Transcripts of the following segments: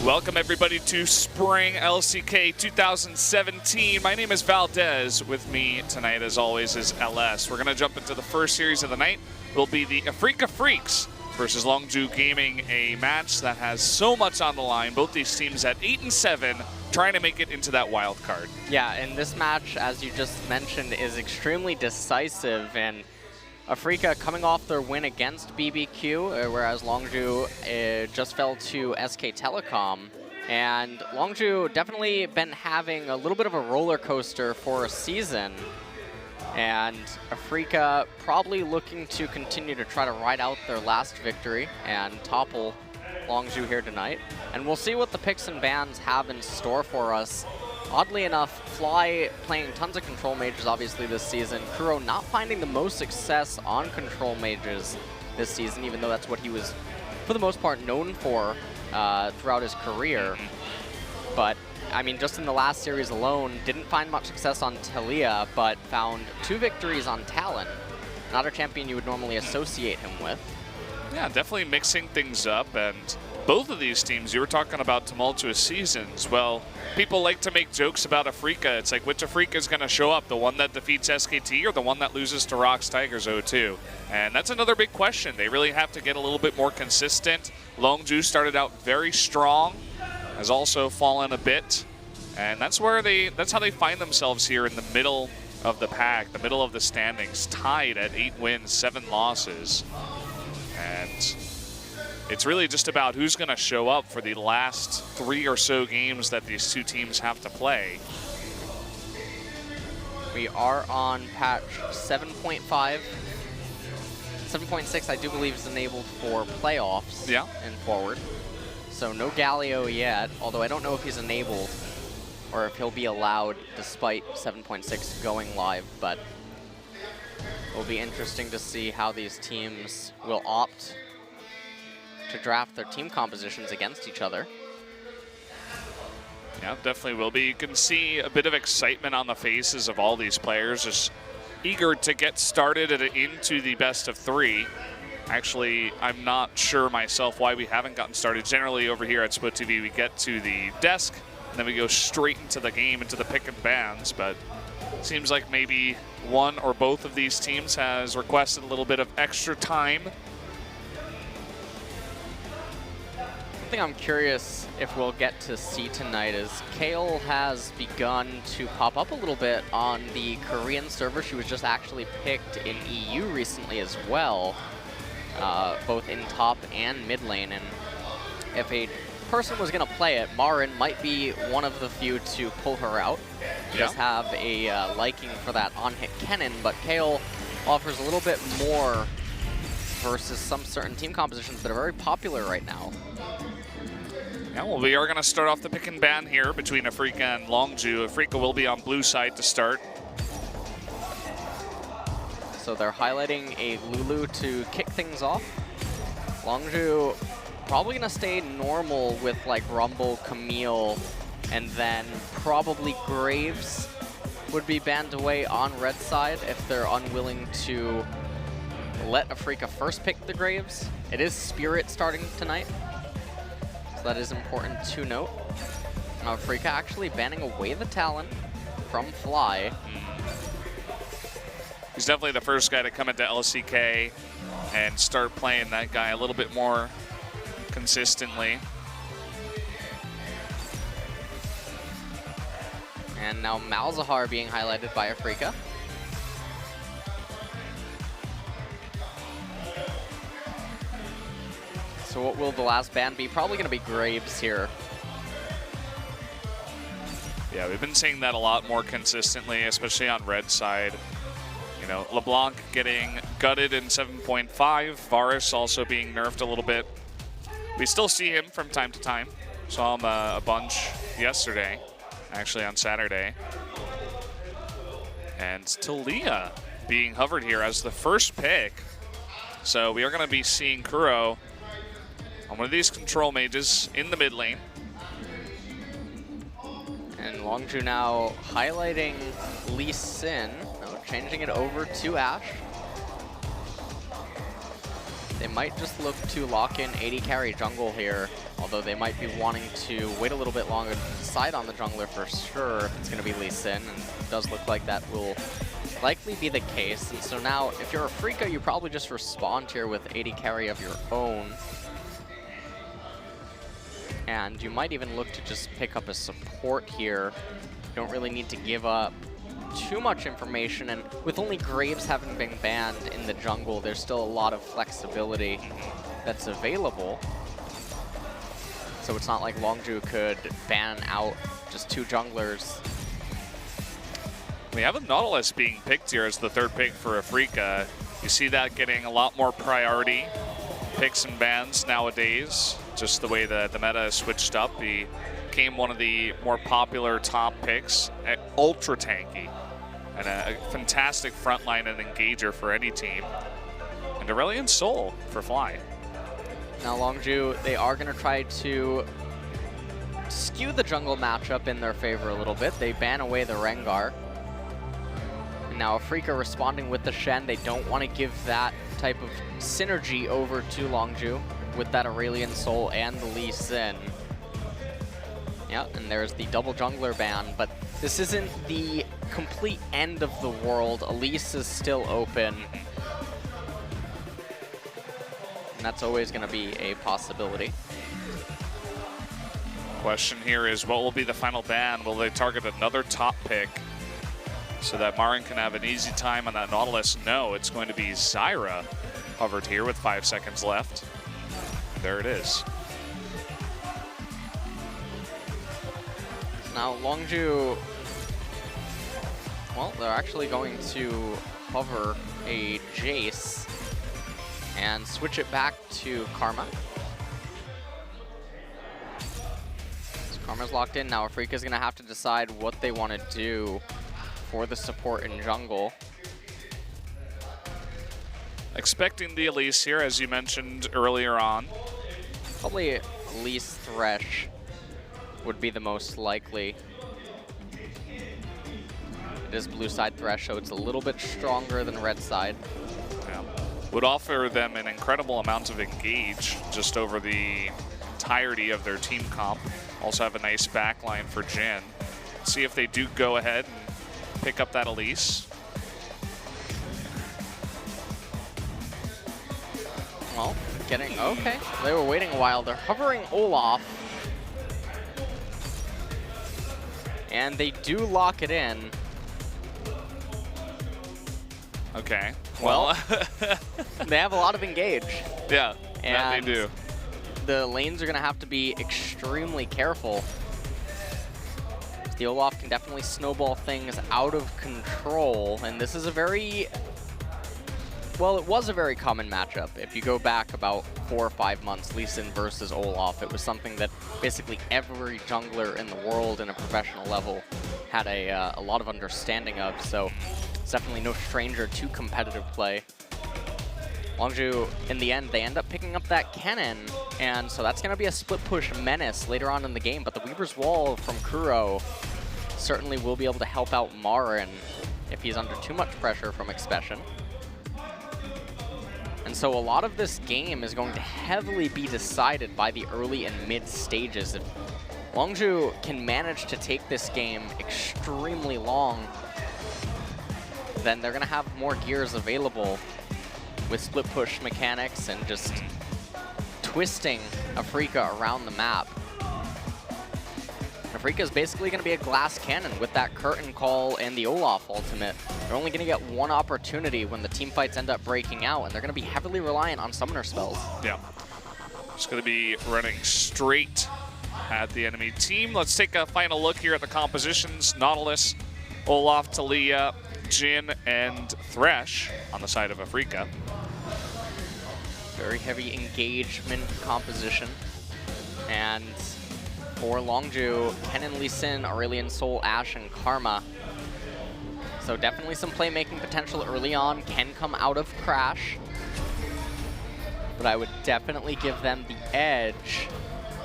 Welcome everybody to Spring LCK 2017. My name is Valdez. With me tonight, as always, is LS. We're going to jump into the first series of the night. It will be the Afreeca Freecs versus Longzhu Gaming, a match that has so much on the line. Both these teams at 8 and 7, trying to make it into that wild card. Yeah, and this match, as you just mentioned, is extremely decisive. And Afreeca coming off their win against BBQ, whereas Longzhu just fell to SK Telecom. And Longzhu definitely been having a little bit of a roller coaster for a season. And Afreeca probably looking to continue to try to ride out their last victory and topple Longzhu here tonight. And we'll see what the picks and bans have in store for us. Oddly enough, Fly playing tons of control mages obviously this season. Kuro not finding the most success on control mages this season, even though that's what he was, for the most part, known for throughout his career. But, I mean, just in the last series alone, didn't find much success on Talia, but found 2 victories on Talon. Not a champion you would normally associate him with. Yeah, definitely mixing things up, and both of these teams, you were talking about tumultuous seasons. Well, people like to make jokes about Afreeca. It's like, which Afreeca is going to show up? The one that defeats SKT or the one that loses to Rocks Tigers 0-2? And that's another big question. They really have to get a little bit more consistent. Longzhu started out very strong, has also fallen a bit. And that's where that's how they find themselves here in the middle of the pack, the middle of the standings, tied at 8 wins, 7 losses. And it's really just about who's going to show up for the last 3 or so games that these two teams have to play. We are on patch 7.5. 7.6, I do believe, is enabled for playoffs and forward. So no Galio yet, although I don't know if he's enabled or if he'll be allowed despite 7.6 going live, but it'll be interesting to see how these teams will opt to draft their team compositions against each other. Yeah, definitely will be. You can see a bit of excitement on the faces of all these players, just eager to get started into the best of 3. Actually, I'm not sure myself why we haven't gotten started. Generally over here at SPOTV, we get to the desk, and then we go straight into the game, into the pick and bans, but it seems like maybe one or both of these teams has requested a little bit of extra time. Something I'm curious if we'll get to see tonight is Kale has begun to pop up a little bit on the Korean server. She was just actually picked in EU recently as well, both in top and mid lane. And if a person was going to play it, Marin might be one of the few to pull her out. She does have a liking for that on-hit Kennen, but Kale offers a little bit more versus some certain team compositions that are very popular right now. Yeah, well, we are going to start off the pick and ban here between Afreeca and Longzhu. Afreeca will be on blue side to start. So they're highlighting a Lulu to kick things off. Longzhu probably going to stay normal with like Rumble, Camille, and then probably Graves would be banned away on red side if they're unwilling to let Afreeca first pick the Graves. It is Spirit starting tonight, so that is important to note. Afreeca actually banning away the Talon from Fly. He's definitely the first guy to come into LCK and start playing that guy a little bit more consistently. And now Malzahar being highlighted by Afreeca. So what will the last ban be? Probably going to be Graves here. Yeah, we've been seeing that a lot more consistently, especially on red side. You know, LeBlanc getting gutted in 7.5, Varus also being nerfed a little bit. We still see him from time to time. Saw him a bunch yesterday, actually on Saturday. And Talia being hovered here as the first pick. So we are going to be seeing Kuro on one of these control mages in the mid lane. And Longzhu now highlighting Lee Sin, changing it over to Ashe. they might just look to lock in AD carry jungle here, although they might be wanting to wait a little bit longer to decide on the jungler for sure if it's going to be Lee Sin, and it does look like that will likely be the case. And so now, if you're Afreeca, you probably just respond here with AD carry of your own. And you might even look to just pick up a support here. You don't really need to give up too much information, and with only Graves having been banned in the jungle, there's still a lot of flexibility that's available. So it's not like Longzhu could ban out just 2 junglers. We have a Nautilus being picked here as the 3rd pick for Afreeca. You see that getting a lot more priority picks and bans nowadays, just the way that the meta has switched up. He became one of the more popular top picks, ultra tanky, and a fantastic frontline and engager for any team. And Aurelion Sol for Fly. Now Longzhu, they are going to try to skew the jungle matchup in their favor a little bit. They ban away the Rengar. And now Afreeca responding with the Shen. They don't want to give that type of synergy over to Longzhu with that Aurelion Sol and the Lee Sin. Yeah, and there's the double jungler ban, but this isn't the complete end of the world. Elise is still open. And that's always going to be a possibility. Question here is, what will be the final ban? Will they target another top pick so that Marin can have an easy time on that Nautilus? No, it's going to be Zyra hovered here with 5 seconds left. There it is. Now Longzhu, well, they're actually going to hover a Jace and switch it back to Karma. So Karma's locked in now. Afreeca's gonna have to decide what they want to do for the support in jungle. Expecting the Elise here, as you mentioned earlier on. Probably Elise Thresh would be the most likely. It is blue side Thresh, so it's a little bit stronger than red side. Yeah. Would offer them an incredible amount of engage just over the entirety of their team comp. Also have a nice backline for Jhin. See if they do go ahead and pick up that Elise. Well, getting, okay. They were waiting a while. They're hovering Olaf. And they do lock it in. Okay. Well, they have a lot of engage. Yeah, that they do. The lanes are going to have to be extremely careful. The Olaf can definitely snowball things out of control. And this is a very, well, it was a very common matchup. If you go back about 4 or 5 months, Lee Sin versus Olaf, it was something that basically every jungler in the world in a professional level had a lot of understanding of. So it's definitely no stranger to competitive play. Longzhu, in the end, they end up picking up that cannon, and so that's going to be a split push menace later on in the game. But the Weaver's Wall from Kuro certainly will be able to help out Marin if he's under too much pressure from Expression. And so a lot of this game is going to heavily be decided by the early and mid stages. If Longzhu can manage to take this game extremely long, then they're going to have more gears available with split push mechanics and just twisting Afreeca around the map. Afreeca is basically going to be a glass cannon with that curtain call and the Olaf ultimate. They're only going to get one opportunity when the team fights end up breaking out, and they're going to be heavily reliant on summoner spells. Yeah. Just going to be running straight at the enemy team. Let's take a final look here at the compositions. Nautilus, Olaf, Talia, Jhin, and Thresh on the side of Afreeca. Very heavy engagement composition. And for Longzhu, Ken and Lee Sin, Aurelion Sol, Ashe, and Karma. So definitely some playmaking potential early on. Can come out of Crash. But I would definitely give them the edge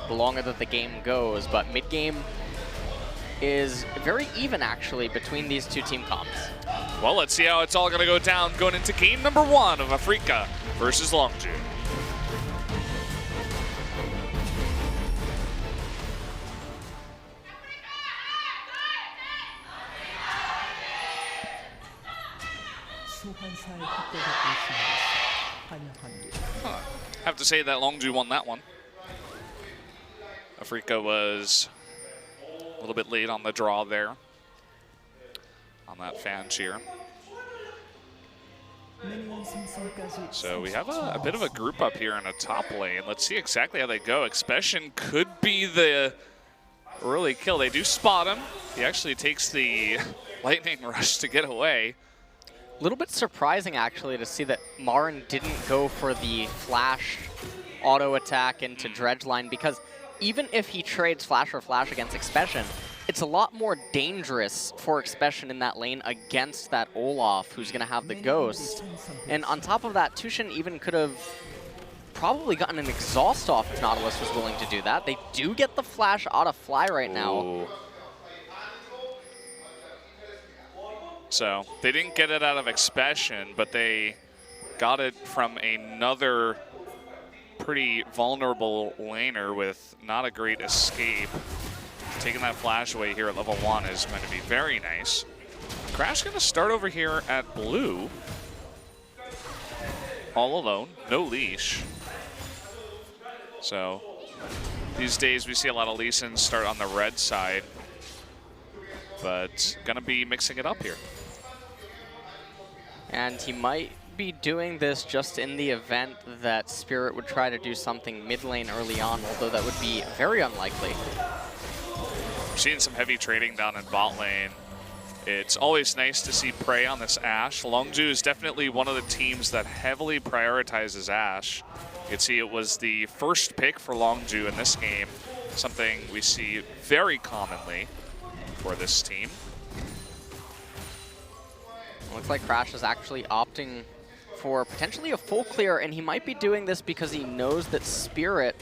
the longer that the game goes. But mid-game is very even, actually, between these two team comps. Well, let's see how it's all going to go down going into game number 1 of Afreeca versus Longzhu. Have to say that Longzhu won that one. Afreeca was a little bit late on the draw there on that fan cheer. So we have a bit of a group up here in a top lane. Let's see exactly how they go. Expression could be the early kill. They do spot him. He actually takes the lightning rush to get away. A little bit surprising, actually, to see that Marin didn't go for the flash auto attack into Dredgeline, because even if he trades flash or flash against Expression, it's a lot more dangerous for Expression in that lane against that Olaf, who's going to have the Ghost. And on top of that, Tushin even could have probably gotten an exhaust off if Nautilus was willing to do that. They do get the flash out of Fly right now. Ooh. So they didn't get it out of Expression, but they got it from another pretty vulnerable laner with not a great escape. Taking that flash away here at level 1 is going to be very nice. Crash going to start over here at blue. All alone, no leash. So these days we see a lot of Lee Sins start on the red side, but going to be mixing it up here. And he might be doing this just in the event that Spirit would try to do something mid lane early on, although that would be very unlikely. We're seeing some heavy trading down in bot lane. It's always nice to see Prey on this Ashe. Longzhu is definitely one of the teams that heavily prioritizes Ashe. You can see it was the first pick for Longzhu in this game, something we see very commonly for this team. Looks like Crash is actually opting for potentially a full clear, and he might be doing this because he knows that Spirit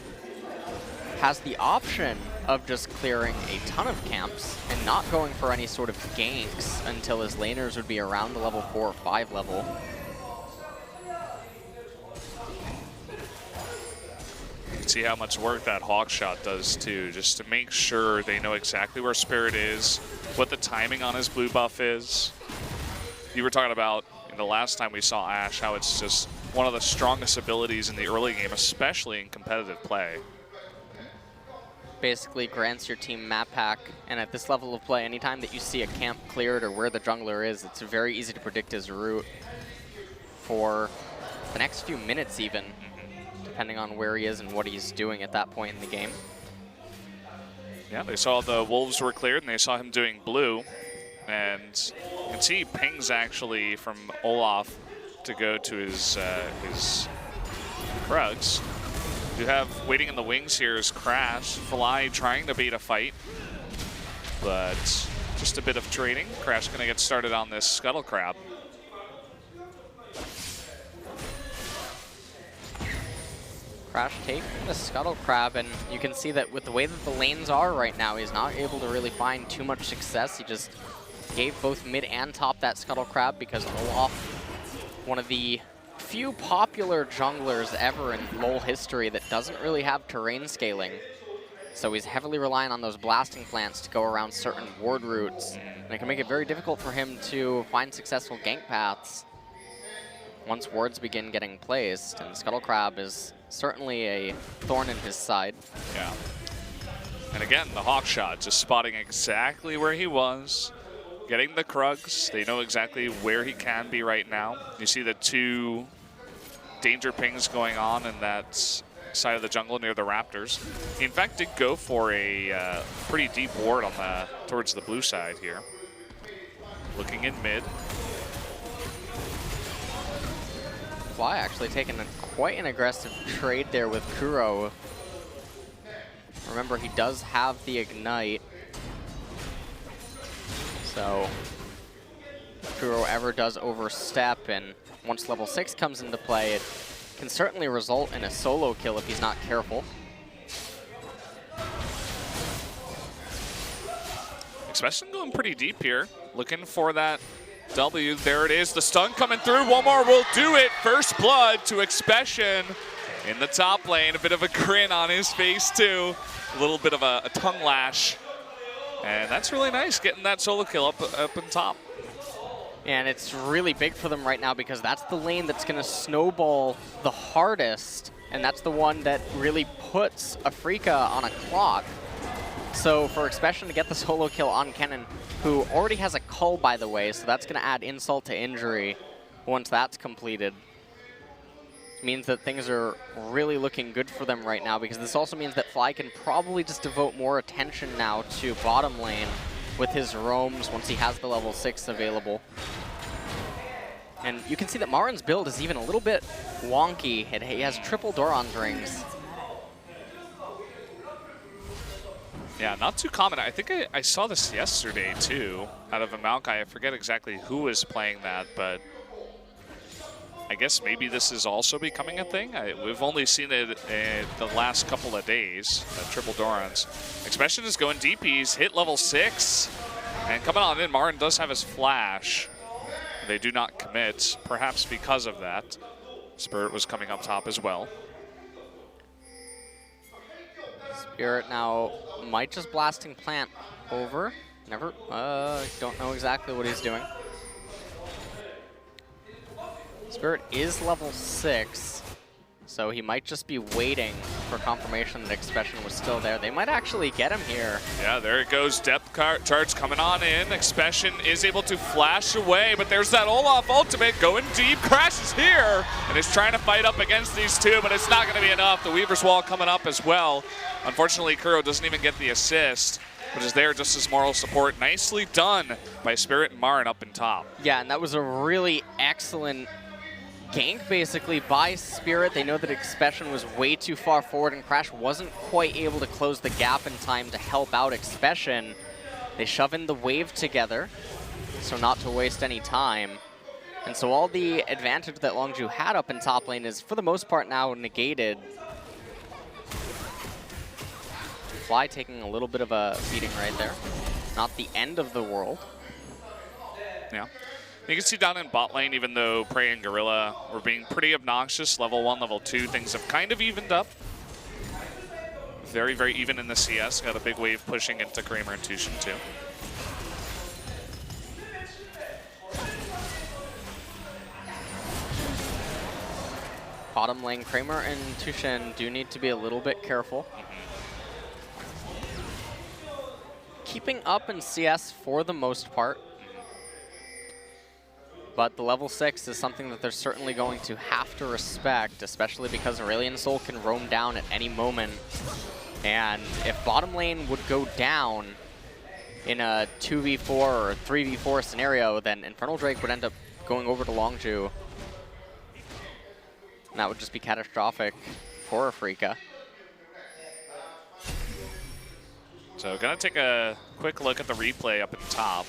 has the option of just clearing a ton of camps and not going for any sort of ganks until his laners would be around the level 4 or 5 level. See how much work that Hawk Shot does too, just to make sure they know exactly where Spirit is, what the timing on his blue buff is. You were talking about in the last time we saw Ashe, how it's just one of the strongest abilities in the early game, especially in competitive play. Basically grants your team map hack, and at this level of play, anytime that you see a camp cleared or where the jungler is, it's very easy to predict his route for the next few minutes even, depending on where he is and what he's doing at that point in the game. Yeah, they saw the wolves were cleared and they saw him doing blue. And you can see pings actually from Olaf to go to his Krugs. You have waiting in the wings here is Crash. Fly trying to bait a fight, but just a bit of trading. Crash gonna get started on this Scuttle Crab. Crash taking the Scuttle Crab, and you can see that with the way that the lanes are right now, he's not able to really find too much success. He just gave both mid and top that Scuttle Crab because Olaf, one of the few popular junglers ever in LoL history that doesn't really have terrain scaling. So he's heavily relying on those blasting plants to go around certain ward routes. And it can make it very difficult for him to find successful gank paths once wards begin getting placed. And Scuttle Crab is certainly a thorn in his side. Yeah. And again, the Hawk Shot, just spotting exactly where he was. Getting the Krugs, they know exactly where he can be right now. You see the 2 danger pings going on in that side of the jungle near the Raptors. He in fact did go for a pretty deep ward on the towards the blue side here. Looking in mid. Fly actually taking quite an aggressive trade there with Kuro. Remember, he does have the Ignite. So if Kuro ever does overstep, and once level 6 comes into play, it can certainly result in a solo kill if he's not careful. Expression going pretty deep here, looking for that W. There it is, the stun coming through. One more will do it. First blood to Expression in the top lane. A bit of a grin on his face too. A little bit of a tongue lash. And that's really nice, getting that solo kill up on top. And it's really big for them right now because that's the lane that's going to snowball the hardest, and that's the one that really puts Afreeca on a clock. So for Expression to get the solo kill on Kennen, who already has a cull, by the way, so that's going to add insult to injury once that's completed. Means that things are really looking good for them right now, because this also means that Fly can probably just devote more attention now to bottom lane with his roams once he has the level 6 available. And you can see that Marin's build is even a little bit wonky. He has triple Doran's rings. Yeah, not too common. I think I saw this yesterday, too, out of a Maokai. I forget exactly who was playing that, but I guess maybe this is also becoming a thing. We've only seen it the last couple of days, triple Dorans. Expression is going deep. He's hit level 6. And coming on in, Marin does have his flash. They do not commit, perhaps because of that. Spirit was coming up top as well. Spirit now might just blasting plant over. Never, don't know exactly what he's doing. Spirit is level 6, so he might just be waiting for confirmation that Expression was still there. They might actually get him here. Yeah, there it goes. Depth charge coming on in. Expression is able to flash away, but there's that Olaf ultimate going deep. Crash is here, and is trying to fight up against these two, but it's not going to be enough. The Weaver's Wall coming up as well. Unfortunately, Kuro doesn't even get the assist, but is there just as moral support. Nicely done by Spirit and Marin up in top. Yeah, and that was a really excellent gank basically by Spirit. They know that Expression was way too far forward and Crash wasn't quite able to close the gap in time to help out Expression. They shove in the wave together, so not to waste any time. And so all the advantage that Longzhu had up in top lane is for the most part now negated. Fly taking a little bit of a beating right there. Not the end of the world. Yeah. You can see down in bot lane, even though Prey and Gorilla were being pretty obnoxious, level 1, level 2, things have kind of evened up. Very, very even in the CS. Got a big wave pushing into Kramer and Tushin, too. Bottom lane, Kramer and Tushin do need to be a little bit careful. Keeping up in CS for the most part. But the level 6 is something that they're certainly going to have to respect, especially because Aurelion Sol can roam down at any moment. And if bottom lane would go down in a 2v4 or 3v4 scenario, then Infernal Drake would end up going over to Longzhu. And that would just be catastrophic for Afreeca. So gonna take a quick look at the replay up at the top.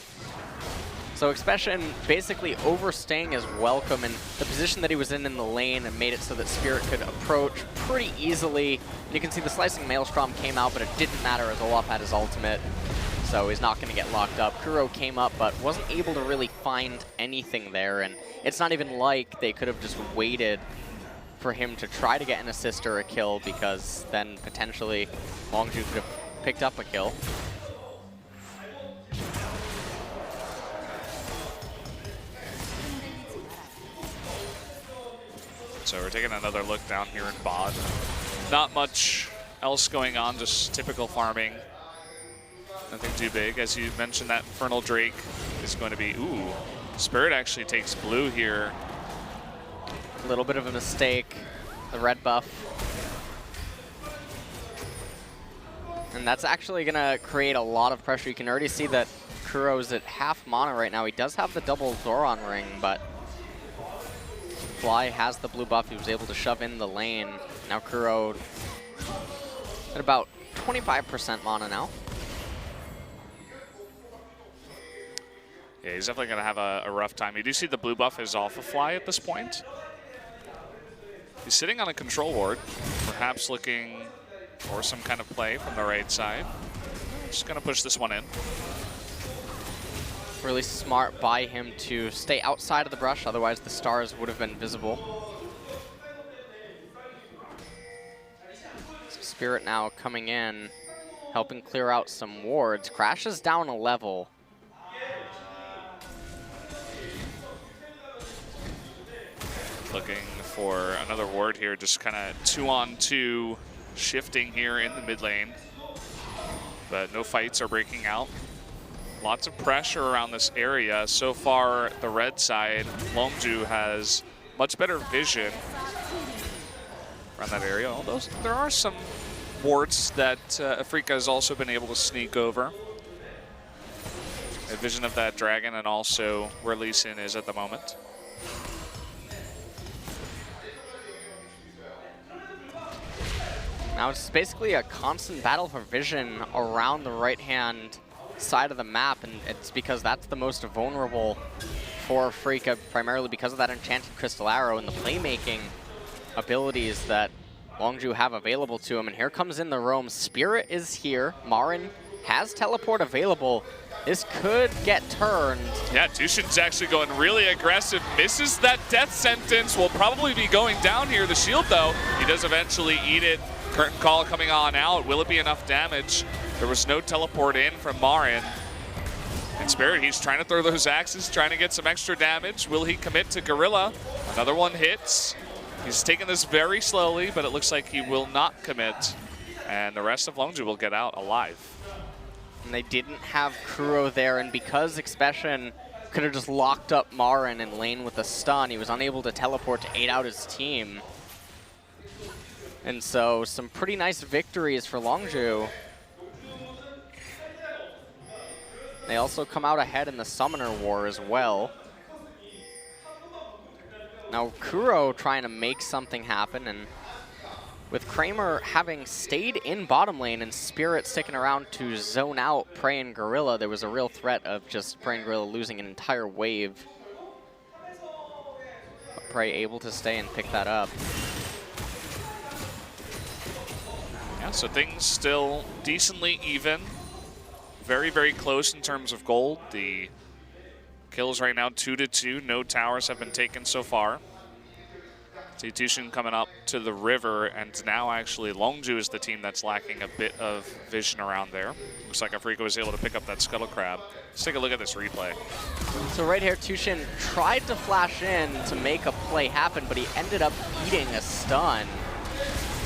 So Expression basically overstaying his welcome, and the position that he was in the lane and made it so that Spirit could approach pretty easily. And you can see the Slicing Maelstrom came out, but it didn't matter as Olaf had his ultimate, so he's not going to get locked up. Kuro came up, but wasn't able to really find anything there, and it's not even like they could have just waited for him to try to get an assist or a kill, because then potentially Longzhu could have picked up a kill. So we're taking another look down here in bot. Not much else going on, just typical farming. Nothing too big. As you mentioned, that Infernal Drake is going to be, ooh, Spirit actually takes blue here. A little bit of a mistake, the red buff. And that's actually going to create a lot of pressure. You can already see that Kuro's at half mana right now. He does have the double Doran ring, but Fly has the blue buff. He was able to shove in the lane. Now Kuro at about 25% mana now. Yeah, he's definitely going to have a rough time. You do see the blue buff is off of Fly at this point. He's sitting on a control ward, perhaps looking for some kind of play from the right side. Just going to push this one in. Really smart by him to stay outside of the brush, otherwise the stars would have been visible. Spirit now coming in, helping clear out some wards. Crash is down a level. for another ward here. Just kind of 2-on-2 shifting here in the mid lane. But no fights are breaking out. Lots of pressure around this area. So far, the red side, Longzhu has much better vision around that area. Although there are some wards that Afreeca has also been able to sneak over. A vision of that dragon and also where Lee Sin is at the moment. Now it's basically a constant battle for vision around the right-hand side of the map, and it's because that's the most vulnerable for Afreeca, primarily because of that enchanted crystal arrow and the playmaking abilities that Longzhu have available to him. And here comes in the roam. Spirit is here. Marin has teleport available. This could get turned. Yeah, Tushin's actually going really aggressive. Misses that death sentence. Will probably be going down here. The shield, though, he does eventually eat it. Curtain call coming on out. Will it be enough damage? There was no teleport in from Marin. And Spirit, he's trying to throw those axes, trying to get some extra damage. Will he commit to Gorilla? Another one hits. He's taking this very slowly, but it looks like he will not commit. And the rest of Longzhu will get out alive. And they didn't have Kuro there, and because Expression could have just locked up Marin in lane with a stun, he was unable to teleport to aid out his team. And so some pretty nice victories for Longzhu. They also come out ahead in the Summoner War as well. Now Kuro trying to make something happen, and with Kramer having stayed in bottom lane and Spirit sticking around to zone out Prey and Gorilla, there was a real threat of just Prey and Gorilla losing an entire wave. But Prey able to stay and pick that up. Yeah, so things still decently even. Very, very close in terms of gold. The kills right now 2-2. No towers have been taken so far. See Tushin coming up to the river, and now actually Longzhu is the team that's lacking a bit of vision around there. Looks like Afreeca was able to pick up that Scuttle Crab. Let's take a look at this replay. So right here, Tushin tried to flash in to make a play happen, but he ended up eating a stun.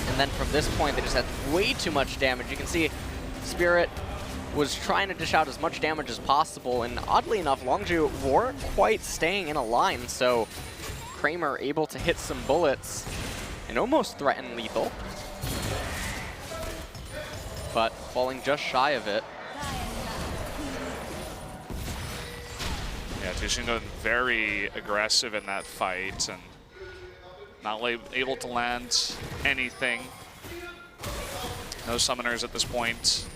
And then from this point, they just had way too much damage. You can see Spirit was trying to dish out as much damage as possible, and oddly enough, Longzhu weren't quite staying in a line, so Kramer able to hit some bullets and almost threaten lethal, but falling just shy of it. Yeah, Tushin going very aggressive in that fight and not able to land anything. No summoners at this point.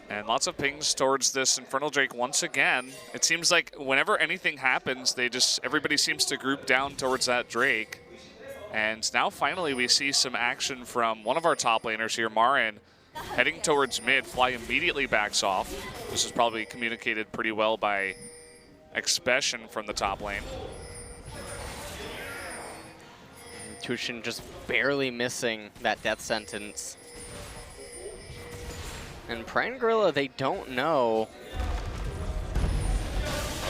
And lots of pings towards this Infernal Drake once again. It seems like whenever anything happens, everybody seems to group down towards that Drake. And now finally we see some action from one of our top laners here, Marin, heading towards mid. Fly immediately backs off. This is probably communicated pretty well by Expression from the top lane. Tushin just barely missing that death sentence. And Prey and Gorilla, they don't know.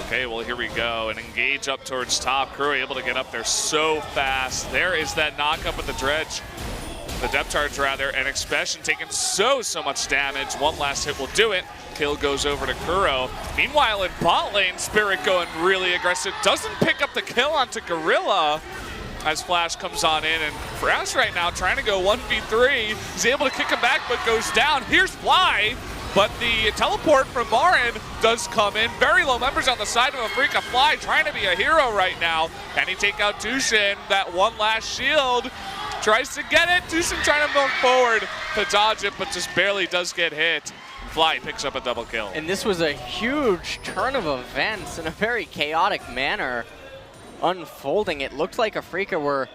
Okay, well, here we go. An engage up towards top. Crew able to get up there so fast. There is that knock-up with the dredge. The depth charge, rather, and Expression taking so much damage. One last hit will do it. Kill goes over to Kuro. Meanwhile, in bot lane, Spirit going really aggressive. Doesn't pick up the kill onto Gorilla as Flash comes on in, and Flash right now trying to go 1v3. He's able to kick him back, but goes down. Here's Fly, but the teleport from Marin does come in. Very low members on the side of Afreeca. Fly trying to be a hero right now. Can he take out Tushin? That one last shield. Tries to get it. Tushin trying to move forward to dodge it, but just barely does get hit. Fly picks up a double kill. And this was a huge turn of events in a very chaotic manner unfolding. It looked like Afreeca were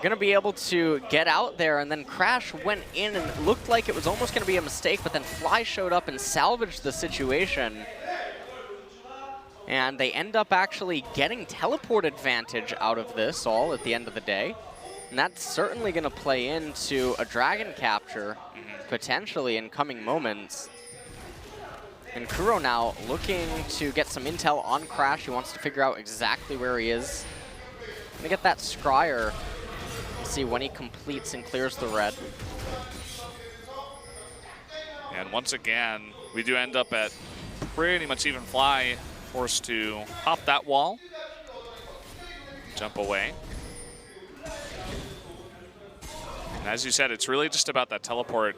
going to be able to get out there, and then Crash went in, and it looked like it was almost going to be a mistake, but then Fly showed up and salvaged the situation. And they end up actually getting teleport advantage out of this all at the end of the day. And that's certainly going to play into a dragon capture, potentially in coming moments. And Kuro now looking to get some intel on Crash. He wants to figure out exactly where he is. Gonna get that Scryer. See when he completes and clears the red. And once again, we do end up at pretty much even fly, forced to hop that wall, jump away. And as you said, it's really just about that teleport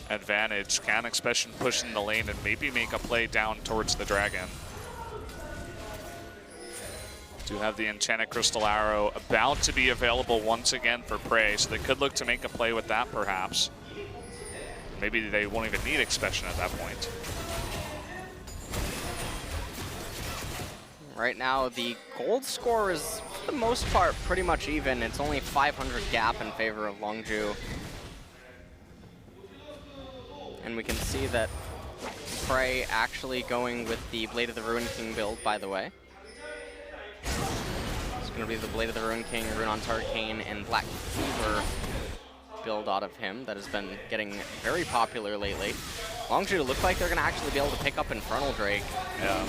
advantage. Can especially push in the lane and maybe make a play down towards the dragon. Do have the Enchanted Crystal Arrow about to be available once again for Prey, so they could look to make a play with that perhaps. Maybe they won't even need Expression at that point. Right now, the gold score is, for the most part, pretty much even. It's only 500 gap in favor of Longzhu. And we can see that Prey actually going with the Blade of the Ruin King build, by the way. It's going to be the Blade of the Ruin King, Rune on Arcane, and Black Fever build out of him that has been getting very popular lately. Longzhu look like they're going to actually be able to pick up Infernal Drake. Yeah.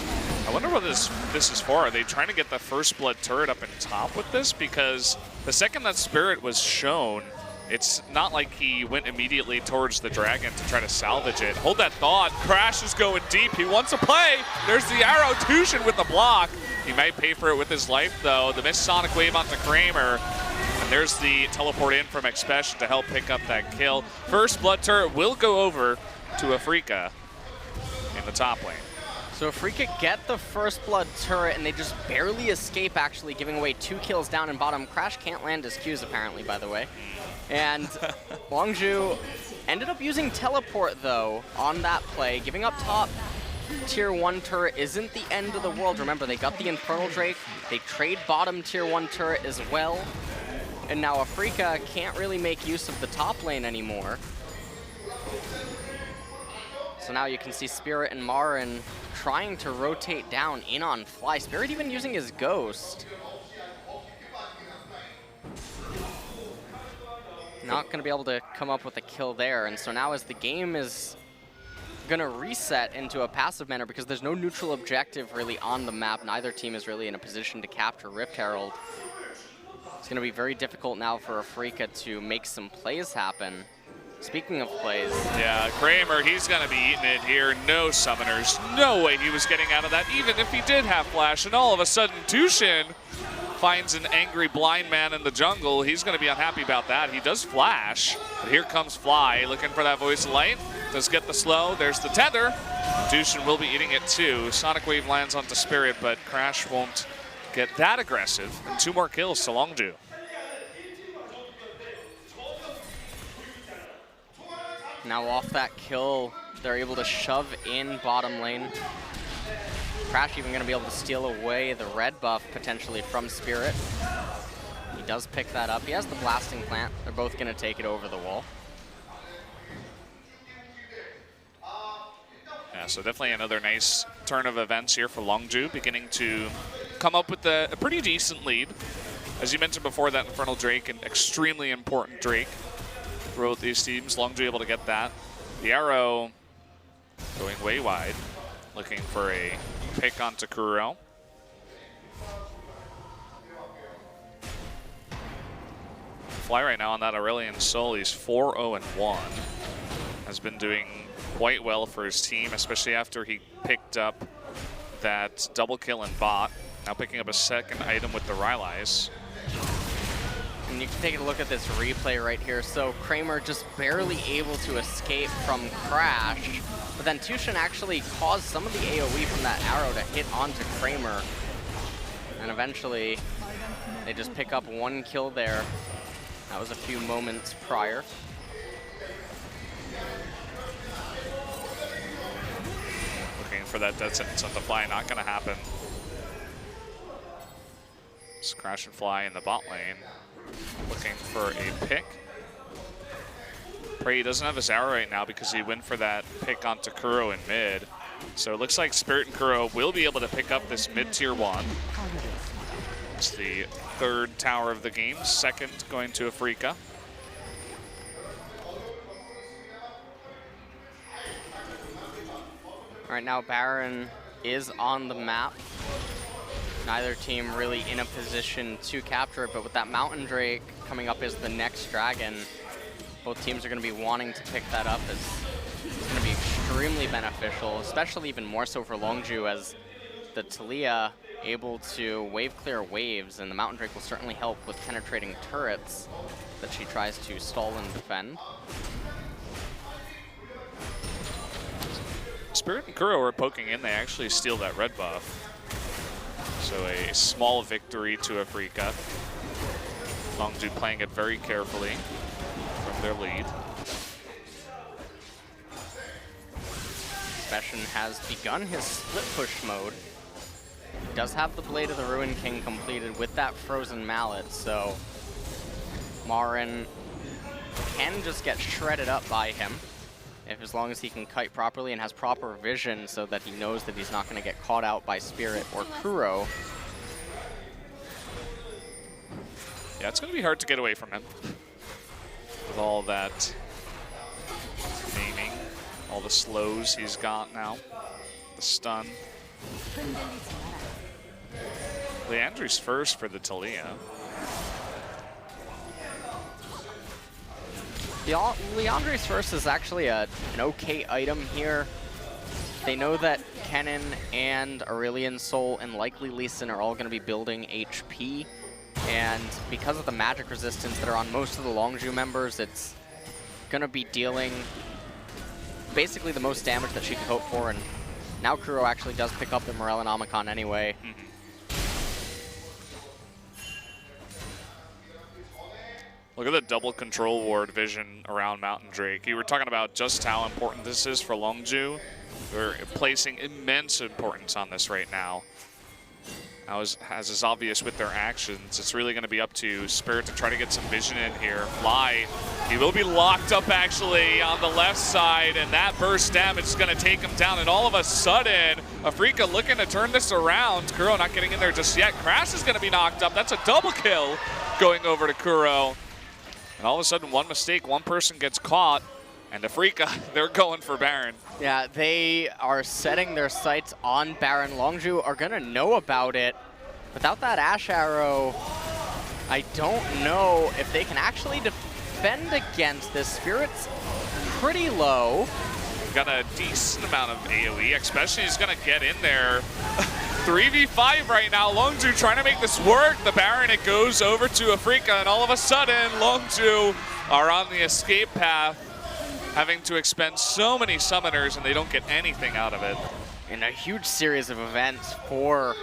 I wonder what this is for. Are they trying to get the First Blood turret up in top with this? Because the second that Spirit was shown, it's not like he went immediately towards the dragon to try to salvage it. Hold that thought. Crash is going deep. He wants a play. There's the arrow. Tushin with the block. He might pay for it with his life, though. The missed Sonic Wave onto Kramer. And there's the teleport in from Expression to help pick up that kill. First Blood turret will go over to Afreeca in the top lane. So Afreeca get the First Blood turret, and they just barely escape, actually giving away 2 kills down in bottom. Crash can't land his Qs, apparently, by the way. And Longzhu ended up using Teleport, though, on that play. Giving up top Tier 1 turret isn't the end of the world. Remember, they got the Infernal Drake. They trade bottom Tier 1 turret as well. And now Afreeca can't really make use of the top lane anymore. So now you can see Spirit and Marin trying to rotate down in on Fly. Spirit even using his Ghost. Not going to be able to come up with a kill there. And so now as the game is going to reset into a passive manner, because there's no neutral objective really on the map, neither team is really in a position to capture Rift Herald. It's going to be very difficult now for Afreeca to make some plays happen. Speaking of plays. Yeah, Kramer, he's going to be eating it here. No summoners. No way he was getting out of that, even if he did have flash. And all of a sudden, Tushin finds an angry blind man in the jungle. He's going to be unhappy about that. He does flash, but here comes Fly, looking for that voice of light. Does get the slow. There's the tether. Tushin will be eating it too. Sonic Wave lands onto Spirit, but Crash won't get that aggressive. And 2 more kills to Longzhu. Now off that kill, they're able to shove in bottom lane. Crash even going to be able to steal away the red buff potentially from Spirit. He does pick that up. He has the blasting plant. They're both going to take it over the wall. Yeah, so definitely another nice turn of events here for Longzhu, beginning to come up with a pretty decent lead. As you mentioned before, that Infernal Drake, an extremely important Drake for both these teams. Longzhu able to get that. The arrow going way wide, looking for a pick onto Kuro. Fly right now on that Aurelion Soul, he's 4-0-1. Has been doing quite well for his team, especially after he picked up that double kill in bot. Now picking up a second item with the Rylai's. And you can take a look at this replay right here. So Kramer just barely able to escape from Crash, but then Tushin actually caused some of the AoE from that arrow to hit onto Kramer. And eventually, they just pick up 1 kill there. That was a few moments prior. Looking for that death sentence on the Fly, not gonna happen. Just Crash and Fly in the bot lane. Looking for a pick. Prey doesn't have his arrow right now because he went for that pick onto Kuro in mid. So it looks like Spirit and Kuro will be able to pick up this mid-tier 1. It's the 3rd tower of the game, 2nd going to Afreeca. Right now, Baron is on the map. Neither team really in a position to capture it, but with that Mountain Drake coming up as the next dragon, both teams are going to be wanting to pick that up as it's going to be extremely beneficial, especially even more so for Longzhu as the Taliyah able to wave clear waves, and the Mountain Drake will certainly help with penetrating turrets that she tries to stall and defend. Spirit and Kuro are poking in. They actually steal that red buff. So a small victory to Afreeca. Longzhu playing it very carefully from their lead. Specian has begun his split push mode. He does have the Blade of the Ruin King completed with that Frozen Mallet, so Marin can just get shredded up by him as long as he can kite properly and has proper vision so that he knows that he's not going to get caught out by Spirit or Kuro. Yeah, it's going to be hard to get away from him with all that naming, all the slows he's got now, the stun. Leandri's first for the Taliyah. Leandri's first is actually an okay item here. They know that Kennen and Aurelion Sol and likely Lee Sin are all going to be building HP. And because of the magic resistance that are on most of the Longzhu members, it's going to be dealing basically the most damage that she could hope for. And now Kuro actually does pick up the Morellonomicon anyway. Look at the double control ward vision around Mountain Drake. You were talking about just how important this is for Longzhu. They're placing immense importance on this right now. As is obvious with their actions, it's really going to be up to Spirit to try to get some vision in here. Fly, he will be locked up actually on the left side, and that burst damage is going to take him down. And all of a sudden, Afreeca looking to turn this around. Kuro not getting in there just yet. Crash is going to be knocked up. That's a double kill going over to Kuro. And all of a sudden, one mistake, one person gets caught, and Afreeca, they're going for Baron. Yeah, they are setting their sights on Baron. Longzhu are going to know about it. Without that Ash Arrow, I don't know if they can actually defend against this. Spirit's pretty low. Got a decent amount of AoE, especially he's going to get in there. 3v5 right now. Longzhu trying to make this work. The Baron, it goes over to Afreeca, and all of a sudden, Longzhu are on the escape path, having to expend so many summoners, and they don't get anything out of it. And a huge series of events for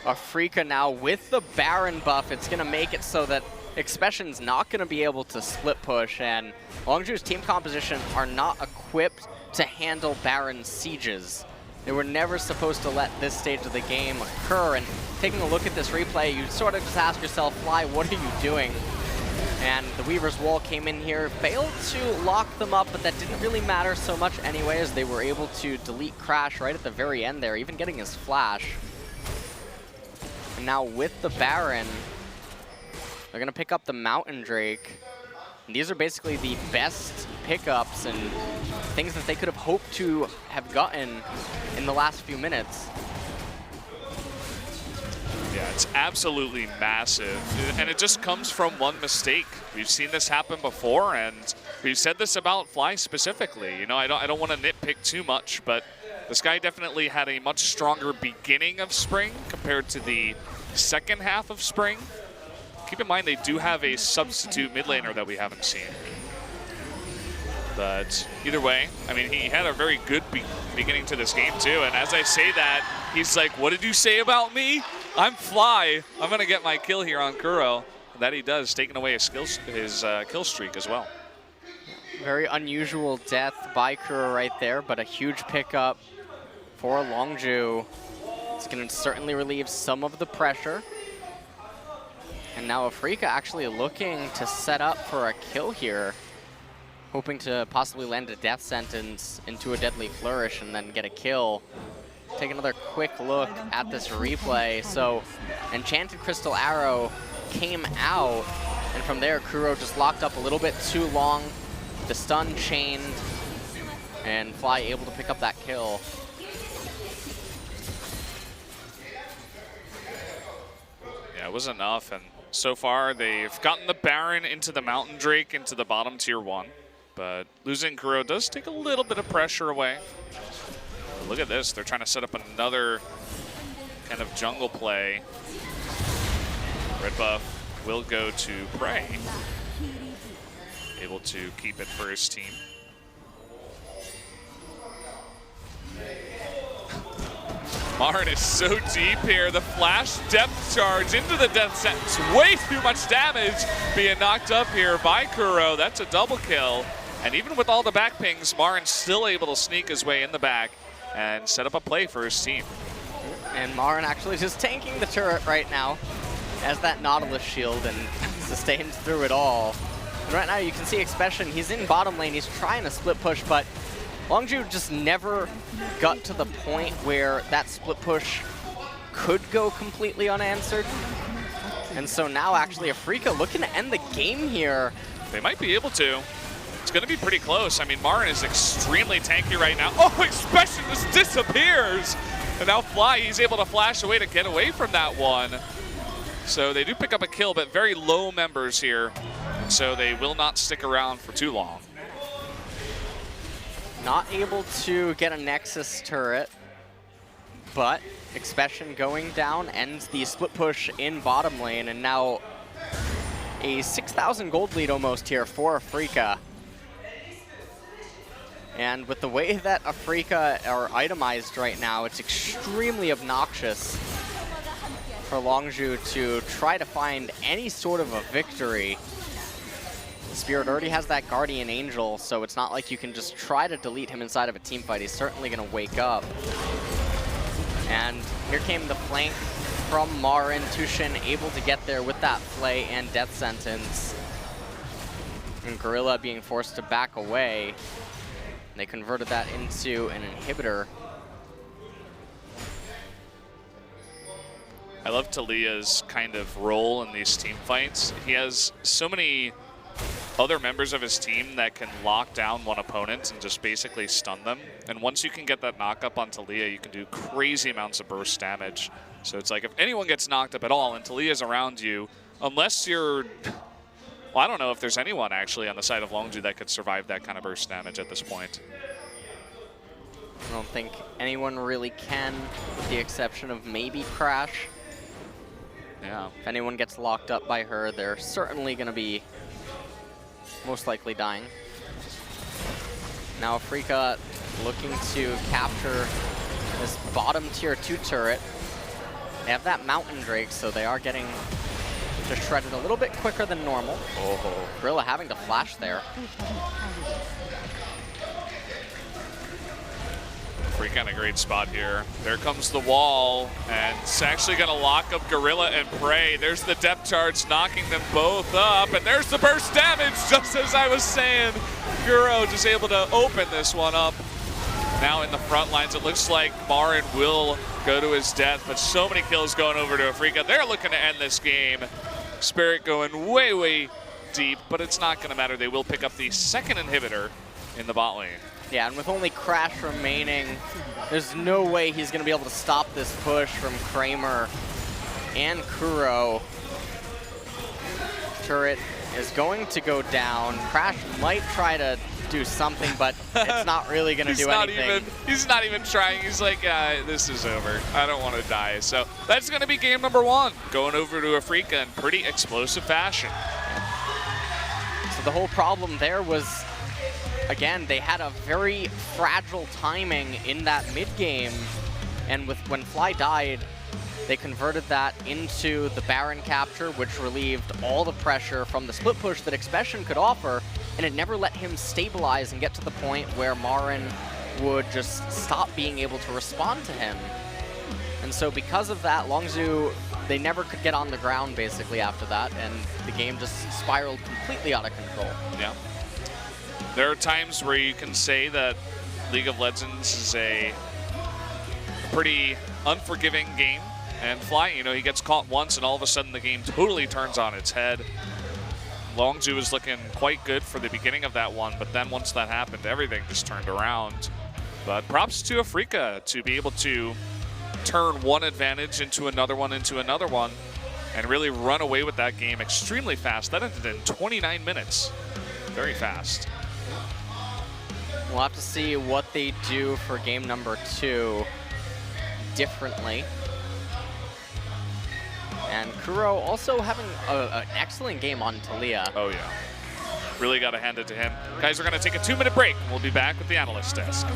Afreeca now with the Baron buff. It's going to make it so that Expression's not going to be able to split push, and Longzhu's team composition are not equipped to handle Baron sieges. They were never supposed to let this stage of the game occur, and taking a look at this replay, you sort of just ask yourself, Fly, what are you doing? And the Weaver's Wall came in here, failed to lock them up, but that didn't really matter so much anyway, as they were able to delete Crash right at the very end there, even getting his flash. And now with the Baron, they're going to pick up the Mountain Drake. And these are basically the best pickups and things that they could have hoped to have gotten in the last few minutes. Yeah, it's absolutely massive, and it just comes from one mistake. We've seen this happen before, and we've said this about Fly specifically. You know, I don't want to nitpick too much, but this guy definitely had a much stronger beginning of Spring compared to the second half of Spring. Keep in mind, they do have a substitute mid laner that we haven't seen. But either way, I mean, he had a very good beginning to this game too. And as I say that, he's like, what did you say about me? I'm Fly. I'm going to get my kill here on Kuro. And that he does, taking away his kill streak as well. Very unusual death by Kuro right there, but a huge pickup for Longzhu. It's going to certainly relieve some of the pressure. And now Afreeca actually looking to set up for a kill here, hoping to possibly land a death sentence into a Deadly Flourish and then get a kill. Take another quick look at this replay. So Enchanted Crystal Arrow came out, and from there Kuro just locked up a little bit too long. The stun chained, and Fly able to pick up that kill. Yeah, it was enough, and so far they've gotten the Baron into the Mountain Drake into the bottom tier 1, but losing Kuro does take a little bit of pressure away. But look at this, they're trying to set up another kind of jungle play. Red buff will go to Prey, able to keep it for his team. Marin is so deep here. The flash depth charge into the death sentence. Way too much damage being knocked up here by Kuro. That's a double kill. And even with all the back pings, Marin's still able to sneak his way in the back and set up a play for his team. And Marin actually just tanking the turret right now as that Nautilus shield and sustains through it all. And right now you can see Expression, he's in bottom lane, he's trying to split push, but Longzhu just never got to the point where that split push could go completely unanswered. And so now actually Afreeca looking to end the game here. They might be able to. It's going to be pretty close. I mean, Marin is extremely tanky right now. Oh, Expression just disappears. And now Fly, he's able to flash away to get away from that one. So they do pick up a kill, but very low members here. So they will not stick around for too long. Not able to get a Nexus turret, but Expression going down ends the split push in bottom lane, and now a 6,000 gold lead almost here for Afreeca. And with the way that Afreeca are itemized right now, it's extremely obnoxious for Longzhu to try to find any sort of a victory. Spirit already has that Guardian Angel, so it's not like you can just try to delete him inside of a team fight. He's certainly going to wake up. And here came the flank from Marin. Tushin able to get there with that play and Death Sentence. And Gorilla being forced to back away. They converted that into an inhibitor. I love Talia's kind of role in these team fights. He has so many other members of his team that can lock down one opponent and just basically stun them. And once you can get that knock up on Talia, you can do crazy amounts of burst damage. So it's like if anyone gets knocked up at all and Talia's around you, unless you're, well, I don't know if there's anyone actually on the side of Longzhu that could survive that kind of burst damage at this point. I don't think anyone really can, with the exception of maybe Crash. Yeah. If anyone gets locked up by her, they're certainly going to be most likely dying. Now Afreeca looking to capture this bottom tier 2 turret. They have that Mountain Drake, so they are getting just shredded a little bit quicker than normal. Oh. Gorilla having to flash there. Afreeca in a great spot here. There comes the wall, and it's actually going to lock up Gorilla and Prey. There's the depth charge knocking them both up, and there's the burst damage, just as I was saying. Kuro just able to open this one up. Now in the front lines, it looks like Marin will go to his death, but so many kills going over to Afreeca. They're looking to end this game. Spirit going way, way deep, but it's not going to matter. They will pick up the second inhibitor in the bot lane. Yeah, and with only Crash remaining, there's no way he's going to be able to stop this push from Kramer and Kuro. Turret is going to go down. Crash might try to do something, but it's not really going to do anything. He's not even trying. He's like, this is over. I don't want to die. So that's going to be game number 1, going over to Afreeca in pretty explosive fashion. So the whole problem there was, again, they had a very fragile timing in that mid-game, and when Fly died, they converted that into the Baron capture, which relieved all the pressure from the split push that Expression could offer, and it never let him stabilize and get to the point where Marin would just stop being able to respond to him. And so because of that, Longzhu, they never could get on the ground basically after that, and the game just spiraled completely out of control. Yeah. There are times where you can say that League of Legends is a pretty unforgiving game. And Fly, you know, he gets caught once and all of a sudden the game totally turns on its head. Longzhu was looking quite good for the beginning of that one, but then once that happened, everything just turned around. But props to Afreeca to be able to turn one advantage into another one, and really run away with that game extremely fast. That ended in 29 minutes. Very fast. We'll have to see what they do for game number 2 differently. And Kuro also having an excellent game on Talia. Oh, yeah. Really got to hand it to him. Guys, we're going to take a 2-minute break. We'll be back with the analyst desk.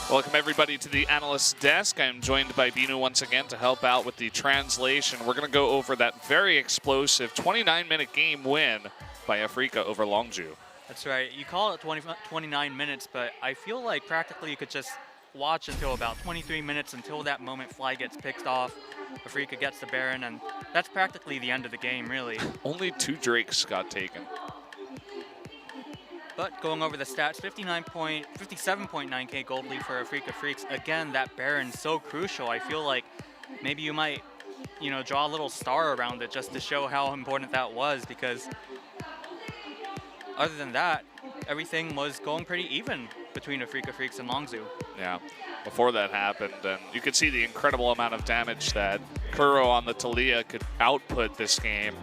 Welcome everybody to the analyst desk. I'm joined by Binu once again to help out with the translation. We're going to go over that very explosive 29-minute game win by Afreeca over Longzhu. That's right. You call it 29 minutes, but I feel like practically you could just watch until about 23 minutes until that moment Fly gets picked off, Afreeca gets the Baron, and that's practically the end of the game, really. Only 2 Drakes got taken. But going over the stats, 57.9k gold lead for Afreeca Freecs. Again, that Baron's so crucial. I feel like maybe you might, draw a little star around it just to show how important that was, because other than that, everything was going pretty even between Afreeca Freecs and Longzhu. Yeah, before that happened, and you could see the incredible amount of damage that Kuro on the Talia could output this game.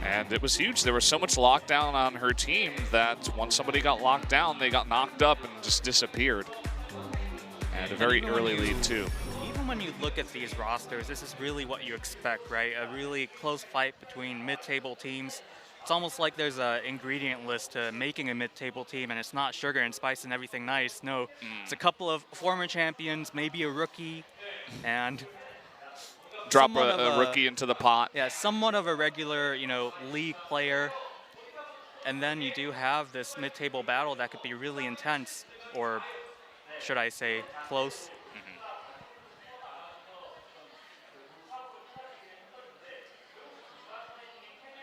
And it was huge. There was so much lockdown on her team that once somebody got locked down, they got knocked up and just disappeared. And a very early lead, too. Even when you look at these rosters, this is really what you expect, right? A really close fight between mid-table teams. It's almost like there's an ingredient list to making a mid-table team, and it's not sugar and spice and everything nice. No, it's a couple of former champions, maybe a rookie, and drop a rookie into the pot. Yeah, somewhat of a regular, league player. And then you do have this mid-table battle that could be really intense, or should I say, close.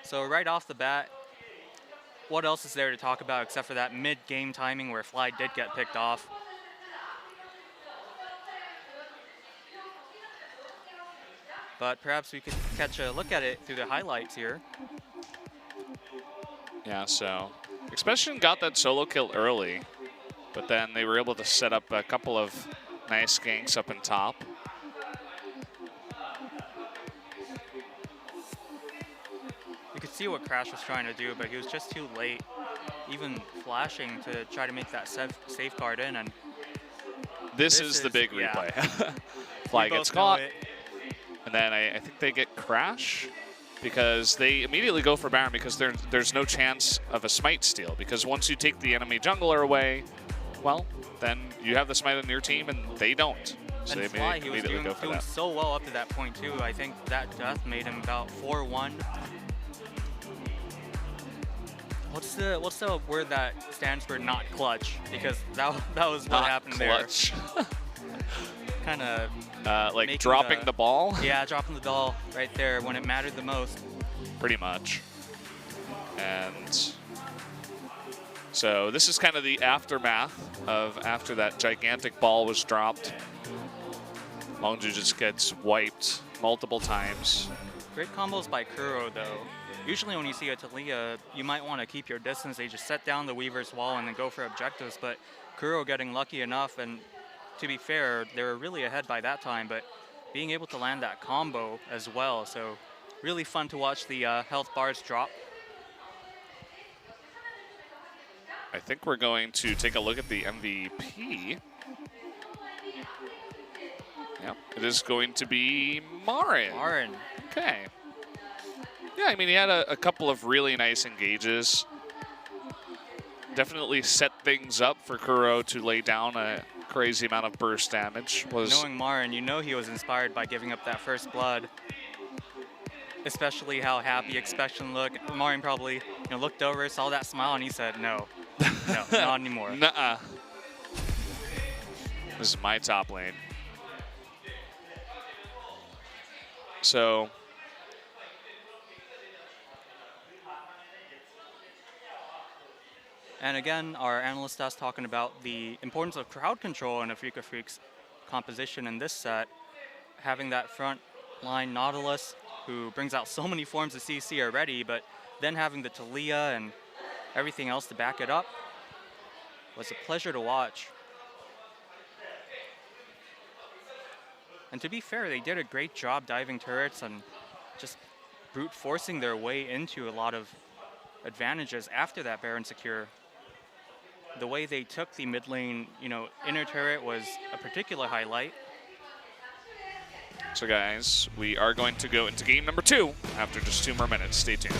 So right off the bat, what else is there to talk about except for that mid-game timing where Fly did get picked off? But perhaps we could catch a look at it through the highlights here. Yeah, so Expression got that solo kill early, but then they were able to set up a couple of nice ganks up in top. You could see what Crash was trying to do, but he was just too late, even flashing to try to make that safeguard in, and This is the big yeah. replay. Fly We gets both know caught, it. and then I think they get Crash because they immediately go for Baron because there's no chance of a smite steal, because once you take the enemy jungler away, well, then you have the smite on your team and they don't. So And they Fly, he was immediately go for doing that. so well up to that point too. I think that death made him about 4-1. What's the word that stands for not clutch? Because that was what Not happened clutch. there. Kind of like making dropping the ball? Yeah, dropping the ball right there when it mattered the most. Pretty much. And so this is kind of the aftermath of after that gigantic ball was dropped. Longzhu just gets wiped multiple times. Great combos by Kuro though. Usually when you see a Taliyah, you might want to keep your distance. They just set down the Weaver's wall and then go for objectives, but Kuro getting lucky enough, and to be fair, they were really ahead by that time, but being able to land that combo as well. So really fun to watch the health bars drop. I think we're going to take a look at the MVP. Yep, it is going to be Marin. Marin. Okay. Yeah, I mean, he had a couple of really nice engages. Definitely set things up for Kuro to lay down a crazy amount of burst damage. Knowing Marin, you know he was inspired by giving up that first blood. Especially how happy Expection looked. Marin probably looked over, saw that smile, and he said, no, no, not anymore. Nuh-uh. This is my top lane. So and again, our analyst is talking about the importance of crowd control in Afreeca Freecs composition in this set. Having that front line Nautilus, who brings out so many forms of CC already, but then having the Taliyah and everything else to back it up was a pleasure to watch. And to be fair, they did a great job diving turrets and just brute forcing their way into a lot of advantages after that Baron secure. The way they took the mid lane, inner turret was a particular highlight. So guys, we are going to go into game number 2 after just 2 more minutes. Stay tuned.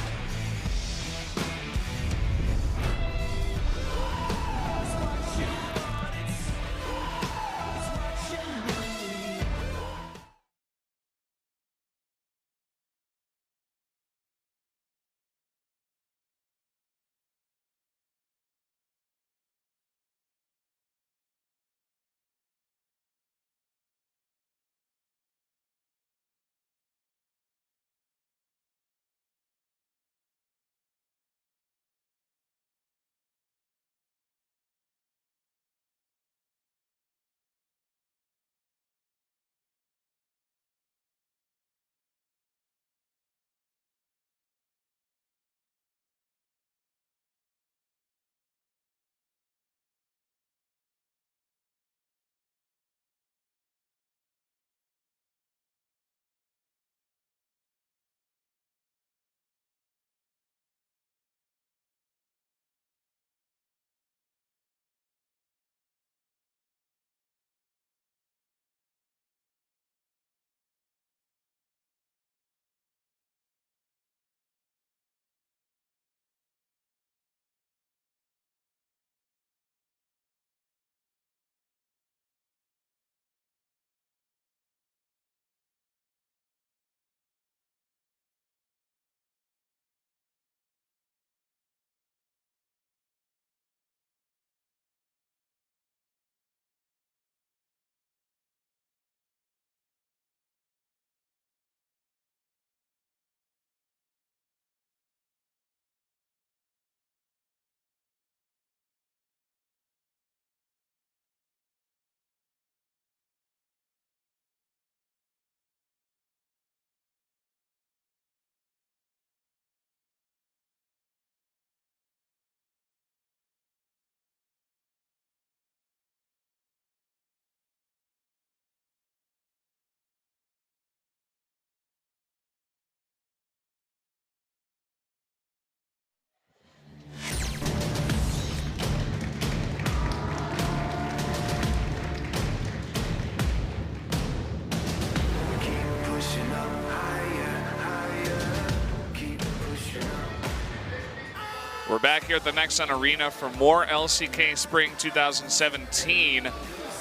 We're back here at the Nexon Arena for more LCK Spring 2017.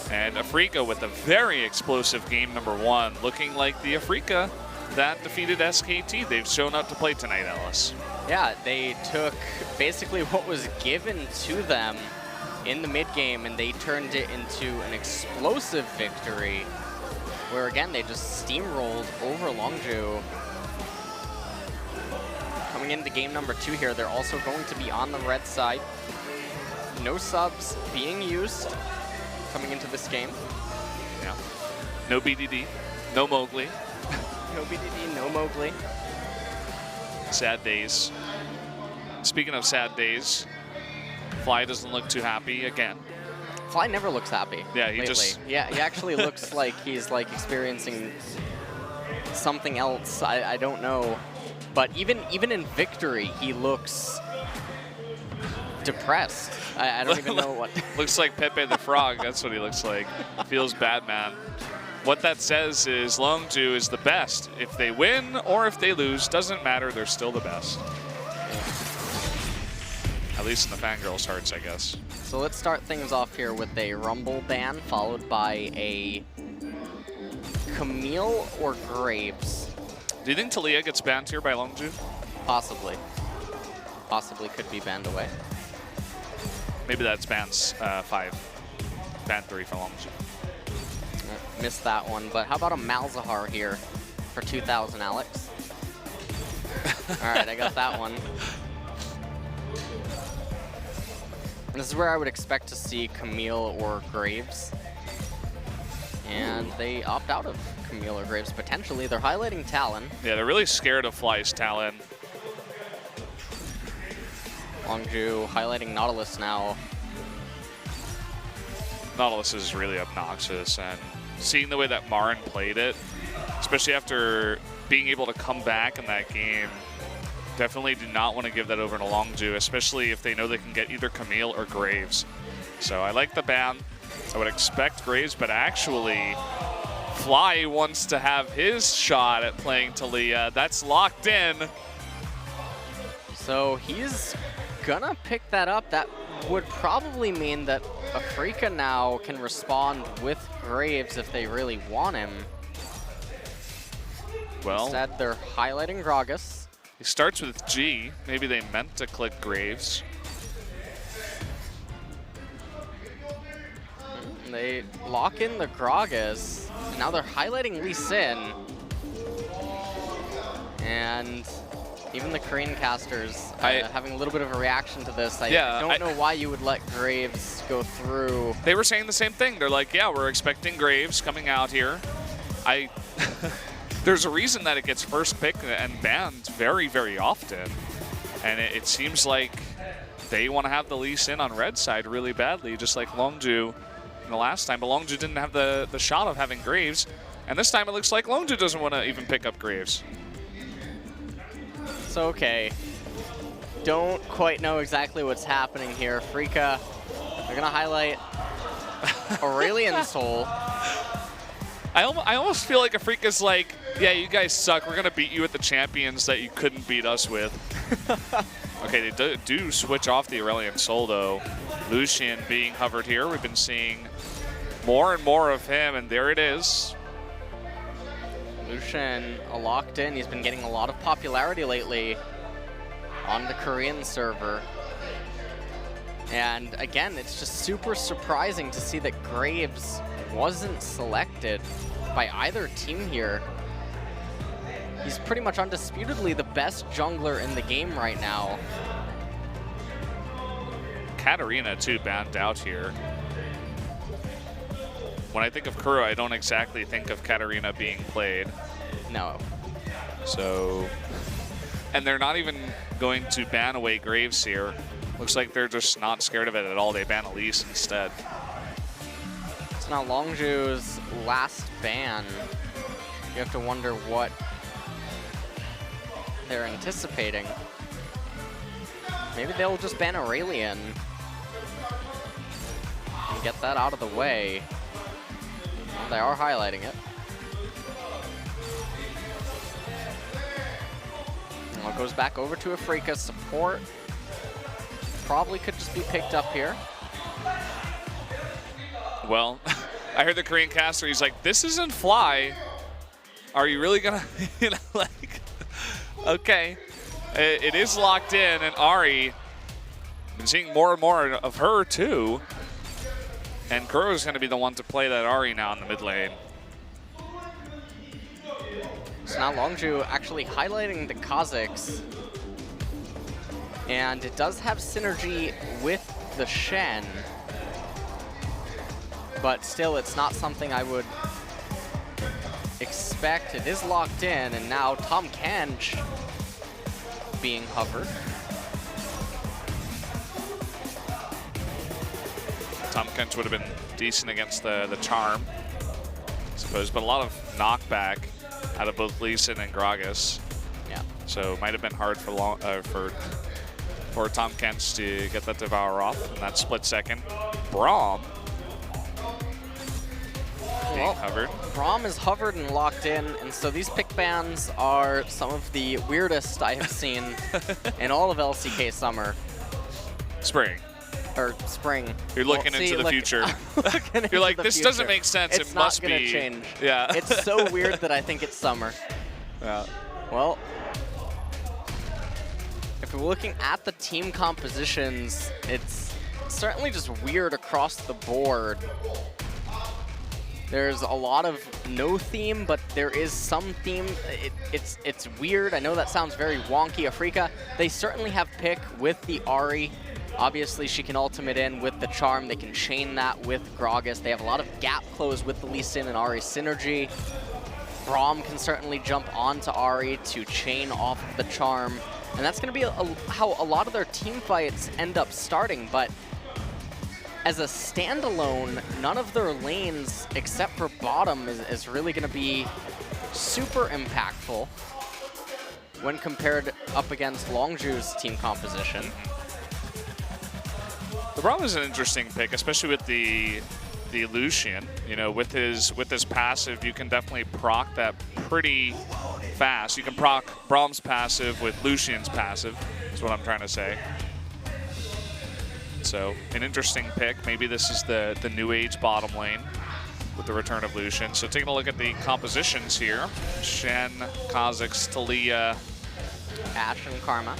And Afreeca with a very explosive game number 1, looking like the Afreeca that defeated SKT. They've shown up to play tonight, Ellis. Yeah, they took basically what was given to them in the mid game and they turned it into an explosive victory where, again, they just steamrolled over Longzhu. Coming into game number 2 here, they're also going to be on the red side. No subs being used coming into this game. Yeah. No BDD, no Mowgli. No BDD, no Mowgli. Sad days. Speaking of sad days, Fly doesn't look too happy again. Fly never looks happy. Yeah, he lately. just... Yeah, he actually looks like he's like experiencing something else. I don't know. But even in victory, he looks depressed. I don't even know what. Looks like Pepe the Frog. That's what he looks like. Feels bad, man. What that says is Longzhu is the best. If they win or if they lose, doesn't matter. They're still the best. At least in the fangirls' hearts, I guess. So let's start things off here with a Rumble ban, followed by a Camille or Graves. Do you think Talia gets banned here by Longzhu? Possibly. Possibly could be banned away. Maybe that's bans 5. Ban 3 for Longzhu. Missed that one, but how about a Malzahar here for 2,000, Alex? All right, I got that one. And this is where I would expect to see Camille or Graves. And they opt out of Camille or Graves, potentially. They're highlighting Talon. Yeah, they're really scared of Fly's Talon. Longzhu highlighting Nautilus now. Nautilus is really obnoxious, and seeing the way that Marin played it, especially after being able to come back in that game, definitely do not want to give that over to Longzhu, especially if they know they can get either Camille or Graves. So I like the ban. I would expect Graves, but actually Fly wants to have his shot at playing Talia. That's locked in. So he's gonna pick that up. That would probably mean that Afreeca now can respond with Graves if they really want him. Well, instead, they're highlighting Gragas. He starts with G. Maybe they meant to click Graves. They lock in the Gragas, and now they're highlighting Lee Sin. And even the Korean casters having a little bit of a reaction to this. I don't know why you would let Graves go through. They were saying the same thing. They're like, yeah, we're expecting Graves coming out here. There's a reason that it gets first picked and banned very, very often. And it seems like they want to have the Lee Sin on red side really badly, just like Longzhu in the last time. But Longzhu didn't have the shot of having Graves. And this time it looks like Longzhu doesn't want to even pick up Graves. So, okay. Don't quite know exactly what's happening here. Afreeca, they're going to highlight Aurelian Soul. I almost feel like Afreeca's like, yeah, you guys suck. We're going to beat you at the champions that you couldn't beat us with. Okay, they do switch off the Aurelian Soul, though. Lucian being hovered here. We've been seeing more and more of him, and there it is. Lucian locked in. He's been getting a lot of popularity lately on the Korean server. And again, it's just super surprising to see that Graves wasn't selected by either team here. He's pretty much undisputedly the best jungler in the game right now. Katarina, too, banned out here. When I think of Kuro, I don't exactly think of Katarina being played. No. So, and they're not even going to ban away Graves here. Looks like they're just not scared of it at all. They ban Elise instead. So now Longzhu's last ban. You have to wonder what they're anticipating. Maybe they'll just ban Aurelian and get that out of the way. Well, they are highlighting it. Well, it goes back over to Afreeca support. probably could just be picked up here. Well, I heard the Korean caster, he's like, this isn't Fly. Are you really gonna, you know, like, okay. It is locked in, and Ari, been seeing more and more of her too. And Kuro's gonna be the one to play that Ari now in the mid lane. So now Longzhu actually highlighting the Kazakhs. And it does have synergy with the Shen. But still, it's not something I would expect. It is locked in, and now Tom Kench being hovered. Tom Kench would have been decent against the Charm, I suppose, but a lot of knockback out of both Lee Sin and Gragas. Yeah. So it might have been hard for Tom Kench to get that Devour off in that split second. Braum being hovered. Braum is hovered and locked in, and so these pick bans are some of the weirdest I have seen in all of LCK summer. Spring. Or spring. You're looking into the future. You're like, this doesn't make sense. It's it not must gonna be. change. Yeah. It's so weird that I think it's summer. Yeah. Well, if we're looking at the team compositions, it's certainly just weird across the board. There's a lot of no theme, but there is some theme. It's weird. I know that sounds very wonky. Afreeca, they certainly have pick with the Ari. Obviously, she can ultimate in with the Charm. They can chain that with Gragas. They have a lot of gap close with the Lee Sin and Ari synergy. Braum can certainly jump onto Ari to chain off the Charm. And that's going to be how a lot of their team fights end up starting. But as a standalone, none of their lanes, except for bottom, is really going to be super impactful when compared up against Longzhu's team composition. The Braum is an interesting pick, especially with the Lucian. You know, with his passive, you can definitely proc that pretty fast. You can proc Braum's passive with Lucian's passive, is what I'm trying to say. So, an interesting pick. Maybe this is the new age bottom lane with the return of Lucian. So, taking a look at the compositions here. Shen, Kazakhs, Talia, Ashe and Karma.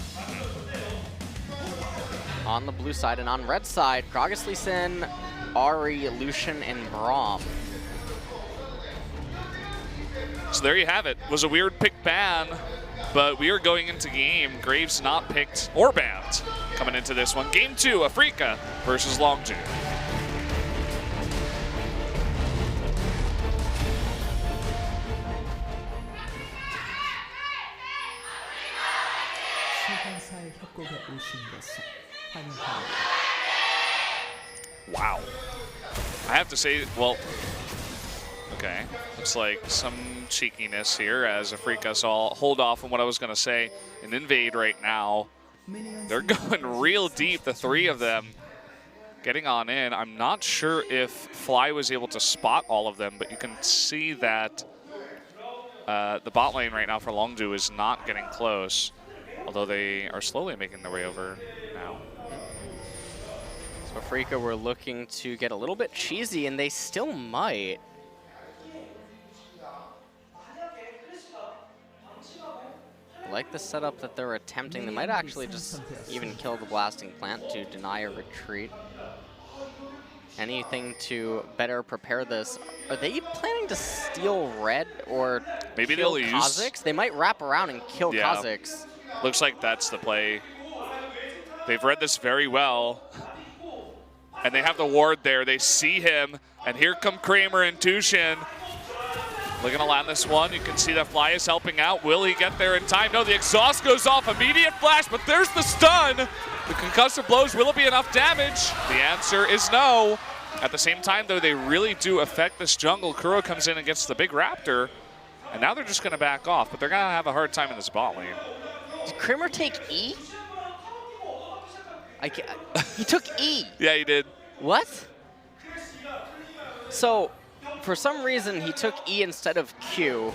On the blue side, and on red side, Gragas, Lee Sin, Ari, Lucian, and Braum. So there you have it. Was a weird pick ban, but we are going into game. Graves not picked or banned coming into this one. Game 2, Afreeca versus Longzhu. Wow. I have to say, well, okay. Looks like some cheekiness here as Afreeca, so I'll hold off on what I was going to say. An invade right now. They're going real deep, the three of them getting on in. I'm not sure if Fly was able to spot all of them, but you can see that the bot lane right now for Longzhu is not getting close, although they are slowly making their way over now. So Afreeca were looking to get a little bit cheesy, and they still might. I like the setup that they're attempting. They might actually just even kill the blasting plant to deny a retreat. Anything to better prepare this. Are they planning to steal red or maybe kill they'll Kazakhs? use... They might wrap around and kill yeah. Kazakhs. Looks like that's the play. They've read this very well. And they have the ward there. They see him. And here come Kramer and Tushin. Looking to land this one. You can see that Fly is helping out. Will he get there in time? No, the exhaust goes off. Immediate flash, but there's the stun. The concussive blows. Will it be enough damage? The answer is no. At the same time, though, they really do affect this jungle. Kuro comes in and gets the big raptor. And now they're just going to back off, but they're going to have a hard time in this bot lane. Did Kramer take E? He took E. Yeah, he did. What? So, for some reason, he took E instead of Q,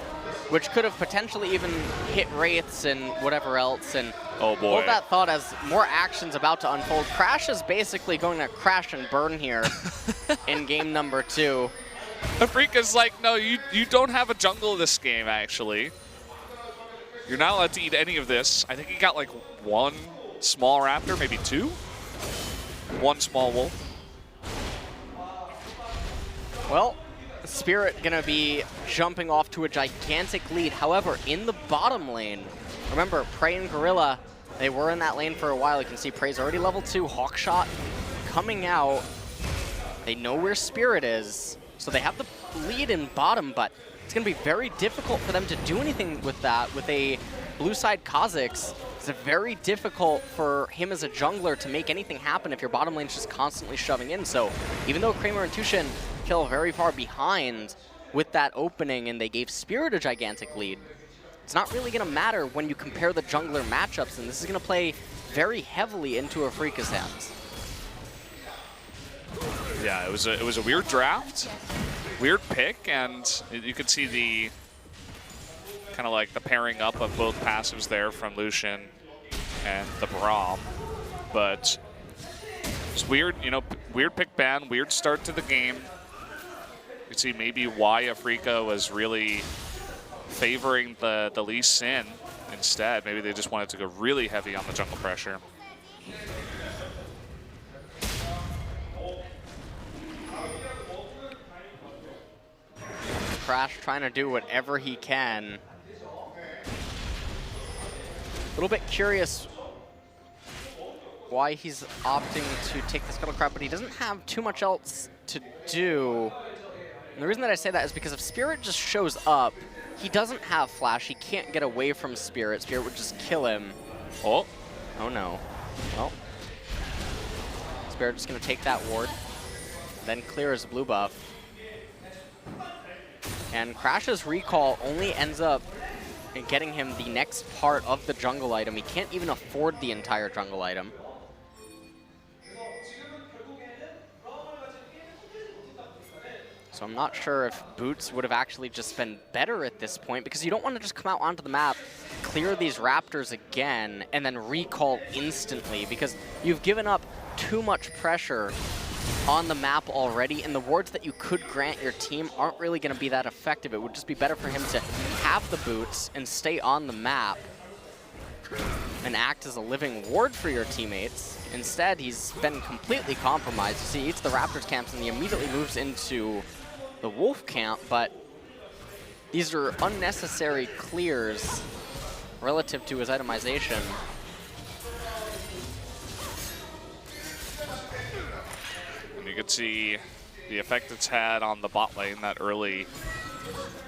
which could have potentially even hit Wraiths and whatever else, and Oh boy. Hold that thought as more action's about to unfold. Crash is basically going to crash and burn here in game number 2. Afreeca's like, no, you don't have a jungle this game, actually. You're not allowed to eat any of this. I think he got like 1 small raptor, maybe 2? 1 small wolf. Well, Spirit gonna be jumping off to a gigantic lead. However, in the bottom lane, remember, Prey and Gorilla, they were in that lane for a while. You can see Prey's already level 2, Hawkshot coming out. They know where Spirit is, so they have the lead in bottom, but it's gonna be very difficult for them to do anything with that. With a blue side Kha'Zix, it's very difficult for him as a jungler to make anything happen if your bottom lane's just constantly shoving in. So even though Kramer and Tushin fell very far behind with that opening and they gave Spirit a gigantic lead, it's not really going to matter when you compare the jungler matchups, and this is going to play very heavily into Afreeca's hands. Yeah, it was a weird draft, weird pick, and you could see the kind of like the pairing up of both passives there from Lucian and the Braum, but it's weird, you know, weird pick ban, weird start to the game. You can see maybe why Afreeca was really favoring the Lee Sin instead. Maybe they just wanted to go really heavy on the jungle pressure. Crash trying to do whatever he can. A little bit curious why he's opting to take the Scuttle Crab, but he doesn't have too much else to do. And the reason that I say that is because if Spirit just shows up, he doesn't have Flash. He can't get away from Spirit. Spirit would just kill him. Oh. Oh no. Well, Spirit just gonna take that ward, then clear his blue buff. And Crash's recall only ends up getting him the next part of the jungle item. He can't even afford the entire jungle item. So I'm not sure if Boots would have actually just been better at this point, because you don't want to just come out onto the map, clear these Raptors again, and then recall instantly, because you've given up too much pressure on the map already, and the wards that you could grant your team aren't really going to be that effective. It would just be better for him to have the boots and stay on the map and act as a living ward for your teammates. Instead, he's been completely compromised. You see, he eats the Raptors camps and he immediately moves into the Wolf camp, but these are unnecessary clears relative to his itemization. You could see the effect it's had on the bot lane, that early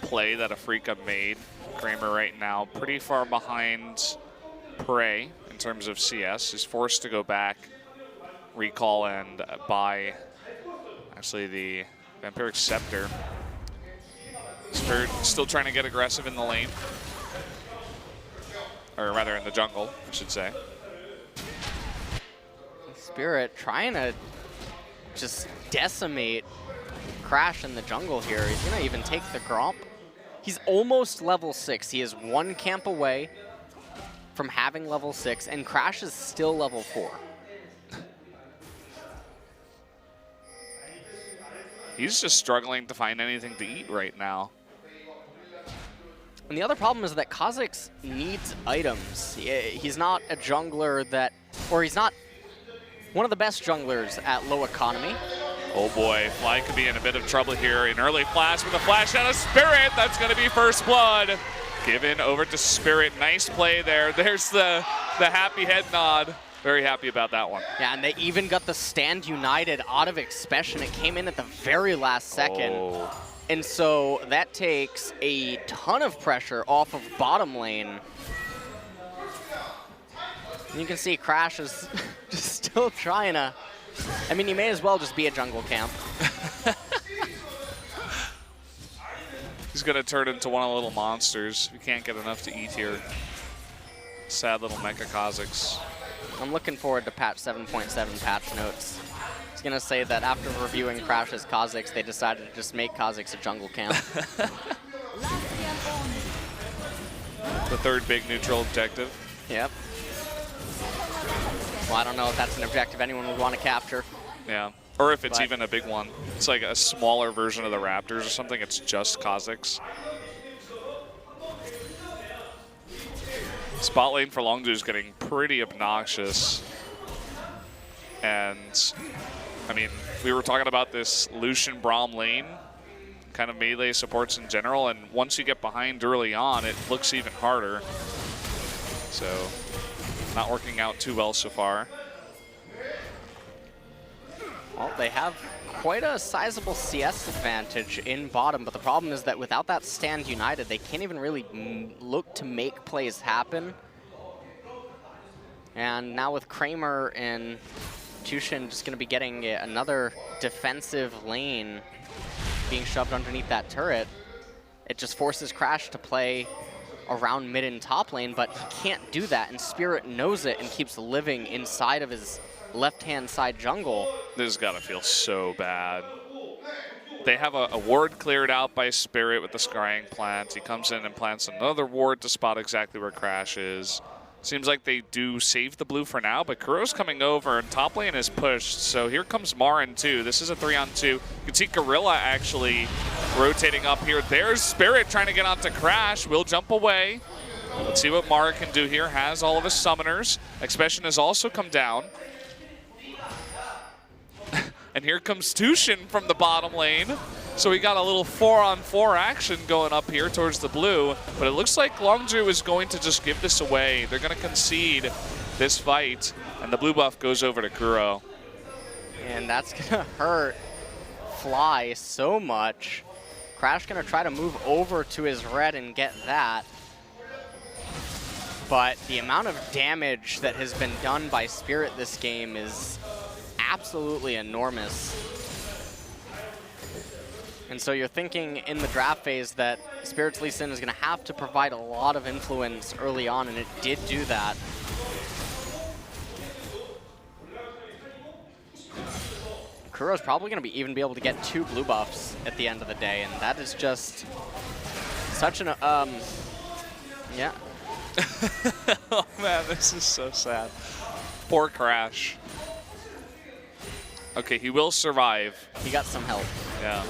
play that Afreeca made. Kramer right now pretty far behind Prey in terms of CS. He's forced to go back, recall, and buy actually the Vampiric Scepter. Spirit still trying to get aggressive in the lane. Or rather in the jungle, I should say. Spirit trying to just decimate Crash in the jungle here. He's gonna even take the Gromp. He's almost level 6. He is 1 camp away from having level 6, and Crash is still level 4. He's just struggling to find anything to eat right now. And the other problem is that Kha'Zix needs items. He's not a jungler that, or he's not one of the best junglers at low economy. Oh boy, Fly could be in a bit of trouble here. An early flash with a flash out of Spirit. That's going to be first blood. Given over to Spirit. Nice play there. There's the happy head nod. Very happy about that one. Yeah, and they even got the Stand United out of Expression. It came in at the very last second. Oh. And so that takes a ton of pressure off of bottom lane. And you can see Crash is just still trying to, I mean, he may as well just be a jungle camp. He's going to turn into one of the little monsters. We can't get enough to eat here. Sad little Mecha Kha'Zix. I'm looking forward to patch 7.7 patch notes. I was going to say that after reviewing Crash's Kha'Zix, they decided to just make Kha'Zix a jungle camp. The third big neutral objective. Yep. Well, I don't know if that's an objective anyone would want to capture. Yeah. Or if it's even a big one. It's like a smaller version of the Raptors or something. It's just Kazakhs. Spot lane for Longzhu is getting pretty obnoxious. And, I mean, we were talking about this Lucian Braum lane, kind of melee supports in general, and once you get behind early on, it looks even harder. So, not working out too well so far. Well, they have quite a sizable CS advantage in bottom, but the problem is that without that stand united, they can't even really look to make plays happen. And now with Kramer and Tushin just going to be getting another defensive lane being shoved underneath that turret, it just forces Crash to play around mid and top lane, but he can't do that, and Spirit knows it and keeps living inside of his left-hand side jungle. This has got to feel so bad. They have a ward cleared out by Spirit with the scrying plant. He comes in and plants another ward to spot exactly where Crash is. Seems like they do save the blue for now, but Kuro's coming over and top lane is pushed. So here comes Marin too. This is a 3-on-2. You can see Gorilla actually rotating up here. There's Spirit trying to get onto Crash. Will jump away. Let's see what Mara can do here. Has all of his summoners. Expression has also come down. And here comes Tushin from the bottom lane. So we got a little 4-on-4 action going up here towards the blue. But it looks like Longzhu is going to just give this away. They're going to concede this fight. And the blue buff goes over to Kuro. And that's going to hurt Fly so much. Crash going to try to move over to his red and get that. But the amount of damage that has been done by Spirit this game is absolutely enormous. And so you're thinking in the draft phase that Spirit's Lee Sin is going to have to provide a lot of influence early on, and it did do that. Kuro's probably going to even be able to get 2 blue buffs at the end of the day, and that is just such an, yeah. Oh man, this is so sad. Poor Crash. Okay, he will survive. He got some help. Yeah.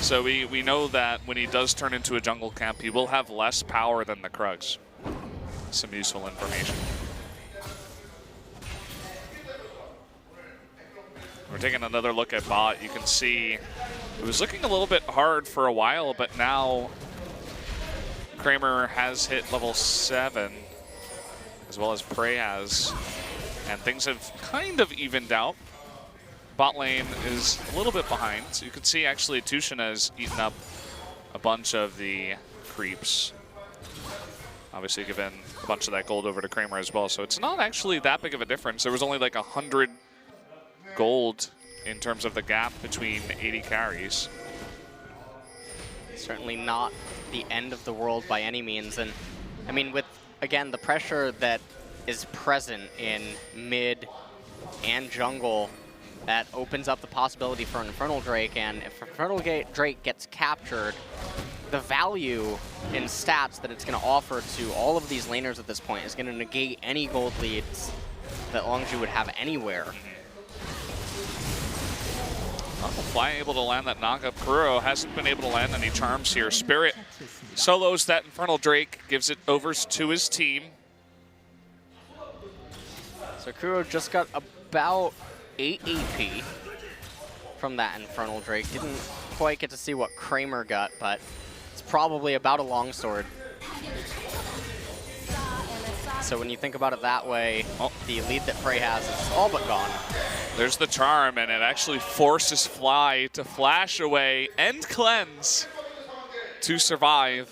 So we know that when he does turn into a jungle camp, he will have less power than the Krugs. Some useful information. We're taking another look at bot. You can see it was looking a little bit hard for a while, but now Kramer has hit level 7. As well as Prey has, and things have kind of evened out. Bot lane is a little bit behind. So you can see actually Tushin has eaten up a bunch of the creeps. Obviously given a bunch of that gold over to Kramer as well. So it's not actually that big of a difference. There was only like 100 gold in terms of the gap between 80 carries. Certainly not the end of the world by any means. And I mean, with again, the pressure that is present in mid and jungle, that opens up the possibility for Infernal Drake, and if Infernal Drake gets captured, the value in stats that it's going to offer to all of these laners at this point is going to negate any gold leads that Longzhu would have anywhere. Fly able to land that knockup. Kuro hasn't been able to land any charms here. Spirit solos that Infernal Drake, gives it over to his team. So Kuro just got about 8 AP from that Infernal Drake. Didn't quite get to see what Kramer got, but it's probably about a longsword. So when you think about it that way, the lead that Prey has is all but gone. There's the charm, and it actually forces Fly to flash away and cleanse to survive.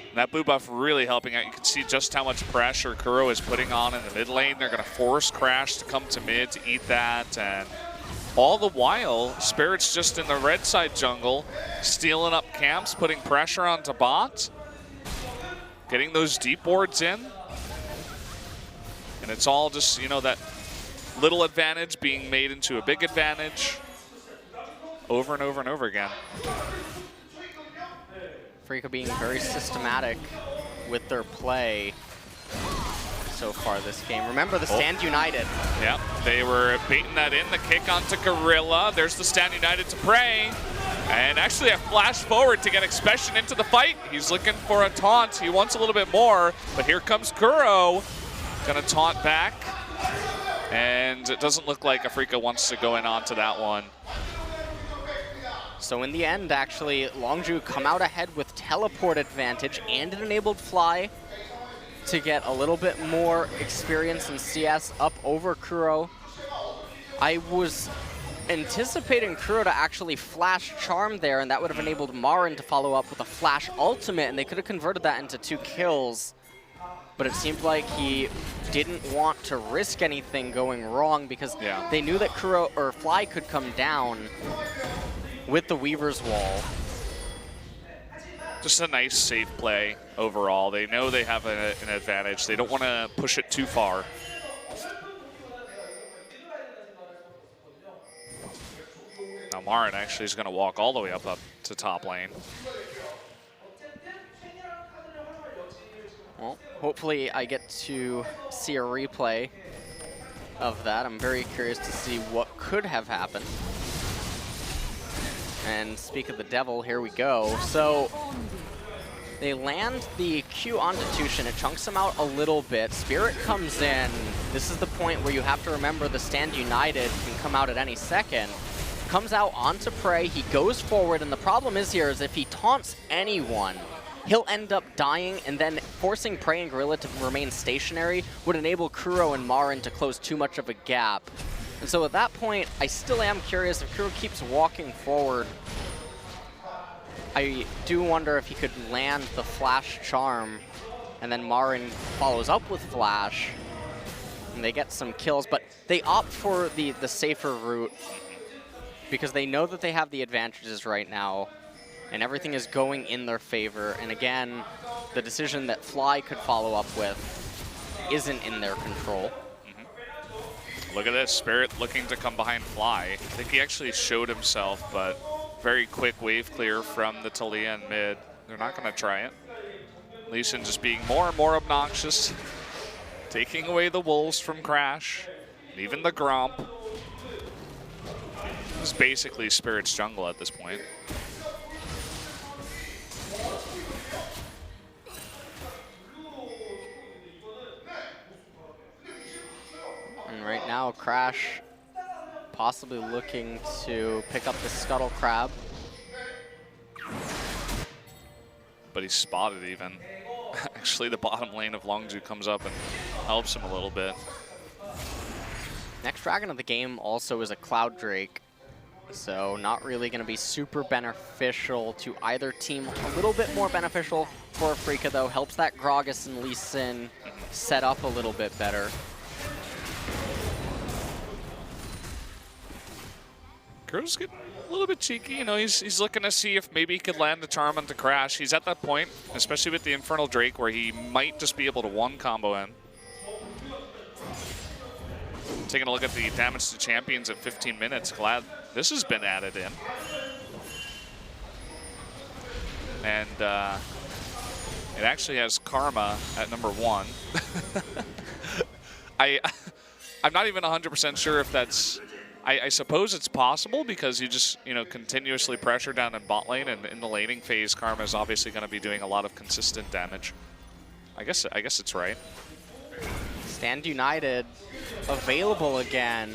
And that blue buff really helping out. You can see just how much pressure Kuro is putting on in the mid lane. They're going to force Crash to come to mid to eat that. And all the while, Spirit's just in the red side jungle, stealing up camps, putting pressure onto bot, getting those deep wards in. And it's all just, you know, that little advantage being made into a big advantage over and over and over again. Afreeca being very systematic with their play so far this game. Remember the Stand United. Yep, they were baiting that in. The kick onto Gorilla. There's the Stand United to Prey. And actually a flash forward to get Expression into the fight. He's looking for a taunt. He wants a little bit more, but here comes Kuro. Gonna taunt back. And it doesn't look like Afreeca wants to go in onto that one. So in the end, actually, Longzhu come out ahead with teleport advantage and an enabled fly to get a little bit more experience in CS up over Kuro. I was anticipating Kuro to actually flash charm there, and that would have enabled Marin to follow up with a flash ultimate, and they could have converted that into 2 kills. But it seemed like he didn't want to risk anything going wrong because they knew that Kuro or Fly could come down with the Weaver's Wall. Just a nice safe play overall. They know they have an advantage. They don't want to push it too far. Now Marin actually is going to walk all the way up to top lane. Well, hopefully I get to see a replay of that. I'm very curious to see what could have happened. And speak of the devil, here we go. So they land the Q onto Tushin. It chunks him out a little bit. Spirit comes in. This is the point where you have to remember the Stand United can come out at any second. Comes out onto Prey. He goes forward, and the problem is here is if he taunts anyone, he'll end up dying, and then forcing Prey and Gorilla to remain stationary would enable Kuro and Marin to close too much of a gap. And so at that point, I still am curious if Kuro keeps walking forward. I do wonder if he could land the Flash Charm, and then Marin follows up with Flash, and they get some kills, but they opt for the safer route because they know that they have the advantages right now, and everything is going in their favor. And again, the decision that Fly could follow up with isn't in their control. Look at this, Spirit looking to come behind Fly. I think he actually showed himself, but very quick wave clear from the Talia in mid. They're not going to try it. Lee Sin just being more and more obnoxious, taking away the Wolves from Crash, and even the Gromp. This is basically Spirit's jungle at this point. And right now, Crash possibly looking to pick up the Scuttle Crab. But he's spotted even. Actually, the bottom lane of Longzhu comes up and helps him a little bit. Next dragon of the game also is a Cloud Drake. So not really going to be super beneficial to either team. A little bit more beneficial for Afreeca, though. Helps that Gragas and Lee Sin set up a little bit better. Kuro's getting a little bit cheeky, you know, he's looking to see if maybe he could land the charm onto Crash. He's at that point, especially with the Infernal Drake, where he might just be able to one combo in. Taking a look at the damage to champions at 15 minutes, glad this has been added in. And it actually has Karma at number 1. I'm not even 100% sure if that's... I suppose it's possible because you just, you know, continuously pressure down in bot lane, and in the laning phase, Karma is obviously going to be doing a lot of consistent damage. I guess it's right. Stand United available again.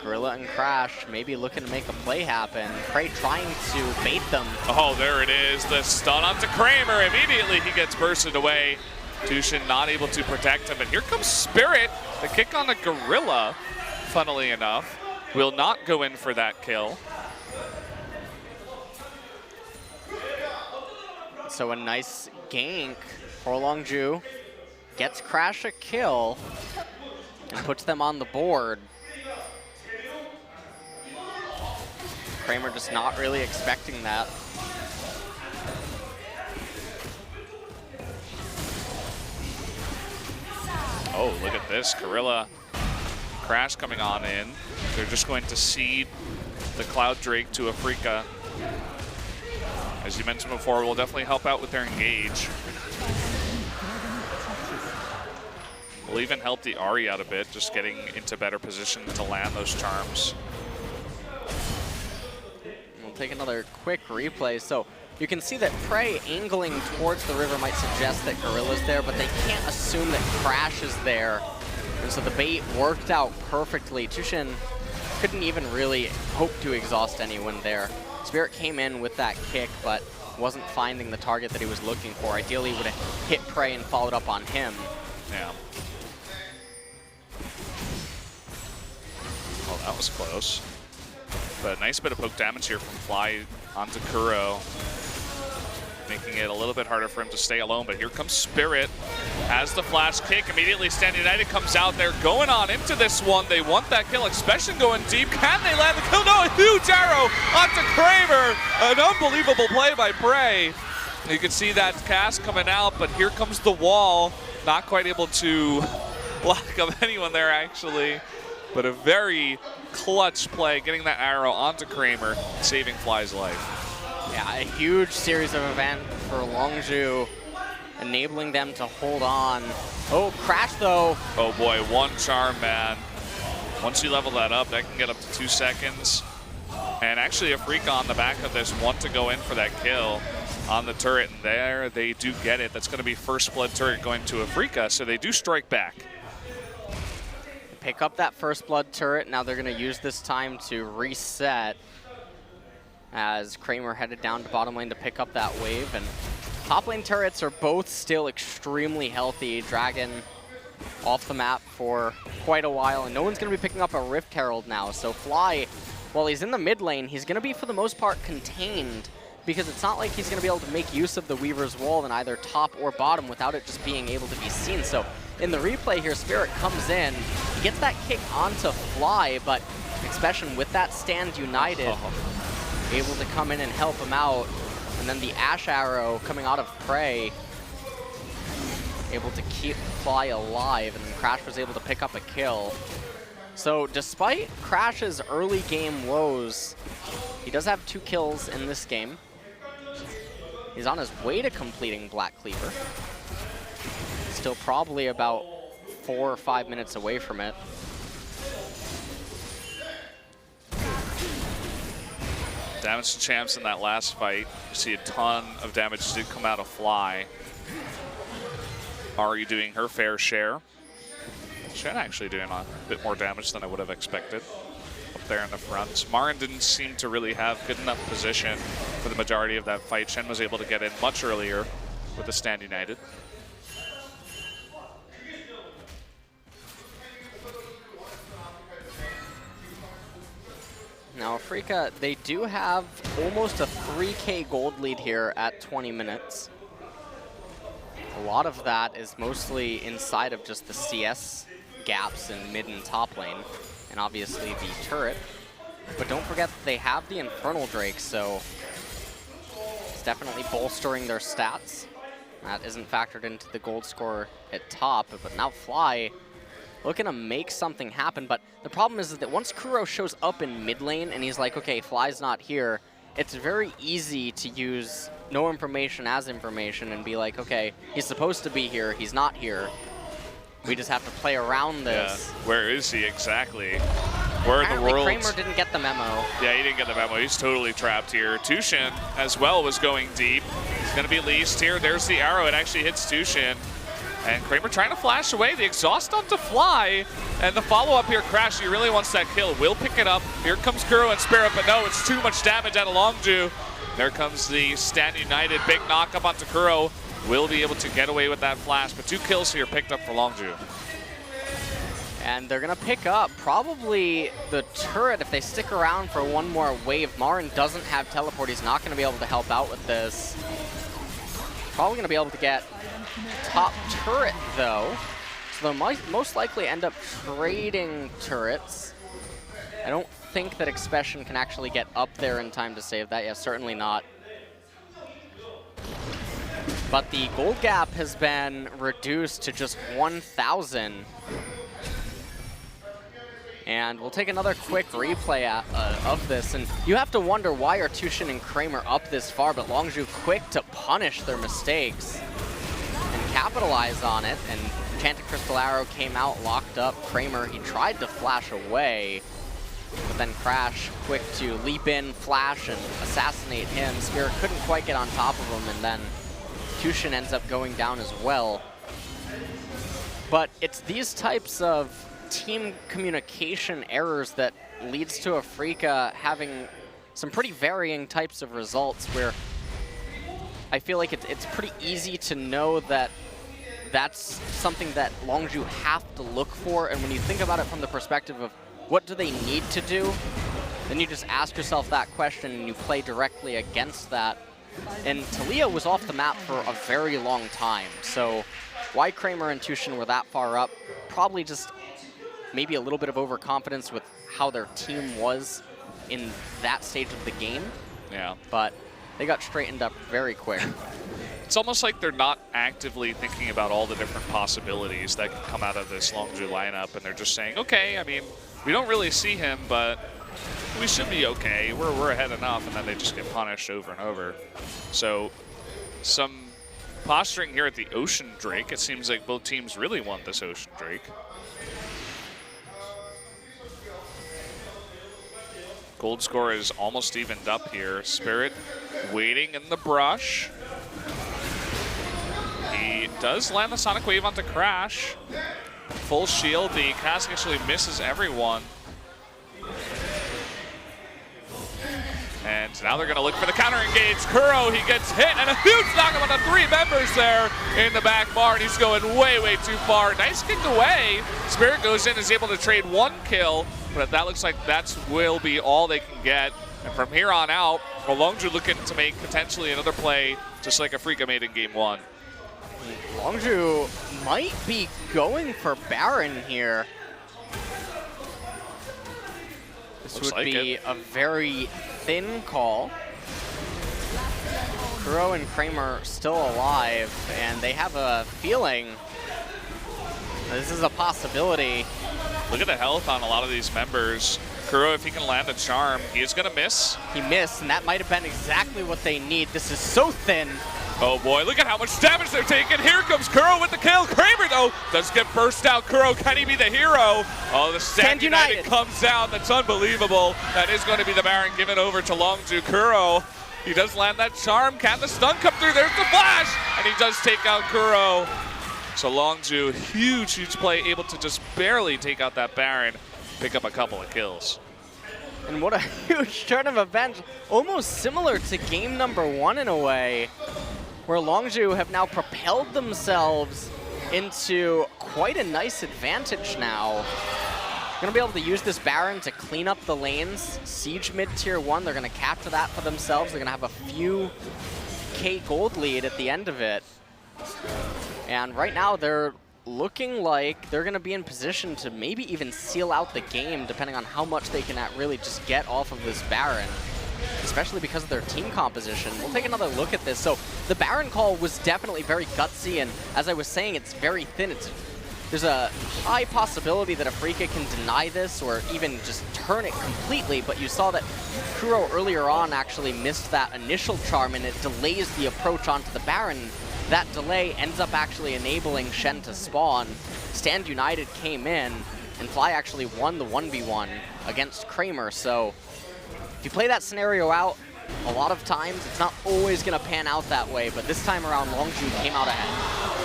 Gorilla and Crash maybe looking to make a play happen. Prey trying to bait them. Oh, there it is. The stun onto Kramer. Immediately he gets bursted away. Tushin not able to protect him. And here comes Spirit. The kick on the Gorilla, funnily enough, will not go in for that kill. So a nice gank for Longzhu. Gets Crash a kill and puts them on the board. Kramer just not really expecting that. Oh, look at this. Gorilla, Crash coming on in. They're just going to cede the Cloud Drake to Afreeca. as you mentioned before, will definitely help out with their engage. Will even help the Ahri out a bit, just getting into better position to land those charms. We'll take another quick replay. So you can see that Prey angling towards the river might suggest that Gorilla's there, but they can't assume that Crash is there. And so the bait worked out perfectly. Tushin couldn't even really hope to exhaust anyone there. Spirit came in with that kick, but wasn't finding the target that he was looking for. Ideally, would have hit Prey and followed up on him. Yeah. Oh, that was close. But a nice bit of poke damage here from Fly onto Kuro, making it a little bit harder for him to stay alone. But here comes Spirit, has the flash kick. Immediately Stand United comes out there, going on into this one. They want that kill. Expression going deep. Can they land the kill? No, a huge arrow onto Kramer. An unbelievable play by Prey. You can see that cast coming out, but here comes the wall. Not quite able to block up anyone there, actually. But a very clutch play, getting that arrow onto Kramer, saving Fly's life. Yeah, a huge series of events for Longzhu, enabling them to hold on. Oh, Crash though. Oh boy, one charm, man. Once you level that up, that can get up to 2 seconds. And actually Afreeca on the back of this want to go in for that kill on the turret, and there they do get it. That's going to be first blood turret going to Afreeca, so they do strike back. Pick up that first blood turret. Now they're going to use this time to reset as Kramer headed down to bottom lane to pick up that wave. And top lane turrets are both still extremely healthy. Dragon off the map for quite a while, and no one's going to be picking up a Rift Herald now. So Fly, while he's in the mid lane, he's going to be for the most part contained, because it's not like he's going to be able to make use of the Weaver's Wall in either top or bottom without it just being able to be seen. So in the replay here, Spirit comes in, he gets that kick onto Fly, but Expression with that Stand United, able to come in and help him out. And then the Ash Arrow coming out of Prey, able to keep Fly alive, and then Crash was able to pick up a kill. So despite Crash's early game woes, he does have 2 kills in this game. He's on his way to completing Black Cleaver. Still probably about 4 or 5 minutes away from it. Damage to champs in that last fight. You see a ton of damage did come out of Fly. Ahri doing her fair share. Shen actually doing a bit more damage than I would have expected up there in the front. Marin didn't seem to really have good enough position for the majority of that fight. Shen was able to get in much earlier with the Stand United. Now Afreeca, they do have almost a 3K gold lead here at 20 minutes. A lot of that is mostly inside of just the CS gaps in mid and top lane, and obviously the turret. But don't forget that they have the Infernal Drake, so it's definitely bolstering their stats. That isn't factored into the gold score at top, but now Fly looking to make something happen. But the problem is that once Kuro shows up in mid lane and he's like, okay, Fly's not here, it's very easy to use no information as information and be like, okay, he's supposed to be here, he's not here. We just have to play around this. Yeah. Where is he exactly? Where in the world? Kramer didn't get the memo. Yeah, he didn't get the memo. He's totally trapped here. Tushin as well was going deep. He's going to be leased here. There's the arrow. It actually hits Tushin. And Kramer trying to flash away. The exhaust onto Fly. And the follow-up here, Crash, he really wants that kill. Will pick it up. Here comes Kuro and Spirit, but no, it's too much damage out of Longzhu. There comes the Stand United. Big knock up onto Kuro. Will be able to get away with that flash, but 2 kills here picked up for Longzhu. And they're going to pick up probably the turret if they stick around for one more wave. Marin doesn't have teleport. He's not going to be able to help out with this. Probably going to be able to get top turret, though. So they'll most likely end up trading turrets. I don't think that Expression can actually get up there in time to save that. Yeah, certainly not. But the gold gap has been reduced to just 1,000. And we'll take another quick replay of this, and you have to wonder why are Tushin and Kramer up this far, but Longzhu quick to punish their mistakes and capitalize on it, and Enchanted Crystal Arrow came out, locked up Kramer. He tried to flash away, but then Crash quick to leap in, flash, and assassinate him. Spirit couldn't quite get on top of him, and then Tushin ends up going down as well. But it's these types of team communication errors that leads to Afreeca having some pretty varying types of results, where I feel like it's pretty easy to know that that's something that Longzhu have to look for, and when you think about it from the perspective of what do they need to do, then you just ask yourself that question and you play directly against that. And Talia was off the map for a very long time, so why Kramer and Tushin were that far up, probably just maybe a little bit of overconfidence with how their team was in that stage of the game. Yeah. But they got straightened up very quick. It's almost like they're not actively thinking about all the different possibilities that can come out of this Longzhu lineup, and they're just saying, okay, I mean, we don't really see him, but we should be okay. We're ahead enough, and then they just get punished over and over. So some posturing here at the Ocean Drake. It seems like both teams really want this Ocean Drake. Gold score is almost evened up here. Spirit waiting in the brush. He does land the Sonic Wave onto Crash. Full shield. The cast actually misses everyone. And now they're going to look for the counter engage. Kuro, he gets hit, and a huge knockup on the 3 members there in the back bar, and he's going way, way too far. Nice kicked away. Spirit goes in, is able to trade 1 kill, but that looks like that will be all they can get. And from here on out, Longzhu looking to make potentially another play, just like Afreeca made in Game 1. Longzhu might be going for Baron here. This Looks would like be it. a very thin call. Kuro and Kramer still alive, and they have a feeling this is a possibility. Look at the health on a lot of these members. Kuro, if he can land a charm, he is going to miss. He missed, and that might have been exactly what they need. This is so thin. Oh boy, look at how much damage they're taking. Here comes Kuro with the kill. Kramer, though, does get burst out. Kuro, can he be the hero? Oh, the Stand United comes down. That's unbelievable. That is going to be the Baron given over to Longzhu. Kuro, he does land that charm. Can the stun come through? There's the flash, and he does take out Kuro. So Longzhu, huge, huge play, able to just barely take out that Baron, pick up a couple of kills. And what a huge turn of events, almost similar to game number 1 in a way, where Longzhu have now propelled themselves into quite a nice advantage now. Gonna be able to use this Baron to clean up the lanes, siege mid tier 1, they're gonna capture that for themselves, they're gonna have a few K gold lead at the end of it. And right now they're looking like they're gonna be in position to maybe even seal out the game, depending on how much they can really just get off of this Baron, especially because of their team composition. We'll take another look at this. So the Baron call was definitely very gutsy, and as I was saying, it's very thin. There's a high possibility that Afreeca can deny this or even just turn it completely, but you saw that Kuro earlier on actually missed that initial charm, and it delays the approach onto the Baron. That delay ends up actually enabling Shen to spawn. Stand United came in, and Fly actually won the 1v1 against Kramer. So if you play that scenario out, a lot of times it's not always going to pan out that way, but this time around Longzhu came out ahead.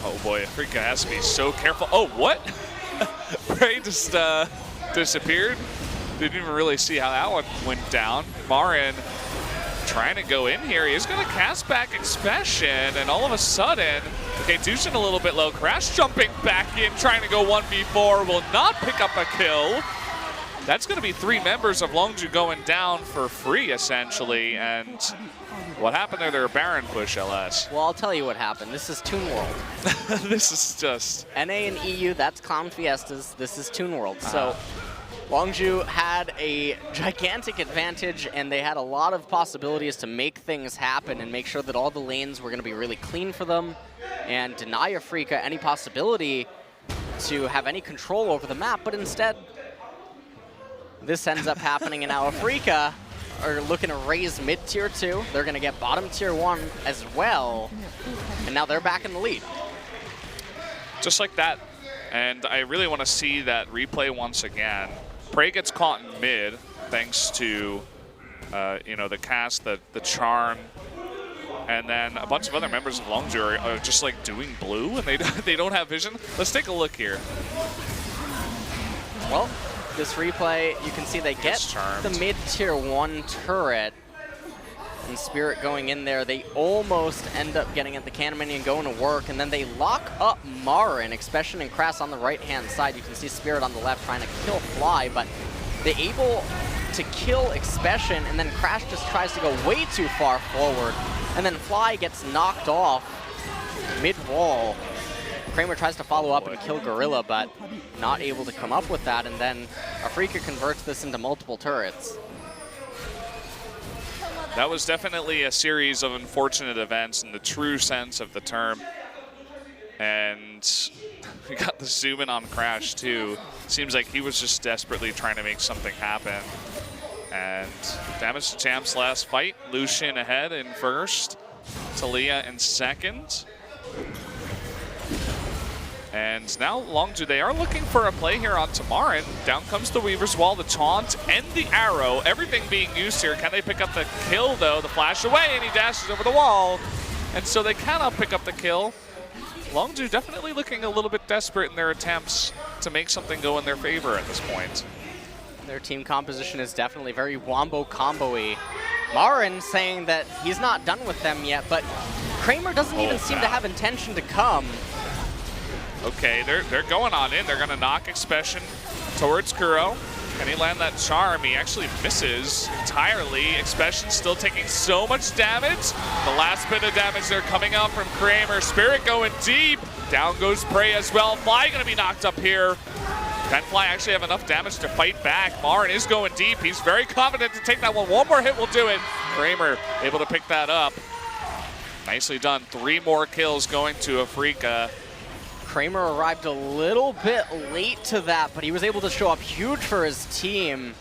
Oh boy, Afreeca has to be so careful. Oh, what? Prey just disappeared. Didn't even really see how that one went down. Marin trying to go in here. He's going to cast back Expression, and all of a sudden, okay, Tushin a little bit low. Crash jumping back in, trying to go 1v4, will not pick up a kill. That's going to be 3 members of Longzhu going down for free, essentially, and what happened there? They're a Baron push, LS. Well, I'll tell you what happened. This is Toon World. This is just... NA and EU, that's Clown Fiestas. This is Toon World. So Longzhu had a gigantic advantage, and they had a lot of possibilities to make things happen and make sure that all the lanes were going to be really clean for them and deny Afreeca any possibility to have any control over the map, but instead, this ends up happening, and now Afreeca are looking to raise mid-tier 2. They're going to get bottom tier 1 as well, and now they're back in the lead. Just like that, and I really want to see that replay once again. Prey gets caught in mid, thanks to you know, the cast, the charm, and then a bunch of other members of Longzhu are just like doing blue, and they don't have vision. Let's take a look here. Well, this replay, you can see they get the mid-tier 1 turret, and Spirit going in there. They almost end up getting at the cannon minion going to work, and then they lock up Marin, Expression and Crass on the right-hand side. You can see Spirit on the left trying to kill Fly, but they're able to kill Expression, and then Crash just tries to go way too far forward, and then Fly gets knocked off mid-wall. Kramer tries to follow up and kill Gorilla, but not able to come up with that, and then Afreeca converts this into multiple turrets. That was definitely a series of unfortunate events in the true sense of the term. And we got the zoom in on Crash too. Seems like he was just desperately trying to make something happen. And damage to Champ's last fight. Lucian ahead in first. Talia in second. And now Longzhu, they are looking for a play here on Tamarin. Down comes the Weaver's Wall, the taunt, and the arrow. Everything being used here. Can they pick up the kill, though? The flash away, and he dashes over the wall. And so they cannot pick up the kill. Longzhu definitely looking a little bit desperate in their attempts to make something go in their favor at this point. Their team composition is definitely very wombo combo-y. Marin saying that he's not done with them yet, but Kramer doesn't even seem to have intention to come. Okay, they're going on in. They're going to knock Expression towards Kuro. Can he land that charm? He actually misses entirely. Expression still taking so much damage. The last bit of damage there coming out from Kramer. Spirit going deep. Down goes Prey as well. Fly going to be knocked up here. Can Fly actually have enough damage to fight back? Marin is going deep. He's very confident to take that one. One more hit will do it. Kramer able to pick that up. Nicely done. 3 more kills going to Afreeca. Kramer arrived a little bit late to that, but he was able to show up huge for his team.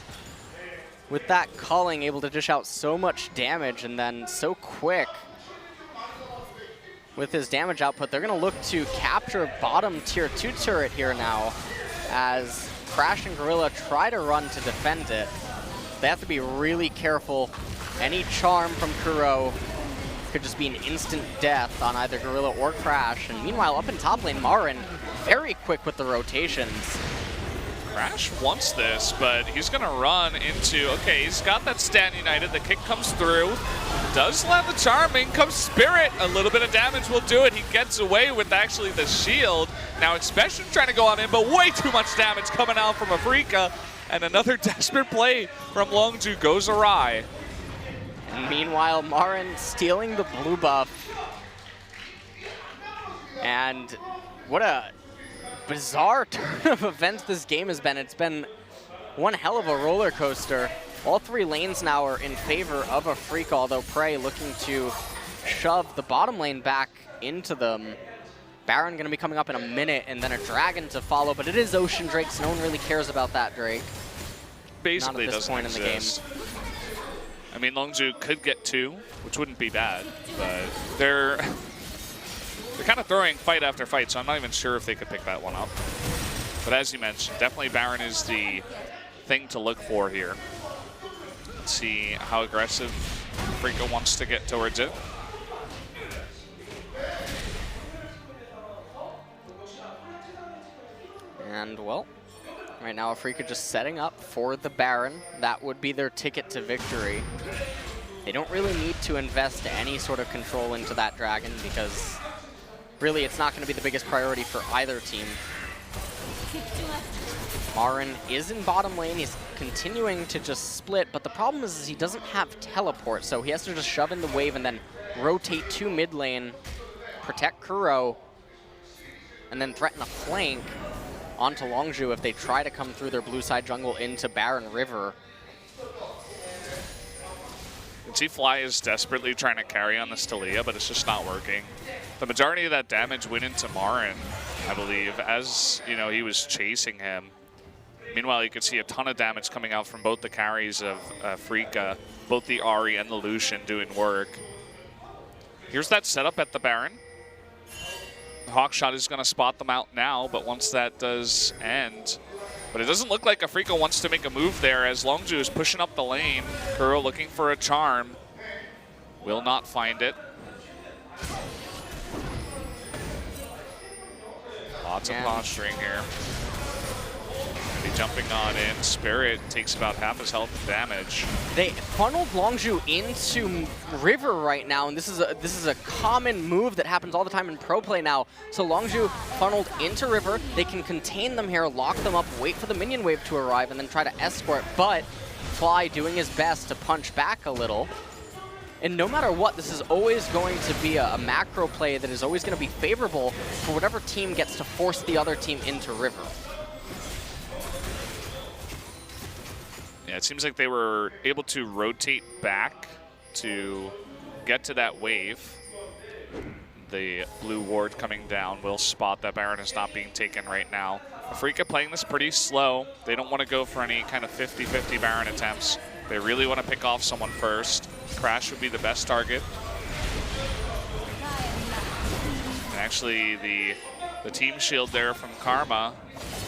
With that culling, able to dish out so much damage and then so quick. With his damage output, they're going to look to capture bottom tier 2 turret here now as Crash and Gorilla try to run to defend it. They have to be really careful. Any charm from Kuro could just be an instant death on either Gorilla or Crash. And meanwhile, up in top lane, Marin very quick with the rotations. Crash wants this, but he's going to run into, okay, he's got that Stand United. The kick comes through. Does land the charm. In comes Spirit. A little bit of damage will do it. He gets away with actually the shield. Now Expression trying to go on in, but way too much damage coming out from Afreeca. And another desperate play from Longzhu goes awry. And meanwhile, Marin stealing the blue buff. And what a bizarre turn of events this game has been. It's been one hell of a roller coaster. All 3 lanes now are in favor of Afreeca, although Prey looking to shove the bottom lane back into them. Baron going to be coming up in a minute, and then a Dragon to follow, but it is Ocean Drake, so no one really cares about that Drake. Basically not at this point in the game. I mean, Longzhu could get 2, which wouldn't be bad, but they're kind of throwing fight after fight, so I'm not even sure if they could pick that one up. But as you mentioned, definitely Baron is the thing to look for here. Let's see how aggressive Afreeca wants to get towards it. And, well, right now Afreeca just setting up for the Baron. That would be their ticket to victory. They don't really need to invest any sort of control into that Dragon because really it's not going to be the biggest priority for either team. Marin is in bottom lane. He's continuing to just split, but the problem is he doesn't have teleport, so he has to just shove in the wave and then rotate to mid lane, protect Kuro, and then threaten a flank onto Longzhu if they try to come through their blue side jungle into Baron River. You can see Fly is desperately trying to carry on this Talia, but it's just not working. The majority of that damage went into Marin. I believe, as he was chasing him. Meanwhile, you could see a ton of damage coming out from both the carries of Afreeca, both the Ahri and the Lucian doing work. Here's that setup at the Baron. Hawkshot is going to spot them out now, but once that does end, but it doesn't look like Afreeca wants to make a move there as Longzhu is pushing up the lane. Kuro looking for a charm. Will not find it. Lots of posturing here. Be jumping on in. Spirit takes about half his health damage. They funneled Longzhu into River right now, and this is a common move that happens all the time in pro play now. So Longzhu funneled into River. They can contain them here, lock them up, wait for the minion wave to arrive, and then try to escort. But Fly doing his best to punch back a little. And no matter what, this is always going to be a macro play that is always going to be favorable for whatever team gets to force the other team into River. Yeah, it seems like they were able to rotate back to get to that wave. The blue ward coming down will spot that Baron is not being taken right now. Afreeca playing this pretty slow. They don't want to go for any kind of 50-50 Baron attempts. They really want to pick off someone first. Crash would be the best target. And actually, the team shield there from Karma,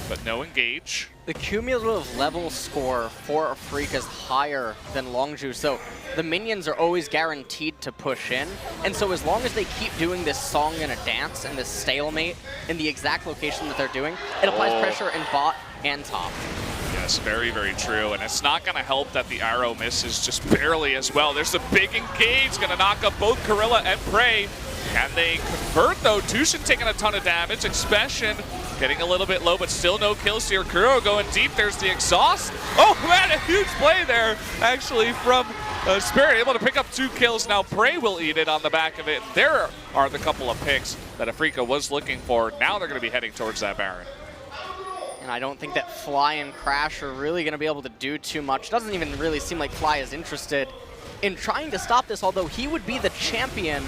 but no engage. The cumulative level score for Afreeca is higher than Longzhu, so the minions are always guaranteed to push in. And so as long as they keep doing this song and a dance and this stalemate in the exact location that they're doing, it applies pressure in bot and top. Yes, very, very true. And it's not going to help that the arrow misses just barely as well. There's a big engage, going to knock up both Gorilla and Prey. Can they convert, though? Tushin taking a ton of damage. Expression getting a little bit low, but still no kills here. Kuro going deep. There's the exhaust. Oh, man, a huge play there, actually, from Spirit. Able to pick up 2 kills. Now Prey will eat it on the back of it. There are the couple of picks that Afreeca was looking for. Now they're going to be heading towards that Baron. And I don't think that Fly and Crash are really going to be able to do too much. Doesn't even really seem like Fly is interested in trying to stop this, although he would be the champion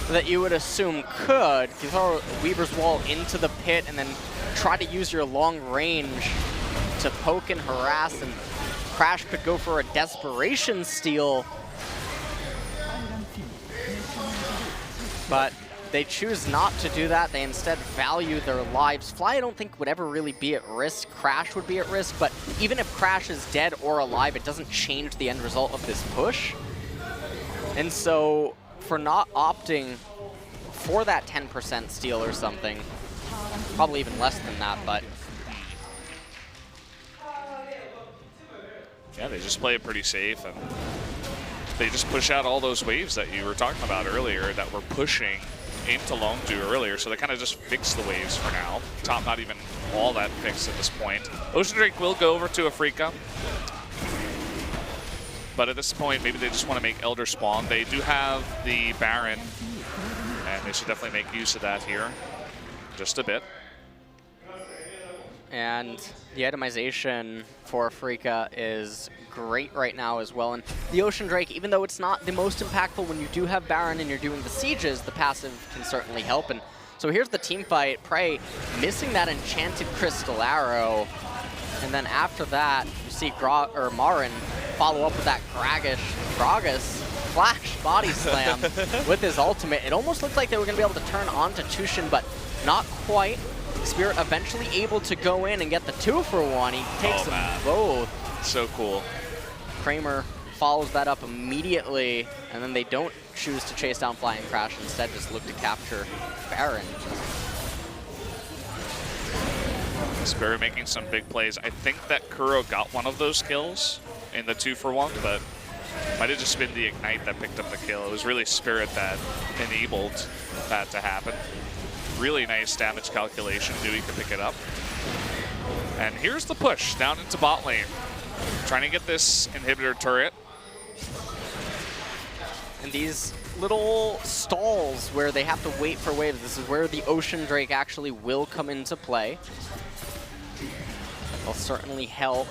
that you would assume could. You throw Weaver's Wall into the pit and then try to use your long range to poke and harass, and Crash could go for a desperation steal. But they choose not to do that. They instead value their lives. Fly, I don't think, would ever really be at risk. Crash would be at risk, but even if Crash is dead or alive, it doesn't change the end result of this push. And so, for not opting for that 10% steal or something, probably even less than that, but yeah, they just play it pretty safe, and they just push out all those waves that you were talking about earlier that were pushing into Longzhu earlier, so they kind of just fix the waves for now. Top not even all that fixed at this point. Ocean Drake will go over to Afreeca, but at this point, maybe they just want to make Elder spawn. They do have the Baron, and they should definitely make use of that here, just a bit. And the itemization for Afreeca is great right now as well. And the Ocean Drake, even though it's not the most impactful when you do have Baron and you're doing the sieges, the passive can certainly help. And so here's the team fight. Prey missing that enchanted crystal arrow. And then after that, you see Marin follow up with that Gragas flash body slam with his ultimate. It almost looked like they were going to be able to turn on to Tushin, but not quite. Spirit eventually able to go in and get the 2-for-1. He takes them both. So cool. Kramer follows that up immediately, and then they don't choose to chase down Fly and Crash, instead just look to capture Baron. Spirit making some big plays. I think that Kuro got one of those kills in the 2-for-1, but might have just been the Ignite that picked up the kill. It was really Spirit that enabled that to happen. Really nice damage calculation. Dewey can pick it up. And here's the push down into bot lane. Trying to get this inhibitor turret. And these little stalls where they have to wait for waves, this is where the Ocean Drake actually will come into play. They'll certainly help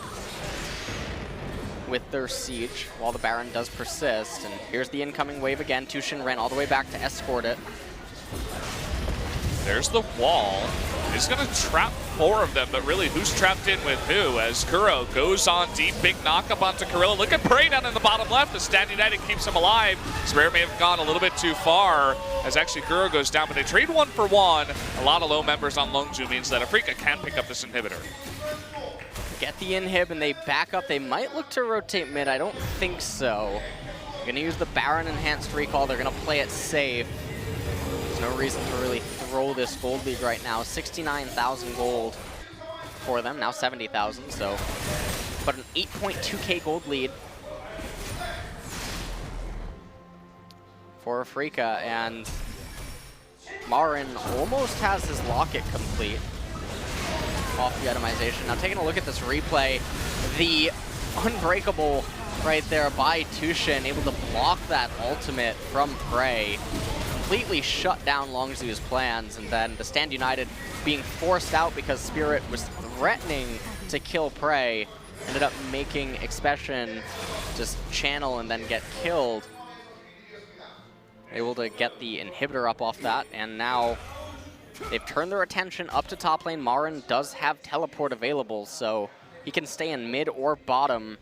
with their siege while the Baron does persist. And here's the incoming wave again. Tushin ran all the way back to escort it. There's the wall. He's going to trap 4 of them, but really, who's trapped in with who? As Kuro goes on deep, big knockup onto Gorilla. Look at Prey down in the bottom left. The Stand United keeps him alive. Swear may have gone a little bit too far, as actually Kuro goes down, but they trade 1 for 1. A lot of low members on Longzhu means that Afreeca can pick up this inhibitor. Get the inhib and they back up. They might look to rotate mid. I don't think so. Gonna use the Baron enhanced recall. They're gonna play it safe. There's no reason to really throw this gold lead right now. 69,000 gold for them, now 70,000, so. But an 8.2k gold lead for Afreeca, and Marin almost has his locket complete off the itemization. Now taking a look at this replay, the unbreakable right there by Tushin, able to block that ultimate from Prey, completely shut down Longzhu's plans, and then the Stand United being forced out because Spirit was threatening to kill Prey, ended up making Expression just channel and then get killed. Able to get the inhibitor up off that, and now they've turned their attention up to top lane. Marin does have teleport available, so he can stay in mid or bottom.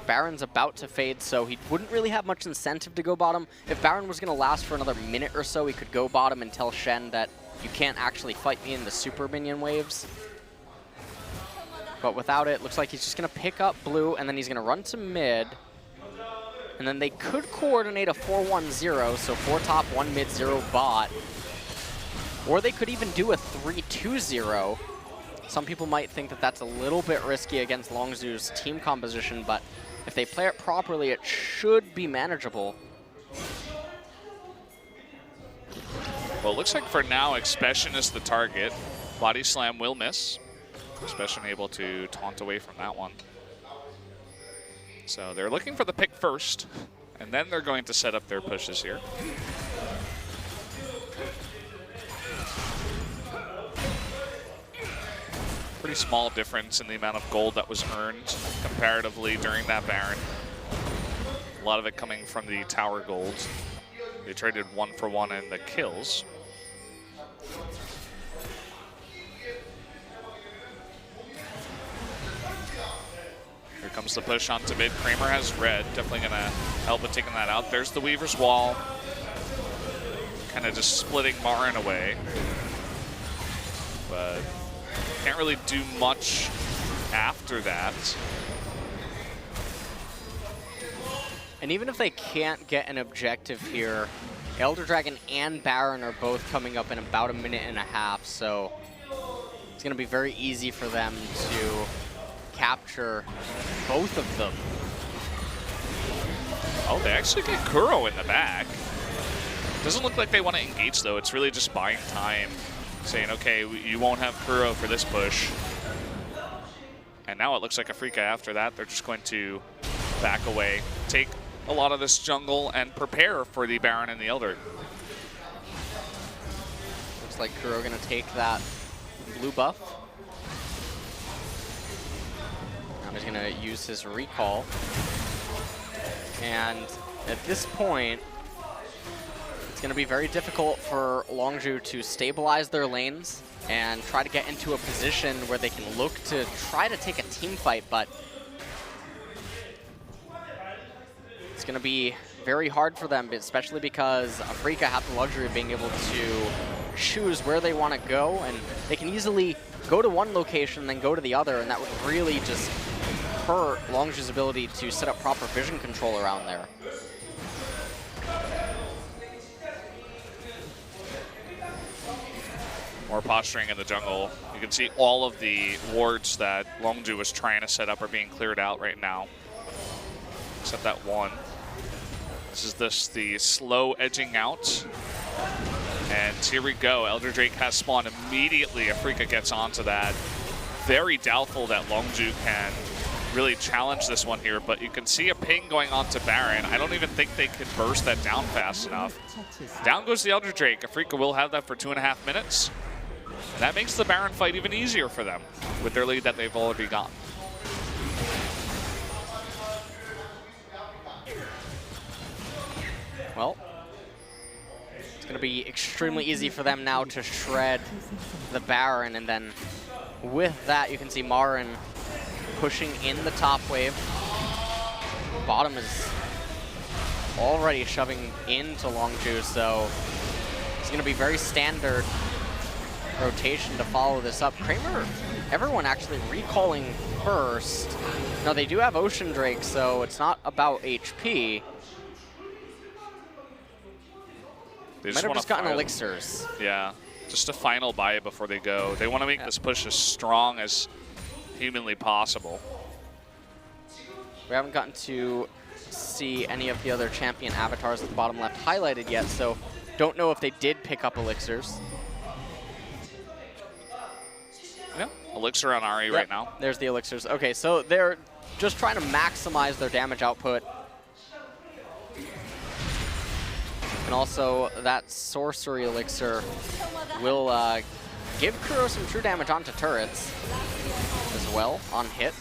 Baron's about to fade, so he wouldn't really have much incentive to go bottom. If Baron was going to last for another minute or so, he could go bottom and tell Shen that you can't actually fight me in the super minion waves. But without it, looks like he's just going to pick up blue, and then he's going to run to mid. And then they could coordinate a 4-1-0, so 4 top, 1 mid, 0 bot. Or they could even do a 3-2-0. Some people might think that that's a little bit risky against Longzhu's team composition, but if they play it properly, it should be manageable. Well, it looks like for now, Expression is the target. Body Slam will miss. Expression able to taunt away from that one. So they're looking for the pick first, and then they're going to set up their pushes here. Pretty small difference in the amount of gold that was earned comparatively during that Baron. A lot of it coming from the tower gold. They traded 1 for 1 in the kills. Here comes the push onto mid. Kramer has red, definitely gonna help with taking that out. There's the Weaver's Wall. Kind of just splitting Marin away. But can't really do much after that. And even if they can't get an objective here, Elder Dragon and Baron are both coming up in about a minute and a half, so it's going to be very easy for them to capture both of them. Oh, they actually get Kuro in the back. Doesn't look like they want to engage, though. It's really just buying time, saying, okay, you won't have Kuro for this push. And now it looks like Afreeca after that. They're just going to back away, take a lot of this jungle, and prepare for the Baron and the Elder. Looks like Kuro going to take that blue buff. Now he's going to use his recall. And at this point, it's going to be very difficult for Longzhu to stabilize their lanes and try to get into a position where they can look to try to take a team fight, but it's going to be very hard for them, especially because Afreeca have the luxury of being able to choose where they want to go, and they can easily go to one location and then go to the other, and that would really just hurt Longzhu's ability to set up proper vision control around there. More posturing in the jungle. You can see all of the wards that Longzhu was trying to set up are being cleared out right now, except that one. This is the slow edging out. And here we go. Elder Drake has spawned immediately. Afreeca gets onto that. Very doubtful that Longzhu can really challenge this one here, but you can see a ping going on to Baron. I don't even think they could burst that down fast enough. Down goes the Elder Drake. Afreeca will have that for 2.5 minutes. And that makes the Baron fight even easier for them with their lead that they've already gotten. Well, It's going to be extremely easy for them now to shred the Baron, and then with that, you can see Marin pushing in the top wave. Bottom is already shoving into Longzhu, so it's going to be very standard rotation to follow this up. Kramer, everyone actually recalling first. Now, they do have Ocean Drake, so it's not about HP. They Might have just gotten elixirs. Yeah, just a final buy it before they go. They want to make this push as strong as humanly possible. We haven't gotten to see any of the other champion avatars at the bottom left highlighted yet, so don't know if they did pick up elixirs. Yeah, elixir on Ari right now. There's the elixirs. Okay, so they're just trying to maximize their damage output. And also, that sorcery elixir will give Kuro some true damage onto turrets as well on hit.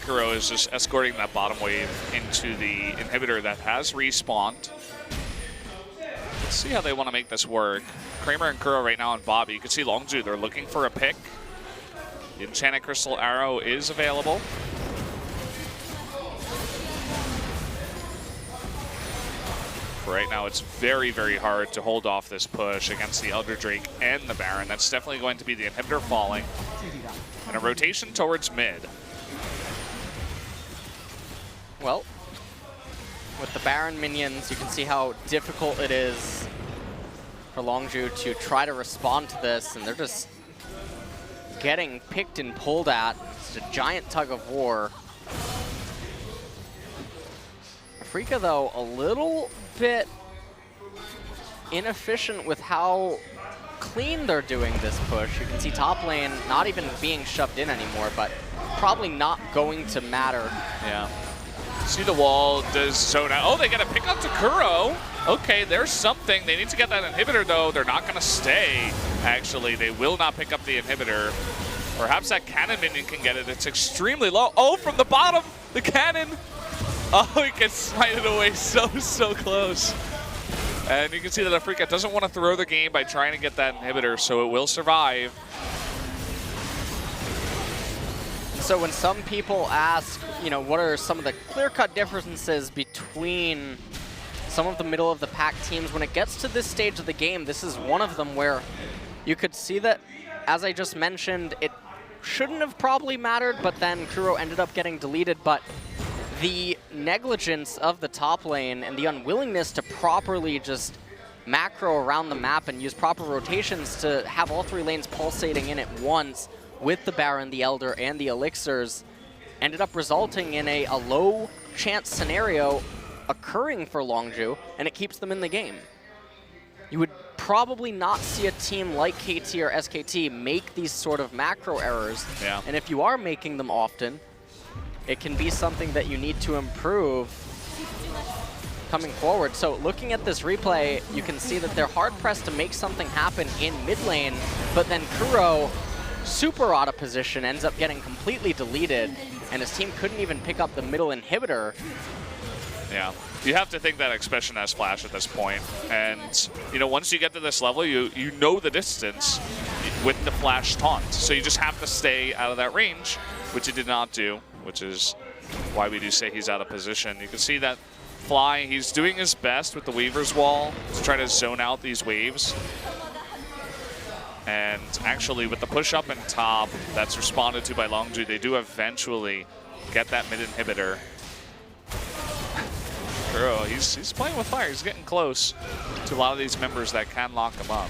Kuro is just escorting that bottom wave into the inhibitor that has respawned. Let's see how they want to make this work. Kramer and Kuro right now on Bobby. You can see Longzhu, they're looking for a pick. The Enchanted Crystal Arrow is available. For right now, it's very, very hard to hold off this push against the Elder Drake and the Baron. That's definitely going to be the inhibitor falling. And a rotation towards mid. Well, with the Baron minions, you can see how difficult it is for Longzhu to try to respond to this, and they're just getting picked and pulled at. It's a giant tug of war. Afreeca, though, a little bit inefficient with how clean they're doing this push. You can see top lane not even being shoved in anymore, but probably not going to matter. Yeah. See the wall, does zone out. Oh, they get a pick up to Kuro. Okay, there's something. They need to get that inhibitor, though. They're not going to stay, actually. They will not pick up the inhibitor. Perhaps that cannon minion can get it. It's extremely low. Oh, from the bottom, the cannon. Oh, he can smite it away so close. And you can see that Afreeca doesn't want to throw the game by trying to get that inhibitor, so it will survive. So when some people ask, you know, what are some of the clear-cut differences between some of the middle-of-the-pack teams, when it gets to this stage of the game, this is one of them where you could see that, as I just mentioned, it shouldn't have probably mattered, but then Kuro ended up getting deleted. But the negligence of the top lane and the unwillingness to properly just macro around the map and use proper rotations to have all three lanes pulsating in at once with the Baron, the Elder, and the elixirs ended up resulting in a low chance scenario occurring for Longzhu, and it keeps them in the game. You would probably not see a team like KT or SKT make these sort of macro errors. Yeah. And if you are making them often, it can be something that you need to improve coming forward. So looking at this replay, you can see that they're hard-pressed to make something happen in mid lane, but then Kuro, super out of position, ends up getting completely deleted, and his team couldn't even pick up the middle inhibitor. Yeah, you have to think that Expression has flash at this point, and you know, once you get to this level, you know the distance with the flash taunt, so you just have to stay out of that range, which he did not do, which is why we do say he's out of position. You can see that Fly, he's doing his best with the Weaver's Wall to try to zone out these waves. And actually, with the push up and top that's responded to by Longzhu, they do eventually get that mid inhibitor. Kuro, he's playing with fire. He's getting close to a lot of these members that can lock him up.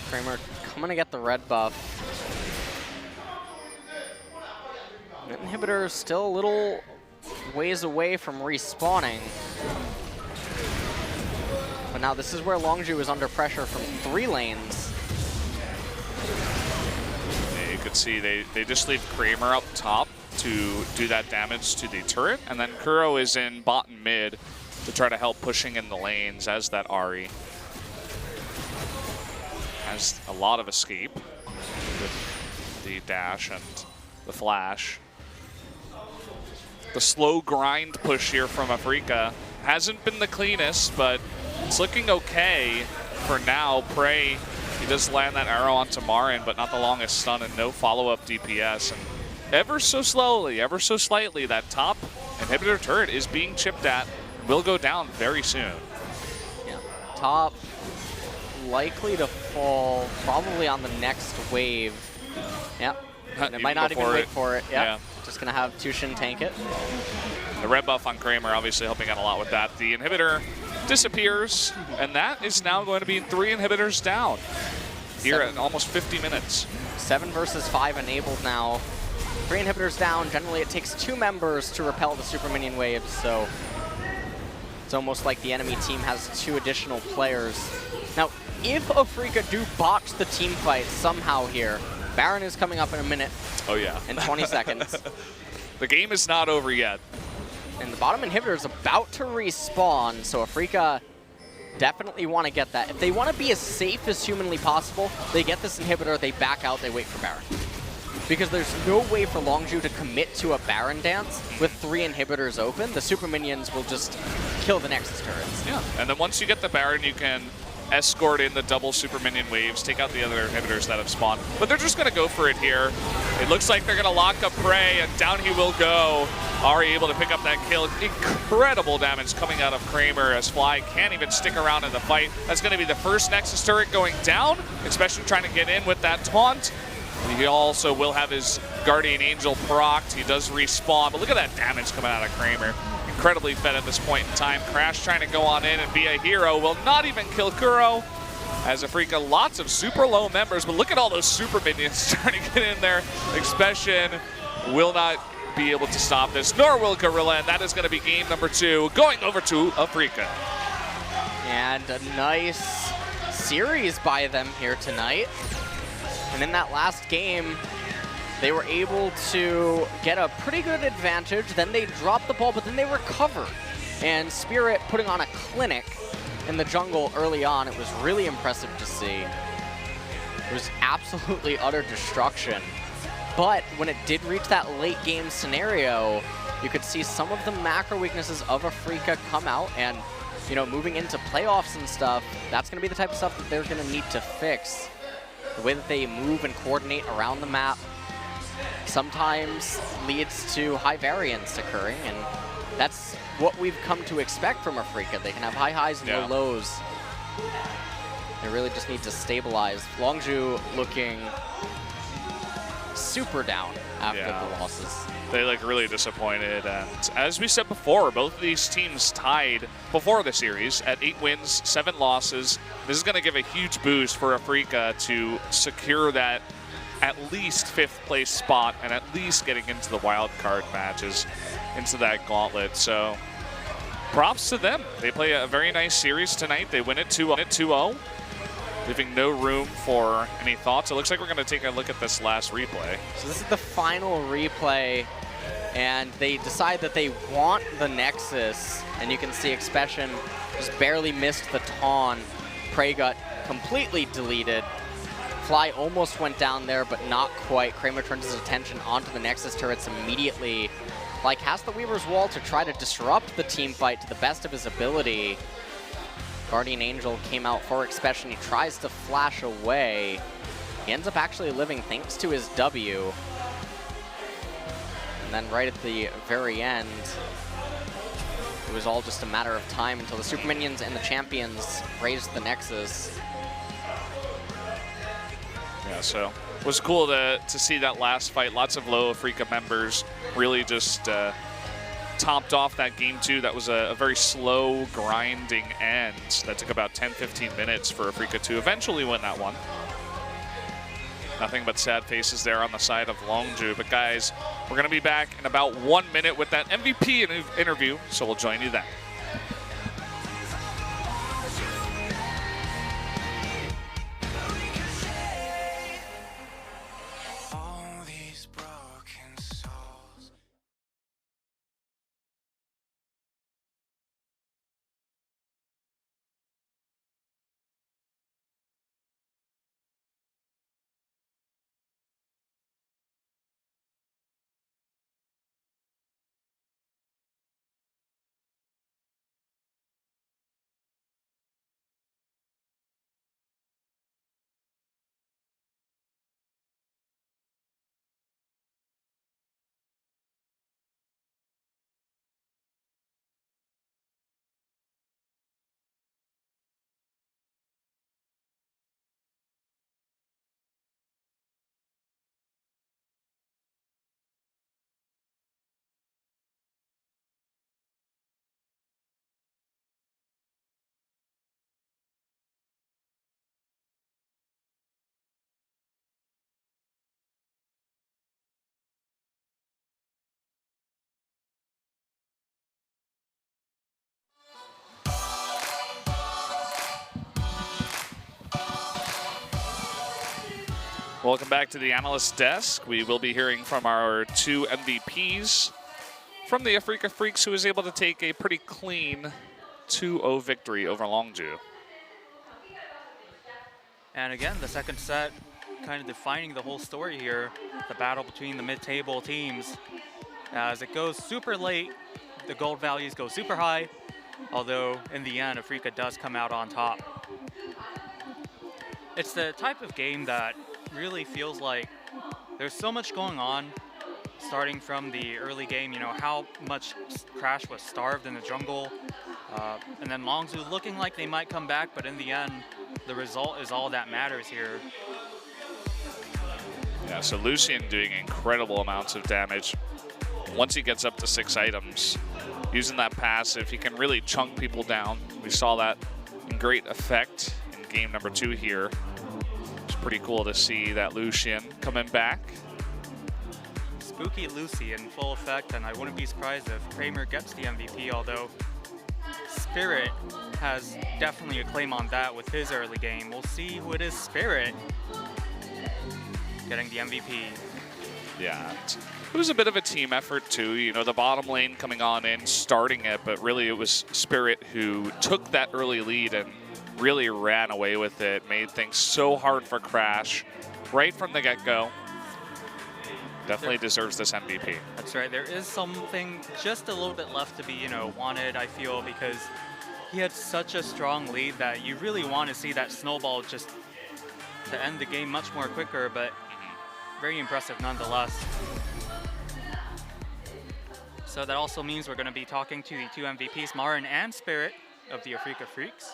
Kramer coming to get the red buff. Mid inhibitor is still a little ways away from respawning. But now this is where Longzhu is under pressure from three lanes. You could see they just leave Kramer up top to do that damage to the turret, and then Kuro is in bot and mid to try to help pushing in the lanes as that Ari has a lot of escape with the dash and the flash. The slow grind push here from Afreeca hasn't been the cleanest, but it's looking okay for now. Prey, he does land that arrow onto Marin, but not the longest stun and no follow-up DPS. And ever so slowly, ever so slightly, that top inhibitor turret is being chipped at. Will go down very soon. Yeah, top likely to fall probably on the next wave. Yep. And it might not even wait for it. Yep. Yeah. Just gonna have Tushin tank it. The red buff on Kramer obviously helping out a lot with that. The inhibitor disappears, and that is now going to be 3 inhibitors down here at almost 50 minutes. 7 versus 5 enabled now. 3 inhibitors down. Generally, it takes 2 members to repel the super minion waves, so it's almost like the enemy team has 2 additional players. Now, if Afreeca do botch the team fight somehow here, Baron is coming up in a minute. Oh yeah. In 20 seconds. The game is not over yet. And the bottom inhibitor is about to respawn, so Afreeca definitely want to get that. If they want to be as safe as humanly possible, they get this inhibitor, they back out, they wait for Baron. Because there's no way for Longzhu to commit to a Baron dance with 3 inhibitors open. The super minions will just kill the Nexus turrets. Yeah, and then once you get the Baron, you can escort in the double super minion waves, take out the other inhibitors that have spawned. But they're just going to go for it here. It looks like they're going to lock up Prey, and down he will go. Ari able to pick up that kill. Incredible damage coming out of Kramer as Fly can't even stick around in the fight. That's going to be the first Nexus turret going down, especially trying to get in with that taunt. He also will have his Guardian Angel procced. He does respawn, but look at that damage coming out of Kramer. Incredibly fed at this point in time. Crash trying to go on in and be a hero. Will not even kill Kuro. As Afreeca, lots of super low members, but look at all those super minions trying to get in there. Expression will not be able to stop this, nor will Gorilla, and that is going to be game number 2, going over to Afreeca. And a nice series by them here tonight. And in that last game, they were able to get a pretty good advantage. Then they dropped the ball, but then they recovered. And Spirit putting on a clinic in the jungle early on. It was really impressive to see. It was absolutely utter destruction. But when it did reach that late game scenario, you could see some of the macro weaknesses of Afreeca come out. And, you know, moving into playoffs and stuff, that's going to be the type of stuff that they're going to need to fix. The way that they move and coordinate around the map sometimes leads to high variance occurring, and that's what we've come to expect from Afreeca. They can have high highs and low lows. They really just need to stabilize. Longzhu looking super down after the losses. They look really disappointed, and as we said before, both of these teams tied before the series at 8 wins, 7 losses. This is going to give a huge boost for Afreeca to secure that at least 5th place spot and at least getting into the wild card matches, into that gauntlet. So props to them. They play a very nice series tonight. They win it 2-0, leaving no room for any thoughts. It looks like we're going to take a look at this last replay. So this is the final replay, and they decide that they want the Nexus, and you can see Expression just barely missed the taunt. Prey got completely deleted. Fly almost went down there, but not quite. Kramer turns his attention onto the Nexus turrets immediately. Fly casts the Weaver's Wall to try to disrupt the team fight to the best of his ability. Guardian Angel came out for Expression. He tries to flash away. He ends up actually living thanks to his W. And then right at the very end, it was all just a matter of time until the Super Minions and the Champions raised the Nexus. Yeah, so it was cool to see that last fight. Lots of low Afreeca members really just topped off that game 2. That was a very slow, grinding end that took about 10-15 minutes for Afreeca to eventually win that one. Nothing but sad faces there on the side of Longzhu. But guys, we're going to be back in about 1 minute with that MVP interview, so we'll join you then. Welcome back to the analyst desk. We will be hearing from our 2 MVPs from the Afreeca Freecs, who was able to take a pretty clean 2-0 victory over Longzhu. And again, the second set kind of defining the whole story here, the battle between the mid-table teams. As it goes super late, the gold values go super high, although in the end, Afreeca does come out on top. It's the type of game that really feels like there's so much going on, starting from the early game, you know, how much Crash was starved in the jungle, and then Longzhu looking like they might come back, but in the end, the result is all that matters here. Yeah, so Lucian doing incredible amounts of damage. Once he gets up to 6 items, using that passive, he can really chunk people down. We saw that in great effect in game number 2 here. It's pretty cool to see that Lucian coming back. Spooky Lucy in full effect, and I wouldn't be surprised if Kramer gets the MVP, although Spirit has definitely a claim on that with his early game. We'll see who it is. Spirit getting the MVP. Yeah, it was a bit of a team effort too. You know, the bottom lane coming on in, starting it, but really it was Spirit who took that early lead and really ran away with it, made things so hard for Crash right from the get-go. Definitely deserves this MVP. That's right. There is something just a little bit left to be, you know, wanted, I feel, because he had such a strong lead that you really want to see that snowball just to end the game much more quicker, but very impressive nonetheless. So that also means we're going to be talking to the 2 MVPs, Marin and Spirit of the Afreeca Freecs.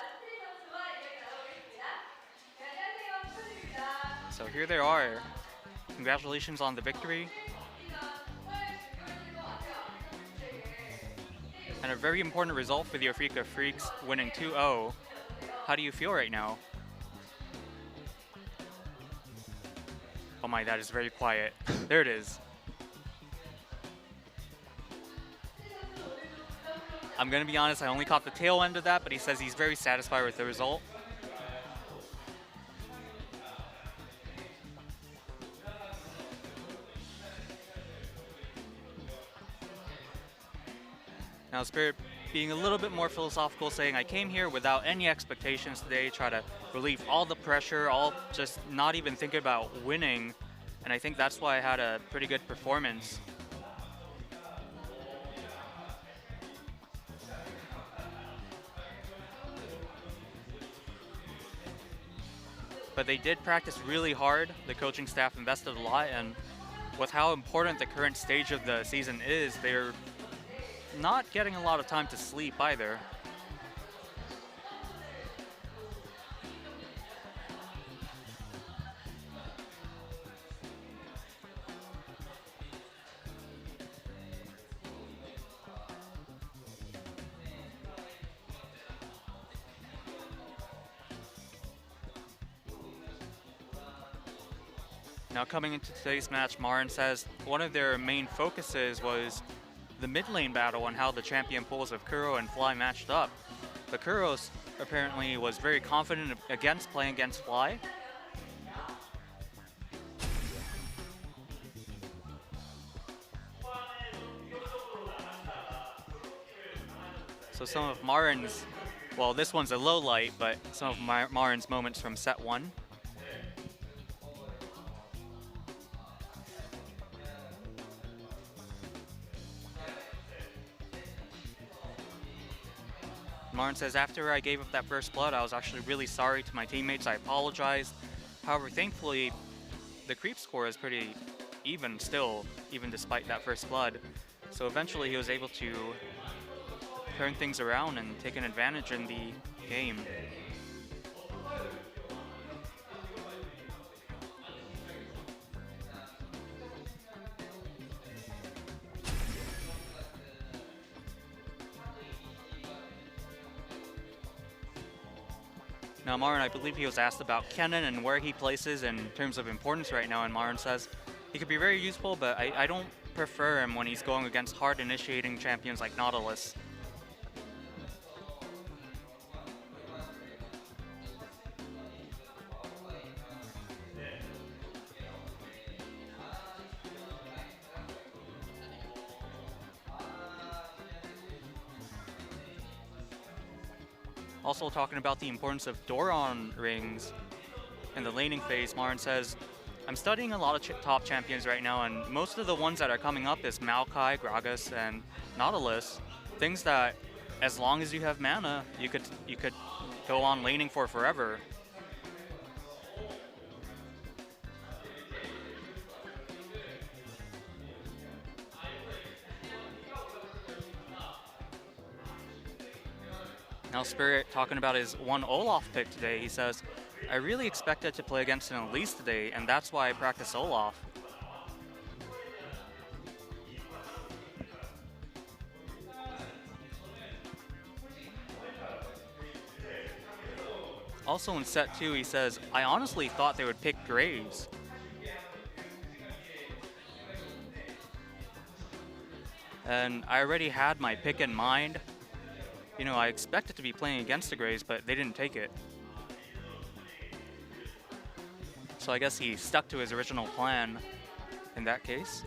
So here they are. Congratulations on the victory. And a very important result for the Afreeca Freecs, winning 2-0. How do you feel right now? Oh my, that is very quiet. There it is. I'm gonna be honest, I only caught the tail end of that, but he says he's very satisfied with the result. Now Spirit being a little bit more philosophical, saying I came here without any expectations today, try to relieve all the pressure, all just not even thinking about winning, and I think that's why I had a pretty good performance. But they did practice really hard. The coaching staff invested a lot, and with how important the current stage of the season is, they're not getting a lot of time to sleep either. Now coming into today's match, Marin says one of their main focuses was the mid lane battle and how the champion pools of Kuro and Fly matched up. But Kuros apparently was very confident against playing against Fly. So some of Marin's, well, this one's a low light, but some of Marin's moments from set 1. Marin says, after I gave up that first blood, I was actually really sorry to my teammates. I apologized. However, thankfully, the creep score is pretty even still, even despite that first blood. So eventually he was able to turn things around and take an advantage in the game. Now Marin, I believe he was asked about Kennen and where he places in terms of importance right now, and Marin says he could be very useful, but I don't prefer him when he's going against hard initiating champions like Nautilus. Also talking about the importance of Doron rings in the laning phase, Marin says, I'm studying a lot of top champions right now, and most of the ones that are coming up is Maokai, Gragas, and Nautilus. Things that, as long as you have mana, you could go on laning for forever. Now Spirit talking about his one Olaf pick today. He says, I really expected to play against an Elise today, and that's why I practice Olaf. Also in set 2, he says, I honestly thought they would pick Graves. And I already had my pick in mind. You know, I expected to be playing against the Graves, but they didn't take it. So I guess he stuck to his original plan in that case.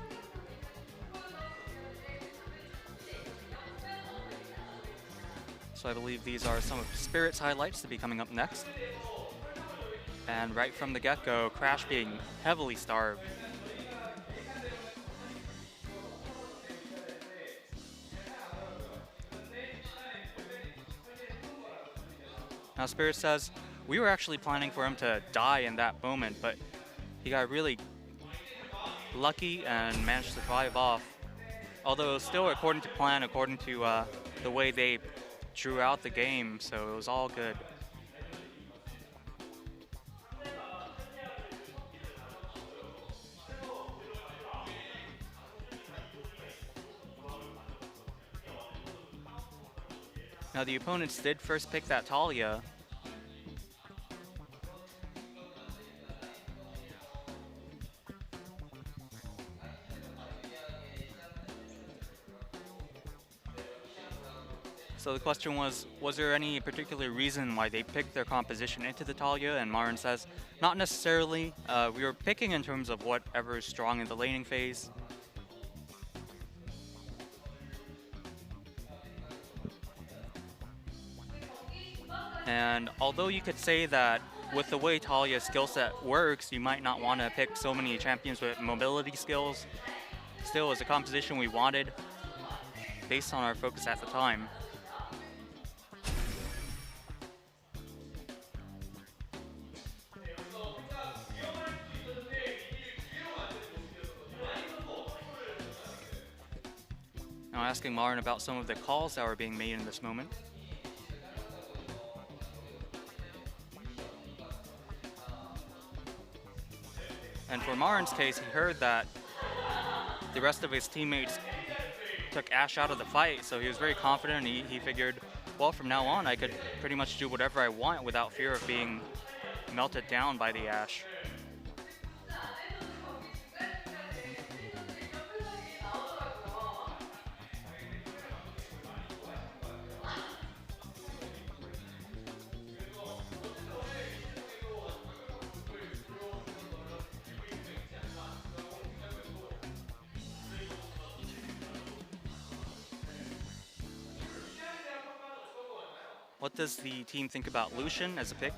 So I believe these are some of Spirit's highlights to be coming up next. And right from the get-go, Crash being heavily starved. Now Spirit says, we were actually planning for him to die in that moment, but he got really lucky and managed to drive off. Although still according to plan, according to the way they drew out the game, so it was all good. Now the opponents did first pick that Talia. So the question was there any particular reason why they picked their composition into the Talia? And Marin says, not necessarily. We were picking in terms of whatever is strong in the laning phase. And although you could say that with the way Talia's skill set works, you might not want to pick so many champions with mobility skills, still it was a composition we wanted based on our focus at the time. Now asking Marin about some of the calls that were being made in this moment. And for Marin's case, he heard that the rest of his teammates took Ashe out of the fight, so he was very confident, and he figured, well, from now on, I could pretty much do whatever I want without fear of being melted down by the Ashe. What does the team think about Lucian as a pick?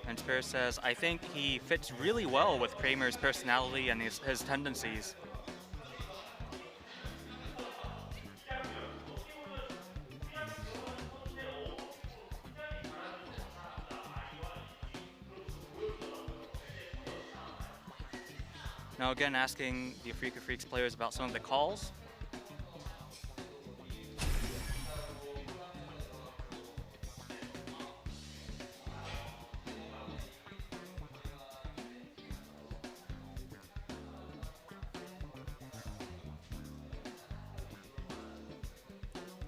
And Spirit says, I think he fits really well with Kramer's personality and his tendencies. Now again, asking the Afreeca Freecs players about some of the calls.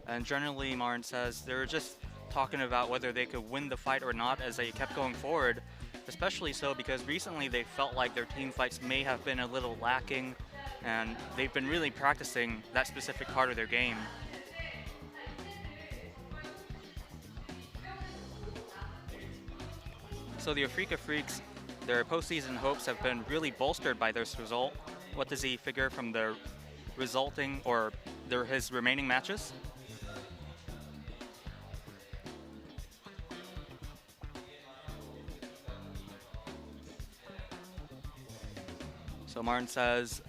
And generally, Marin says they were just talking about whether they could win the fight or not as they kept going forward, especially so because recently they felt like their team fights may have been a little lacking, and they've been really practicing that specific part of their game. So the Afreeca Freecs, their postseason hopes have been really bolstered by this result. What does he figure from the resulting or his remaining matches. So Martin says,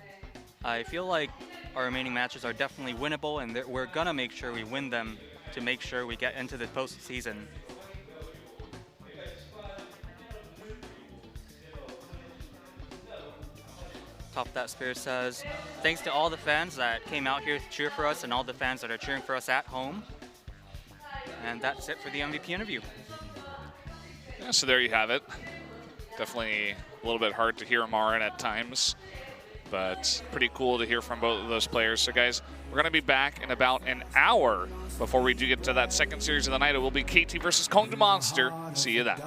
I feel like our remaining matches are definitely winnable, and we're gonna make sure we win them to make sure we get into the postseason. Top That Spirit says, thanks to all the fans that came out here to cheer for us and all the fans that are cheering for us at home. And that's it for the MVP interview. Yeah, so there you have it. Definitely a little bit hard to hear Marin at times, but pretty cool to hear from both of those players. So guys, we're going to be back in about an hour before we do get to that second series of the night. It will be KT versus Kongdoo Monster. See you then.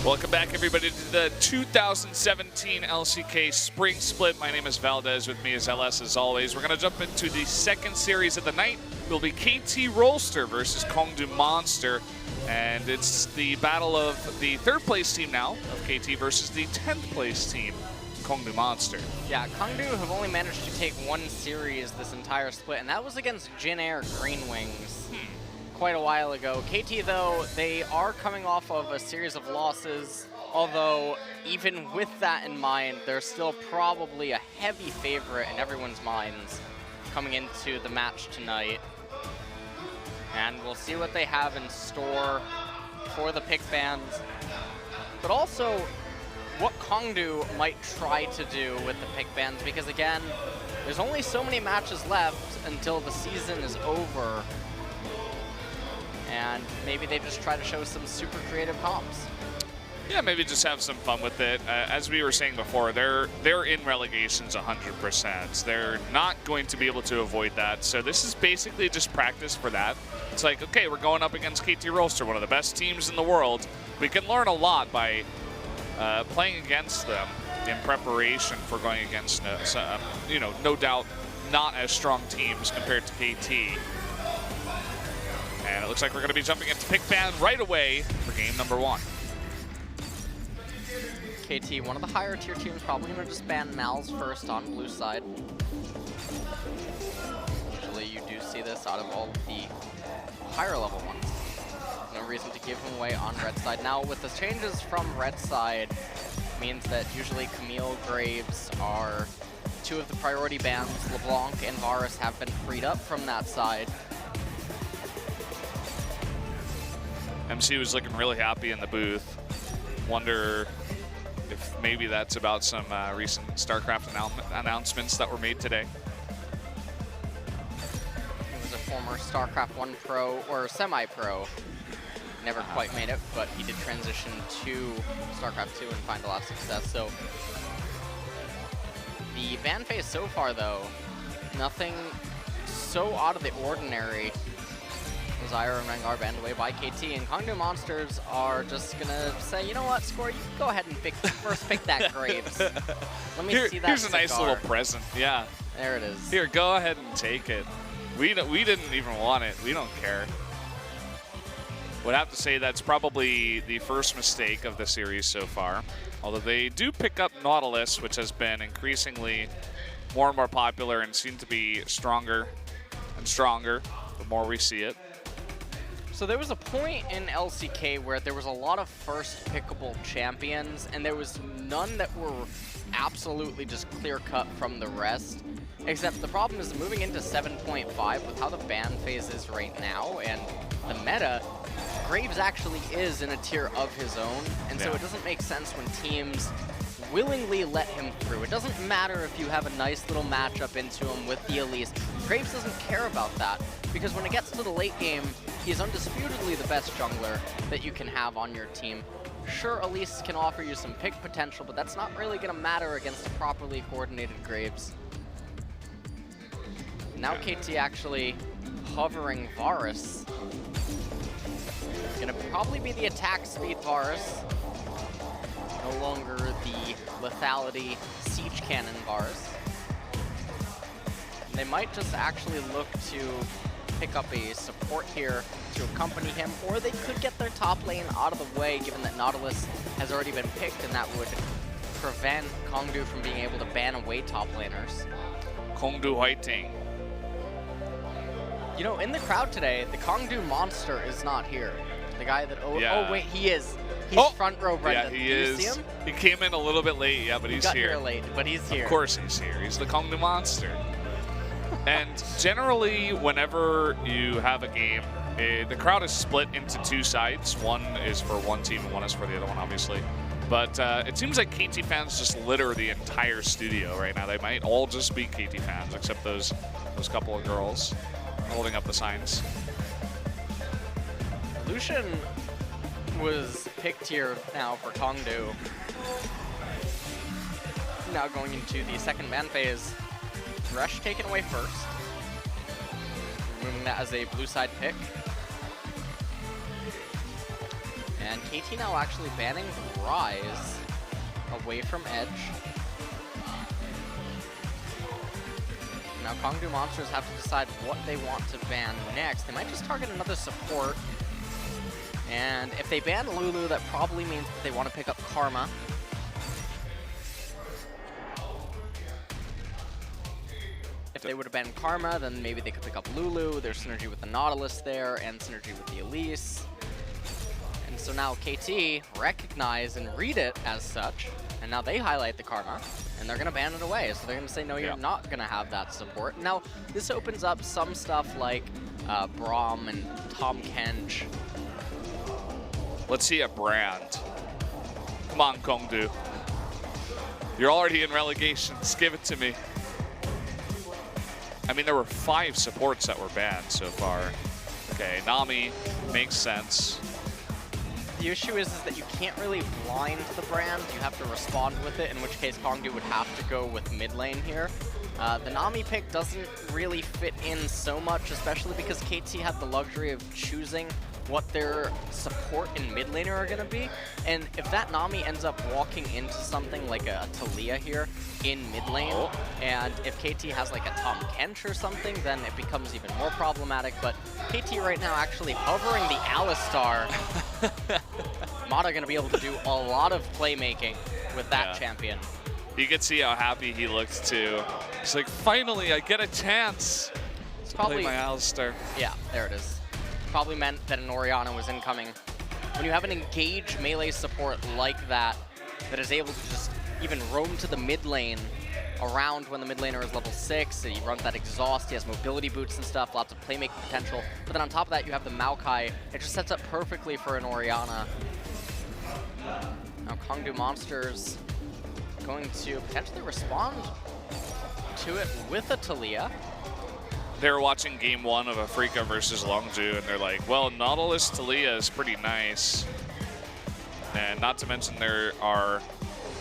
Welcome back, everybody, to the 2017 LCK Spring Split. My name is Valdez. With me is LS, as always. We're going to jump into the second series of the night. It will be KT Rolster versus Kongdoo Monster. And it's the battle of the third-place team now of KT versus the 10th-place team, Kongdoo Monster. Yeah, Kongdoo have only managed to take one series this entire split, and that was against Jin Air Green Wings quite a while ago. KT, though, they are coming off of a series of losses, although even with that in mind, they're still probably a heavy favorite in everyone's minds coming into the match tonight. And we'll see what they have in store for the pick bans, but also what Kongdoo might try to do with the pick bans, because again, there's only so many matches left until the season is over. And maybe they just try to show some super creative comps. Yeah, maybe just have some fun with it. As we were saying before, they're in relegations 100%. They're not going to be able to avoid that. So this is basically just practice for that. It's like, okay, we're going up against KT Rolster, one of the best teams in the world. We can learn a lot by playing against them in preparation for going against, you know, no doubt not as strong teams compared to KT. And it looks like we're going to be jumping into pick ban right away for game number 1. KT, one of the higher tier teams, probably going to just ban Mal's first on blue side. Usually you do see this out of all the higher level ones. No reason to give him away on red side. Now with the changes from red side, means that usually Camille, Graves are two of the priority bans. LeBlanc and Varus have been freed up from that side. MC was looking really happy in the booth. Wonder if maybe that's about some recent StarCraft announcements that were made today. He was a former StarCraft 1 pro, or semi-pro. Never quite made it, but he did transition to StarCraft 2 and find a lot of success. So the ban phase so far, though, nothing so out of the ordinary. Zyra and Rengar banned away by KT, and Kongdoo Monsters are just gonna say, you know what, Score, you go ahead and first pick that Graves. Let me see that Here's cigar. a nice little present, yeah. There it is. Here, go ahead and take it. We didn't even want it. We don't care. Would have to say that's probably the first mistake of the series so far. Although they do pick up Nautilus, which has been increasingly more and more popular and seem to be stronger and stronger the more we see it. So there was a point in LCK where there was a lot of first pickable champions, and there was none that were absolutely just clear-cut from the rest. Except the problem is moving into 7.5 with how the ban phase is right now and the meta, Graves actually is in a tier of his own, and so it doesn't make sense when teams willingly let him through. It doesn't matter if you have a nice little matchup into him with the Elise. Graves doesn't care about that, because when it gets to the late game, he is undisputedly the best jungler that you can have on your team. Sure, Elise can offer you some pick potential, but that's not really going to matter against a properly coordinated Graves. Now KT actually hovering Varus. Gonna probably be the attack speed Varus. No longer the lethality siege cannon Varus. They might just actually look to pick up a support here to accompany him, or they could get their top lane out of the way, given that Nautilus has already been picked, and that would prevent Kongdoo from being able to ban away top laners. Kongdoo fighting. You know, in the crowd today, the Kongdoo Monster is not here. The guy that, oh wait, he is. He's front row, Brendan. Yeah, he is. Did you see him? He came in a little bit late, yeah, but he's got here. Here late, but he's here. Of course he's here. He's the Kongdoo Monster. And generally, whenever you have a game, the crowd is split into two sides. One is for one team and one is for the other one, obviously. But it seems like KT fans just litter the entire studio right now. They might all just be KT fans, except those couple of girls holding up the signs. Lucian was picked here now for Kongdoo. Now going into the second ban phase. Thresh taken away first. Removing that as a blue side pick. And KT now actually banning Rise away from Edge. Now Kongdoo Monsters have to decide what they want to ban next. They might just target another support. And if they ban Lulu, that probably means that they want to pick up Karma. If they would have banned Karma, then maybe they could pick up Lulu. There's synergy with the Nautilus there, and synergy with the Elise. And so now KT recognize and read it as such, and now they highlight the Karma, and they're going to ban it away. So they're going to say, no, you're not going to have that support. Now, this opens up some stuff like Braum and Tom Kench. Let's see a brand. Come on, Kongdoo. You're already in relegation. Just give it to me. I mean, there were 5 supports that were banned so far. Okay, Nami makes sense. The issue is that you can't really blind the brand. You have to respond with it, in which case Kongdoo would have to go with mid lane here. The Nami pick doesn't really fit in so much, especially because KT had the luxury of choosing what their support and mid laner are going to be. And if that Nami ends up walking into something like a Taliyah here in mid lane, and if KT has like a Tom Kench or something, then it becomes even more problematic. But KT right now actually hovering the Alistar. Mata going to be able to do a lot of playmaking with that champion. You can see how happy he looks too. He's like, finally, I get a chance to play my Alistar. Yeah, there it is. Probably meant that an Orianna was incoming. When you have an engaged melee support like that, that is able to just even roam to the mid lane around when the mid laner is level 6, and he runs that exhaust, he has mobility boots and stuff, lots of playmaking potential. But then on top of that, you have the Maokai. It just sets up perfectly for an Orianna. Now Kongdoo Monsters going to potentially respond to it with a Taliyah. They were watching game 1 of Afreeca versus Longzhu, and they're like, well, Nautilus Taliyah is pretty nice. And not to mention there are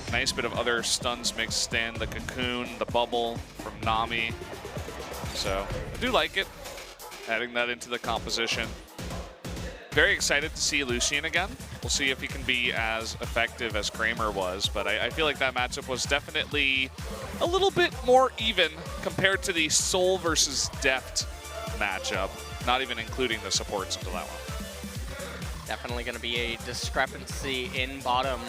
a nice bit of other stuns mixed in, the Cocoon, the Bubble from Nami. So I do like it, adding that into the composition. Very excited to see Lucian again. We'll see if he can be as effective as Kramer was, but I feel like that matchup was definitely a little bit more even compared to the Soul versus Deft matchup, not even including the supports into that one. Definitely going to be a discrepancy in bottom.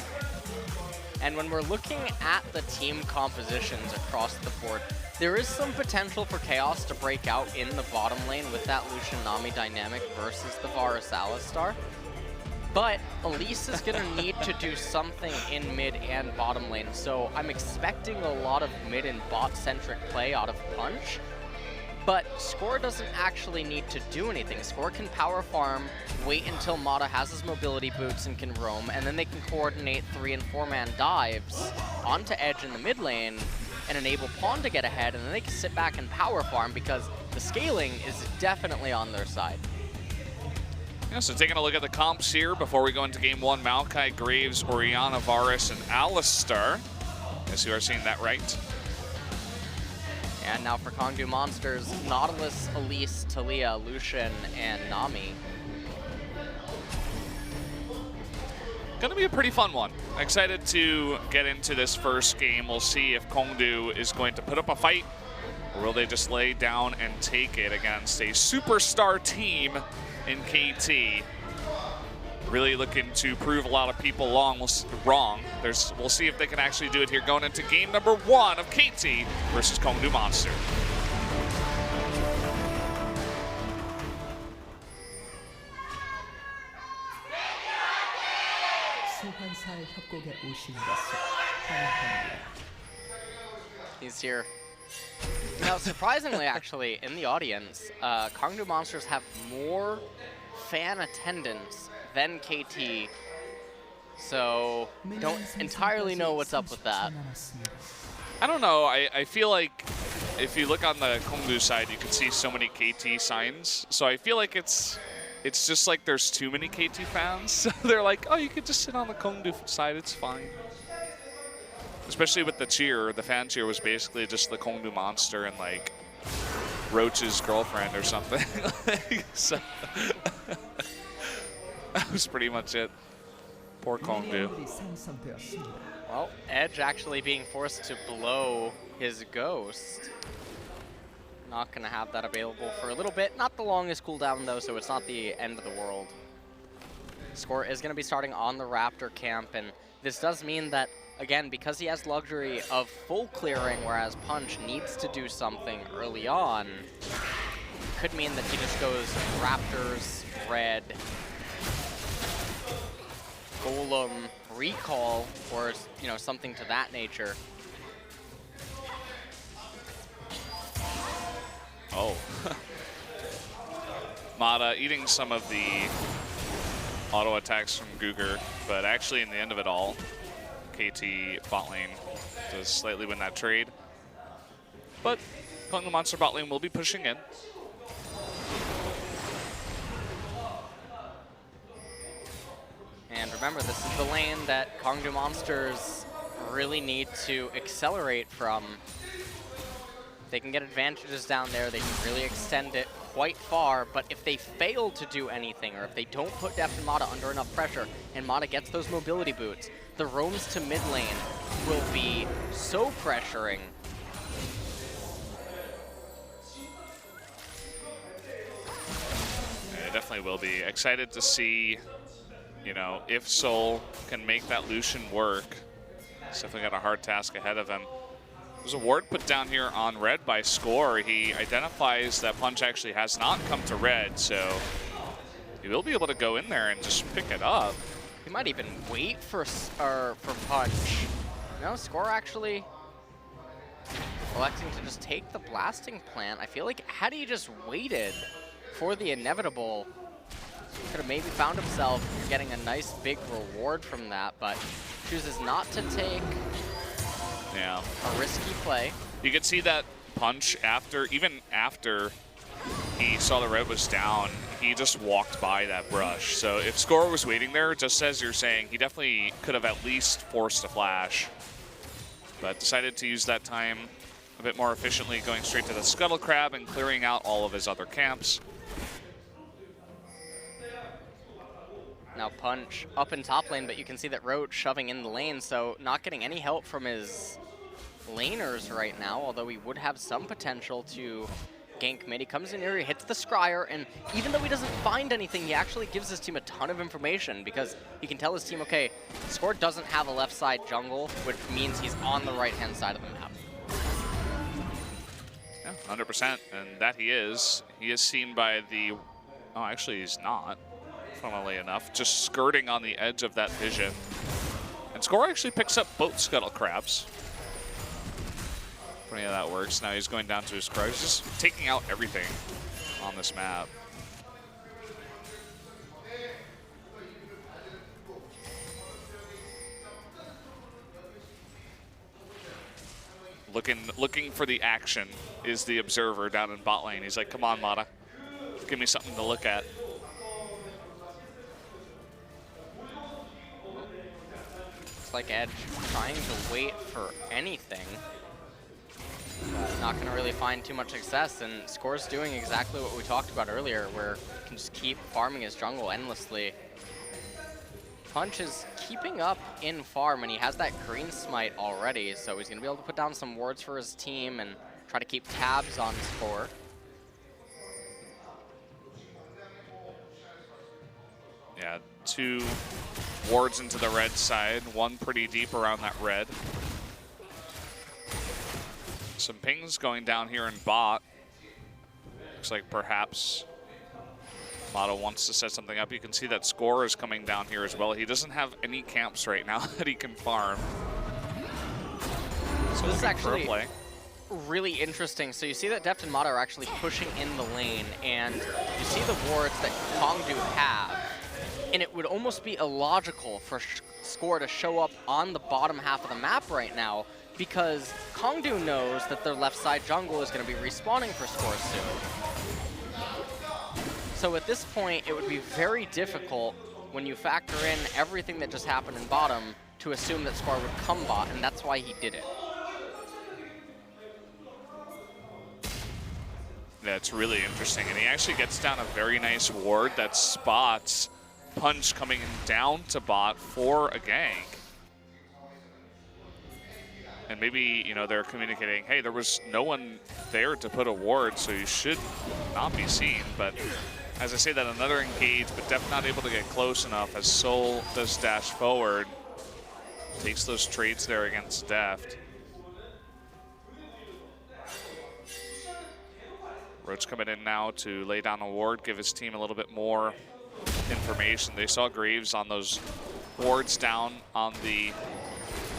And when we're looking at the team compositions across the board, there is some potential for chaos to break out in the bottom lane with that Lucian-Nami dynamic versus the Varus Alistar. But Elise is going to need to do something in mid and bottom lane, so I'm expecting a lot of mid and bot-centric play out of Punch. But Score doesn't actually need to do anything. Score can power farm, wait until Mata has his mobility boots and can roam, and then they can coordinate 3- and 4-man dives onto Edge in the mid lane and enable Pawn to get ahead, and then they can sit back and power farm because the scaling is definitely on their side. Yeah, so taking a look at the comps here before we go into game 1, Maokai, Graves, Orianna, Varus, and Alistar. Guess you are seeing that right. And now for Kongdoo Monsters, Nautilus, Elise, Taliyah, Lucian, and Nami. Gonna be a pretty fun one. Excited to get into this first game. We'll see if Kongdoo is going to put up a fight, or will they just lay down and take it against a superstar team in KT. Really looking to prove a lot of people wrong. We'll see if they can actually do it here going into game number 1 of KT versus Kongdoo Monster. He's here. Now, surprisingly, actually, in the audience, Kongdoo Monsters have more fan attendance than KT, so don't entirely know what's up with that. I don't know. I feel like if you look on the Kongdoo side, you can see so many KT signs. So I feel like it's just like there's too many KT fans. So they're like, oh, you could just sit on the Kongdoo side. It's fine. Especially with the cheer. The fan cheer was basically just the Kongdoo Monster and like Roach's girlfriend or something. So that was pretty much it. Poor Kongdoo. Well, Edge actually being forced to blow his Ghost. Not going to have that available for a little bit. Not the longest cooldown, though, so it's not the end of the world. Score is going to be starting on the Raptor camp, and this does mean that, again, because he has luxury of full clearing, whereas Punch needs to do something early on, could mean that he just goes Raptors, Red, Golem, Recall, or something to that nature. Oh. Mata eating some of the auto attacks from Guger, but actually in the end of it all, KT bot lane does slightly win that trade. But Kongdoo Monster bot lane will be pushing in. And remember, this is the lane that Kongdoo Monsters really need to accelerate from. They can get advantages down there, they can really extend it quite far, but if they fail to do anything, or if they don't put Deft and Mata under enough pressure, and Mata gets those mobility boots, the roams to mid lane will be so pressuring. It definitely will be. Excited to see, if Soul can make that Lucian work. He's definitely got a hard task ahead of him. There's a ward put down here on Red by Score. He identifies that Punch actually has not come to Red, so he will be able to go in there and just pick it up. He might even wait for Punch. No, Score actually electing to just take the blasting plant. I feel like had he just waited for the inevitable, he could have maybe found himself getting a nice big reward from that, but chooses not to take a risky play. You can see that Punch even after he saw the red was down, he just walked by that brush. So if Score was waiting there, just as you're saying, he definitely could have at least forced a flash, but decided to use that time a bit more efficiently, going straight to the Scuttle Crab and clearing out all of his other camps. Now Punch up in top lane, but you can see that Roach shoving in the lane, so not getting any help from his laners right now, although he would have some potential to gank mid. He comes in here, he hits the Scryer, and even though he doesn't find anything, he actually gives his team a ton of information because he can tell his team, okay, Score doesn't have a left side jungle, which means he's on the right-hand side of the map. Yeah, 100%, and that he is. He is seen by the... Oh, actually he's not, funnily enough. Just skirting on the edge of that vision. And Score actually picks up both Scuttle Crabs. Funny how that works. Now he's going down to his Scryer. He's just taking out everything on this map. Looking for the action is the observer down in bot lane. He's like, come on, Mata. Give me something to look at. Looks like Edge trying to wait for anything. But not going to really find too much success, and Score's doing exactly what we talked about earlier, where he can just keep farming his jungle endlessly. Punch is keeping up in farm, and he has that green smite already, so he's going to be able to put down some wards for his team and try to keep tabs on Score. Yeah, 2 wards into the red side, 1 pretty deep around that red. Some pings going down here in bot. Looks like perhaps Mata wants to set something up. You can see that Score is coming down here as well. He doesn't have any camps right now that he can farm. So this is actually really interesting. So you see that Deft and Mata are actually pushing in the lane, and you see the wards that Kongdoo have. And it would almost be illogical for Score to show up on the bottom half of the map right now, because Kongdoo knows that their left side jungle is going to be respawning for Score soon. So at this point, it would be very difficult when you factor in everything that just happened in bottom to assume that Score would come bot, and that's why he did it. That's really interesting, and he actually gets down a very nice ward that spots Punch coming down to bot for a gank. And maybe, you know, they're communicating, hey, there was no one there to put a ward, so you should not be seen. But as I say that, another engage, but Deft not able to get close enough as Soul does dash forward. Takes those trades there against Deft. Roach coming in now to lay down a ward, give his team a little bit more information. They saw Graves on those wards down on the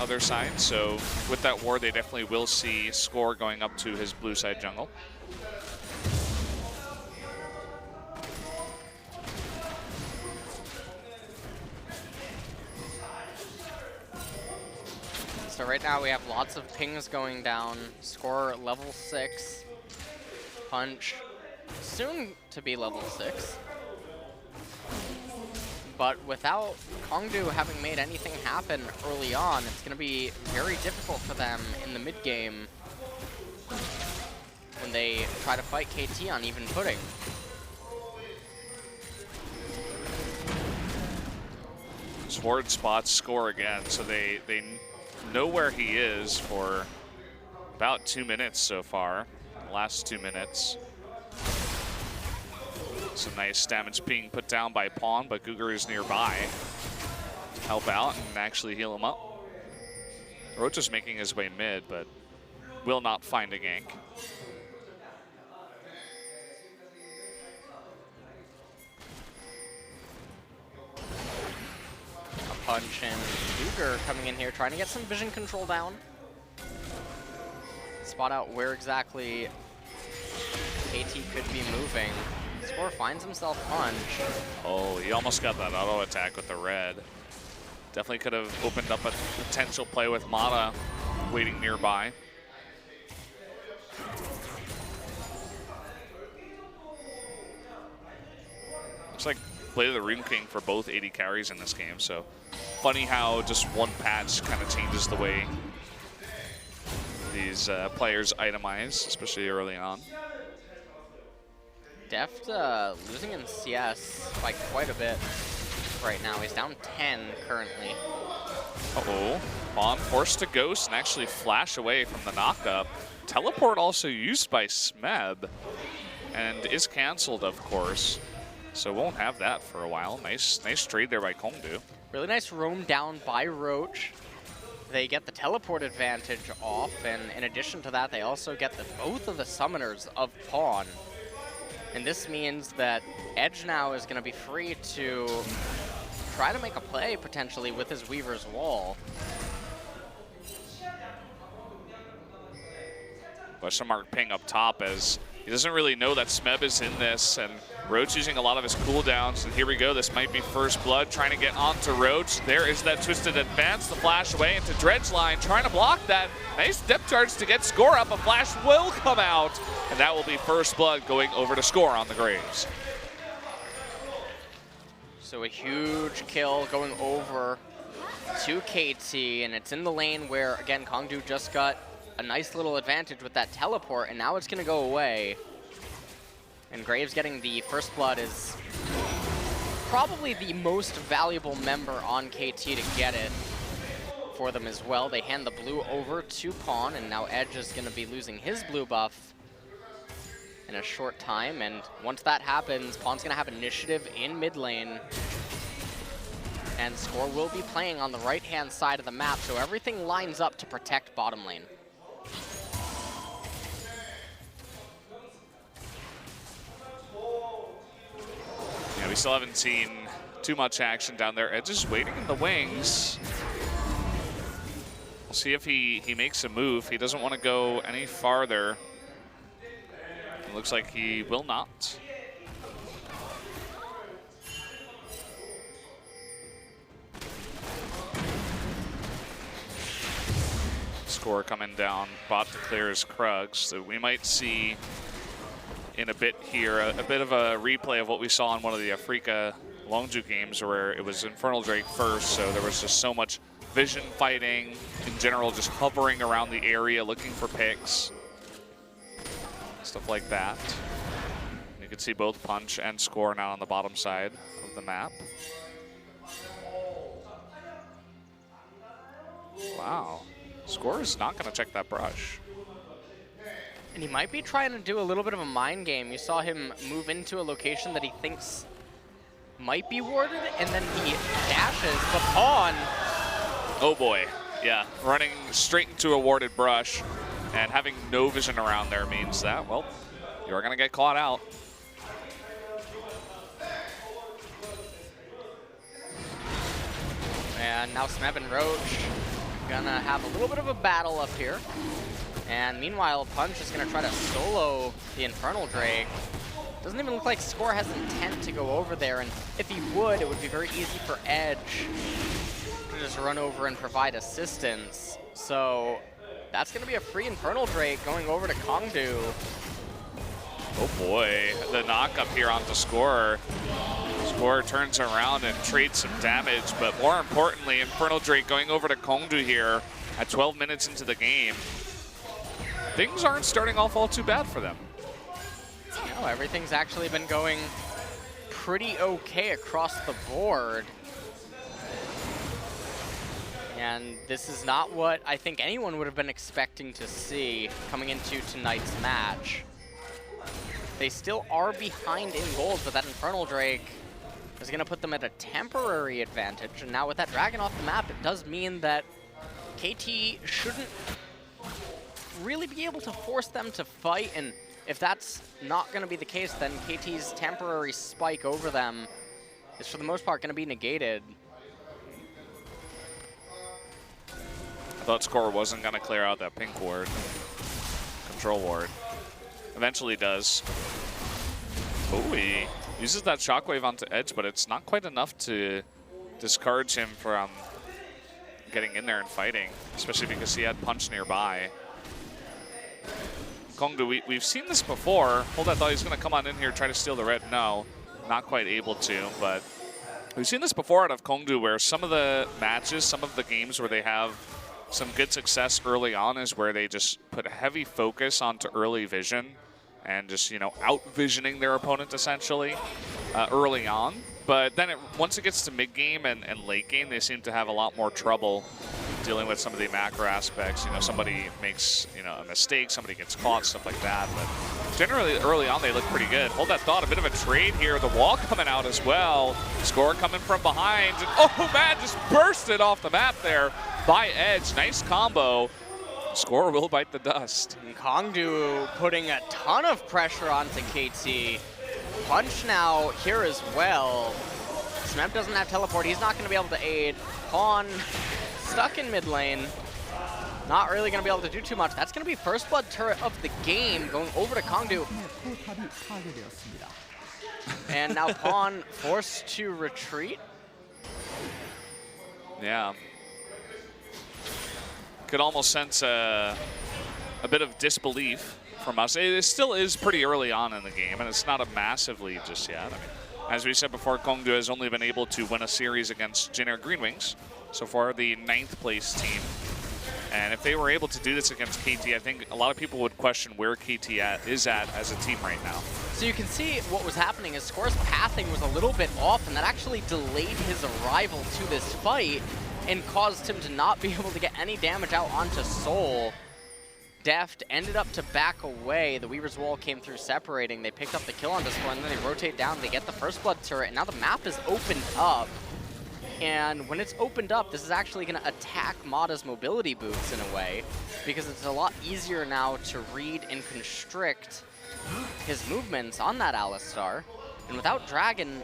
other side, so with that ward, they definitely will see Score going up to his blue side jungle. So right now we have lots of pings going down. Score level 6. Punch soon to be level 6. But without Kongdoo having made anything happen early on, it's going to be very difficult for them in the mid game when they try to fight KT on even footing. Ward spots Score again, so they know where he is for about 2 minutes so far. The last 2 minutes. Some nice damage being put down by Pawn, but Cougar is nearby to help out and actually heal him up. Roach is making his way mid, but will not find a gank. A Punch and Cougar coming in here, trying to get some vision control down. Spot out where exactly KT could be moving. Score finds himself Punch. Oh, he almost got that auto attack with the red. Definitely could have opened up a potential play with Mata waiting nearby. Looks like play of the Rune King for both AD carries in this game, so funny how just one patch kind of changes the way these players itemize, especially early on. Deft losing in CS by quite a bit right now. He's down 10 currently. Uh-oh. Pawn forced to ghost and actually flash away from the knockup. Teleport also used by Smeb and is canceled, of course. So won't have that for a while. Nice trade there by Kongdoo. Really nice roam down by Roach. They get the teleport advantage off, and in addition to that, they also get both of the summoners of Pawn. And this means that Edge now is going to be free to try to make a play, potentially, with his Weaver's Wall. Question mark ping up top as he doesn't really know that Smeb is in this, and Roach using a lot of his cooldowns, and here we go. This might be first blood, trying to get onto Roach. There is that twisted advance, the flash away into Dredgeline, trying to block that. Nice depth charge to get Score up. A flash will come out, and that will be first blood going over to Score on the Graves. So a huge kill going over to KT, and it's in the lane where, again, Kongdoo just got a nice little advantage with that teleport, and now it's going to go away. And Graves getting the first blood is probably the most valuable member on KT to get it for them as well. They hand the blue over to Pawn, and now Edge is going to be losing his blue buff in a short time. And once that happens, Pawn's going to have initiative in mid lane. And Score will be playing on the right-hand side of the map, so everything lines up to protect bottom lane. Yeah, we still haven't seen too much action down there. Edge is waiting in the wings. We'll see if he makes a move. He doesn't want to go any farther. It looks like he will not. Score coming down, bot to clear his Krugs. So we might see in a bit here a bit of a replay of what we saw in one of the Afreeca Longzhu games where it was Infernal Drake first, so there was just so much vision fighting, in general just hovering around the area looking for picks, stuff like that. You can see both Punch and Score now on the bottom side of the map. Wow. Score is not going to check that brush. And he might be trying to do a little bit of a mind game. You saw him move into a location that he thinks might be warded, and then he dashes the pawn. Oh boy, yeah. Running straight into a warded brush and having no vision around there means that, well, you're going to get caught out. And now Smeb and Roach gonna have a little bit of a battle up here. And meanwhile, Punch is gonna try to solo the Infernal Drake. Doesn't even look like Score has intent to go over there, and if he would, it would be very easy for Edge to just run over and provide assistance. So that's gonna be a free Infernal Drake going over to Kongdoo. Oh boy, the knock up here onto Score. Score turns around and trades some damage, but more importantly, Infernal Drake going over to Kongdoo here at 12 minutes into the game. Things aren't starting off all too bad for them. No, everything's actually been going pretty okay across the board. And this is not what I think anyone would have been expecting to see coming into tonight's match. They still are behind in gold, but that Infernal Drake is going to put them at a temporary advantage. And now with that dragon off the map, it does mean that KT shouldn't really be able to force them to fight. And if that's not going to be the case, then KT's temporary spike over them is for the most part going to be negated. I thought Score wasn't going to clear out that pink ward, control ward. Eventually does. Oh, he uses that shockwave onto Edge, but it's not quite enough to discourage him from getting in there and fighting, especially because he had Punch nearby. Kongdoo, we've seen this before. Hold, I thought he was going to come on in here, try to steal the red. No, not quite able to, but we've seen this before out of Kongdoo, where some of the matches, some of the games where they have some good success early on is where they just put a heavy focus onto early vision and just, you know, out-visioning their opponent essentially early on. But then once it gets to mid-game and late game, they seem to have a lot more trouble dealing with some of the macro aspects. You know, somebody makes, you know, a mistake, somebody gets caught, stuff like that. But generally, early on, they look pretty good. Hold that thought, a bit of a trade here. The wall coming out as well. Score coming from behind. And, oh, man, just bursted off the map there by Edge. Nice combo. Score will bite the dust. And Kongdoo putting a ton of pressure onto KT. Punch now here as well. Smeb doesn't have teleport. He's not going to be able to aid. Pawn stuck in mid lane. Not really going to be able to do too much. That's going to be first blood turret of the game going over to Kongdoo. And now Pawn forced to retreat. Yeah. Could almost sense a bit of disbelief from us. It still is pretty early on in the game, and it's not a massive lead just yet. I mean, as we said before, Kongdoo has only been able to win a series against Jin Green Wings. So far, the 9th place team. And if they were able to do this against KT, I think a lot of people would question where KT is at as a team right now. So you can see what was happening is Score's pathing was a little bit off, and that actually delayed his arrival to this fight and caused him to not be able to get any damage out onto Soul. Deft ended up to back away. The Weaver's Wall came through separating. They picked up the kill on this one, and then they rotate down. They get the first blood turret, and now the map is opened up. And when it's opened up, this is actually going to attack Mata's mobility boots in a way, because it's a lot easier now to read and constrict his movements on that Alistar. And without Dragon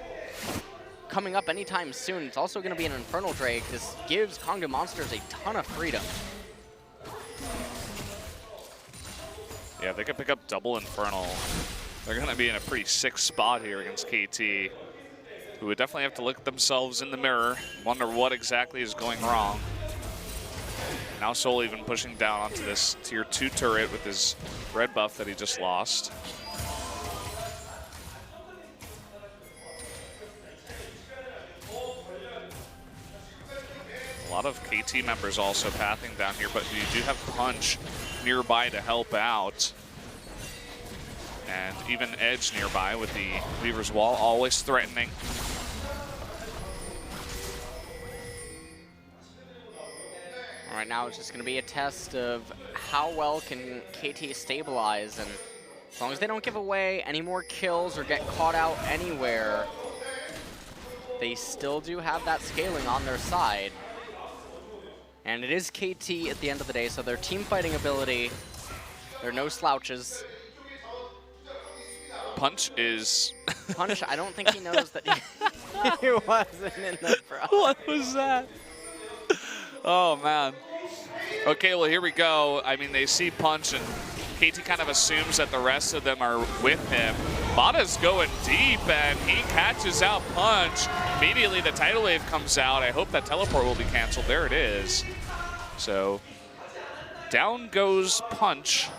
coming up anytime soon, it's also going to be an Infernal Drake. This gives Kongdoo Monsters a ton of freedom. Yeah, if they could pick up double Infernal, they're going to be in a pretty sick spot here against KT, who would definitely have to look at themselves in the mirror, wonder what exactly is going wrong. Now Soul even pushing down onto this tier 2 turret with his red buff that he just lost. A lot of KT members also pathing down here, but you do have Punch nearby to help out. And even Edge nearby with the Weaver's Wall, always threatening. Right now it's just going to be a test of how well can KT stabilize, and as long as they don't give away any more kills or get caught out anywhere, they still do have that scaling on their side. And it is KT at the end of the day, so their team fighting ability, they're no slouches. Punch is... Punch, I don't think he knows that he wasn't in the front. What was that? Oh, man. Okay, well, here we go. I mean, they see Punch, and KT kind of assumes that the rest of them are with him. Mata's going deep, and he catches out Punch. Immediately, the tidal wave comes out. I hope that teleport will be canceled. There it is. So, down goes Punch.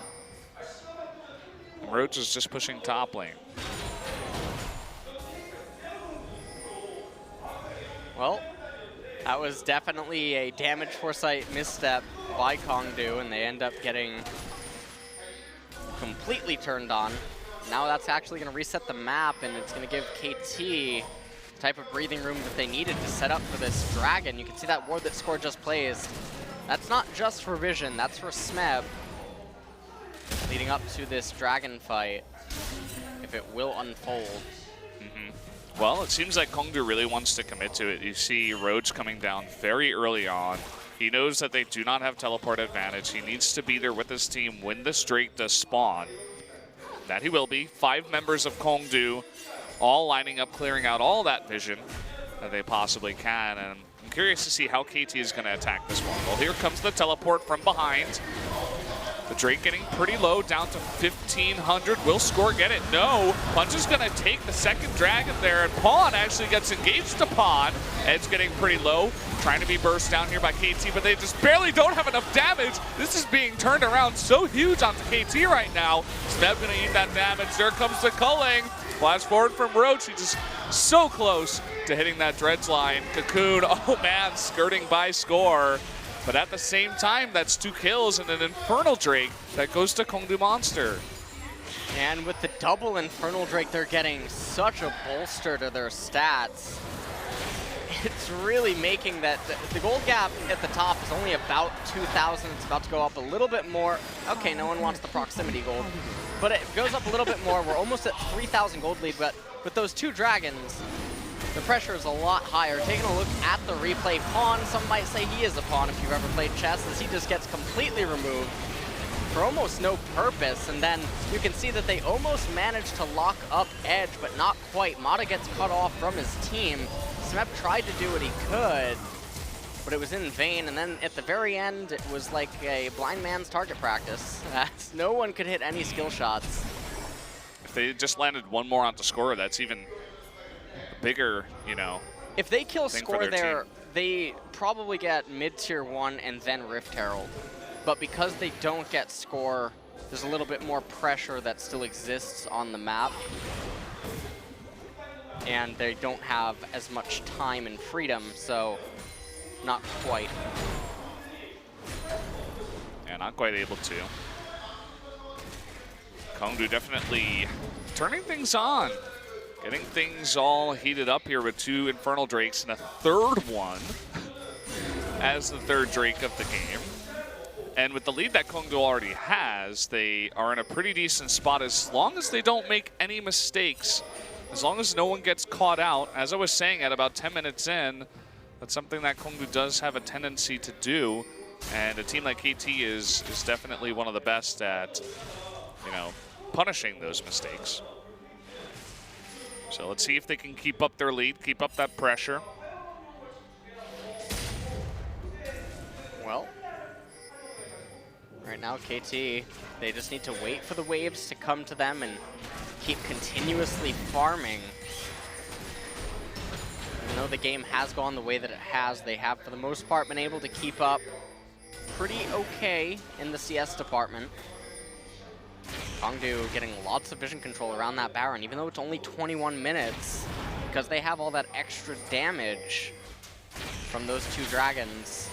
And Roach is just pushing top lane. Well, that was definitely a damage foresight misstep by Kongdoo, and they end up getting completely turned on. Now that's actually going to reset the map, and it's going to give KT the type of breathing room that they needed to set up for this dragon. You can see that ward that Score just placed. That's not just for Vision, that's for Smeb. Leading up to this dragon fight, if it will unfold. Well, it seems like Kongdoo really wants to commit to it. You see Roach coming down very early on. He knows that they do not have teleport advantage. He needs to be there with his team when this Drake does spawn. That he will be. 5 members of Kongdoo all lining up, clearing out all that vision that they possibly can. And I'm curious to see how KT is going to attack this one. Well, here comes the teleport from behind. The Drake getting pretty low, down to 1,500. Will Score get it? No. Punch is going to take the second dragon there, and Pawn actually gets engaged to Pawn. Ed's getting pretty low, trying to be burst down here by KT, but they just barely don't have enough damage. This is being turned around so huge onto KT right now. Smeb going to eat that damage. There comes the culling. Flash forward from Roach. He's just so close to hitting that dredge line. Cocoon, oh man, skirting by Score. But at the same time, that's 2 kills and an Infernal Drake that goes to Kongdoo Monster. And with the double Infernal Drake, they're getting such a bolster to their stats. It's really making that the gold gap at the top is only about 2,000. It's about to go up a little bit more. Okay, no one wants the proximity gold, but it goes up a little bit more. We're almost at 3,000 gold lead, but with those 2 dragons, the pressure is a lot higher. Taking a look at the replay, Pawn, some might say he is a pawn if you've ever played chess, as he just gets completely removed for almost no purpose. And then you can see that they almost managed to lock up Edge, but not quite. Mata gets cut off from his team. Smeb tried to do what he could, but it was in vain. And then at the very end, it was like a blind man's target practice, as no one could hit any skill shots. If they just landed one more onto Score, that's even bigger, you know. If they kill Score there, they probably get mid-tier 1 and then Rift Herald. But because they don't get Score, there's a little bit more pressure that still exists on the map. And they don't have as much time and freedom, so not quite. Yeah, not quite able to. Kongdoo definitely turning things on. Getting things all heated up here with 2 Infernal Drakes and a third one as the third Drake of the game. And with the lead that Kongdoo already has, they are in a pretty decent spot as long as they don't make any mistakes. As long as no one gets caught out. As I was saying, at about 10 minutes in, that's something that Kongdoo does have a tendency to do. And a team like KT is definitely one of the best at, you know, punishing those mistakes. So let's see if they can keep up their lead, keep up that pressure. Well, right now KT, they just need to wait for the waves to come to them and keep continuously farming. Even though the game has gone the way that it has, they have for the most part been able to keep up pretty okay in the CS department. Kongdoo getting lots of vision control around that Baron, even though it's only 21 minutes, because they have all that extra damage from those 2 dragons.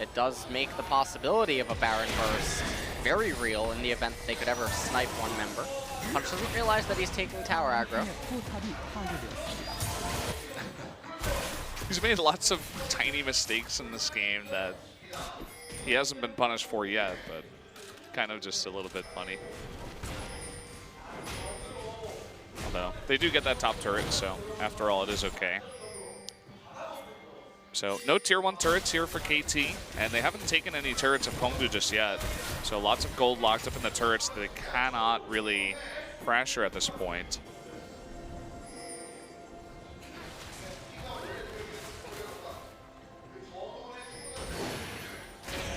It does make the possibility of a Baron burst very real in the event that they could ever snipe one member. Punch doesn't realize that he's taking tower aggro. He's made lots of tiny mistakes in this game that he hasn't been punished for yet, but kind of just a little bit funny. Although they do get that top turret, so after all, it is okay. So no tier 1 turrets here for KT, and they haven't taken any turrets of Kongdoo just yet. So lots of gold locked up in the turrets that they cannot really pressure at this point.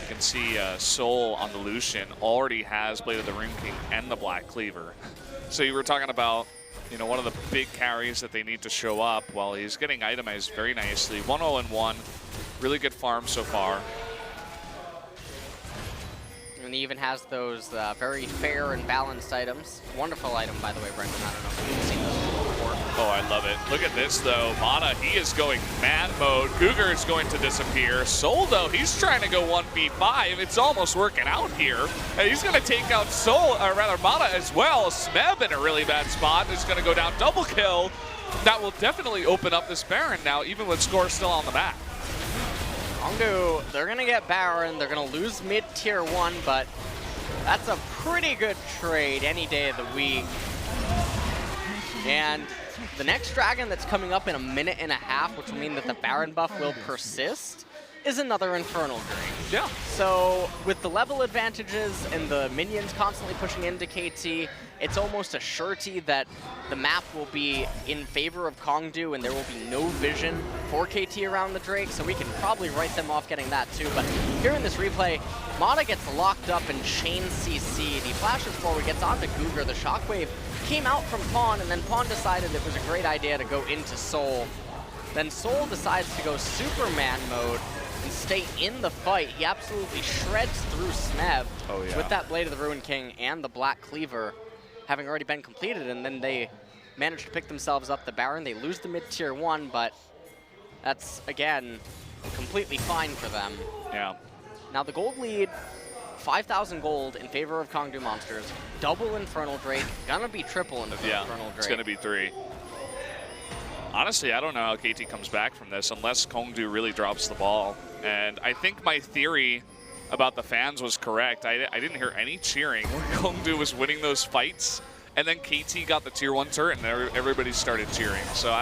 You can see Soul on the Lucian already has Blade of the Rune King and the Black Cleaver. So you were talking about, you know, one of the big carries that they need to show up. Well, he's getting itemized very nicely. 1-0-1, really good farm so far. And he even has those very fair and balanced items. Wonderful item, by the way, Brendan. I don't know if you've seen those before. Oh, I love it. Look at this, though. Mana, he is going mad mode. Cougar is going to disappear. Soul, though, he's trying to go 1v5. It's almost working out here. And he's going to take out Soul, or rather Mana as well. Smeb in a really bad spot is going to go down double kill. That will definitely open up this Baron now, even with score still on the map. Kongdoo, they're going to get Baron. They're going to lose mid-tier 1, but that's a pretty good trade any day of the week. And the next dragon that's coming up in a minute and a half, which will mean that the Baron buff will persist, is another Infernal Drake. Yeah. So with the level advantages and the minions constantly pushing into KT, it's almost a surety that the map will be in favor of Kongdoo and there will be no vision for KT around the Drake, so we can probably write them off getting that too. But here in this replay, Mana gets locked up and chain CC'd. He flashes forward, gets onto Cougar. The Shockwave came out from Pawn, and then Pawn decided it was a great idea to go into Soul. Then Soul decides to go Superman mode and stay in the fight. He absolutely shreds through Smeb with that Blade of the Ruin King and the Black Cleaver having already been completed, and then they manage to pick themselves up the Baron. They lose the mid-tier 1, but that's, again, completely fine for them. Yeah. Now the gold lead, 5,000 gold in favor of Kongdoo Monsters. Double Infernal Drake, gonna be triple Infernal Drake. It's gonna be 3. Honestly, I don't know how KT comes back from this unless Kongdoo really drops the ball. And I think my theory about the fans was correct. I didn't hear any cheering when Kongdoo was winning those fights. And then KT got the tier 1 turret and everybody started cheering. So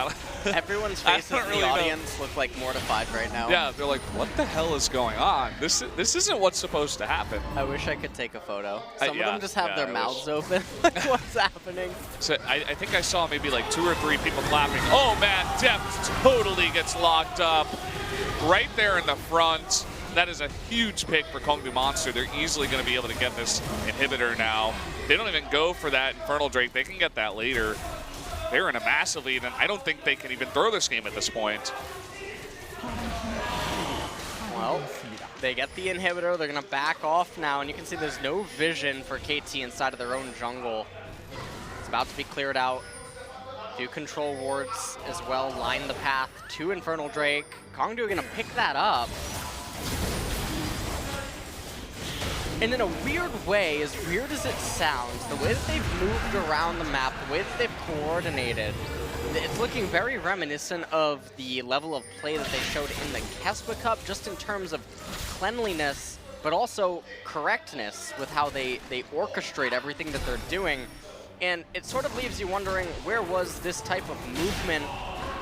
everyone's faces in the audience look like mortified right now. Yeah, they're like, what the hell is going on? This isn't what's supposed to happen. I wish I could take a photo. Some of them just have their mouths open. Like, what's happening? So I think I saw maybe like 2 or 3 people clapping. Oh man, Depth totally gets locked up right there in the front. That is a huge pick for Kongdoo Monster. They're easily going to be able to get this inhibitor now. They don't even go for that Infernal Drake. They can get that later. They're in a massive lead, and I don't think they can even throw this game at this point. Well, they get the inhibitor. They're going to back off now, and you can see there's no vision for KT inside of their own jungle. It's about to be cleared out. Do control wards as well, line the path to Infernal Drake. Kongdoo are going to pick that up. And in a weird way, as weird as it sounds, the way that they've moved around the map, the way that they've coordinated, it's looking very reminiscent of the level of play that they showed in the Kespa Cup, just in terms of cleanliness, but also correctness with how they orchestrate everything that they're doing. And it sort of leaves you wondering, where was this type of movement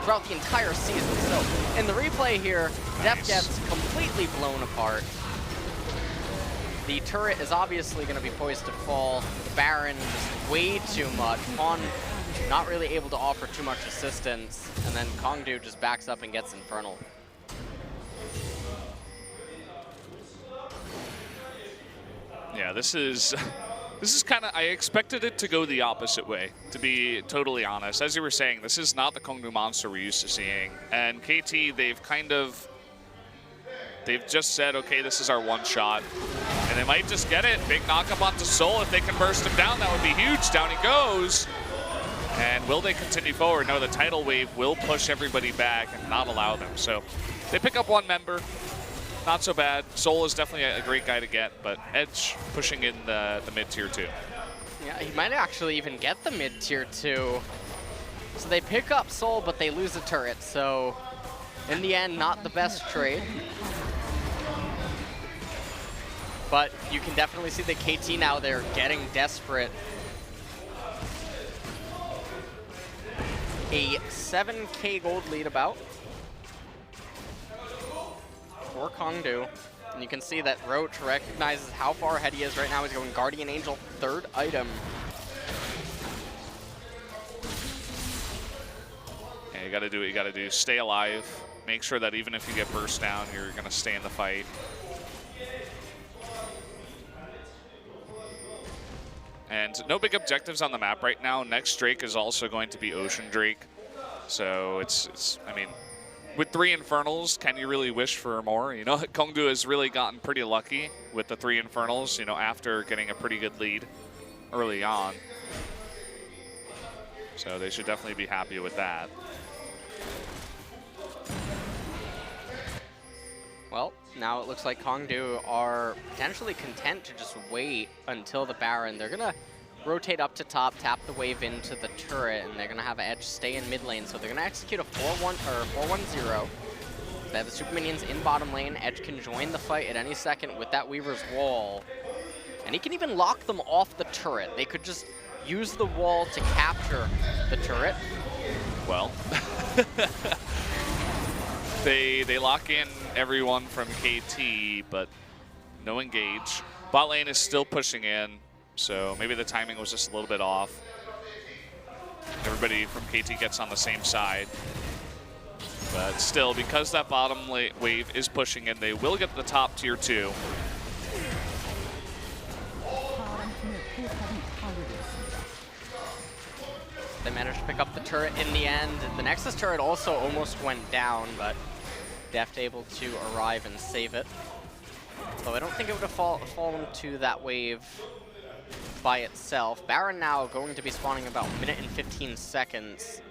throughout the entire season? So in the replay here, Depth gets completely blown apart. The turret is obviously going to be poised to fall. The Baron just way too much. Pawn not really able to offer too much assistance. And then Kongdoo just backs up and gets Infernal. Yeah, this is kind of, I expected it to go the opposite way, to be totally honest. As you were saying, this is not the Kongdoo Monster we're used to seeing. And KT, they've just said, okay, this is our one shot. And they might just get it. Big knock up onto Soul. If they can burst him down, that would be huge. Down he goes. And will they continue forward? No, the tidal wave will push everybody back and not allow them. So they pick up 1 member. Not so bad. Soul is definitely a great guy to get, but Edge pushing in the mid-tier 2. Yeah, he might actually even get the mid-tier 2. So they pick up Soul, but they lose a turret. So in the end, not the best trade. But you can definitely see the KT now, they're getting desperate. A 7K gold lead about for Kongdoo. And you can see that Roach recognizes how far ahead he is right now. He's going Guardian Angel, third item. Yeah, you gotta do what you gotta do. Stay alive. Make sure that even if you get burst down, you're gonna stay in the fight. And no big objectives on the map right now. Next Drake is also going to be Ocean Drake. So it's I mean, with 3 Infernals, can you really wish for more? You know, Kongdoo has really gotten pretty lucky with the 3 Infernals, you know, after getting a pretty good lead early on. So they should definitely be happy with that. Well, now it looks like Kongdoo are potentially content to just wait until the Baron. They're gonna rotate up to top, tap the wave into the turret, and they're gonna have Edge stay in mid lane. So they're gonna execute a 4-1 or 4-1-0. They have the super minions in bottom lane. Edge can join the fight at any second with that Weaver's Wall. And he can even lock them off the turret. They could just use the wall to capture the turret. Well, they lock in everyone from KT, but no engage. Bot lane is still pushing in, so maybe the timing was just a little bit off. Everybody from KT gets on the same side. But still, because that bottom wave is pushing in, they will get the top tier 2. They managed to pick up the turret in the end. The Nexus turret also almost went down, but Deft able to arrive and save it. Though I don't think it would have fallen to that wave by itself. Baron now going to be spawning about a minute and 15 seconds.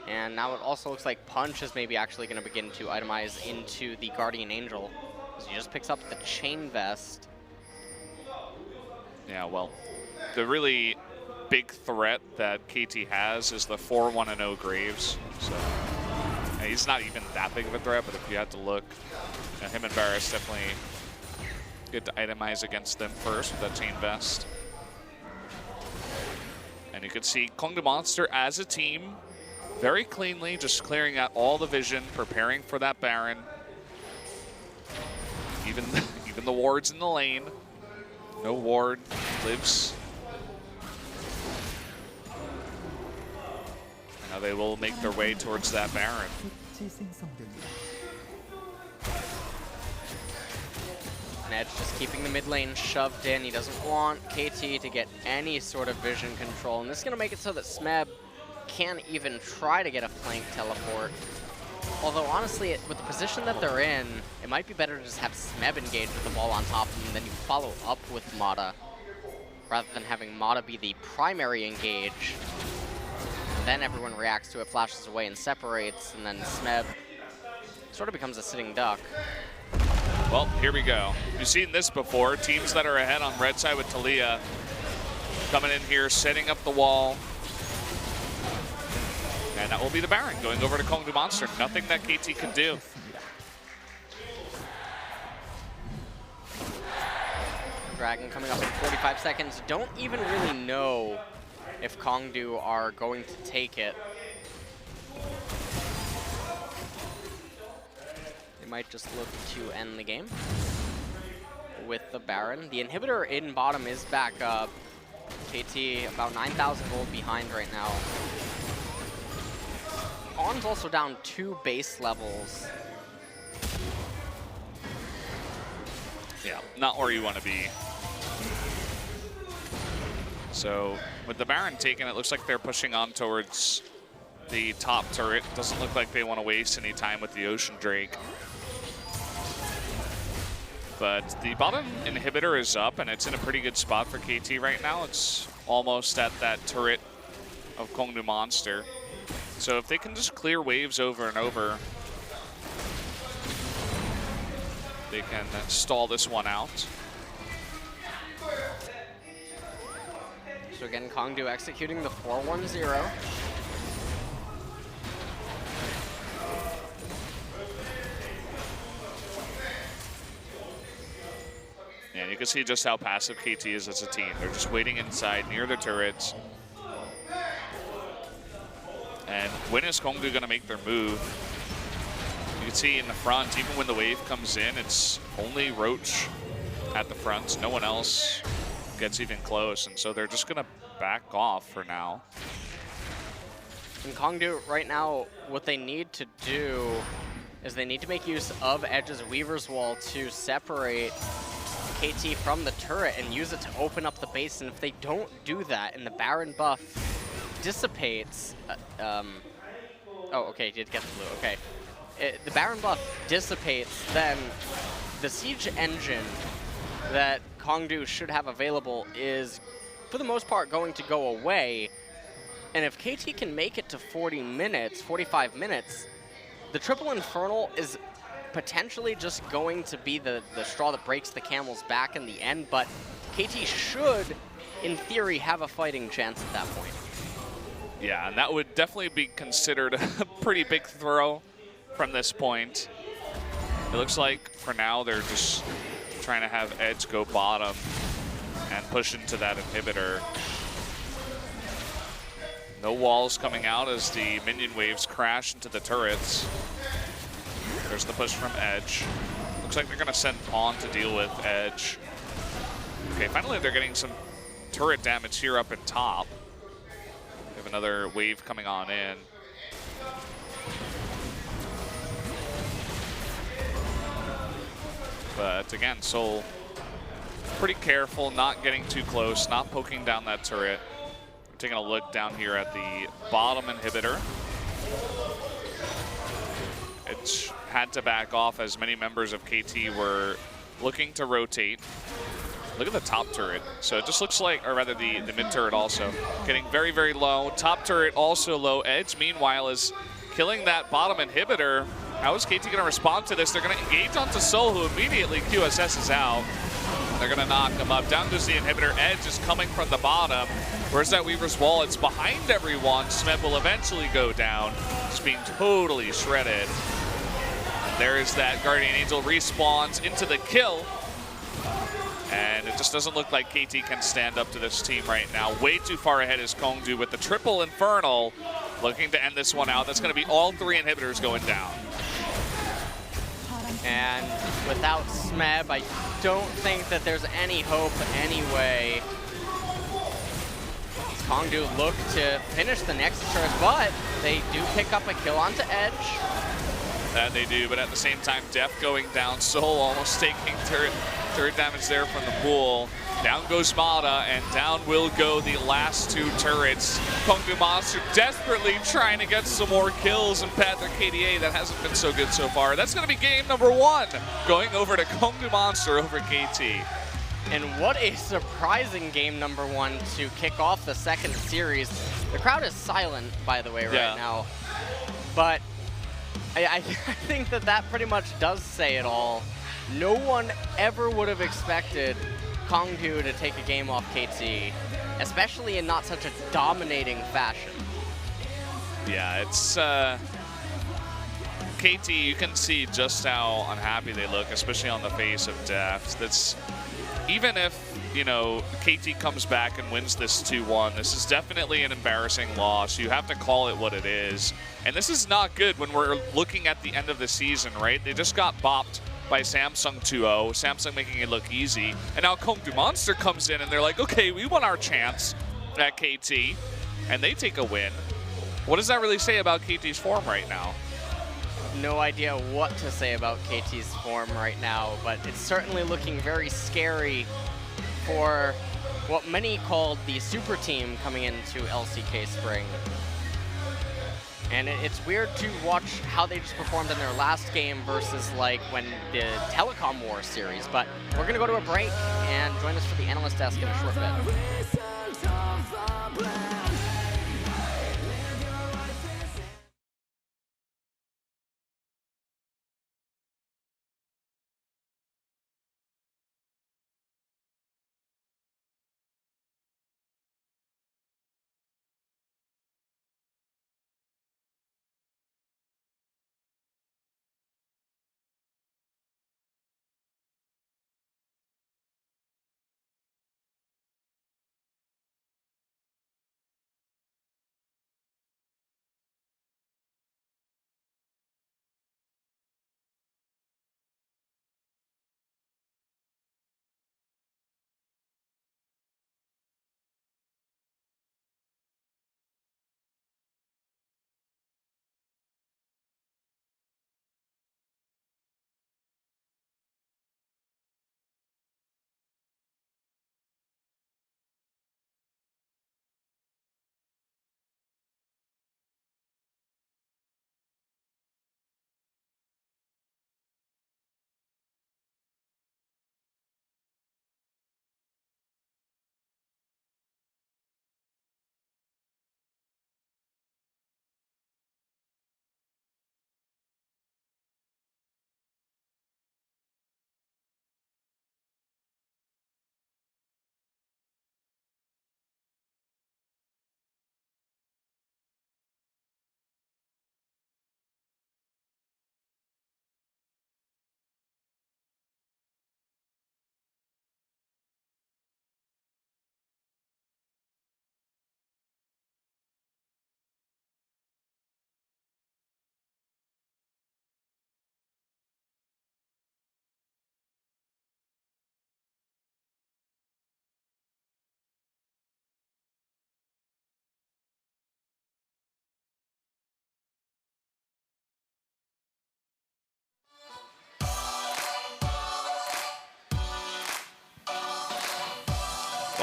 And now it also looks like Punch is maybe actually going to begin to itemize into the Guardian Angel, as he just picks up the Chain Vest. Yeah, well, the really big threat that KT has is the 4-1-0 Graves. So yeah, he's not even that big of a threat, but if you had to look, him and Barris definitely good to itemize against them first with that Chain Vest. And you can see Kongdoo Monster as a team very cleanly, just clearing out all the vision, preparing for that Baron. Even the wards in the lane. No ward lives. And now they will make their way towards that Baron. And Edge just keeping the mid lane shoved in. He doesn't want KT to get any sort of vision control. And this is going to make it so that Smeb can't even try to get a flank teleport. Although, honestly, with the position that they're in, it might be better to just have Smeb engage with the ball on top of him, and then you follow up with Mata, rather than having Mata be the primary engage. And then everyone reacts to it, flashes away, and separates, and then Smeb sort of becomes a sitting duck. Well, here we go. You've seen this before. Teams that are ahead on red side with Talia coming in here, setting up the wall. And that will be the Baron going over to Kongdoo Monster. Nothing that KT can do. Dragon coming up in 45 seconds. Don't even really know if Kongdoo are going to take it. They might just look to end the game with the Baron. The inhibitor in bottom is back up. KT about 9,000 gold behind right now. On's also down 2 base levels. Yeah, not where you want to be. So with the Baron taken, it looks like they're pushing on towards the top turret. Doesn't look like they want to waste any time with the Ocean Drake. But the bottom inhibitor is up, and it's in a pretty good spot for KT right now. It's almost at that turret of Kongdoo Monster. So if they can just clear waves over and over, they can stall this one out. So again, Kongdoo executing the 4-1-0. You can see just how passive KT is as a team. They're just waiting inside near the turrets. And when is Kongdoo going to make their move? You can see in the front, even when the wave comes in, it's only Roach at the front. No one else gets even close, and so they're just going to back off for now. And Kongdoo, right now, what they need to do is they need to make use of Edge's Weaver's Wall to separate KT from the turret and use it to open up the base. And if they don't do that and the Baron buff dissipates, oh, okay, he did get the blue, okay. The Baron buff dissipates, then the siege engine that Kongdoo should have available is, for the most part, going to go away. And if KT can make it to 40 minutes, 45 minutes, the triple Infernal is potentially just going to be the straw that breaks the camel's back in the end, but KT should, in theory, have a fighting chance at that point. Yeah, and that would definitely be considered a pretty big throw from this point. It looks like, for now, they're just trying to have Edge go bottom and push into that inhibitor. No walls coming out as the minion waves crash into the turrets. There's the push from Edge. Looks like they're going to send Pawn to deal with Edge. Okay, finally they're getting some turret damage here up in top. We have another wave coming on in. But again, Soul pretty careful, not getting too close, not poking down that turret. We're taking a look down here at the bottom inhibitor. It had to back off as many members of KT were looking to rotate. Look at the top turret. So it just looks like, or rather the mid turret also, getting very, very low. Top turret also low. Edge, meanwhile, is killing that bottom inhibitor. How is KT going to respond to this? They're going to engage onto Soul, who immediately QSS's out. They're going to knock him up. Down goes the inhibitor. Edge is coming from the bottom. Where's that Weaver's Wall? It's behind everyone. Smet will eventually go down. Just being totally shredded. And there is that Guardian Angel respawns into the kill. And it just doesn't look like KT can stand up to this team right now. Way too far ahead is Kongdoo with the triple Infernal. Looking to end this one out. That's going to be all three inhibitors going down. And without Smeb, I don't think that there's any hope anyway. Kongdoo look to finish the next turret, but they do pick up a kill onto Edge. That they do, but at the same time, Def going down. Soul almost taking turret damage there from the pool. Down goes Mata, and down will go the last two turrets. Kongdoo Monster desperately trying to get some more kills and pad their KDA. That hasn't been so good so far. That's going to be game number one, going over to Kongdoo Monster over KT. And what a surprising game number one to kick off the second series. The crowd is silent, by the way, right now. But I think that pretty much does say it all. No one ever would have expected Kongdoo to take a game off KT, especially in not such a dominating fashion. Yeah, it's KT, you can see just how unhappy they look, especially on the face of Deft. That's, even if, you know, KT comes back and wins this 2-1, this is definitely an embarrassing loss. You have to call it what it is. And this is not good when we're looking at the end of the season, right? They just got bopped by Samsung 2-0, Samsung making it look easy. And now Kongdoo Monster comes in and they're like, okay, we won our chance at KT, and they take a win. What does that really say about KT's form right now? No idea what to say about KT's form right now, but it's certainly looking very scary for what many called the super team coming into LCK Spring. And it's weird to watch how they just performed in their last game versus like when the Telecom War series. But we're going to go to a break and join us for the analyst desk in a short bit.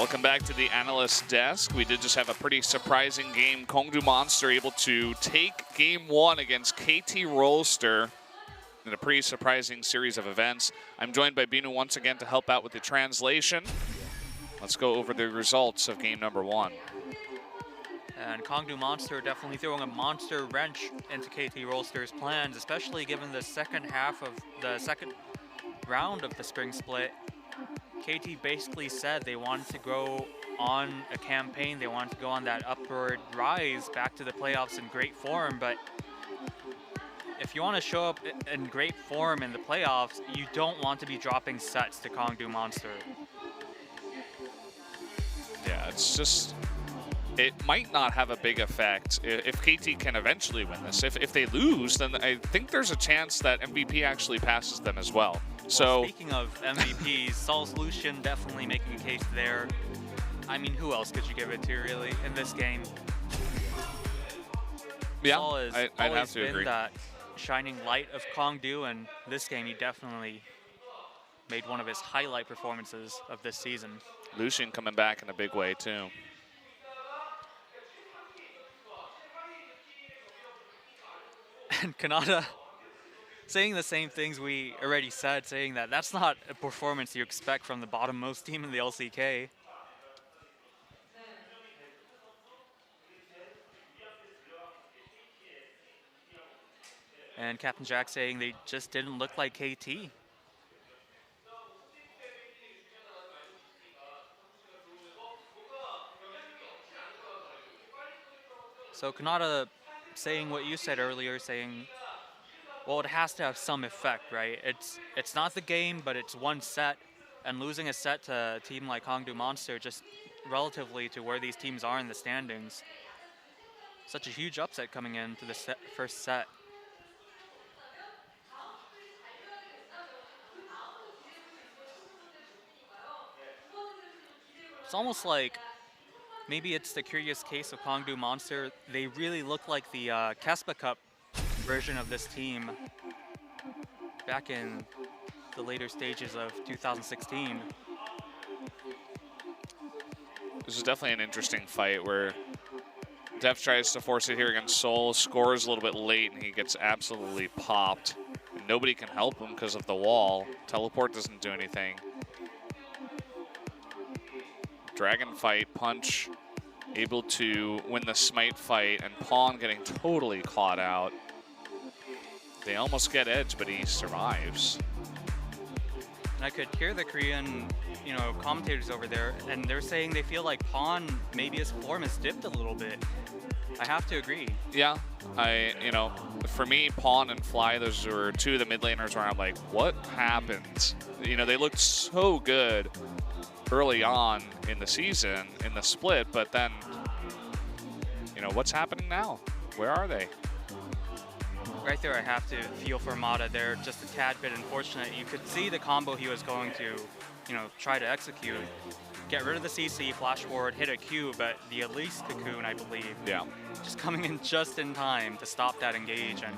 Welcome back to the analyst desk. We did just have a pretty surprising game. Kongdoo Monster able to take game 1 against KT Rolster in a pretty surprising series of events. I'm joined by Binu once again to help out with the translation. Let's go over the results of game number 1. And Kongdoo Monster definitely throwing a monster wrench into KT Rolster's plans, especially given the second half of the second round of the spring split. KT basically said they wanted to go on a campaign, they wanted to go on that upward rise back to the playoffs in great form, but if you want to show up in great form in the playoffs, you don't want to be dropping sets to Kongdoo Monster. Yeah, it's just, it might not have a big effect if KT can eventually win this. If they lose, then I think there's a chance that MVP actually passes them as well. So, speaking of MVPs, Sol Solution definitely making a case there. I mean, who else could you give it to, really, in this game? Yeah, Sol has I'd always have to been agree. that shining light of Kongdoo, and this game he definitely made one of his highlight performances of this season. Lucian coming back in a big way, too. And Kanata saying the same things we already said, saying that that's not a performance you expect from the bottom-most team in the LCK. And Captain Jack saying they just didn't look like KT. So Kanata saying what you said earlier, saying, well, it has to have some effect, right? It's not the game, but it's one set, and losing a set to a team like Kongdoo Monster, just relatively to where these teams are in the standings, such a huge upset coming into the first set. It's almost like maybe it's the curious case of Kongdoo Monster. They really look like the Kespa Cup version of this team back in the later stages of 2016. This is definitely an interesting fight where Def tries to force it here against Sol, scores a little bit late, and he gets absolutely popped. And nobody can help him because of the wall. Teleport doesn't do anything. Dragon fight, Punch able to win the smite fight, and Pawn getting totally caught out. They almost get edge, but he survives. And I could hear the Korean, commentators over there, and they're saying they feel like Pawn, maybe his form has dipped a little bit. I have to agree. Yeah, for me, Pawn and Fly, those were two of the mid laners where I'm like, what happened? They looked so good early on in the season, in the split, but then, what's happening now? Where are they? Right there, I have to feel for Mata there, just a tad bit unfortunate. You could see the combo he was going to, try to execute. Get rid of the CC, flash forward, hit a Q, but the Elise Cocoon, I believe, just coming in just in time to stop that engage, and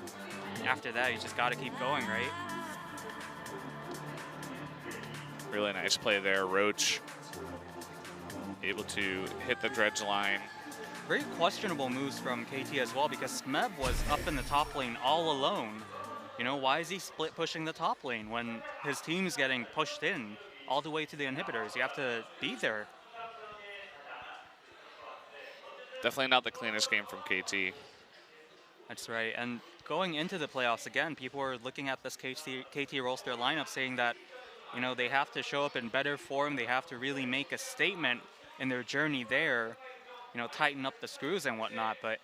after that, you just got to keep going, right? Really nice play there. Roach able to hit the dredge line. Very questionable moves from KT as well, because Smeb was up in the top lane all alone. Why is he split pushing the top lane when his team's getting pushed in all the way to the inhibitors? You have to be there. Definitely not the cleanest game from KT. That's right. And going into the playoffs again, people are looking at this KT Rolster lineup saying that, they have to show up in better form. They have to really make a statement in their journey there, tighten up the screws and whatnot. But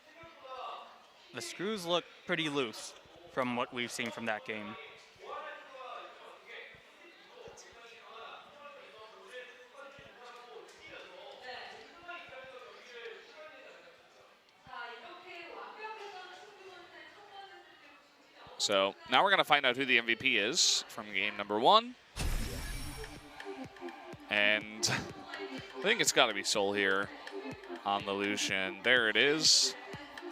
the screws look pretty loose from what we've seen from that game. So now we're going to find out who the MVP is from game number 1. And I think it's got to be Sol here on the Lucian. There it is.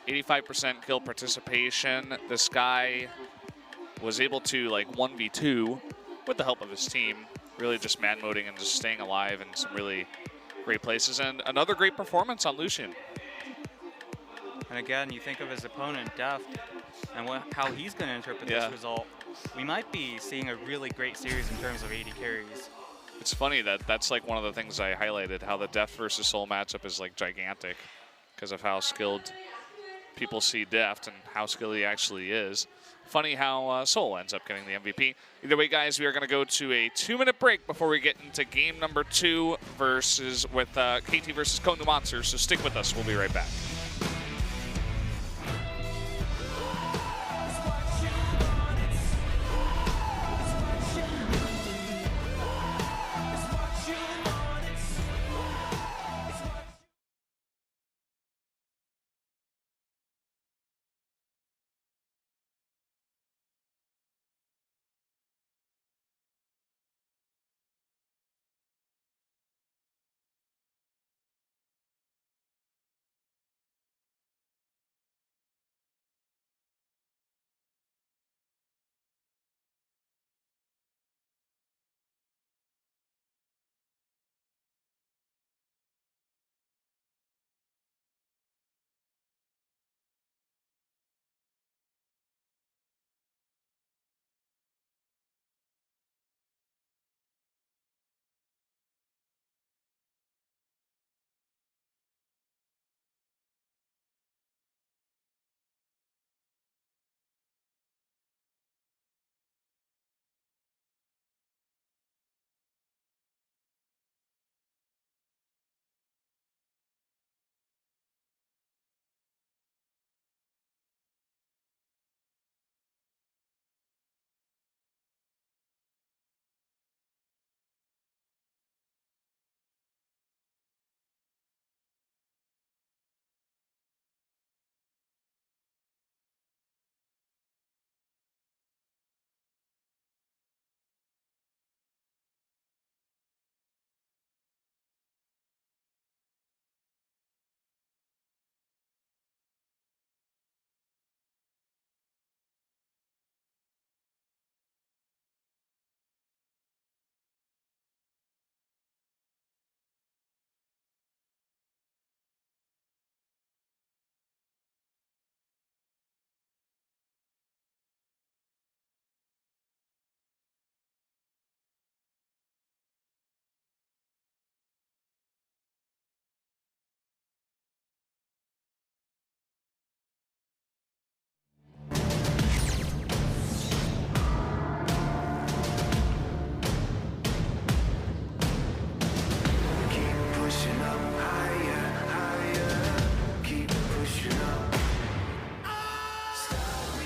85% kill participation. This guy was able to 1v2 with the help of his team, really just man moding and just staying alive in some really great places, and another great performance on Lucian. And again, you think of his opponent, Deft, and how he's going to interpret this result. We might be seeing a really great series in terms of AD carries. It's funny that that's like one of the things I highlighted, how the Deft versus Soul matchup is like gigantic because of how skilled people see Deft and how skilled he actually is. Funny how Soul ends up getting the MVP. Either way, guys, we are going to go to a 2-minute break before we get into game number 2 versus with KT versus Kongdoo Monsters. So stick with us. We'll be right back.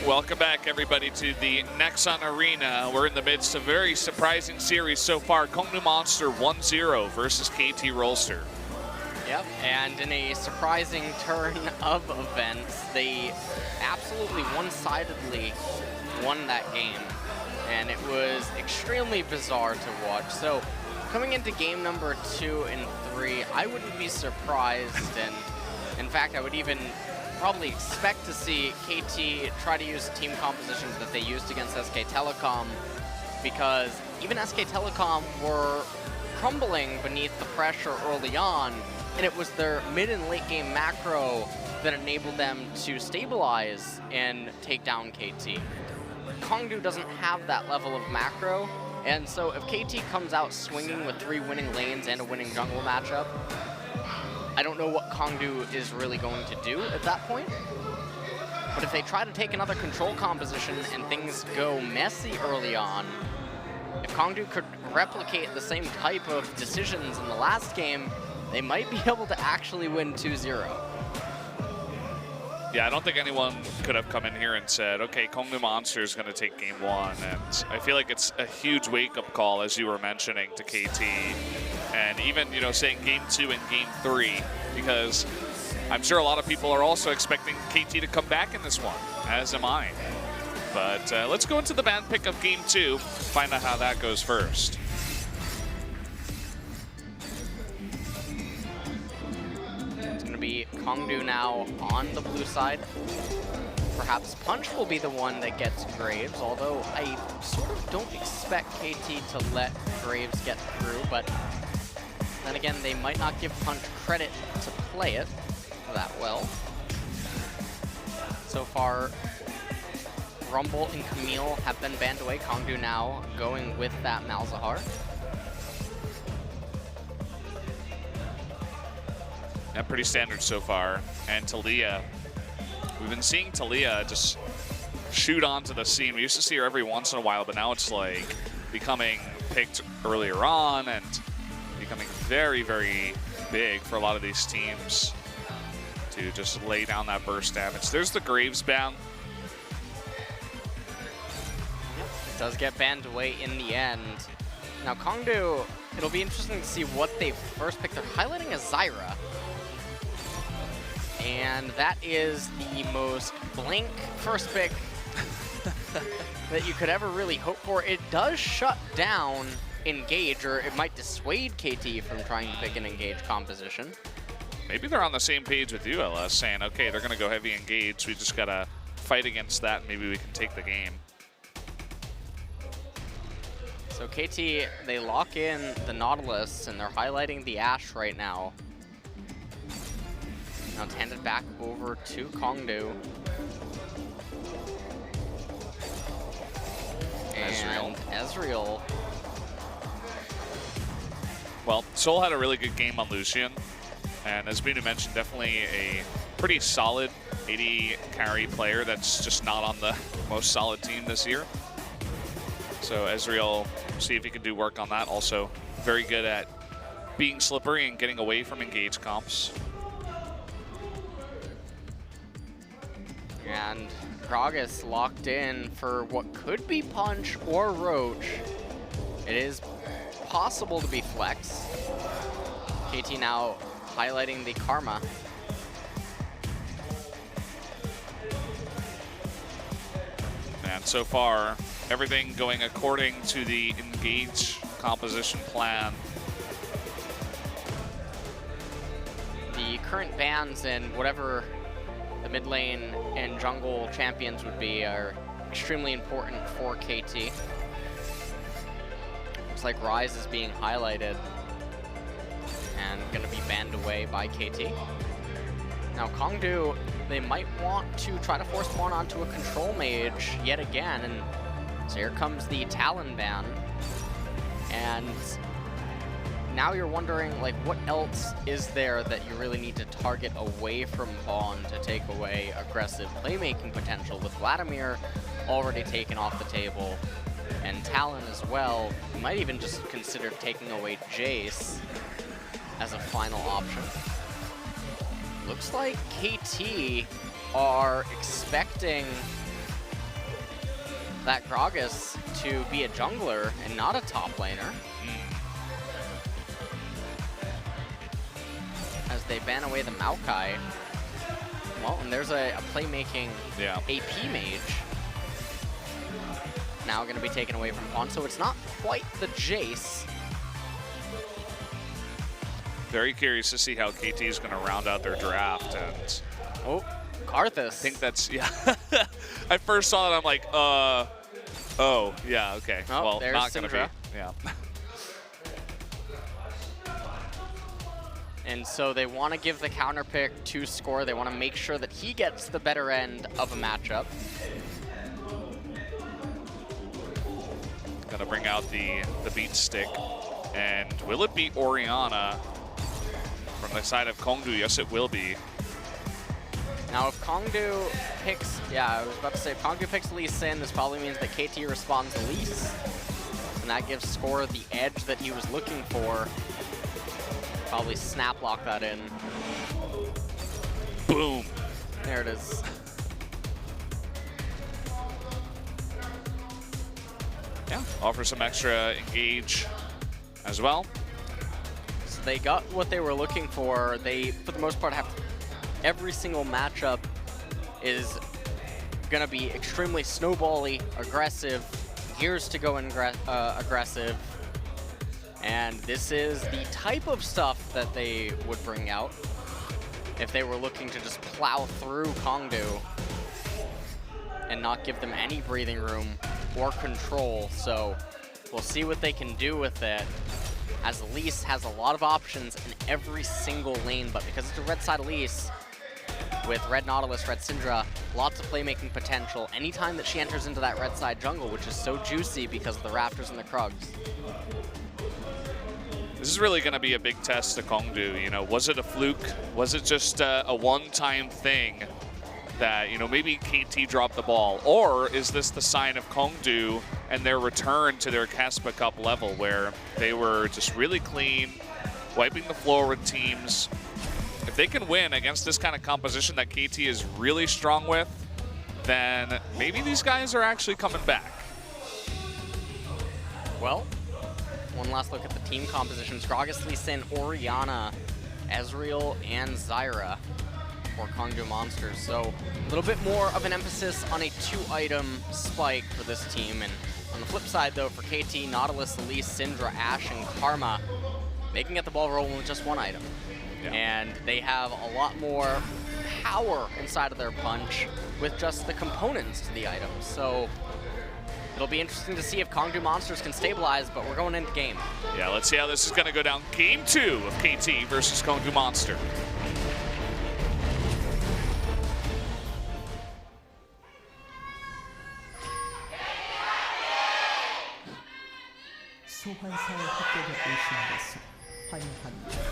Welcome back, everybody, to the Nexon Arena. We're in the midst of a very surprising series so far. Kongdoo Monster 1-0 versus KT Rolster. Yep, and in a surprising turn of events, they absolutely one-sidedly won that game. And it was extremely bizarre to watch. So, coming into game number 2 and 3, I wouldn't be surprised, and in fact, I would even probably expect to see KT try to use team compositions that they used against SK Telecom, because even SK Telecom were crumbling beneath the pressure early on, and it was their mid and late game macro that enabled them to stabilize and take down KT. Kongdoo doesn't have that level of macro, and so if KT comes out swinging with 3 winning lanes and a winning jungle matchup, I don't know what Kongdoo is really going to do at that point. But if they try to take another control composition and things go messy early on, if Kongdoo could replicate the same type of decisions in the last game, they might be able to actually win 2-0. Yeah, I don't think anyone could have come in here and said, okay, Kongdoo Monster is going to take game 1. And I feel like it's a huge wake-up call, as you were mentioning, to KT. And even, you know, saying game 2 and game 3, because I'm sure a lot of people are also expecting KT to come back in this one, as am I. But let's go into the band pick of game 2, find out how that goes first. It's going to be Kongdoo now on the blue side. Perhaps Punch will be the one that gets Graves, although I sort of don't expect KT to let Graves get through, but Then again, they might not give Punch credit to play it that well. So far, Rumble and Camille have been banned away. Kongdoo now going with that Malzahar. Yeah, pretty standard so far. And Talia, we've been seeing Talia just shoot onto the scene. We used to see her every once in a while, but now it's like becoming picked earlier on and becoming very, very big for a lot of these teams to just lay down that burst damage. There's the Graves ban. It does get banned away in the end. Now Kongdoo, it'll be interesting to see what they first pick. They're highlighting a Zyra. And that is the most blank first pick that you could ever really hope for. It does shut down Engage, or it might dissuade KT from trying to pick an Engage composition. Maybe they're on the same page with you, LS, saying, okay, they're going to go heavy Engage. We just got to fight against that. Maybe we can take the game. So KT, they lock in the Nautilus, and they're highlighting the Ashe right now. Now it's handed back over to Kongdoo. And Ezreal. Well, Sol had a really good game on Lucian. And as Binu mentioned, definitely a pretty solid 80 carry player that's just not on the most solid team this year. So Ezreal, see if he can do work on that. Also very good at being slippery and getting away from engage comps. And Gragas locked in for what could be Punch or Roach. It is possible to be Flex. KT now highlighting the Karma. And so far, everything going according to the engage composition plan. The current bans and whatever the mid lane and jungle champions would be are extremely important for KT. Looks like Ryze is being highlighted and going to be banned away by KT. Now Kongdoo, they might want to try to force one onto a control mage yet again, and so here comes the Talon ban. And now you're wondering, like, what else is there that you really need to target away from Vaughn to take away aggressive playmaking potential, with Vladimir already taken off the table, and Talon as well. You might even just consider taking away Jace as a final option. Looks like KT are expecting that Gragas to be a jungler and not a top laner. As they ban away the Maokai. Well, and there's a playmaking AP mage. Now going to be taken away from Vaughn, so it's not quite the Jace. Very curious to see how KT is going to round out their draft. And oh, Karthus. I think that's, yeah. I first saw it, I'm like, oh, yeah, okay. Oh, well, there's not going to be, Syndra. yeah. And so they want to give the counter pick to Score. They want to make sure that he gets the better end of a matchup. Gonna bring out the beat stick. And will it be Orianna from the side of Kongdoo? Yes, it will be. Now, if Kongdoo picks, I was about to say, if Kongdoo picks Lee Sin, this probably means that KT responds least. And that gives Score the edge that he was looking for. Probably snap lock that in. Boom. There it is. Yeah, offer some extra engage as well. So they got what they were looking for. They, for the most part, have every single matchup is gonna be extremely snowbally, aggressive, gears to go aggressive. And this is the type of stuff that they would bring out if they were looking to just plow through Kongdoo and not give them any breathing room or control. So we'll see what they can do with it. as Elise has a lot of options in every single lane, but because it's a red side Elise, with red Nautilus, red Syndra, lots of playmaking potential anytime that she enters into that red side jungle, which is so juicy because of the Raptors and the Krugs. This is really going to be a big test to Kongdoo. You know, was it a fluke? Was it just a one-time thing that, you know, maybe KT dropped the ball? Or is this the sign of Kongdoo and their return to their Caspa Cup level where they were just really clean, wiping the floor with teams? If they can win against this kind of composition that KT is really strong with, then maybe these guys are actually coming back. Well, one last look at the team composition. Gragas, Lee Sin, Orianna, Ezreal, and Zyra for Kongdoo Monsters. So a little bit more of an emphasis on a 2-item spike for this team. And on the flip side, though, for KT, Nautilus, Elise, Syndra, Ashe, and Karma, they can get the ball rolling with just 1 item. Yeah. And they have a lot more power inside of their punch with just the components to the items. So it'll be interesting to see if Kongdoo Monsters can stabilize, but we're going into game. Yeah, let's see how this is going to go down. Game 2 of KT versus Kongdoo Monster.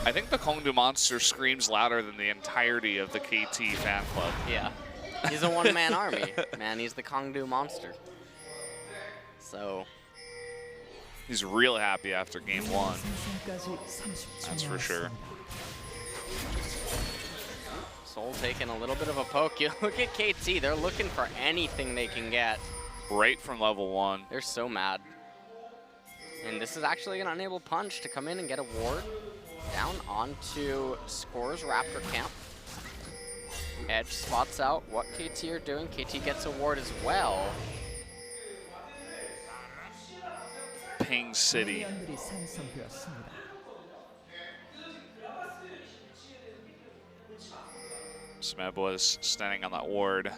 I think the Kongdoo Monster screams louder than the entirety of the KT fan club. Yeah, he's a one-man army, man. He's the Kongdoo Monster. So he's real happy after game 1. That's for sure. Soul taking a little bit of a poke. You look at KT, they're looking for anything they can get. Right from level 1. They're so mad. And this is actually going to enable Punch to come in and get a ward down onto Score's Raptor camp. Edge spots out what KT are doing. KT gets a ward as well. Ping City. Smeb was standing on that ward,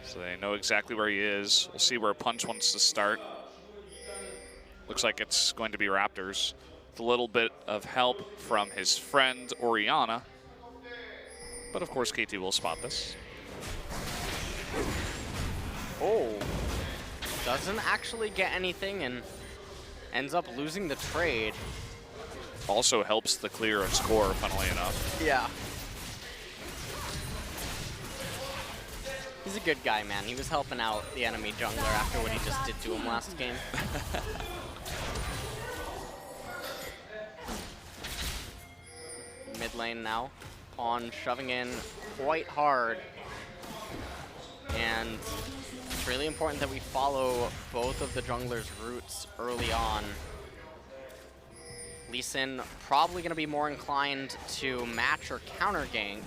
so they know exactly where he is. We'll see where Punch wants to start. Looks like it's going to be Raptors. With a little bit of help from his friend Orianna. But of course KT will spot this. Oh, doesn't actually get anything and ends up losing the trade. Also helps the clear of Score, funnily enough. Yeah. He's a good guy, man. He was helping out the enemy jungler after what he just did to him last game. Mid lane now. Pawn shoving in quite hard. And it's really important that we follow both of the junglers' routes early on. Lee Sin probably going to be more inclined to match or counter gank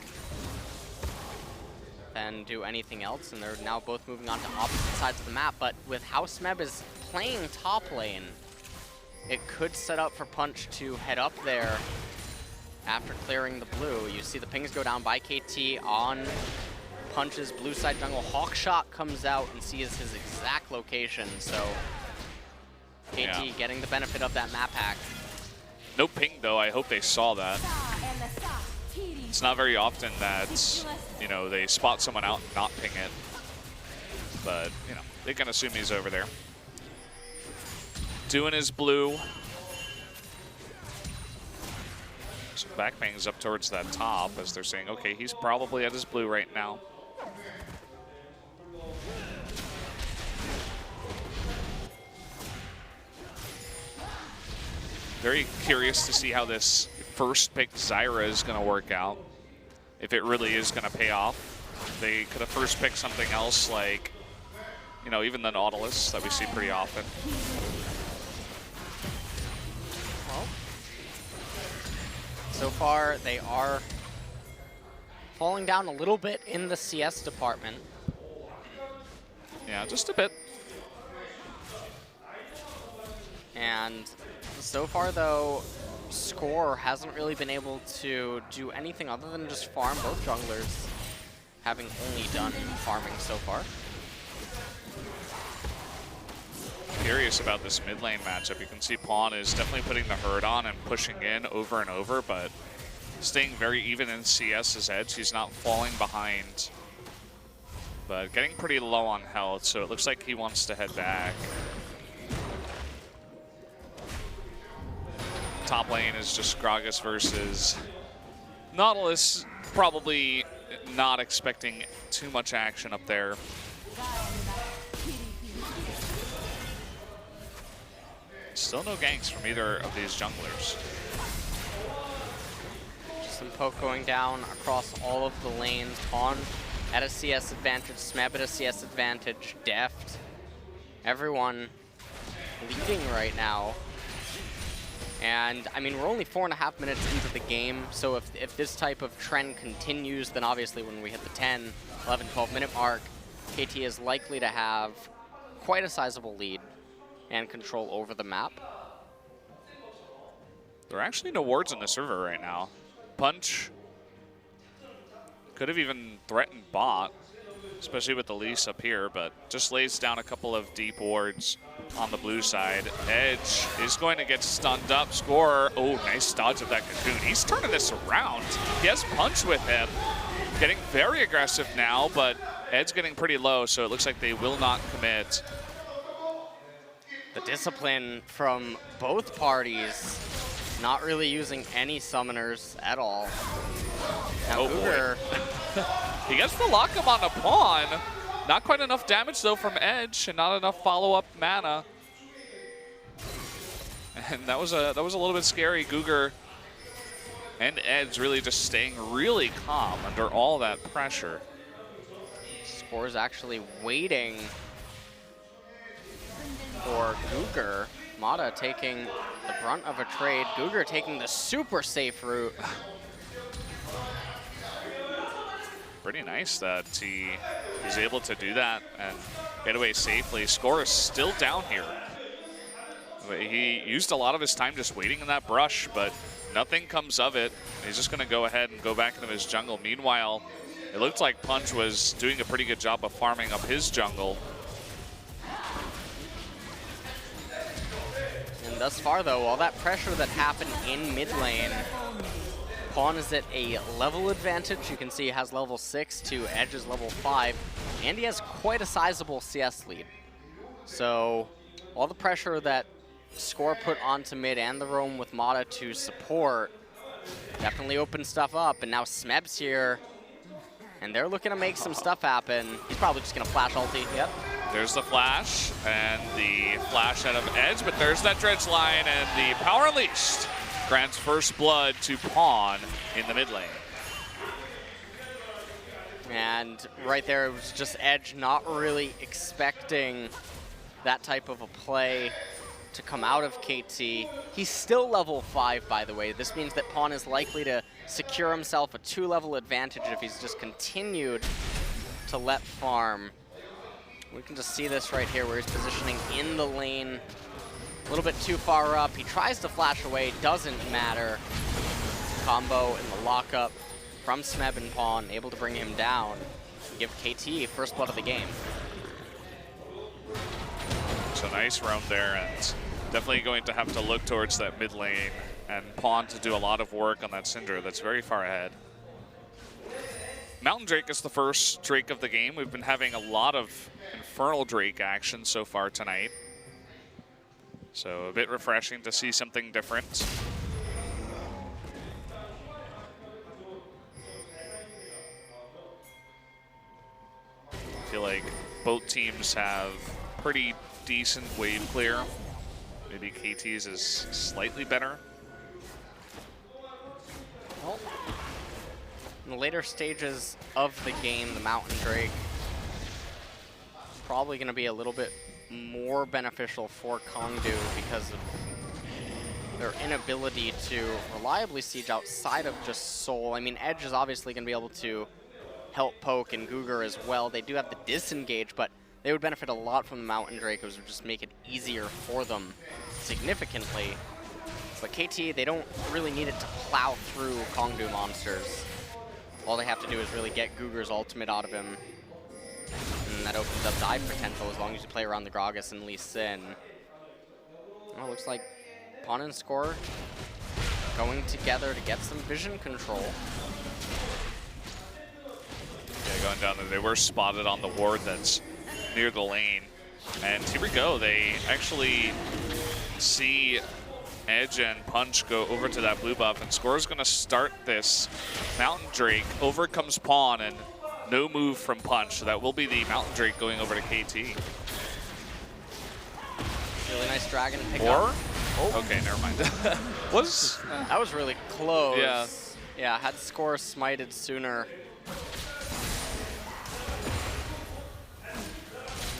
than do anything else, and they're now both moving on to opposite sides of the map. But with how Smeb is playing top lane, it could set up for Punch to head up there after clearing the blue. You see the pings go down by KT on Punch's blue side jungle. Hawkshot comes out and sees his exact location, so KT getting the benefit of that map hack. No ping though, I hope they saw that. It's not very often that, you know, they spot someone out and not ping it. But, you know, they can assume he's over there. Doing his blue. So back bangs up towards that top as they're saying, okay, he's probably at his blue right now. Very curious to see how this first pick Zyra is going to work out. If it really is going to pay off. They could have first picked something else like, you know, even the Nautilus that we see pretty often. Well, so far they are falling down a little bit in the CS department. Yeah, just a bit. And so far though, Score hasn't really been able to do anything other than just farm both junglers, having only done farming so far. curious about this mid lane matchup. You can see Pawn is definitely putting the hurt on and pushing in over and over, but staying very even in CS's edge. He's not falling behind, but getting pretty low on health, so it looks like he wants to head back. Top lane is just Gragas versus Nautilus. Probably not expecting too much action up there. Still no ganks from either of these junglers. Just some poke going down across all of the lanes. Pawn at a CS advantage, Smeb at a CS advantage, Deft. Everyone leading right now. And, I mean, we're only 4.5 minutes into the game, so if this type of trend continues, then obviously when we hit the 10, 11, 12-minute mark, KT is likely to have quite a sizable lead and control over the map. There are actually no wards on the server right now. Punch could have even threatened bot, especially with the Lease up here, but just lays down a couple of deep wards on the blue side. Edge is going to get stunned up. Score. Oh, nice dodge of that Cocoon. He's turning this around. He has Punch with him. Getting very aggressive now, but Ed's getting pretty low, so it looks like they will not commit. The discipline from both parties, not really using any summoners at all. Now, oh Cougar, he gets the lockup on a Pawn. Not quite enough damage, though, from Edge, and not enough follow-up mana. And that was a little bit scary. Cougar and Edge really just staying really calm under all that pressure. Score's actually waiting for Cougar. Mata taking the brunt of a trade. Cougar taking the super safe route. Pretty nice that he's able to do that and get away safely. Score is still down here. He used a lot of his time just waiting in that brush, but nothing comes of it. He's just going to go ahead and go back into his jungle. Meanwhile, it looked like Punch was doing a pretty good job of farming up his jungle. And thus far, though, all that pressure that happened in mid lane, Pawn is at a level advantage. You can see he has level 6 to Edge's level 5, and he has quite a sizable CS lead. So all the pressure that Score put onto mid and the roam with Mata to support definitely opened stuff up, and now Smeb's here, and they're looking to make some stuff happen. He's probably just gonna flash ulti, yep. There's the flash, and the flash out of Edge, but there's that dredge line, and the power unleashed grants first blood to Pawn in the mid lane. And right there, it was just Edge not really expecting that type of a play to come out of KT. He's still level 5, by the way. This means that Pawn is likely to secure himself a 2-level advantage if he's just continued to let farm. We can just see this right here where he's positioning in the lane. A little bit too far up. He tries to flash away, doesn't matter. Combo in the lockup from Smeb and Pawn, able to bring him down. Give KT first blood of the game. So nice roam there, and definitely going to have to look towards that mid lane and Pawn to do a lot of work on that Syndra that's very far ahead. Mountain Drake is the first Drake of the game. We've been having a lot of Infernal Drake action so far tonight. So a bit refreshing to see something different. I feel like both teams have pretty decent wave clear. Maybe KT's is slightly better. Well, in the later stages of the game, the Mountain Drake probably going to be a little bit more beneficial for Kongdoo because of their inability to reliably siege outside of just Soul. I mean, Edge is obviously going to be able to help poke, and Cougar as well. They do have the disengage, but they would benefit a lot from the Mountain Drake, which would just make it easier for them significantly. But KT, they don't really need it to plow through Kongdoo monsters. All they have to do is really get Cougar's ultimate out of him. And and that opens up dive potential as long as you play around the Gragas and Lee Sin. Well, looks like Pawn and Score going together to get some vision control. Yeah, going down there. They were spotted on the ward that's near the lane. And here we go. They actually see Edge and Punch go over to that blue buff, and Score's going to start this Mountain Drake. Over comes Pawn, and no move from Punch. So that will be the Mountain Drake going over to KT. Really nice dragon pick Or? up. Oh. Okay, never mind. That was really close. Yeah. Yeah, had Score smited sooner.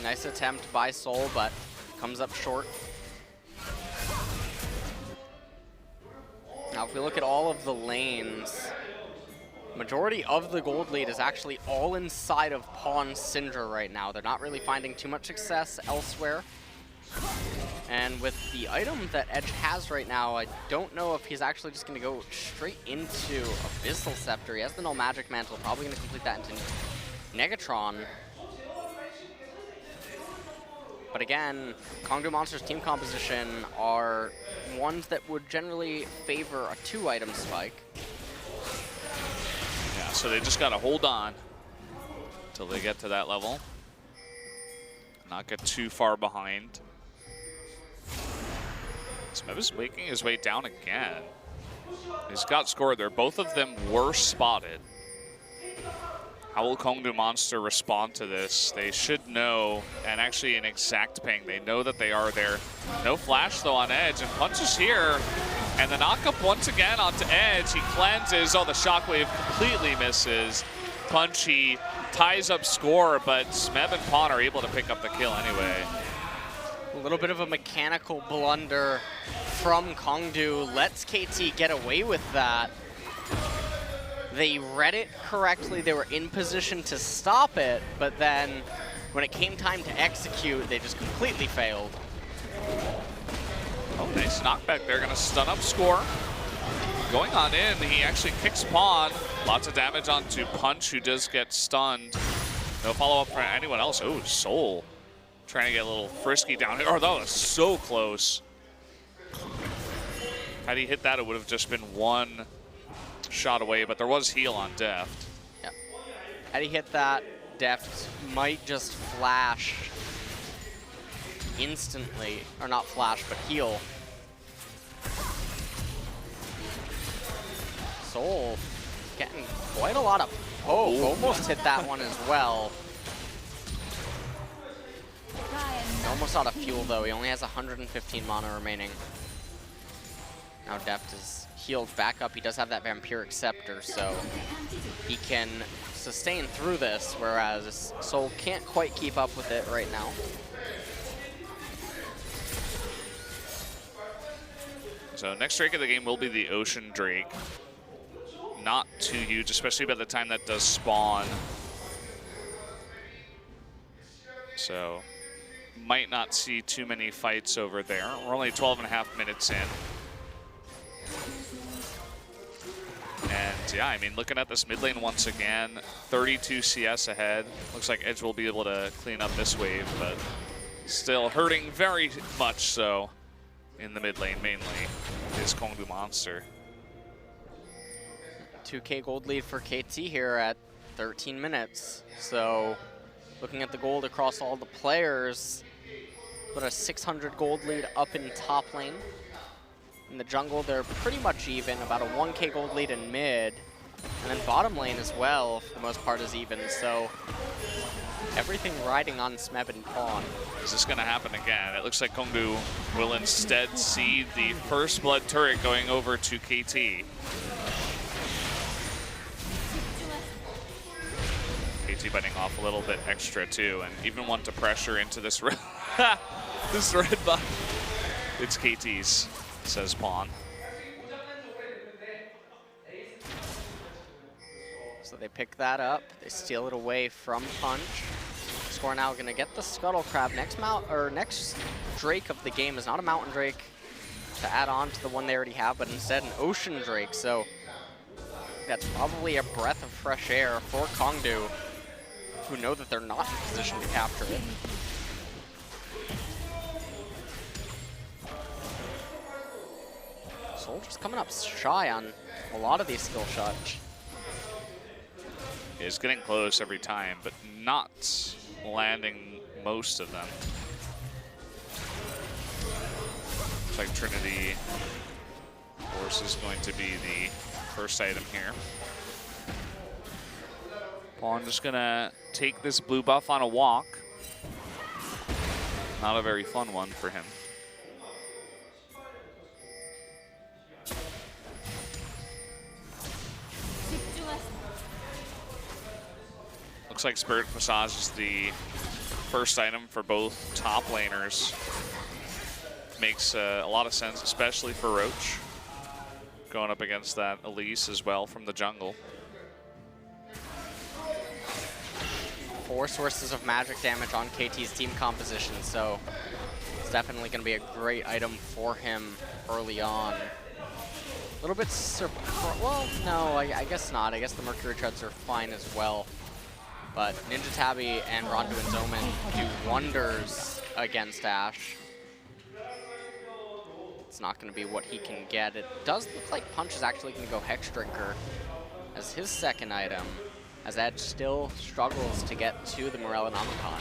Nice attempt by Soul, but comes up short. Now, if we look at all of the lanes, majority of the gold lead is actually all inside of Pawn Syndra right now. They're not really finding too much success elsewhere. And with the item that Edge has right now, I don't know if he's actually just going to go straight into Abyssal Scepter. He has the Null Magic Mantle, probably going to complete that into Negatron. But again, Kongdoo Monster's team composition are ones that would generally favor a 2-item spike. Yeah, so they just got to hold on until they get to that level. Not get too far behind. Smeb is making his way down again. He's got Score there. Both of them were spotted. How will Kongdoo Monster respond to this? They should know, and actually an exact ping. They know that they are there. No flash though on Edge, and Punch is here. And the knockup once again onto Edge. He cleanses. Oh, the shockwave completely misses. Punch, he ties up Score, but Smeb and Pawn are able to pick up the kill anyway. A little bit of a mechanical blunder from Kongdoo. Lets KT get away with that. They read it correctly. They were in position to stop it, but then when it came time to execute, they just completely failed. Oh, nice knockback there. Going to stun up Score. Going on in, he actually kicks Pawn. Lots of damage onto Punch, who does get stunned. No follow-up for anyone else. Oh, Soul trying to get a little frisky down here. Oh, that was so close. Had he hit that, it would have just been one shot away, but there was heal on Deft. Yeah. Had he hit that, Deft might just flash instantly, or not flash, but heal. Soul getting quite a lot of poke. Almost hit that one as well. Almost out of fuel though. He only has 115 mana remaining. Now Deft is healed back up. He does have that Vampiric Scepter, so he can sustain through this, whereas Soul can't quite keep up with it right now. So next Drake of the game will be the Ocean Drake. Not too huge, especially by the time that does spawn. So might not see too many fights over there. We're only 12.5 minutes in. And yeah, I mean, looking at this mid lane once again, 32 CS ahead. Looks like Edge will be able to clean up this wave, but still hurting very much so in the mid lane mainly is Kongdoo Monster. 2K gold lead for KT here at 13 minutes. So looking at the gold across all the players, put a 600 gold lead up in top lane. In the jungle, they're pretty much even, about a 1K gold lead in mid. And then bottom lane as well, for the most part, is even. So everything riding on Smeb and Pawn. Is this going to happen again? It looks like Kongdoo will instead see the first blood turret going over to KT. KT biting off a little bit extra too, and even want to pressure into this red, this red buff. It's KT's, says Pawn. So they pick that up, they steal it away from Punch. Score now gonna get the Scuttle Crab. Next Drake of the game is not a Mountain Drake to add on to the one they already have, but instead an Ocean Drake. So that's probably a breath of fresh air for Kongdoo. who know that they're not in position to capture it. Soldier's coming up shy on a lot of these skill shots. He's getting close every time, but not landing most of them. Looks like Trinity Force is going to be the first item here. Pawn just gonna take this blue buff on a walk. Not a very fun one for him. Looks like Spirit Massage is the first item for both top laners. Makes a lot of sense, especially for Roach. Going up against that Elise as well from the jungle. 4 sources of magic damage on KT's team composition, so it's definitely going to be a great item for him early on. A little bit well, no, I guess not. I guess the Mercury Treads are fine as well. But Ninja Tabby and Ronduin's Omen do wonders against Ashe. It's not going to be what he can get. It does look like Punch is actually going to go Hex Drinker as his second item, as Edge still struggles to get to the Morellonomicon.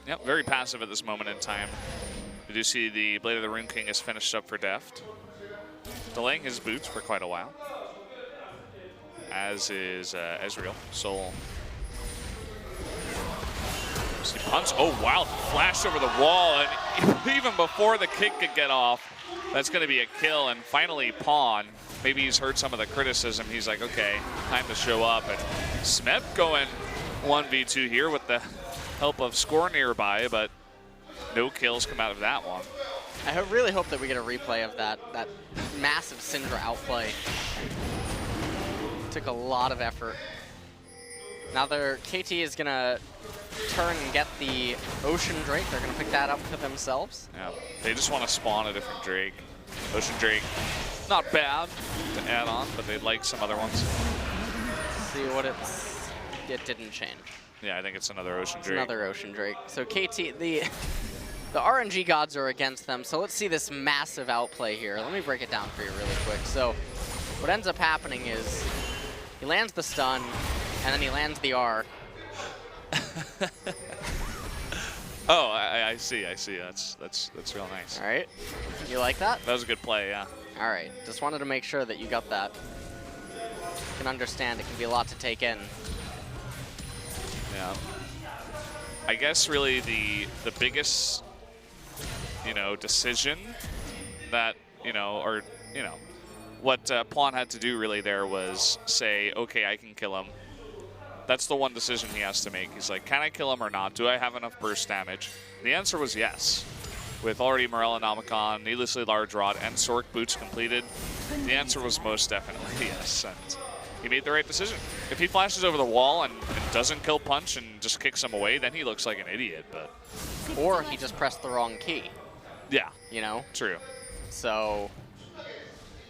Yep, very passive at this moment in time. We do see the Blade of the Rune King is finished up for Deft, delaying his boots for quite a while, as is Ezreal. Soul. See Punch, oh wow, flashed over the wall, and even before the kick could get off, that's going to be a kill. And finally Pawn, maybe he's heard some of the criticism, he's like, okay, time to show up. And Smep going 1v2 here with the help of Score nearby, but no kills come out of that one. I really hope that we get a replay of that massive Syndra outplay. Took a lot of effort. Now KT is going to turn and get the Ocean Drake. They're going to pick that up for themselves. Yeah, they just want to spawn a different Drake. Ocean Drake, not bad to add on, but they'd like some other ones. See what it didn't change. Yeah, I think it's another Ocean Drake. It's another Ocean Drake. So KT, the RNG gods are against them. So let's see this massive outplay here. Let me break it down for you really quick. So what ends up happening is he lands the stun, and then he lands the R. Oh, I see. That's real nice. All right, you like that? That was a good play, yeah. All right, just wanted to make sure that you got that. You can understand it can be a lot to take in. Yeah. I guess really the biggest, decision that, what Pawn had to do really there was say, okay, I can kill him. That's the one decision he has to make. He's like, can I kill him or not? Do I have enough burst damage? The answer was yes. With already Morellonomicon, Needlessly Large Rod, and Sork boots completed, the answer was most definitely yes. And he made the right decision. If he flashes over the wall and doesn't kill Punch and just kicks him away, then he looks like an idiot. But or he just pressed the wrong key. Yeah. True. So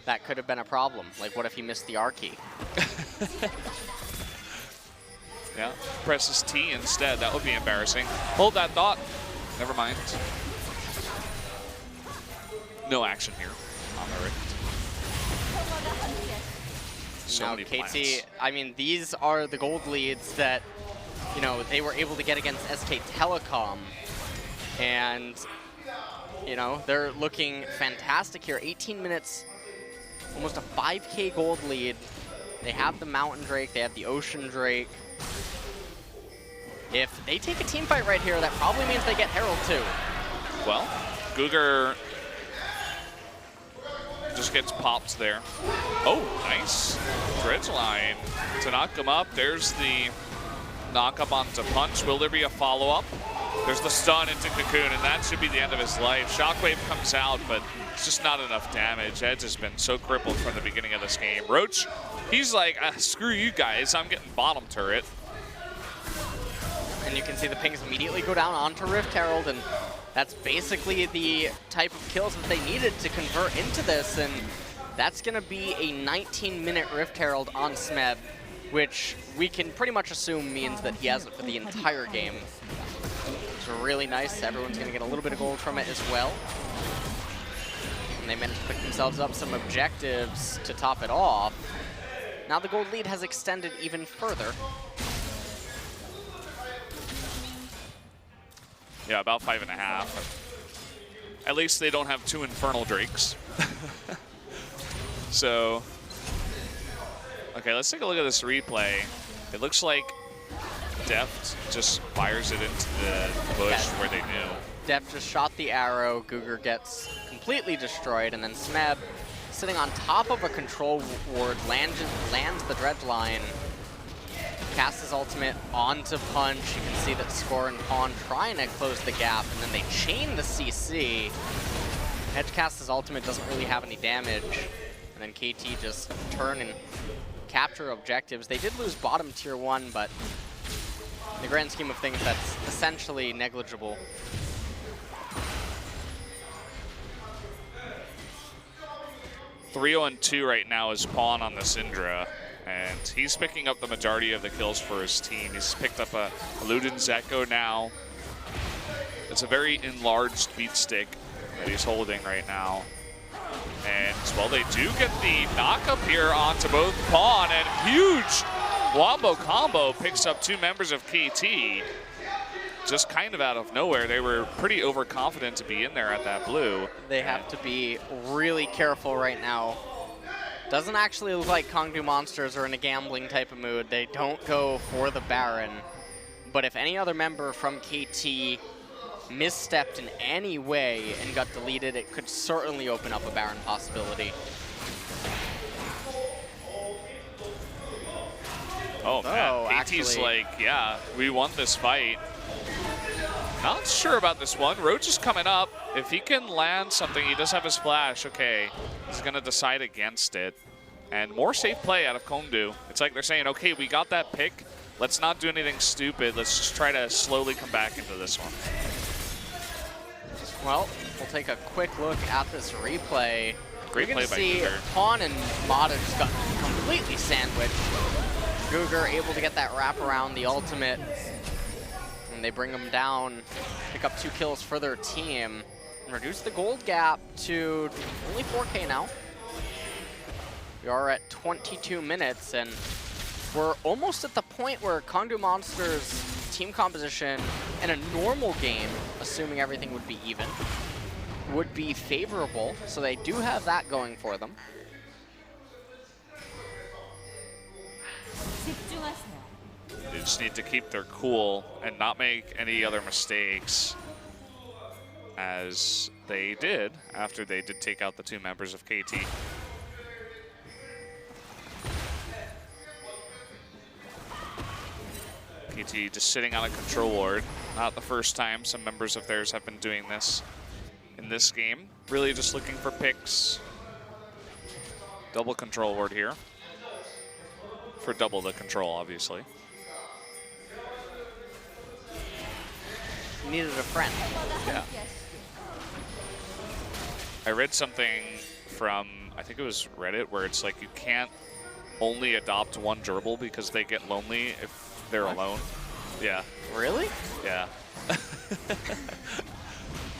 that could have been a problem. Like, what if he missed the R key? Yeah, presses T instead. That would be embarrassing. Hold that thought. Never mind. No action here on the Rift. So many KT, plans. I mean, these are the gold leads that, they were able to get against SK Telecom. And, they're looking fantastic here. 18 minutes, almost a 5K gold lead. They have the Mountain Drake, they have the Ocean Drake. If they take a team fight right here, that probably means they get Herald too. Well, Cougar just gets popped there. Oh, nice. Dredge line to knock him up. There's the knock up onto Punch. Will there be a follow-up? There's the stun into Cocoon, and that should be the end of his life. Shockwave comes out, but it's just not enough damage. Edge has been so crippled from the beginning of this game. Roach, he's like, screw you guys, I'm getting bottom turret. And you can see the pings immediately go down onto Rift Herald, and that's basically the type of kills that they needed to convert into this. And That's going to be a 19-minute Rift Herald on Smeb, which we can pretty much assume means that he has it for the entire game. It's really nice. Everyone's going to get a little bit of gold from it as well. And they managed to pick themselves up some objectives to top it off. Now the gold lead has extended even further. Yeah, about 5.5. At least they don't have 2 Infernal Drakes. So, okay, let's take a look at this replay. It looks like Deft just fires it into the bush where they knew. Deft just shot the arrow, Guger gets completely destroyed, and then Smeb, sitting on top of a control ward, lands the dredge line, casts his ultimate onto Punch. You can see that Score and Pawn trying to close the gap, and then they chain the CC. Hedge cast his ultimate, doesn't really have any damage, and then KT just turn and capture objectives. They did lose bottom tier 1, but in the grand scheme of things, that's essentially negligible. (3-0-2) right now is Pawn on the Syndra, and he's picking up the majority of the kills for his team. He's picked up a Luden's Echo now. It's a very enlarged beat stick that he's holding right now. And, well, they do get the knock-up here onto both Pawn, and huge Wombo combo picks up 2 members of KT. Just kind of out of nowhere. They were pretty overconfident to be in there at that blue. They have to be really careful right now. Doesn't actually look like Kongdoo monsters are in a gambling type of mood. They don't go for the Baron. But if any other member from KT misstepped in any way and got deleted, it could certainly open up a Baron possibility. Oh man, KT's like, yeah, we want this fight. Not sure about this one. Roach is coming up. If he can land something, he does have his flash. Okay, he's going to decide against it. And more safe play out of Kongdoo. It's like they're saying, okay, we got that pick. Let's not do anything stupid. Let's just try to slowly come back into this one. Well, we'll take a quick look at this replay. Great play by Guger. Pawn and Mata just got completely sandwiched. Guger able to get that wrap around the ultimate. And they bring them down, pick up 2 kills for their team, and reduce the gold gap to only 4K now. We are at 22 minutes, and we're almost at the point where Kongdoo Monsters' team composition in a normal game, assuming everything would be even, would be favorable. So they do have that going for them. They just need to keep their cool and not make any other mistakes, as they did after they did take out the 2 members of KT. KT just sitting on a control ward. Not the first time some members of theirs have been doing this in this game. Really just looking for picks. Double control ward here. For double the control, obviously. Needed a friend. Yeah. I read something from, I think it was Reddit, where it's like you can't only adopt one gerbil because they get lonely if they're alone. Yeah. Really? Yeah.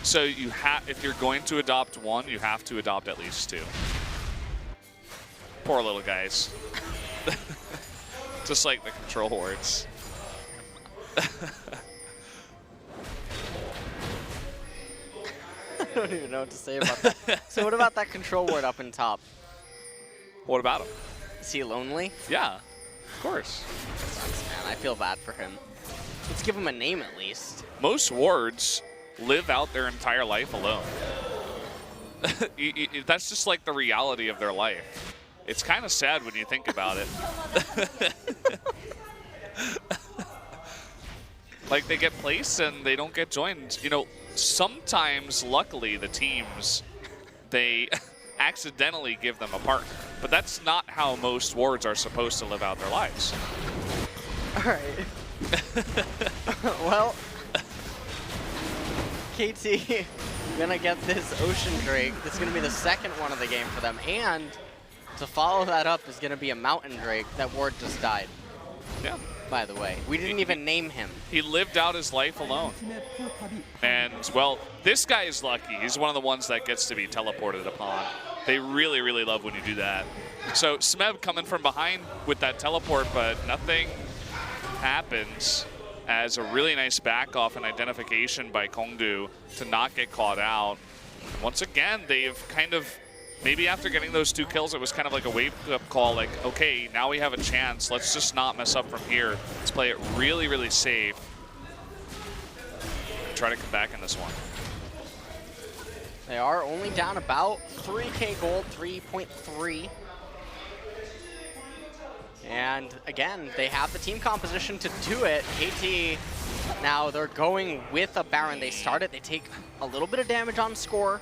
So you have, if you're going to adopt one, you have to adopt at least 2. Poor little guys. Just like the control wards. I don't even know what to say about that. So what about that control ward up in top? What about him? Is he lonely? Yeah, of course. Sucks, man. I feel bad for him. Let's give him a name at least. Most wards live out their entire life alone. That's just like the reality of their life. It's kind of sad when you think about it. Like, they get placed and they don't get joined. You know, sometimes, luckily, the teams, they accidentally give them a partner. But that's not how most wards are supposed to live out their lives. All right. Well, KT gonna get this Ocean Drake. This is gonna be the second one of the game for them, and to follow that up is going to be a Mountain Drake. That ward just died, Yeah. by the way. We didn't even name him. He lived out his life alone. And, well, this guy is lucky. He's one of the ones that gets to be teleported upon. They really, really love when you do that. So Smeb coming from behind with that teleport, but nothing happens as a really nice back off and identification by Kongdoo to not get caught out. And once again, they've kind of, maybe after getting those 2 kills, it was kind of like a wake-up call, like, okay, now we have a chance. Let's just not mess up from here. Let's play it really, really safe. And try to come back in this one. They are only down about 3K gold, 3.3. And again, they have the team composition to do it. KT, now they're going with a Baron. They start it, they take a little bit of damage on score.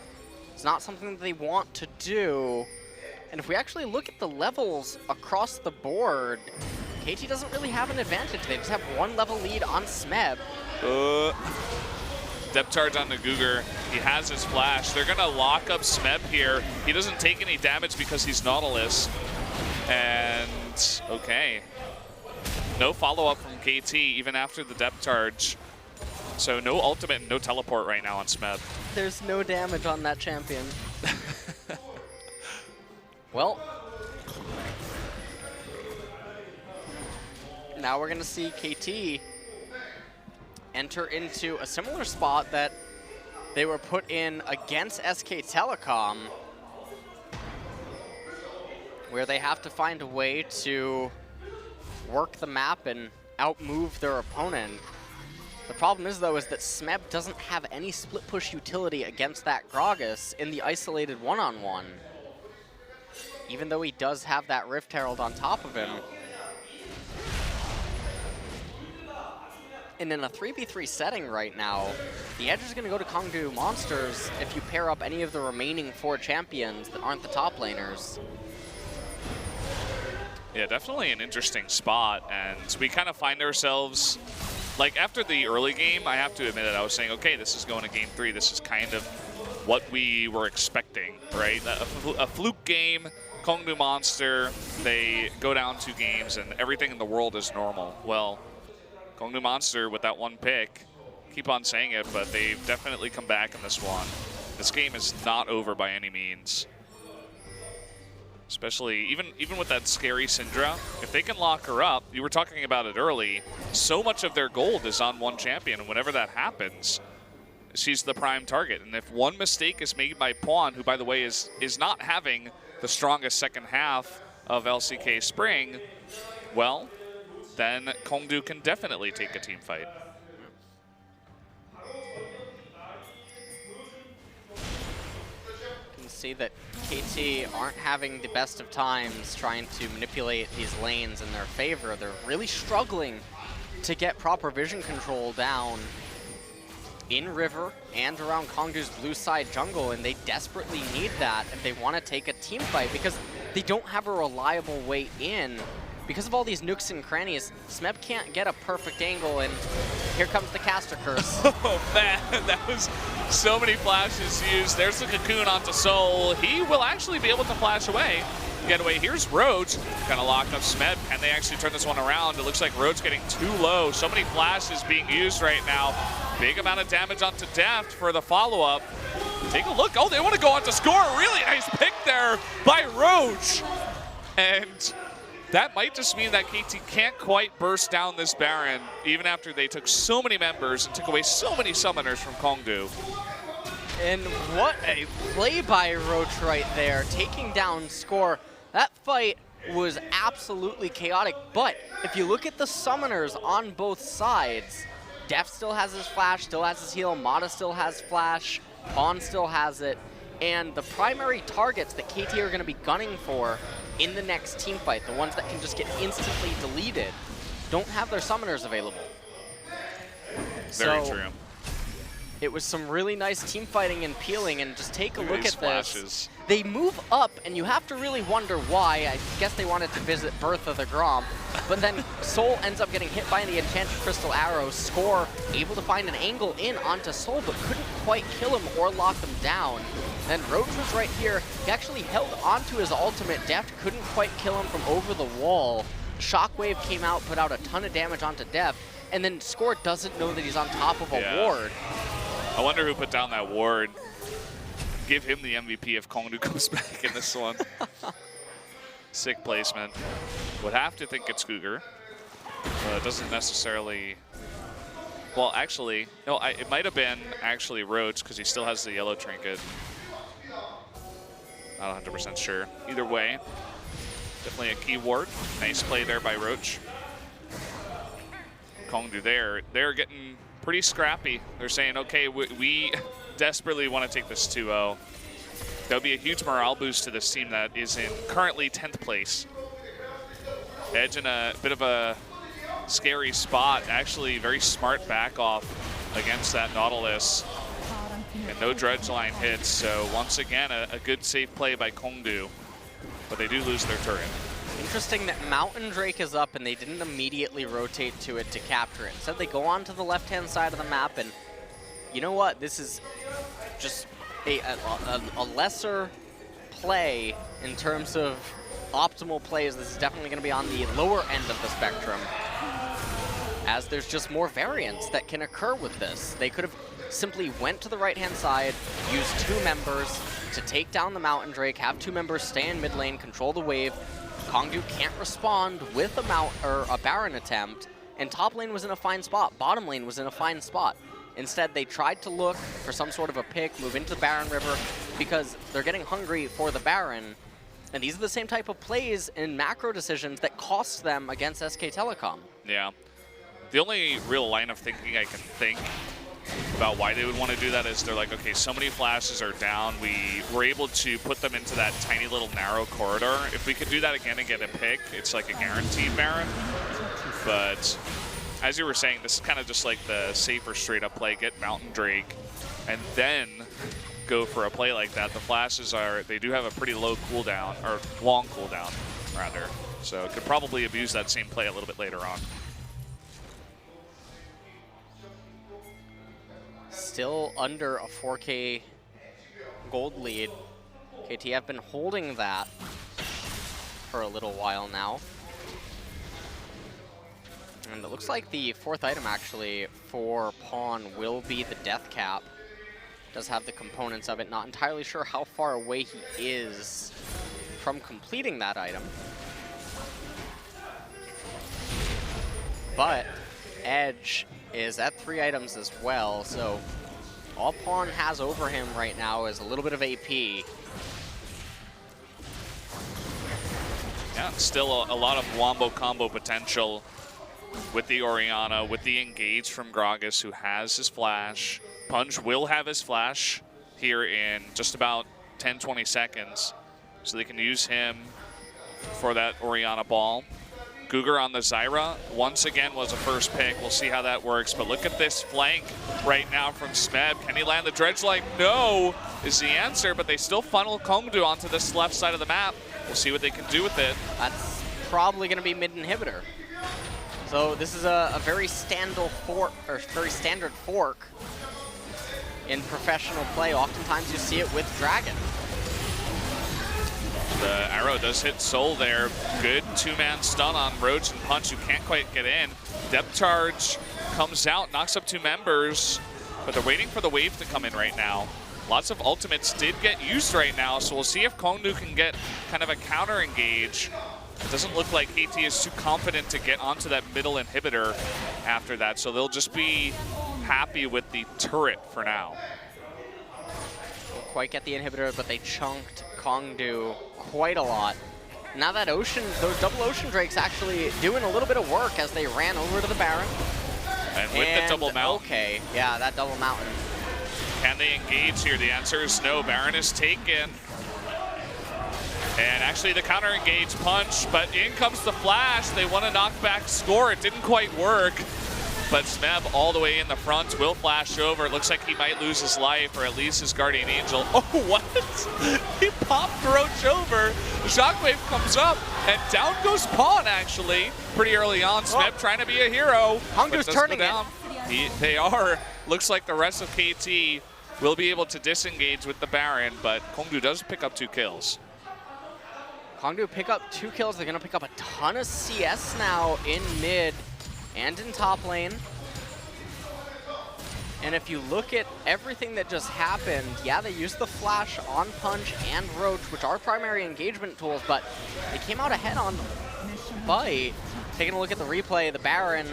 It's not something that they want to do. And if we actually look at the levels across the board, KT doesn't really have an advantage. They just have 1 level lead on Smeb. Depth charge on the Cougar. He has his flash. They're going to lock up Smeb here. He doesn't take any damage because he's Nautilus. And, okay. No follow-up from KT even after the depth charge. So no ultimate and no teleport right now on Smeb. There's no damage on that champion. Well, now we're going to see KT enter into a similar spot that they were put in against SK Telecom, where they have to find a way to work the map and outmove their opponent. The problem is, though, is that Smeb doesn't have any split push utility against that Gragas in the isolated one-on-one. Even though he does have that Rift Herald on top of him. And in a 3v3 setting right now, the edge is going to go to Kongdoo Monsters if you pair up any of the remaining 4 champions that aren't the top laners. Yeah, definitely an interesting spot, and we kind of find ourselves, like after the early game, I have to admit it, I was saying, okay, this is going to game 3. This is kind of what we were expecting, right? A fluke game, Kongdoo Monster, they go down 2 games, and everything in the world is normal. Well, Kongdoo Monster with that 1 pick, keep on saying it, but they've definitely come back in this one. This game is not over by any means. Especially, even with that scary Syndra, if they can lock her up, you were talking about it early, so much of their gold is on 1 champion, and whenever that happens, she's the prime target. And if one mistake is made by Pawn, who, by the way, is not having the strongest second half of LCK Spring, well, then Kongdoo can definitely take a team fight. You can see that KT aren't having the best of times trying to manipulate these lanes in their favor. They're really struggling to get proper vision control down in River and around Kongdoo's blue side jungle, and they desperately need that if they want to take a team fight, because they don't have a reliable way in. Because of all these nooks and crannies, Smeb can't get a perfect angle, and here comes the caster curse. Oh man, that was so many flashes used. There's the cocoon onto Soul. He will actually be able to flash away. Get away. Here's Roach. Kind of locked up Smeb. Can they actually turn this one around? It looks like Roach getting too low. So many flashes being used right now. Big amount of damage onto Deft for the follow-up. Take a look. Oh, they want to go on to score. Really nice pick there by Roach. And that might just mean that KT can't quite burst down this Baron, even after they took so many members and took away so many summoners from Kongdoo. And what a play by Roach right there, taking down score. That fight was absolutely chaotic, but if you look at the summoners on both sides, Def still has his flash, still has his heal, Mata still has flash, Pawn still has it, and the primary targets that KT are going to be gunning for in the next team fight, the ones that can just get instantly deleted, don't have their summoners available. Very true. It was some really nice team fighting and peeling, and just take a look at flashes. this. They move up, and you have to really wonder why. I guess they wanted to visit Birth of the Grom, but then Soul ends up getting hit by the Enchanted Crystal Arrow. Score able to find an angle in onto Soul, but couldn't quite kill him or lock him down. Then Roach was right here. He actually held onto his ultimate. Deft couldn't quite kill him from over the wall. Shockwave came out, put out a ton of damage onto Deft, and then Score doesn't know that he's on top of a ward. I wonder who put down that ward. Give him the MVP if Kongdoo goes back in this one. Sick placement. Would have to think it's Cougar. It doesn't necessarily... Well, actually, no, it might have been actually Roach because he still has the yellow trinket. Not 100% sure. Either way, definitely a key ward. Nice play there by Roach. Kongdoo there. They're getting pretty scrappy. They're saying, okay, we desperately want to take this 2-0. That would be a huge morale boost to this team that is in currently 10th place. Edge in a bit of a scary spot. Actually, very smart back off against that Nautilus. And no dredge line hits, so once again, a good safe play by Kongdoo. But they do lose their turret. Interesting that Mountain Drake is up and they didn't immediately rotate to it to capture it. Instead, they go on to the left-hand side of the map, and you know what? This is just a lesser play in terms of optimal plays. This is definitely going to be on the lower end of the spectrum, as there's just more variance that can occur with this. They could have simply went to the right-hand side, used 2 members to take down the Mountain Drake, have 2 members stay in mid lane, control the wave. Kongdoo can't respond with a Baron attempt, and top lane was in a fine spot. Bottom lane was in a fine spot. Instead, they tried to look for some sort of a pick, move into the Baron River, because they're getting hungry for the Baron. And these are the same type of plays and macro decisions that cost them against SK Telecom. Yeah. The only real line of thinking I can think about why they would want to do that is they're like, okay, so many flashes are down. We were able to put them into that tiny little narrow corridor. If we could do that again and get a pick, it's like a guaranteed Baron. But as you were saying, this is kind of just like the safer straight-up play. Get Mountain Drake and then go for a play like that. The flashes they do have a pretty low cooldown, or long cooldown, rather. So could probably abuse that same play a little bit later on. Still under a 4K gold lead. KT have been holding that for a little while now. And it looks like the 4th item actually for Pawn will be the Death Cap. Does have the components of it. Not entirely sure how far away he is from completing that item. But Edge is at 3 items as well, so all Pawn has over him right now is a little bit of AP. Yeah, still a lot of wombo combo potential with the Orianna, with the engage from Gragas, who has his flash. Punch will have his flash here in just about 10-20 seconds, so they can use him for that Orianna ball. Cougar on the Zyra once again was a first pick. We'll see how that works, but look at this flank right now from Smeb. Can he land the dredge line? No is the answer, but they still funnel Kongdoo onto this left side of the map. We'll see what they can do with it. That's probably going to be mid-inhibitor. So this is a very standard fork in professional play. Oftentimes you see it with Dragon. The arrow does hit Soul there. Good 2-man stun on Roach and Punch, who can't quite get in. Depth charge comes out, knocks up 2 members, but they're waiting for the wave to come in right now. Lots of ultimates did get used right now, so we'll see if Kongdoo can get kind of a counter engage. It doesn't look like KT is too confident to get onto that middle inhibitor after that, so they'll just be happy with the turret for now. Didn't quite get the inhibitor, but they chunked Kongdoo quite a lot. Now that those double Ocean Drakes actually doing a little bit of work as they ran over to the Baron. And with the double mountain. Okay, yeah, that double mountain. Can they engage here? The answer is no. Baron is taken. And actually the counter engage Punch, but in comes the flash. They want to knock back Score. It didn't quite work. But Smeb all the way in the front will flash over. It looks like he might lose his life, or at least his Guardian Angel. Oh, what? He popped Roach over. The Shockwave comes up, and down goes Pawn, actually. Pretty early on, Smeb trying to be a hero. Kongdoo's turning down. They are. Looks like the rest of KT will be able to disengage with the Baron, but Kongdoo does pick up 2 kills. Kongdoo pick up 2 kills. They're going to pick up a ton of CS now in mid and in top lane. And if you look at everything that just happened, yeah, they used the flash on Punch and Roach, which are primary engagement tools, but they came out ahead on Bite. Taking a look at the replay, the Baron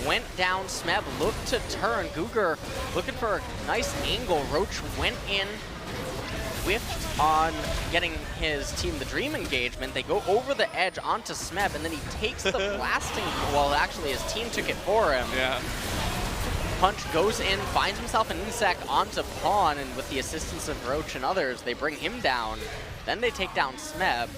went down. Smeb looked to turn. Guger looking for a nice angle. Roach went in, whiffed on getting his Team the Dream engagement. They go over the edge onto Smeb, and then he takes the blasting. Well, actually, his team took it for him. Yeah. Punch goes in, finds himself an insect onto Pawn, and with the assistance of Roach and others, they bring him down. Then they take down Smeb.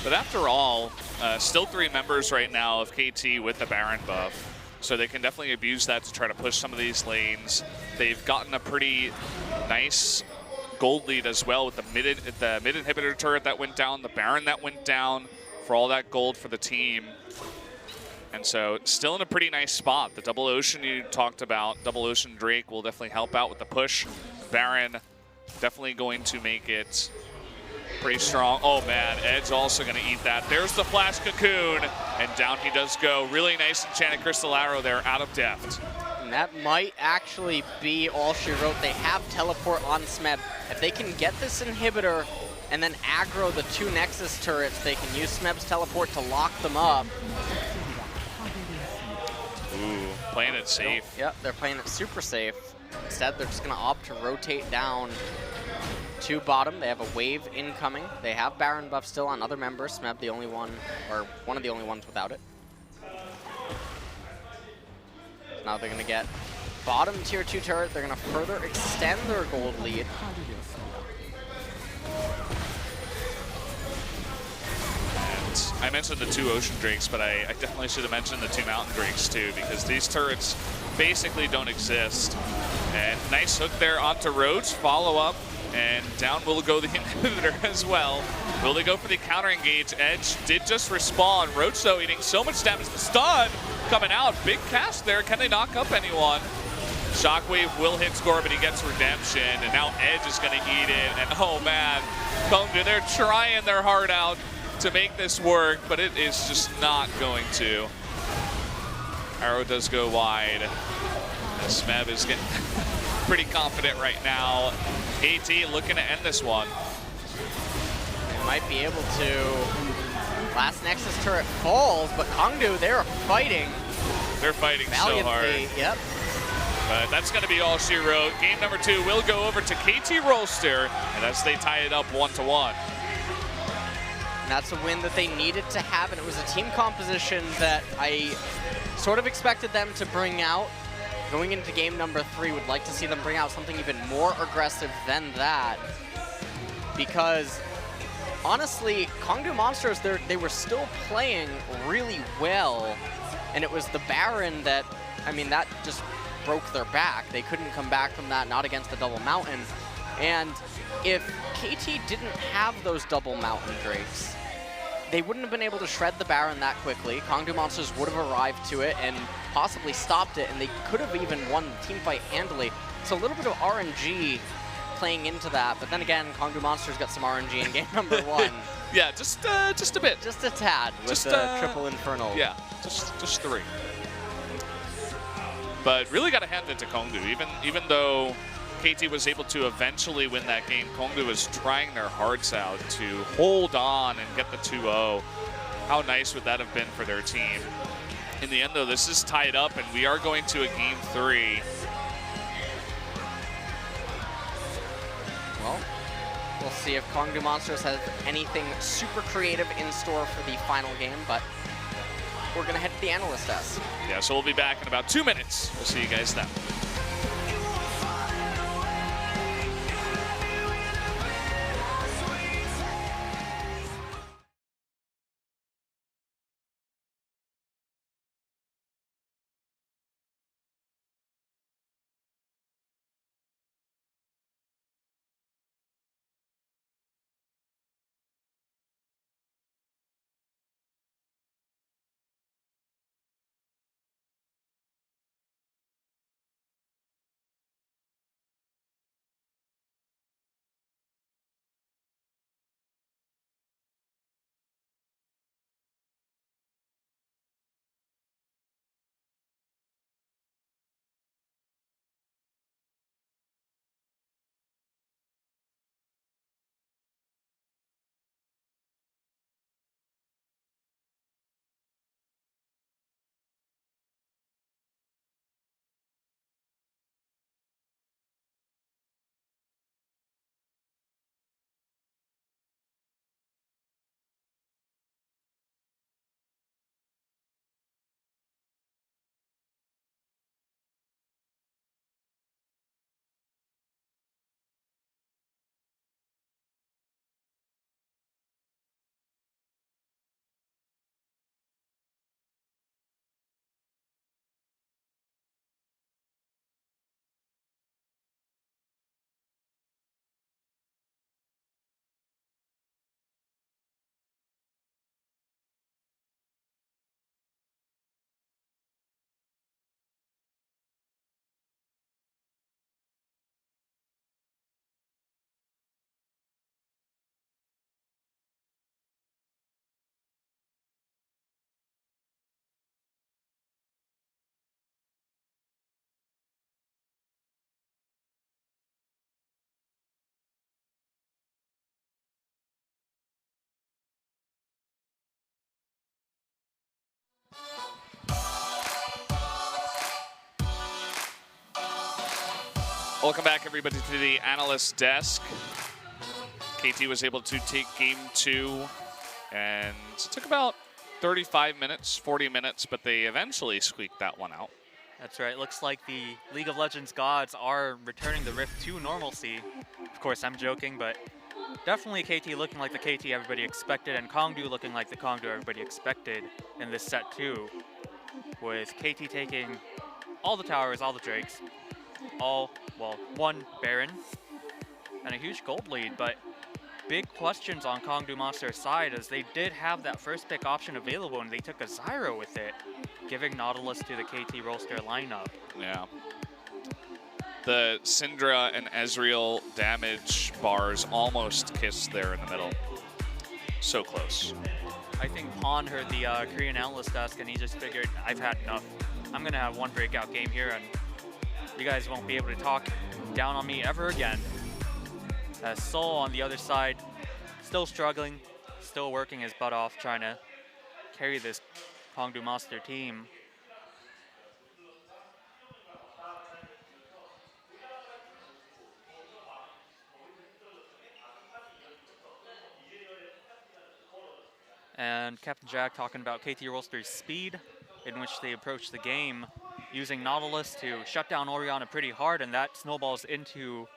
But after all, still 3 members right now of KT with the Baron buff. So they can definitely abuse that to try to push some of these lanes. They've gotten a pretty nice gold lead as well with the mid inhibitor turret that went down, the Baron that went down, for all that gold for the team. And so still in a pretty nice spot. The double ocean you talked about, double ocean Drake will definitely help out with the push. Baron definitely going to make it pretty strong. Oh man, Ed's also going to eat that. There's the flash cocoon, and down he does go. Really nice enchanted crystal arrow there, out of depth. And that might actually be all she wrote. They have teleport on Smeb. If they can get this inhibitor and then aggro the 2 Nexus turrets, they can use Smeb's teleport to lock them up. Ooh, playing it safe. Yep, they're playing it super safe. Instead, they're just going to opt to rotate down to bottom. They have a wave incoming. They have Baron buff still on other members. Smeb the only one, or one of the only ones without it. Now they're going to get bottom tier 2 turret. They're going to further extend their gold lead. I mentioned the 2 Ocean Drakes, but I definitely should have mentioned the 2 Mountain Drakes too, because these turrets basically don't exist. And nice hook there onto Roach, follow up, and down will go the inhibitor as well. Will they go for the counter engage? Edge did just respawn. Roach though eating so much damage. The stun coming out, big cast there. Can they knock up anyone? Shockwave will hit score, but he gets redemption, and now Edge is gonna eat it. And oh man, Kongdoo, they're trying their heart out to make this work, but it is just not going to. Arrow does go wide. Smeb is getting pretty confident right now. KT looking to end this one. They might be able to. Last Nexus turret falls, but Kongdoo, they're fighting. They're fighting so hard. Yep. But that's going to be all she wrote. Game number 2 will go over to KT Rolster, and as they tie it up 1-1. And that's a win that they needed to have, and it was a team composition that I sort of expected them to bring out. Going into game number 3, would like to see them bring out something even more aggressive than that. Because, honestly, Kongdoo Monsters, they were still playing really well. And it was the Baron that, I mean, that just broke their back. They couldn't come back from that, not against the double mountain. And if KT didn't have those double mountain Drakes, they wouldn't have been able to shred the Baron that quickly. Kongdoo Monsters would have arrived to it and possibly stopped it, and they could have even won the team fight handily. So a little bit of RNG playing into that, but then again, Kongdoo Monsters got some RNG in game number 1. Yeah, just a bit. Just a tad with the triple Infernal. Yeah, just 3. But really got to hand it to Kongdoo. Even though KT was able to eventually win that game, Kongdoo was trying their hearts out to hold on and get the 2-0. How nice would that have been for their team? In the end, though, this is tied up, and we are going to a game 3. Well, we'll see if Kongdoo Monsters has anything super creative in store for the final game, but we're going to head to the analyst desk. Yeah, so we'll be back in about 2 minutes. We'll see you guys then. Welcome back, everybody, to the analyst desk. KT was able to take game 2, and it took about 35 minutes, 40 minutes, but they eventually squeaked that one out. That's right. Looks like the League of Legends gods are returning the Rift to normalcy. Of course, I'm joking, but definitely KT looking like the KT everybody expected, and Kongdoo looking like the Kongdoo everybody expected in this set too, with KT taking all the towers, all the Drakes, one Baron, and a huge gold lead, but big questions on Kongdoo Monster's side as they did have that first pick option available and they took a Zyro with it, giving Nautilus to the KT Rolster lineup. Yeah. The Syndra and Ezreal damage bars almost kissed there in the middle. So close. I think Pon heard the Korean analyst desk and he just figured, I've had enough. I'm going to have one breakout game here and you guys won't be able to talk down on me ever again. Soul on the other side, still struggling, still working his butt off, trying to carry this Kongdoo Monster team. And Captain Jack talking about KT Rolster's speed, in which they approach the game, using Nautilus to shut down Orianna pretty hard, and that snowballs into,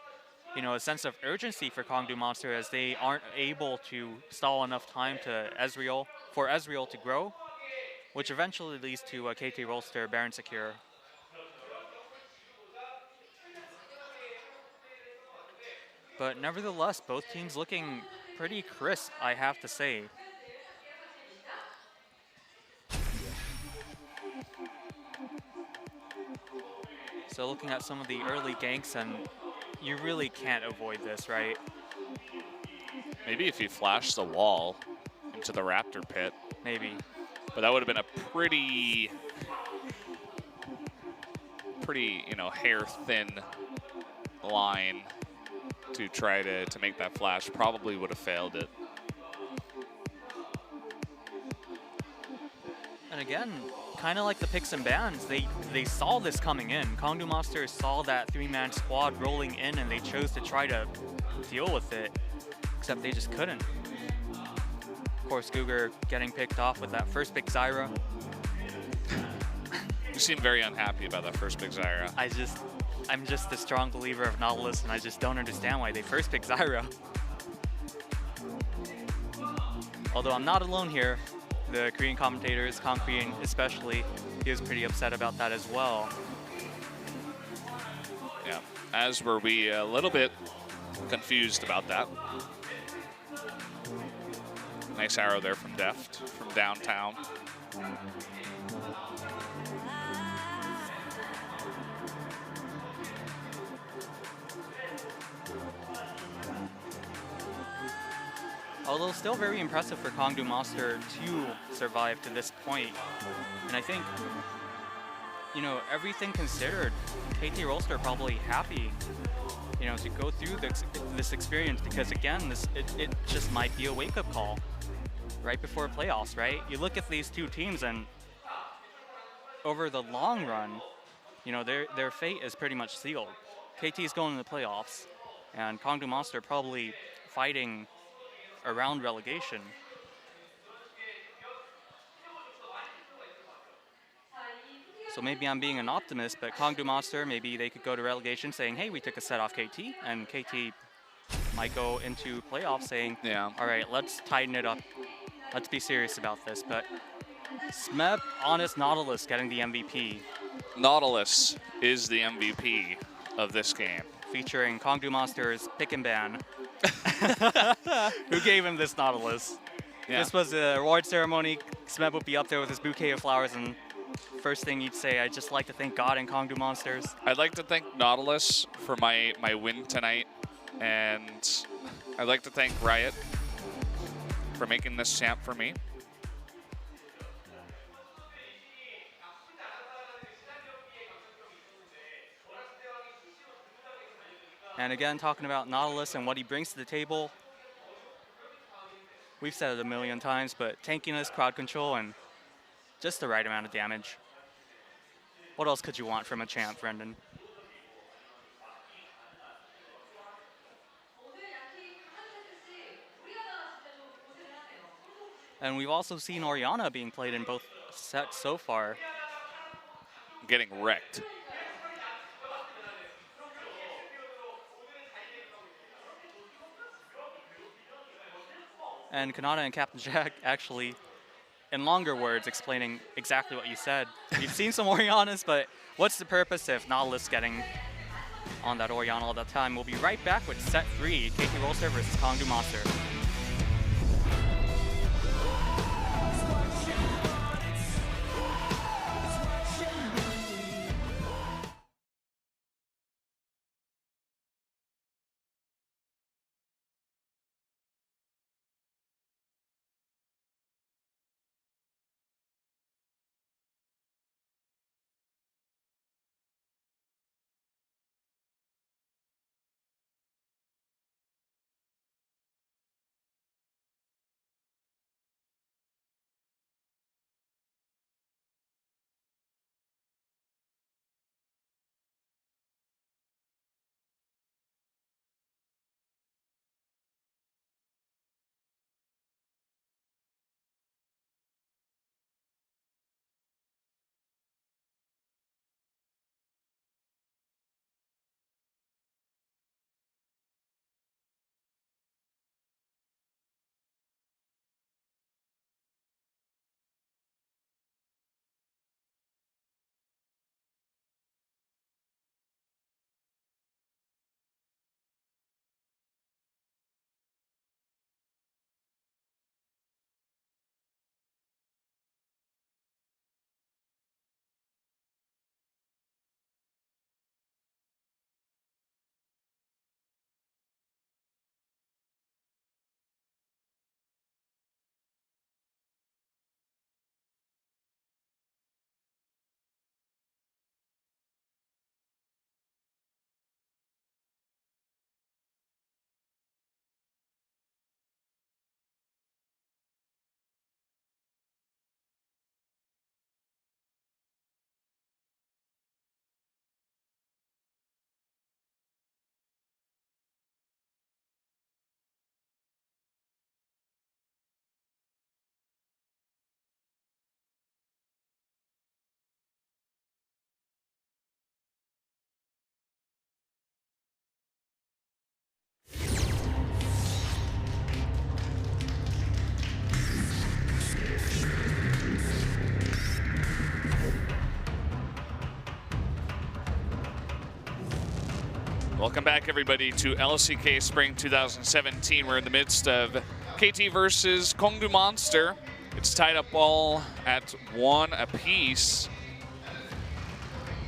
you know, a sense of urgency for Kongdoo Monster as they aren't able to stall enough time for Ezreal to grow, which eventually leads to a KT Rolster Baron secure. But nevertheless, both teams looking pretty crisp, I have to say. So looking at some of the early ganks, and you really can't avoid this, right? Maybe if you flash the wall into the Raptor pit. Maybe. But that would have been a pretty, you know, hair-thin line to try to make that flash. Probably would have failed it. And again, kind of like the picks and bans, they saw this coming in. Kongdoo Monster saw that 3-man squad rolling in and they chose to try to deal with it, except they just couldn't. Of course, Cougar getting picked off with that first pick Zyra. You seem very unhappy about that first pick Zyra. I'm just a strong believer of Nautilus and I just don't understand why they first picked Zyra. Although I'm not alone here. The Korean commentators, Korean especially, he was pretty upset about that as well. Yeah, as were we, a little bit confused about that. Nice arrow there from Deft, from downtown. Although still very impressive for Kongdoo Monster to survive to this point. And I think, you know, everything considered, KT Rolster probably happy, you know, to go through this experience because again, it just might be a wake-up call right before playoffs, right? You look at these two teams and over the long run, you know, their fate is pretty much sealed. KT is going to the playoffs and Kongdoo Monster probably fighting around relegation. So maybe I'm being an optimist, but Kongdoo Monster, maybe they could go to relegation saying, hey, we took a set off KT, and KT might go into playoffs saying, yeah, all right, let's tighten it up. Let's be serious about this. But Smeb, Honest, Nautilus getting the MVP. Nautilus is the MVP of this game. Featuring Kongdoo Monster's pick and ban. Who gave him this Nautilus? Yeah. This was a award ceremony. Smeb would be up there with his bouquet of flowers, and first thing you'd say, I'd just like to thank God and Kongdoo Monsters. I'd like to thank Nautilus for my win tonight, and I'd like to thank Riot for making this champ for me. And again, talking about Nautilus and what he brings to the table, we've said it a million times, but tankiness, crowd control, and just the right amount of damage. What else could you want from a champ, Brendan? And we've also seen Orianna being played in both sets so far. Getting wrecked. And Kanata and Captain Jack actually, in longer words, explaining exactly what you said. We've seen some Oriannas, but what's the purpose if Nautilus getting on that Orianna all the time? We'll be right back with set 3, KT Rolster versus Kongdoo Monster. Welcome back, everybody, to LCK Spring 2017. We're in the midst of KT versus Kongdoo Monster. It's tied up all at 1 apiece.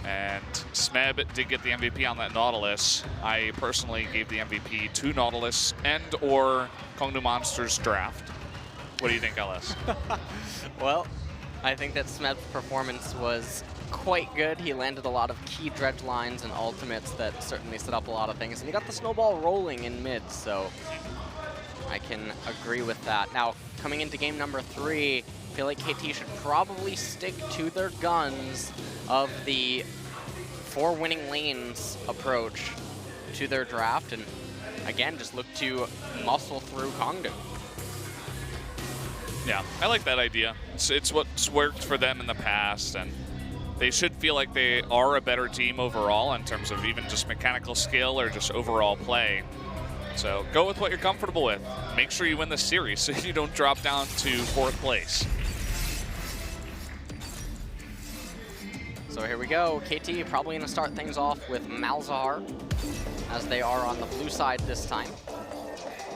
And Smeb did get the MVP on that Nautilus. I personally gave the MVP to Nautilus and or Kongdoo Monster's draft. What do you think, LS? Well, I think that Smeb's performance was quite good. He landed a lot of key dredge lines and ultimates that certainly set up a lot of things. And he got the snowball rolling in mid, so I can agree with that. Now, coming into game number 3, I feel like KT should probably stick to their guns of the 4 winning lanes approach to their draft. And again, just look to muscle through Kongdoo. Yeah, I like that idea. It's what's worked for them in the past, and they should feel like they are a better team overall in terms of even just mechanical skill or just overall play. So go with what you're comfortable with. Make sure you win the series so you don't drop down to 4th place. So here we go. KT probably going to start things off with Malzahar, as they are on the blue side this time.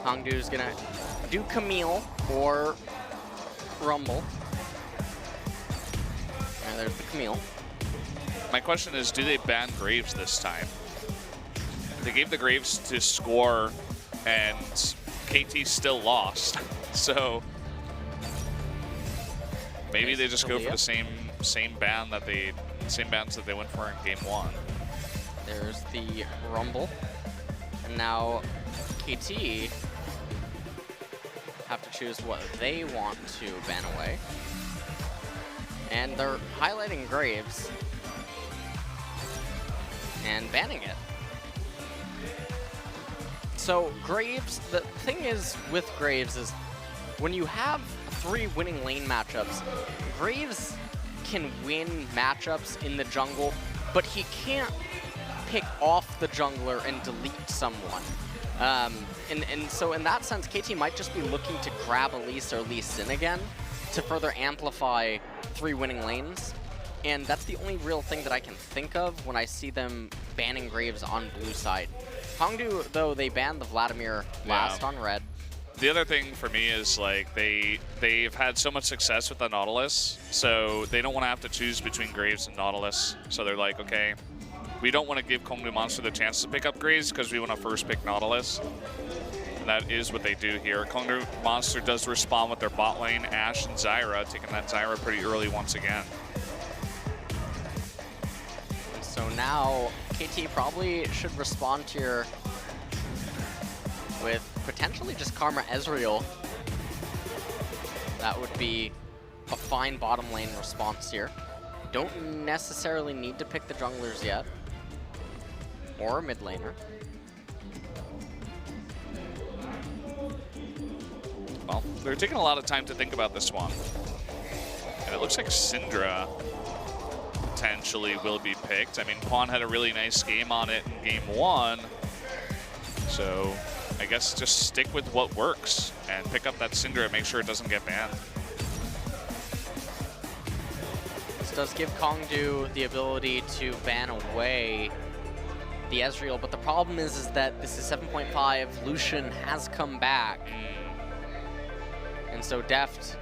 Kongdoo's going to do Camille or Rumble. And there's the Camille. My question is, do they ban Graves this time? They gave the Graves to score, and KT still lost. So maybe they just go for the same bans that they went for in game 1. There's the Rumble, and now KT have to choose what they want to ban away. And they're highlighting Graves and banning it. So Graves, the thing is with Graves is when you have 3 winning lane matchups. Graves can win matchups in the jungle, but he can't pick off the jungler and delete someone. And so in that sense, KT might just be looking to grab Elise or Lee Sin again to further amplify 3 winning lanes. And that's the only real thing that I can think of when I see them banning Graves on blue side. Kongdoo, though, they banned the Vladimir last on red. The other thing for me is like they've had so much success with the Nautilus, so they don't want to have to choose between Graves and Nautilus. So they're like, okay, we don't want to give Kongdoo Monster the chance to pick up Graves because we want to first pick Nautilus. And that is what they do here. Kongdoo Monster does respond with their bot lane, Ashe and Zyra, taking that Zyra pretty early once again. So now KT probably should respond here with potentially just Karma Ezreal. That would be a fine bottom lane response here. Don't necessarily need to pick the junglers yet, or a mid laner. Well, they're taking a lot of time to think about this one. And it looks like Syndra potentially will be picked. I mean, Pawn had a really nice game on it in game 1. So I guess just stick with what works and pick up that Syndra and make sure it doesn't get banned. This does give Kongdoo the ability to ban away the Ezreal, but the problem is that this is 7.5. Lucian has come back. And so Deft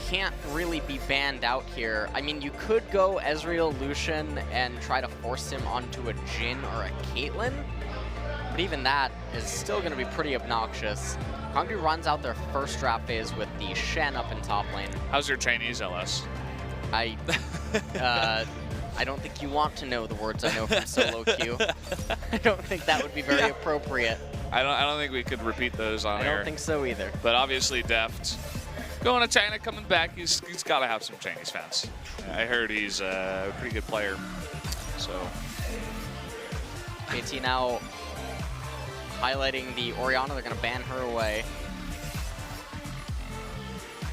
can't really be banned out here. I mean, you could go Ezreal, Lucian, and try to force him onto a Jhin or a Caitlyn, but even that is still going to be pretty obnoxious. Kongdoo runs out their first draft phase with the Shen up in top lane. How's your Chinese, LS? I don't think you want to know the words I know from solo queue. I don't think that would be very appropriate. I don't think we could repeat those on air. I don't think so either. But obviously Deft going to China, coming back, he's got to have some Chinese fans. I heard he's a pretty good player. So KT now highlighting the Orianna. They're going to ban her away.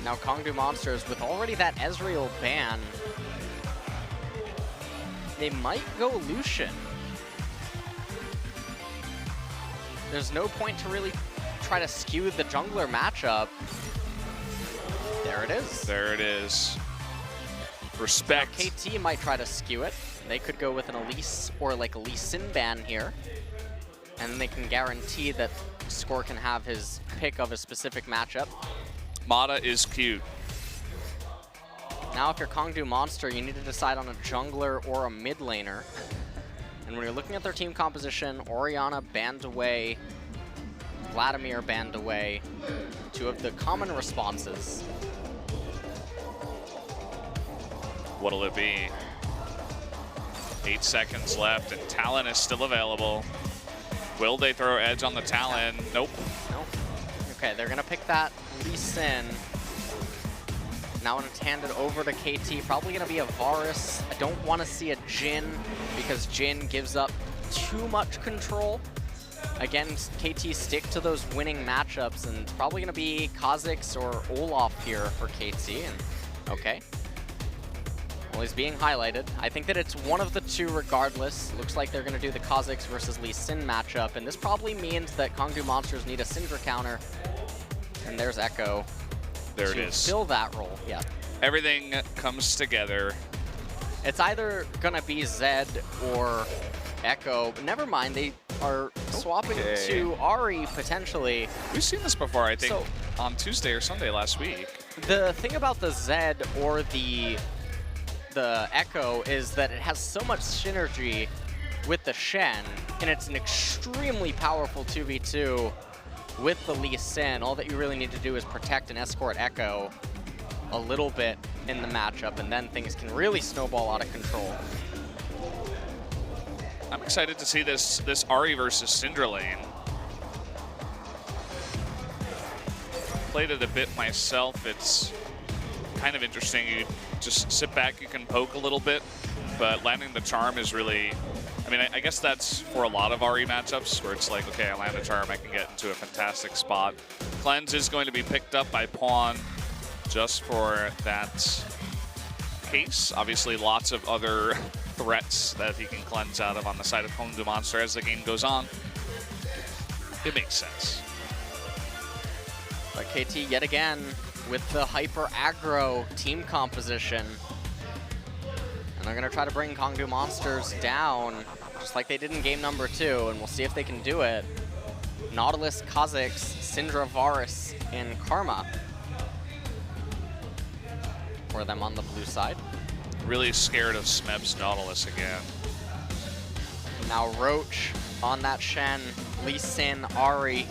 Now Kongdoo Monsters, with already that Ezreal ban, they might go Lucian. There's no point to really try to skew the jungler matchup. There it is. There it is. Respect. Now KT might try to skew it. They could go with an Elise or like a Lee Sin ban here. And then they can guarantee that Score can have his pick of a specific matchup. Mata is cute. Now if you're Kongdoo Monster, you need to decide on a jungler or a mid laner. And when you're looking at their team composition, Orianna banned away, Vladimir banned away, 2 of the common responses. What'll it be? 8 seconds left, and Talon is still available. Will they throw Edge on the Talon? Nope. Nope. Okay, they're gonna pick that Lee Sin. Now when it's handed over to KT, probably gonna be a Varus. I don't want to see a Jhin because Jhin gives up too much control. Again, KT stick to those winning matchups, and it's probably gonna be Kha'Zix or Olaf here for KT. And okay. Well, he's being highlighted. I think that it's one of the 2 regardless. Looks like they're gonna do the Kha'Zix versus Lee Sin matchup, and this probably means that Kongdoo Monsters need a Syndra counter. And there's Echo. There it is. Fill that role, yeah. Everything comes together. It's either gonna be Zed or Echo, but never mind, they are swapping to Ahri potentially. We've seen this before, I think, So, on Tuesday or Sunday last week. the thing about the Zed or the Echo is that it has so much synergy with the Shen, and it's an extremely powerful 2v2 with the Lee Sin. All that you really need to do is protect and escort Echo a little bit in the matchup, and then things can really snowball out of control. I'm excited to see this Ahri versus Syndra lane. Played it a bit myself. It's kind of interesting. You just sit back, you can poke a little bit, but landing the charm is really, I mean, I guess that's for a lot of Ahri matchups where it's like, okay, I land a charm, I can get into a fantastic spot. Cleanse is going to be picked up by Pawn. just for that case. Obviously, lots of other threats that he can cleanse out of on the side of Kongdoo Monster as the game goes on. It makes sense. But KT yet again with the hyper aggro team composition. And they're gonna try to bring Kongdoo Monsters down, just like they did in game number 2, and we'll see if they can do it. Nautilus, Kha'Zix, Syndra, Varus, and Karma for them on the blue side. Really scared of Smeb's Nautilus again. Now Roach on that Shen, Lee Sin, Ari,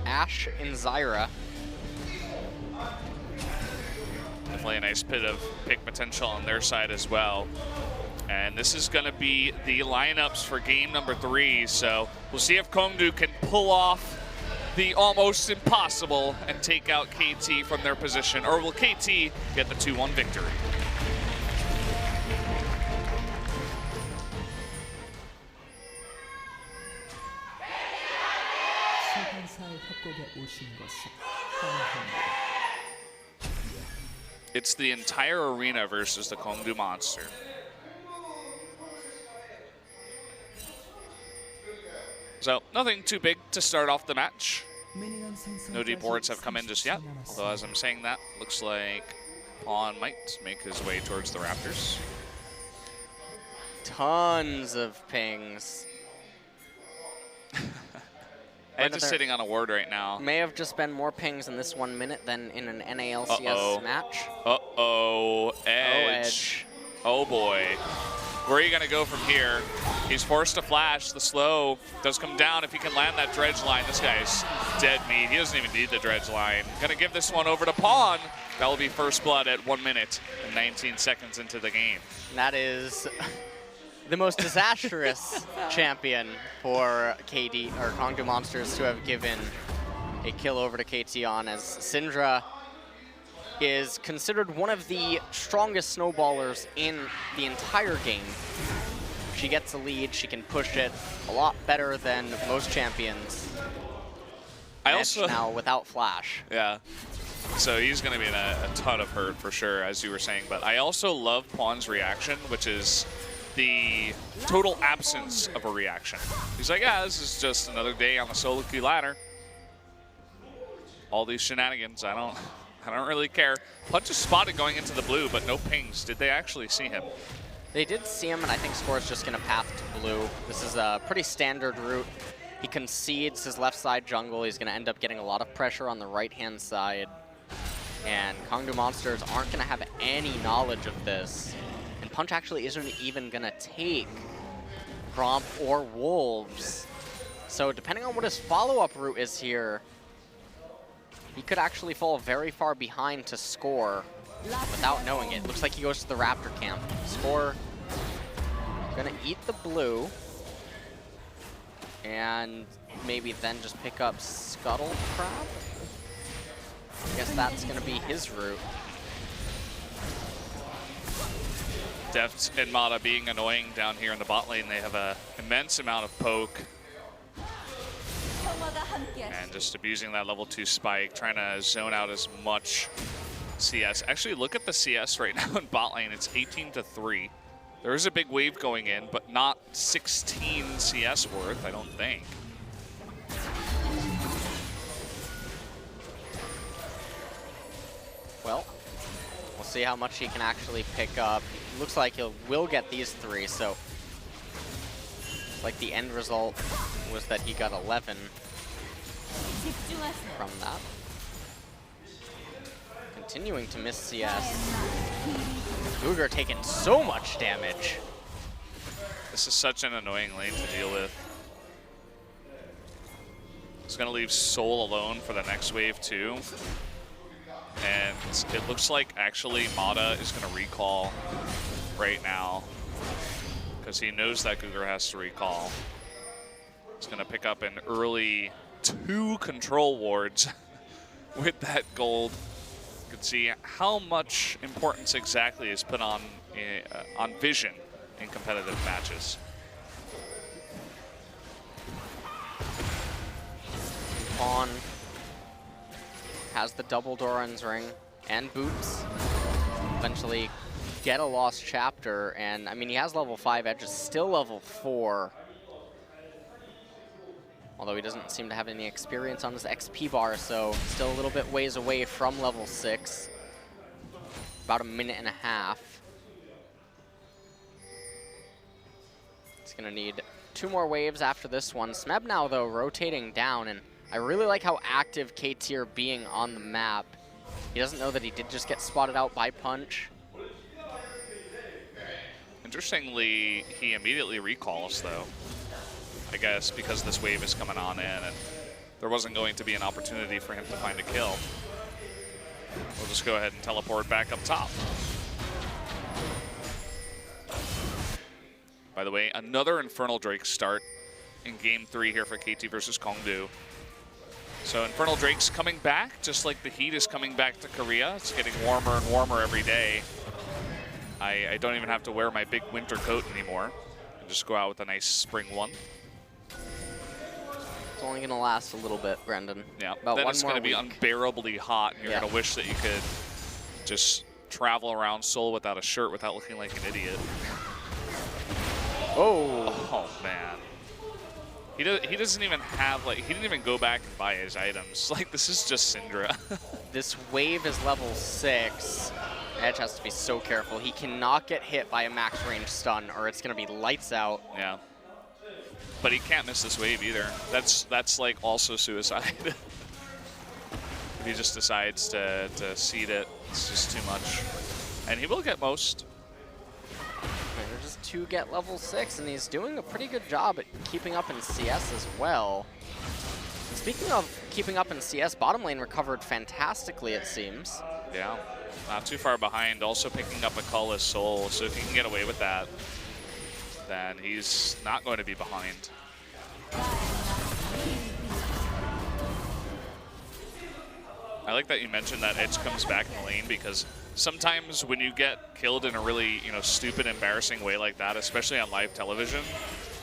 Ashe, and Zyra. Definitely a nice bit of pick potential on their side as well. And this is going to be the lineups for game number 3. So we'll see if Kongdoo can pull off the almost impossible and take out KT from their position. Or will KT get the 2-1 victory? It's the entire arena versus the Kongdoo Monster. So nothing too big to start off the match. No deep wards have come in just yet. Although as I'm saying that, looks like Pawn might make his way towards the Raptors. Tons of pings. Edge is sitting on a ward right now. May have just been more pings in this 1 minute than in an NALCS match. Uh-oh, Edge. Oh boy. Where are you gonna go from here? He's forced to flash. The slow does come down if he can land that dredge line. This guy's dead meat. He doesn't even need the dredge line. Gonna give this one over to Pawn. That will be first blood at 1 minute and 19 seconds into the game. That is the most disastrous champion for KD or Kongdoo Monsters to have given a kill over to KT on, as Syndra is considered one of the strongest snowballers in the entire game. She gets the lead, she can push it a lot better than most champions. I also now without flash. Yeah. So he's going to be in a ton of hurt for sure, as you were saying. But I also love Pawn's reaction, which is the total absence of a reaction. He's like, yeah, this is just another day on the solo queue ladder. All these shenanigans, I don't really care. Punch is spotted going into the blue, but no pings. Did they actually see him? They did see him, and I think Score's just going to path to blue. This is a pretty standard route. He concedes his left side jungle. He's going to end up getting a lot of pressure on the right-hand side. And Kongdoo Monsters aren't going to have any knowledge of this. And Punch actually isn't even going to take Gromp or Wolves. So depending on what his follow-up route is here, he could actually fall very far behind to Score without knowing it. Looks like he goes to the Raptor camp. Score gonna eat the blue and maybe then just pick up Scuttle Crab. I guess that's gonna be his route. Deft and Mata being annoying down here in the bot lane. They have an immense amount of poke. And just abusing that level 2 spike, trying to zone out as much CS. Actually, look at the CS right now in bot lane. It's 18-3. There is a big wave going in, but not 16 CS worth, I don't think. Well, we'll see how much he can actually pick up. Looks like he will get these 3, so like the end result was that he got 11 from that. Continuing to miss CS. Cougar taking so much damage. This is such an annoying lane to deal with. It's going to leave Soul alone for the next wave too. And it looks like actually Mata is going to recall right now, because he knows that Cougar has to recall. He's going to pick up an early 2 control wards with that gold. You can see how much importance exactly is put on vision in competitive matches. Pawn has the double Doran's ring. and Boots eventually get a lost chapter. And I mean, he has level 5, Edge is still level 4. Although he doesn't seem to have any experience on his XP bar, so still a little bit ways away from level 6. About a minute and a half. He's gonna need 2 more waves after this one. Smeb now, though, rotating down, and I really like how active KT are being on the map. He doesn't know that he did just get spotted out by Punch. Interestingly, he immediately recalls, though. I guess because this wave is coming on in, and there wasn't going to be an opportunity for him to find a kill. We'll just go ahead and teleport back up top. By the way, another Infernal Drake start in Game 3 here for KT versus Kongdoo. So Infernal Drake's coming back, just like the heat is coming back to Korea. It's getting warmer and warmer every day. I don't even have to wear my big winter coat anymore. I just go out with a nice spring one. It's only going to last a little bit, Brendan. Yeah, about then one it's more going to be week. unbearably hot, and you're Yeah. going to wish that you could just travel around Seoul without a shirt without looking like an idiot. Oh. Oh, man. He doesn't even have, like, he didn't even go back and buy his items. Like, this is just Syndra. This wave is level 6. Edge has to be so careful. He cannot get hit by a max range stun, or it's going to be lights out. Yeah. But he can't miss this wave either. That's like also suicide. If he just decides to seed it, it's just too much. And he will get most. Just to get level 6, and he's doing a pretty good job at keeping up in CS as well. Speaking of keeping up in CS, bottom lane recovered fantastically, it seems. Yeah, not too far behind. Also picking up a Cullis Soul, so if he can get away with that, then he's not going to be behind. I like that you mentioned that Edge comes back in the lane, because sometimes when you get killed in a really, stupid, embarrassing way like that, especially on live television,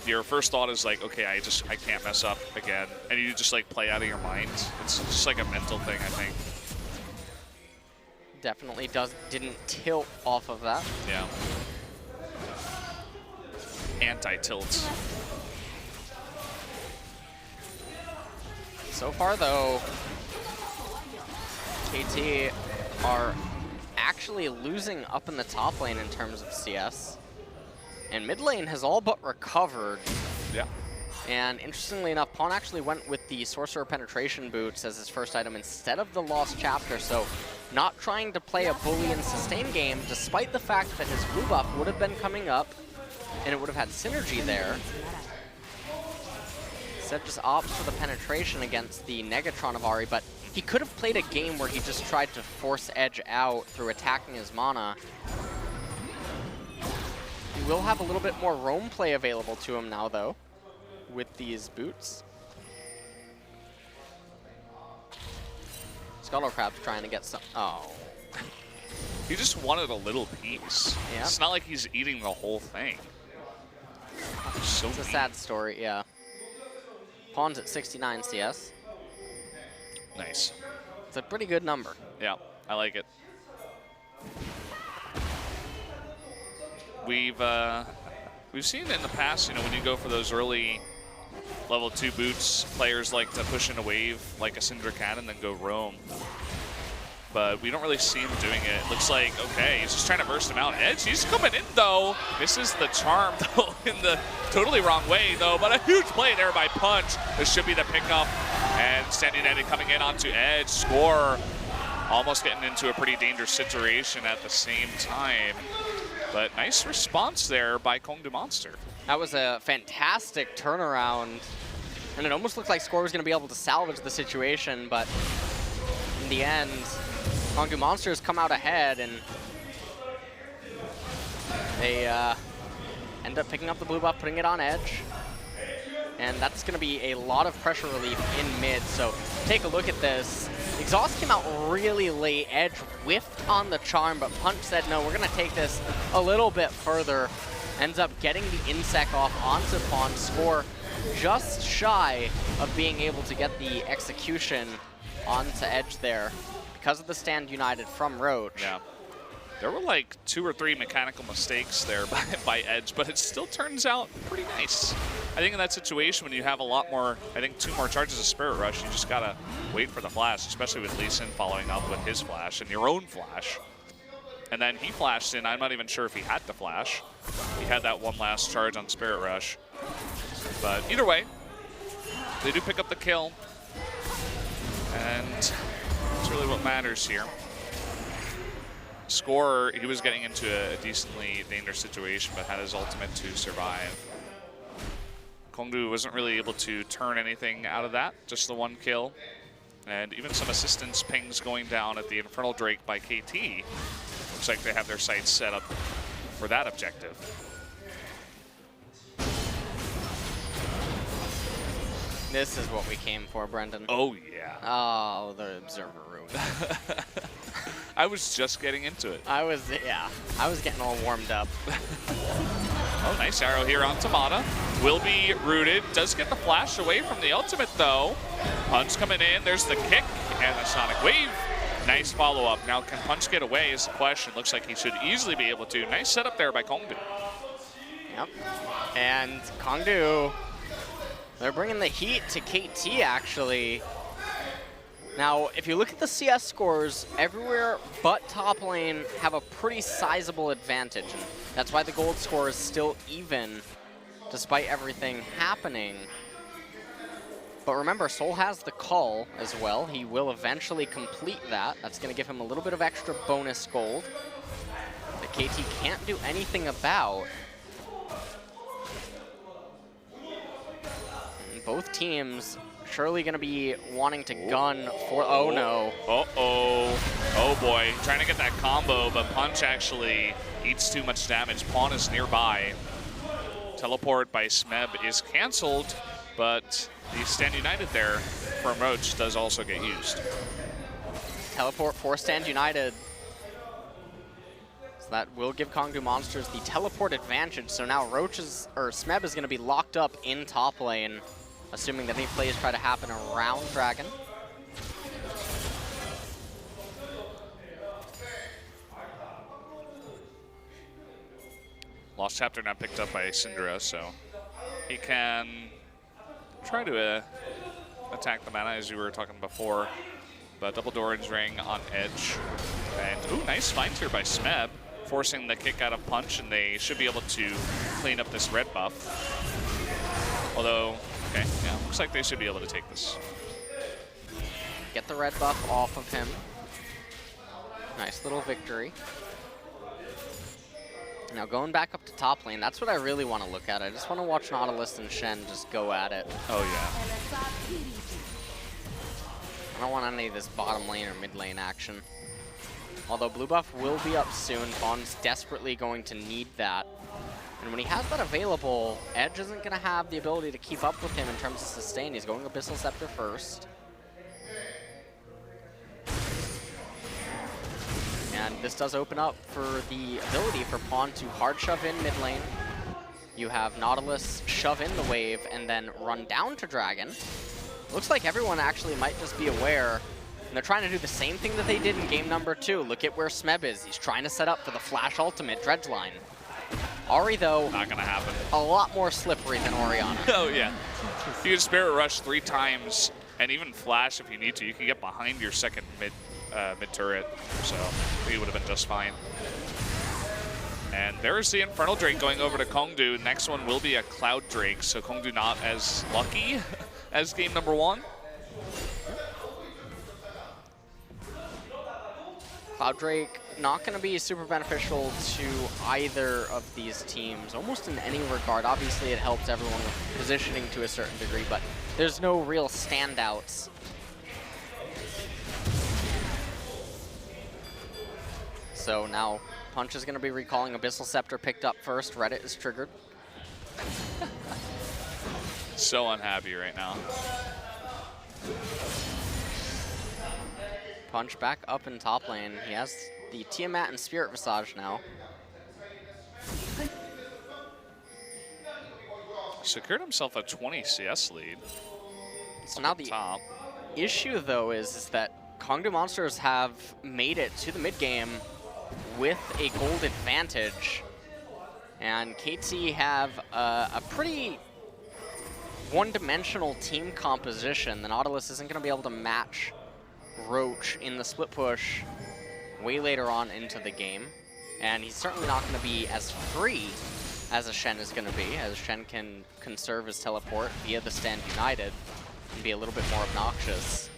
your first thought is like, okay, I can't mess up again, and you just like play out of your mind. It's just like a mental thing, I think. Definitely didn't tilt off of that. Yeah. Anti-tilt. So far, though, KT are actually losing up in the top lane in terms of CS. And mid lane has all but recovered. Yeah. And interestingly enough, Pawn actually went with the Sorcerer Penetration Boots as his first item instead of the Lost Chapter, so not trying to play a bully and sustain game, despite the fact that his blue buff would have been coming up, and it would have had synergy there. Instead just opts for the penetration against the Negatron of Ahri, but he could have played a game where he just tried to force Edge out through attacking his mana. He will have a little bit more roam play available to him now, though, with these boots. Scuttlecrab's trying to get some... Oh. He just wanted a little piece. Yeah. It's not like he's eating the whole thing. So It's a mean. sad story, yeah. Pawn's at 69 CS. Nice. It's a pretty good number. Yeah, I like it. We've seen in the past, when you go for those early level 2 boots, players like to push in a wave like a Syndra can and then go roam. But we don't really see him doing it. It looks like, okay, he's just trying to burst him out. Edge, he's coming in, though. Misses the charm, though, in the totally wrong way, though. But a huge play there by Punch. This should be the pickup. And Standing Eddie coming in onto Edge. Score. Almost getting into a pretty dangerous situation at the same time. But nice response there by Kongdoo Monster. That was a fantastic turnaround. And it almost looked like Score was going to be able to salvage the situation, but in the end, Kongdoo Monsters come out ahead, and they end up picking up the blue buff, putting it on Edge. And that's going to be a lot of pressure relief in mid, so take a look at this. Exhaust came out really late. Edge whiffed on the charm, but Punch said, no, we're going to take this a little bit further. Ends up getting the insec off onto Pawn. Score just shy of being able to get the execution onto Edge there, because of the stand united from Roach. Yeah. There were like 2 or 3 mechanical mistakes there by Edge, but it still turns out pretty nice. I think in that situation, when you have a lot more, I think 2 more charges of Spirit Rush, you just gotta wait for the flash, especially with Lee Sin following up with his flash and your own flash. And then he flashed in. I'm not even sure if he had to flash. He had that one last charge on Spirit Rush. But either way, they do pick up the kill. And that's really what matters here. Scorer, he was getting into a decently dangerous situation, but had his ultimate to survive. Kongdoo wasn't really able to turn anything out of that, just the 1 kill. And even some assistance pings going down at the Infernal Drake by KT. Looks like they have their sights set up for that objective. This is what we came for, Brendan. Oh, yeah. Oh, the observer room. I was just getting into it. I was getting all warmed up. Oh, nice arrow here on Tamada. Will be rooted. Does get the flash away from the ultimate, though. Punch coming in. There's the kick and the Sonic Wave. Nice follow-up. Now, can Punch get away is the question. Looks like he should easily be able to. Nice setup there by Kongdoo. Yep. And Kongdoo, they're bringing the heat to KT, actually. Now, if you look at the CS scores, everywhere but top lane have a pretty sizable advantage. And that's why the gold score is still even, despite everything happening. But remember, Soul has the call as well. He will eventually complete that. That's going to give him a little bit of extra bonus gold that KT can't do anything about. And both teams surely going to be wanting to gun for... Oh, no. Uh-oh. Oh, boy. Trying to get that combo, but Punch actually eats too much damage. Pawn is nearby. Teleport by Smeb is canceled, but the stand united there from Roach does also get used. Teleport for stand united. So that will give Kongdoo Monsters the teleport advantage. So now Smeb is going to be locked up in top lane, assuming that any plays try to happen around Dragon. Lost Chapter now picked up by Syndra, so he can try to attack the mana as you were talking before. But double Doran's Ring on Edge. And, ooh, nice finds here by Smeb, forcing the kick out of Punch, and they should be able to clean up this red buff. Although, okay, yeah, looks like they should be able to take this. Get the red buff off of him. Nice little victory. Now going back up to top lane, that's what I really want to look at. I just want to watch Nautilus and Shen just go at it. Oh, yeah. I don't want any of this bottom lane or mid lane action. Although blue buff will be up soon, Fawn's desperately going to need that. And when he has that available, Edge isn't going to have the ability to keep up with him in terms of sustain. He's going Abyssal Scepter first. And this does open up for the ability for Pawn to hard shove in mid lane. You have Nautilus shove in the wave and then run down to Dragon. Looks like everyone actually might just be aware. And they're trying to do the same thing that they did in game number 2. Look at where Smeb is. He's trying to set up for the flash ultimate Dredge line. Ahri, though, Not gonna happen. a lot more slippery than Orianna. Oh, yeah. You can Spirit Rush 3 times and even flash if you need to. You can get behind your second mid turret, so he would have been just fine. And there's the Infernal Drake going over to Kongdoo. Next one will be a Cloud Drake, so Kongdoo not as lucky as game number 1. Cloud Drake not going to be super beneficial to either of these teams, almost in any regard. Obviously, it helps everyone with positioning to a certain degree, but there's no real standouts. So now Punch is going to be recalling Abyssal Scepter picked up first. Reddit is triggered. So unhappy right now. Punch back up in top lane. He has the Tiamat and Spirit Visage now. Secured himself a 20 CS lead. So now the top. issue, though, is that Kongdoo Monsters have made it to the mid game with a gold advantage. And KT have a pretty one-dimensional team composition. The Nautilus isn't going to be able to match Roach in the split push way later on into the game. And he's certainly not going to be as free as a Shen is going to be, as Shen can conserve his teleport via the Stand United and be a little bit more obnoxious.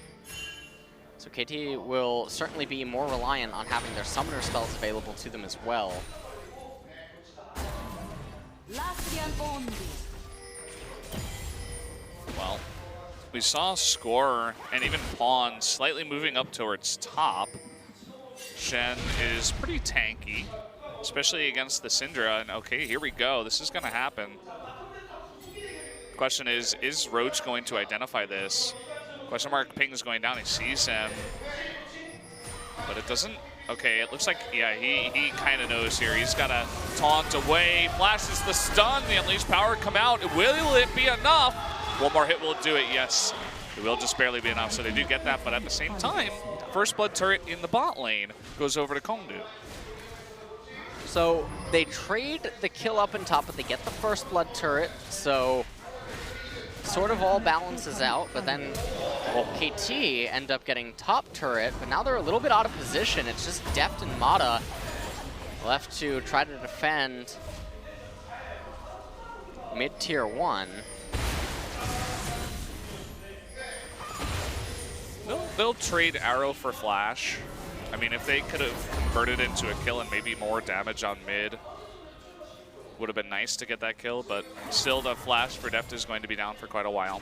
So KT will certainly be more reliant on having their summoner spells available to them as well. Well, we saw Score and even Pawn slightly moving up towards top. Shen is pretty tanky, especially against the Syndra, and okay, here we go. This is gonna happen. Question is Roach going to identify this? Question mark ping is going down, he sees him, but it doesn't. Okay, it looks like, yeah, he kind of knows here. He's got to taunt away, flashes the stun, the unleashed power come out. Will it be enough? One more hit will do it, yes. It will just barely be enough, so they do get that, but at the same time, first blood turret in the bot lane goes over to Kongdoo. So they trade the kill up and top, but they get the first blood turret, so sort of all balances out, but then KT end up getting top turret, but now they're a little bit out of position. It's just Deft and Mata left to try to defend mid-tier 1. They'll trade arrow for flash. I mean, if they could have converted into a kill and maybe more damage on mid, would have been nice to get that kill, but still the flash for Deft is going to be down for quite a while.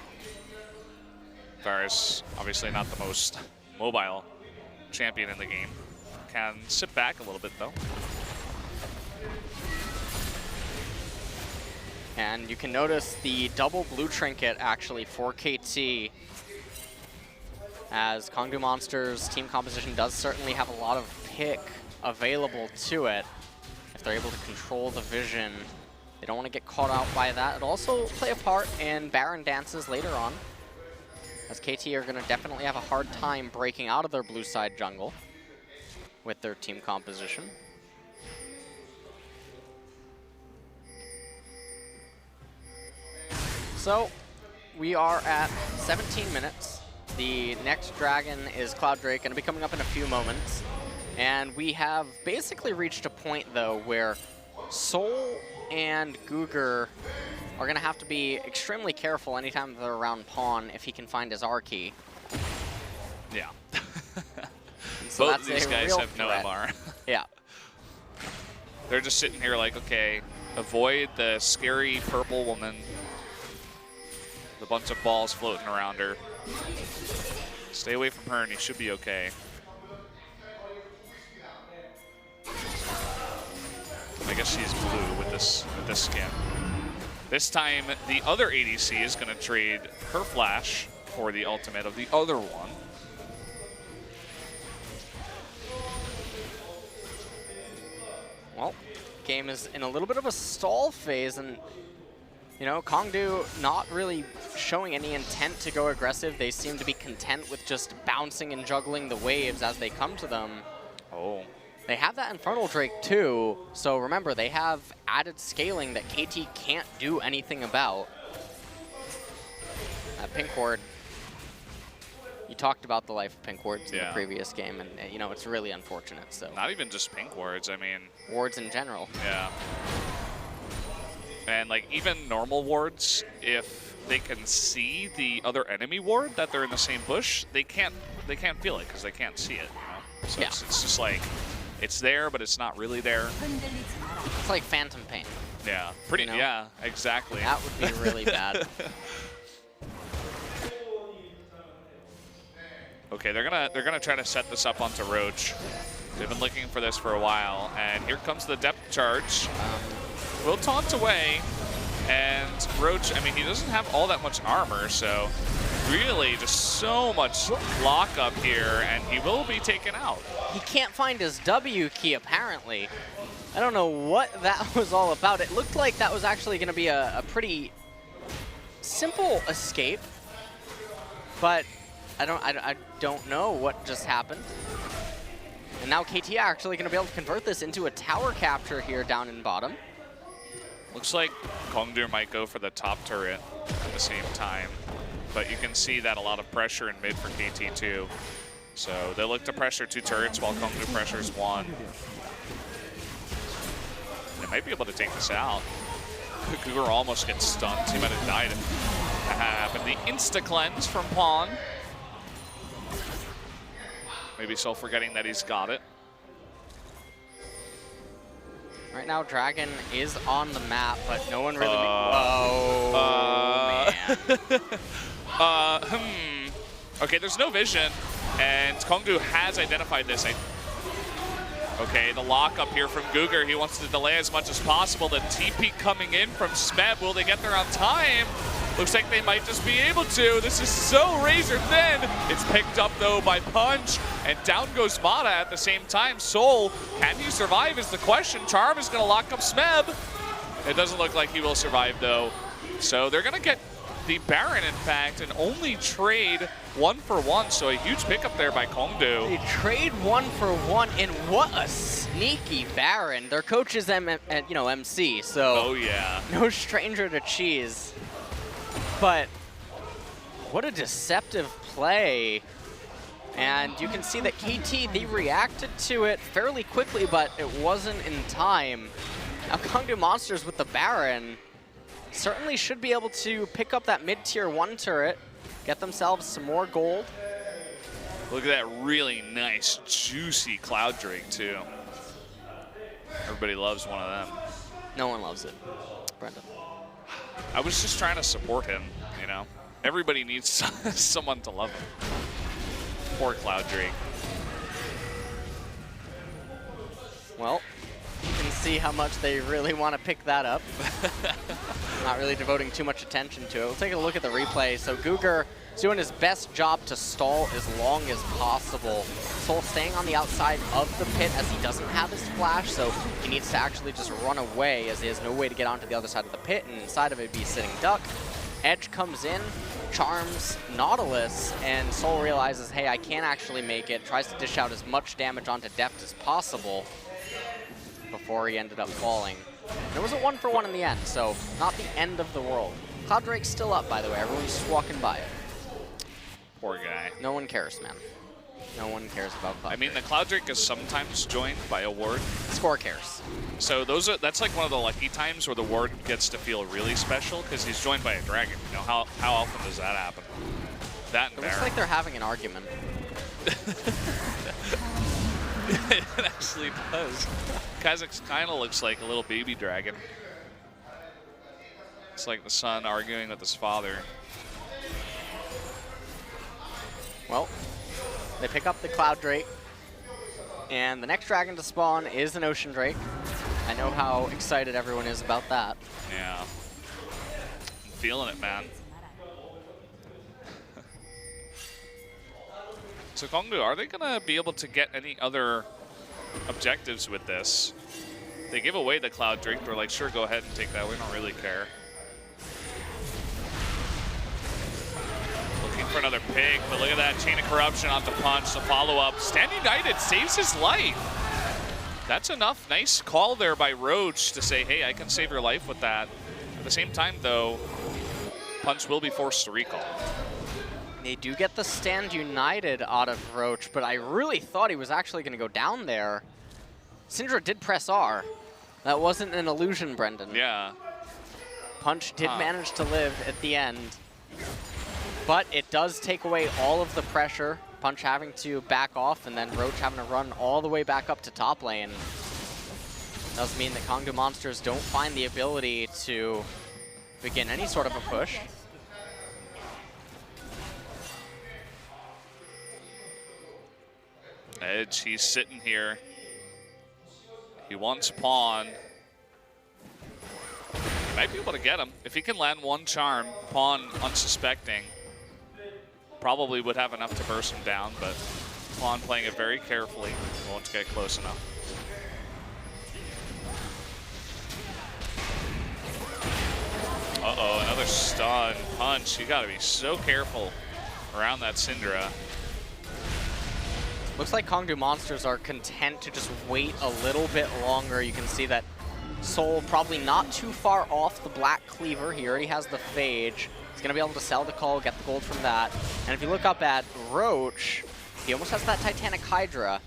Varus, obviously not the most mobile champion in the game. Can sit back a little bit though. And you can notice the double blue trinket actually for KT, as Kongdoo Monsters' team composition does certainly have a lot of pick available to it. If they're able to control the vision, they don't want to get caught out by that. It'll also play a part in Baron dances later on, as KT are going to definitely have a hard time breaking out of their blue side jungle with their team composition. So we are at 17 minutes. The next dragon is Cloud Drake, going to be coming up in a few moments. And we have basically reached a point, though, where Soul and Guger are going to have to be extremely careful anytime they're around Pawn if he can find his R key. Yeah. So both of these guys have no MR. Yeah. They're just sitting here like, okay, avoid the scary purple woman. The bunch of balls floating around her. Stay away from her and you should be okay. I guess she's blue with this skin. This time, the other ADC is going to trade her flash for the ultimate of the other one. Well, game is in a little bit of a stall phase, and you know, Kongdoo not really showing any intent to go aggressive. They seem to be content with just bouncing and juggling the waves as they come to them. Oh. They have that Infernal Drake too, so remember, they have added scaling that KT can't do anything about. Pink Ward, you talked about the life of Pink Wards in the previous game, and you know, it's really unfortunate. So not even just Pink Wards, I mean... Wards in general. Yeah. And like even normal wards, if they can see the other enemy ward that they're in the same bush, they can't feel it because they can't see it. You know? So it's just like it's there, but it's not really there. It's like Phantom Pain. Yeah, pretty. You know? Yeah, exactly. That would be really bad. Okay, they're gonna try to set this up onto Roach. They've been looking for this for a while, and here comes the depth charge. Will taunt away, and Roach, I mean, he doesn't have all that much armor, so really just so much lockup here, and he will be taken out. He can't find his W key, apparently. I don't know what that was all about. It looked like that was actually going to be a pretty simple escape, but I don't know what just happened. And now KT actually going to be able to convert this into a tower capture here down in bottom. Looks like Kongdoo might go for the top turret at the same time, but you can see that a lot of pressure in mid for KT too. So they look to pressure 2 turrets while Kongdoo pressures 1. They might be able to take this out. Cougar almost gets stunned. He might have died if that happened. The insta-cleanse from Pawn. Maybe Soul forgetting that he's got it. Right now, Dragon is on the map, but no one really... man. Okay, there's no vision, and Kongdoo has identified this. Okay, the lock up here from Cougar. He wants to delay as much as possible. The TP coming in from Smeb. Will they get there on time? Looks like they might just be able to. This is so razor thin. It's picked up though by Punch, and down goes Mata at the same time. Soul, can he survive is the question. Charm is gonna lock up Smeb. It doesn't look like he will survive though. So they're gonna get the Baron in fact, and only trade 1 for 1. So a huge pickup there by Kongdoo. They trade 1 for 1, and what a sneaky Baron. Their coach is MC, so oh yeah, no stranger to cheese. But what a deceptive play. And you can see that KT, they reacted to it fairly quickly, but it wasn't in time. Now Kongdoo Monsters with the Baron certainly should be able to pick up that mid-tier 1 turret, get themselves some more gold. Look at that really nice, juicy Cloud Drake too. Everybody loves one of them. No one loves it, Brendan. I was just trying to support him, you know? Everybody needs someone to love him. Poor Cloud Drake. Well, you can see how much they really want to pick that up. Not really devoting too much attention to it. We'll take a look at the replay. So Cougar is doing his best job to stall as long as possible. Soul staying on the outside of the pit as he doesn't have his flash, so he needs to actually just run away as he has no way to get onto the other side of the pit, and inside of it be sitting duck. Edge comes in, charms Nautilus, and Soul realizes, hey, I can't actually make it, tries to dish out as much damage onto Deft as possible before he ended up falling. And it was a 1 for 1 in the end, so not the end of the world. Cloud Drake's still up, by the way. Everyone's just walking by it. Poor guy. No one cares, man. No one cares about Cloud I mean, Drake. the Cloud Drake is sometimes joined by a ward. Score cares. So that's like one of the lucky times where the ward gets to feel really special because he's joined by a dragon. You know, how often does that happen? That and It looks Baron. like they're having an argument. It actually does. Kha'Zix kind of looks like a little baby dragon. It's like the son arguing with his father. Well, they pick up the Cloud Drake, and the next dragon to spawn is an Ocean Drake. I know how excited everyone is about that. Yeah. I'm feeling it, man. So Kongdoo, are they gonna be able to get any other objectives with this? They give away the Cloud Drake, they're like, sure, go ahead and take that, we don't really care. Looking for another pick, but look at that chain of corruption onto Punch, the follow-up. Stand United saves his life. That's enough. Nice call there by Roach to say, hey, I can save your life with that. At the same time, though, Punch will be forced to recall. They do get the Stand United out of Roach, but I really thought he was actually going to go down there. Syndra did press R. That wasn't an illusion, Brendan. Yeah. Punch did manage to live at the end, but it does take away all of the pressure. Punch having to back off, and then Roach having to run all the way back up to top lane. Does mean that Kongdoo Monsters don't find the ability to begin any sort of a push. Edge, he's sitting here. He wants Pawn. He might be able to get him. If he can land one charm, Pawn unsuspecting, probably would have enough to burst him down, but Pawn playing it very carefully, won't get close enough. Uh-oh, another stun. Punch, you gotta be so careful around that Syndra. Looks like Kongdoo Monsters are content to just wait a little bit longer. You can see that Soul probably not too far off the Black Cleaver. He already has the Phage. He's going to be able to sell the Cull, get the gold from that. And if you look up at Roach, he almost has that Titanic Hydra.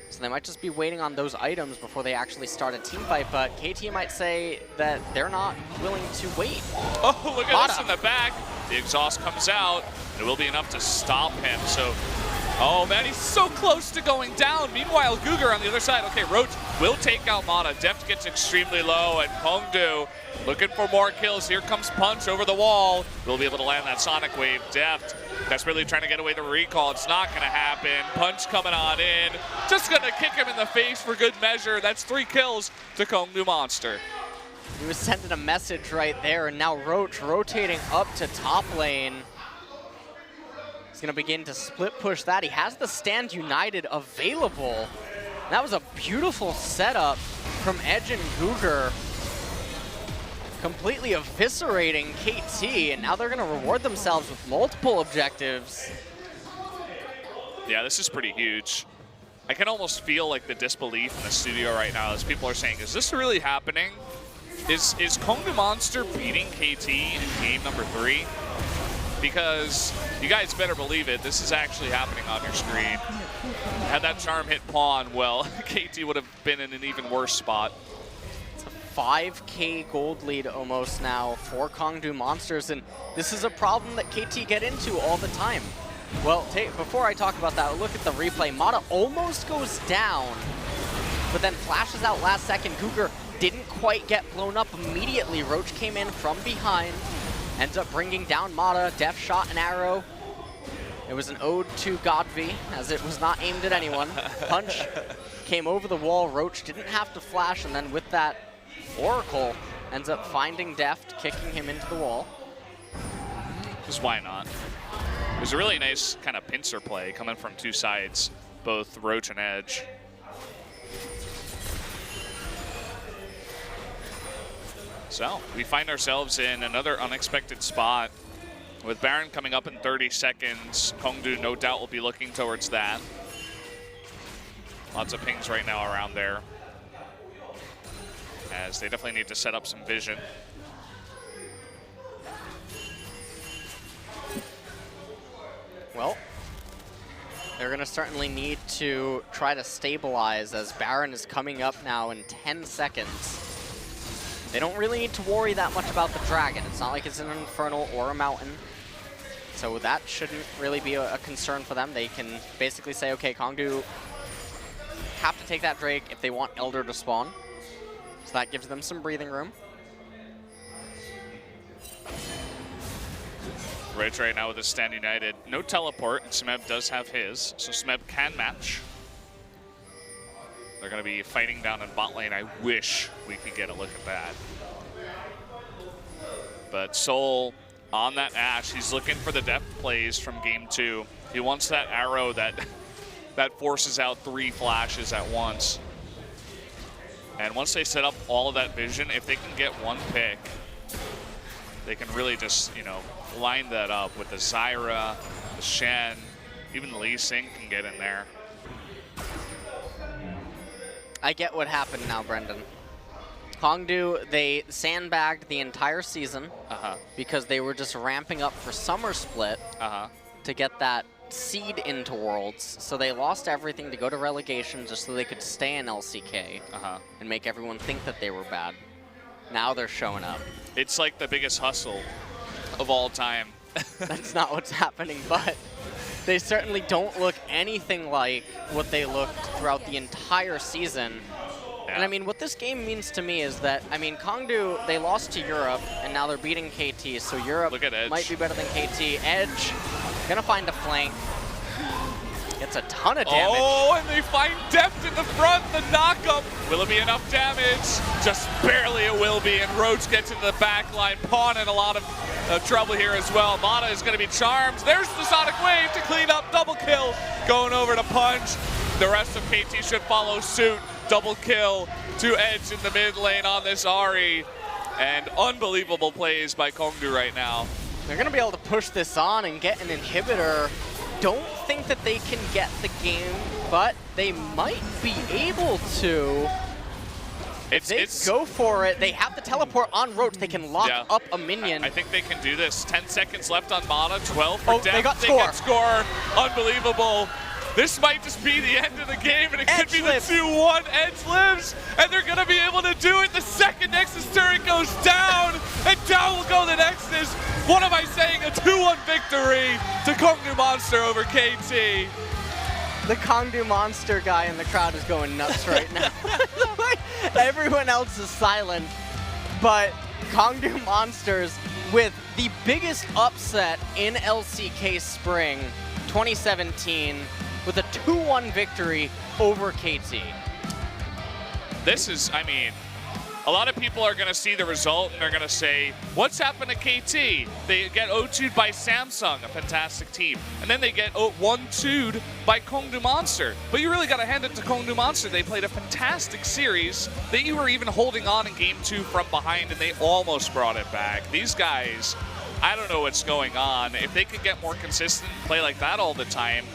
So they might just be waiting on those items before they actually start a team fight, but KT might say that they're not willing to wait. Oh, look at this in the back. The exhaust comes out. It will be enough to stop him. So, oh man, he's so close to going down. Meanwhile, Guger on the other side. Okay, Roach will take out Mata. Deft gets extremely low, and Kongdoo looking for more kills. Here comes Punch over the wall. Will be able to land that Sonic Wave. Deft desperately trying to get away the recall. It's not going to happen. Punch coming on in. Just going to kick him in the face for good measure. That's 3 kills to Kongdoo Monster. He was sending a message right there, and now Roach rotating up to top lane. He's going to begin to split push that. He has the Stand United available. That was a beautiful setup from Edge and Guger, completely eviscerating KT, and now they're going to reward themselves with multiple objectives. Yeah, this is pretty huge. I can almost feel like the disbelief in the studio right now as people are saying, is this really happening? Is Kongdoo Monster beating KT in game number 3? Because you guys better believe it, this is actually happening on your screen. Had that charm hit pawn, well, KT would have been in an even worse spot. 5K gold lead almost now for Kongdoo Monsters, and this is a problem that KT get into all the time. Well, before I talk about that, look at the replay. Mata almost goes down, but then flashes out last second. Guger didn't quite get blown up immediately. Roach came in from behind, ends up bringing down Mata. Def shot an arrow. It was an ode to Godv, as it was not aimed at anyone. Punch came over the wall. Roach didn't have to flash, and then with that, Oracle ends up finding Deft, kicking him into the wall. Just why not? It was a really nice kind of pincer play coming from 2 sides, both Roach and Edge. So we find ourselves in another unexpected spot with Baron coming up in 30 seconds. Kongdoo no doubt will be looking towards that. Lots of pings right now around there, as they definitely need to set up some vision. Well, they're going to certainly need to try to stabilize, as Baron is coming up now in 10 seconds. They don't really need to worry that much about the dragon. It's not like it's an Infernal or a Mountain, so that shouldn't really be a concern for them. They can basically say, okay, Kongdoo have to take that Drake if they want Elder to spawn. So that gives them some breathing room. Roach right now with his Stand United. No teleport, and Smeb does have his, so Smeb can match. They're going to be fighting down in bot lane. I wish we could get a look at that. But Soul on that Ashe, he's looking for the depth plays from game 2. He wants that arrow that forces out 3 flashes at once. And once they set up all of that vision, if they can get 1 pick, they can really just, you know, line that up with the Zyra, the Shen, even the Lee Sin can get in there. I get what happened now, Brendan. Kongdoo, they sandbagged the entire season because they were just ramping up for Summer Split to get that seed into Worlds. So they lost everything to go to relegation just so they could stay in LCK and make everyone think that they were bad. Now they're showing up. It's like the biggest hustle of all time. That's not what's happening, but they certainly don't look anything like what they looked throughout the entire season. Yeah. And I mean, what this game means to me is that, I mean, Kongdoo, they lost to Europe, and now they're beating KT, so Europe might be better than KT. Edge, gonna find a flank. Gets a ton of damage. Oh, and they find Deft in the front, the knockup. Will it be enough damage? Just barely it will be, and Roach gets into the back line. Pawn in a lot of trouble here as well. Mata is going to be charmed. There's the Sonic Wave to clean up. Double kill going over to Punch. The rest of KT should follow suit. Double kill to Edge in the mid lane on this Ahri. And unbelievable plays by Kongdoo right now. They're going to be able to push this on and get an inhibitor. Don't think that they can get the game, but they might be able to. They go for it. They have the teleport on Roach. They can lock up a minion. I think they can do this. 10 seconds left on Mana, 12 for Depth. They got They get score. Unbelievable. This might just be the end of the game, and it could be the 2-1. Edge lives, and they're going to be able to do it. The second Nexus turret goes down, and down will go the Nexus. What am I saying? A 2-1 victory to Kongdoo Monster over KT. The Kongdoo Monster guy in the crowd is going nuts right now. Everyone else is silent, but Kongdoo Monsters with the biggest upset in LCK Spring 2017 with a 2-1 victory over KT. This is, I mean, a lot of people are going to see the result and they're going to say, what's happened to KT? They get 0-2'd by Samsung, a fantastic team. And then they get 1-2'd by Kongdoo Monster. But you really got to hand it to Kongdoo Monster. They played a fantastic series that you were even holding on in game 2 from behind, and they almost brought it back. These guys, I don't know what's going on. If they could get more consistent and play like that all the time,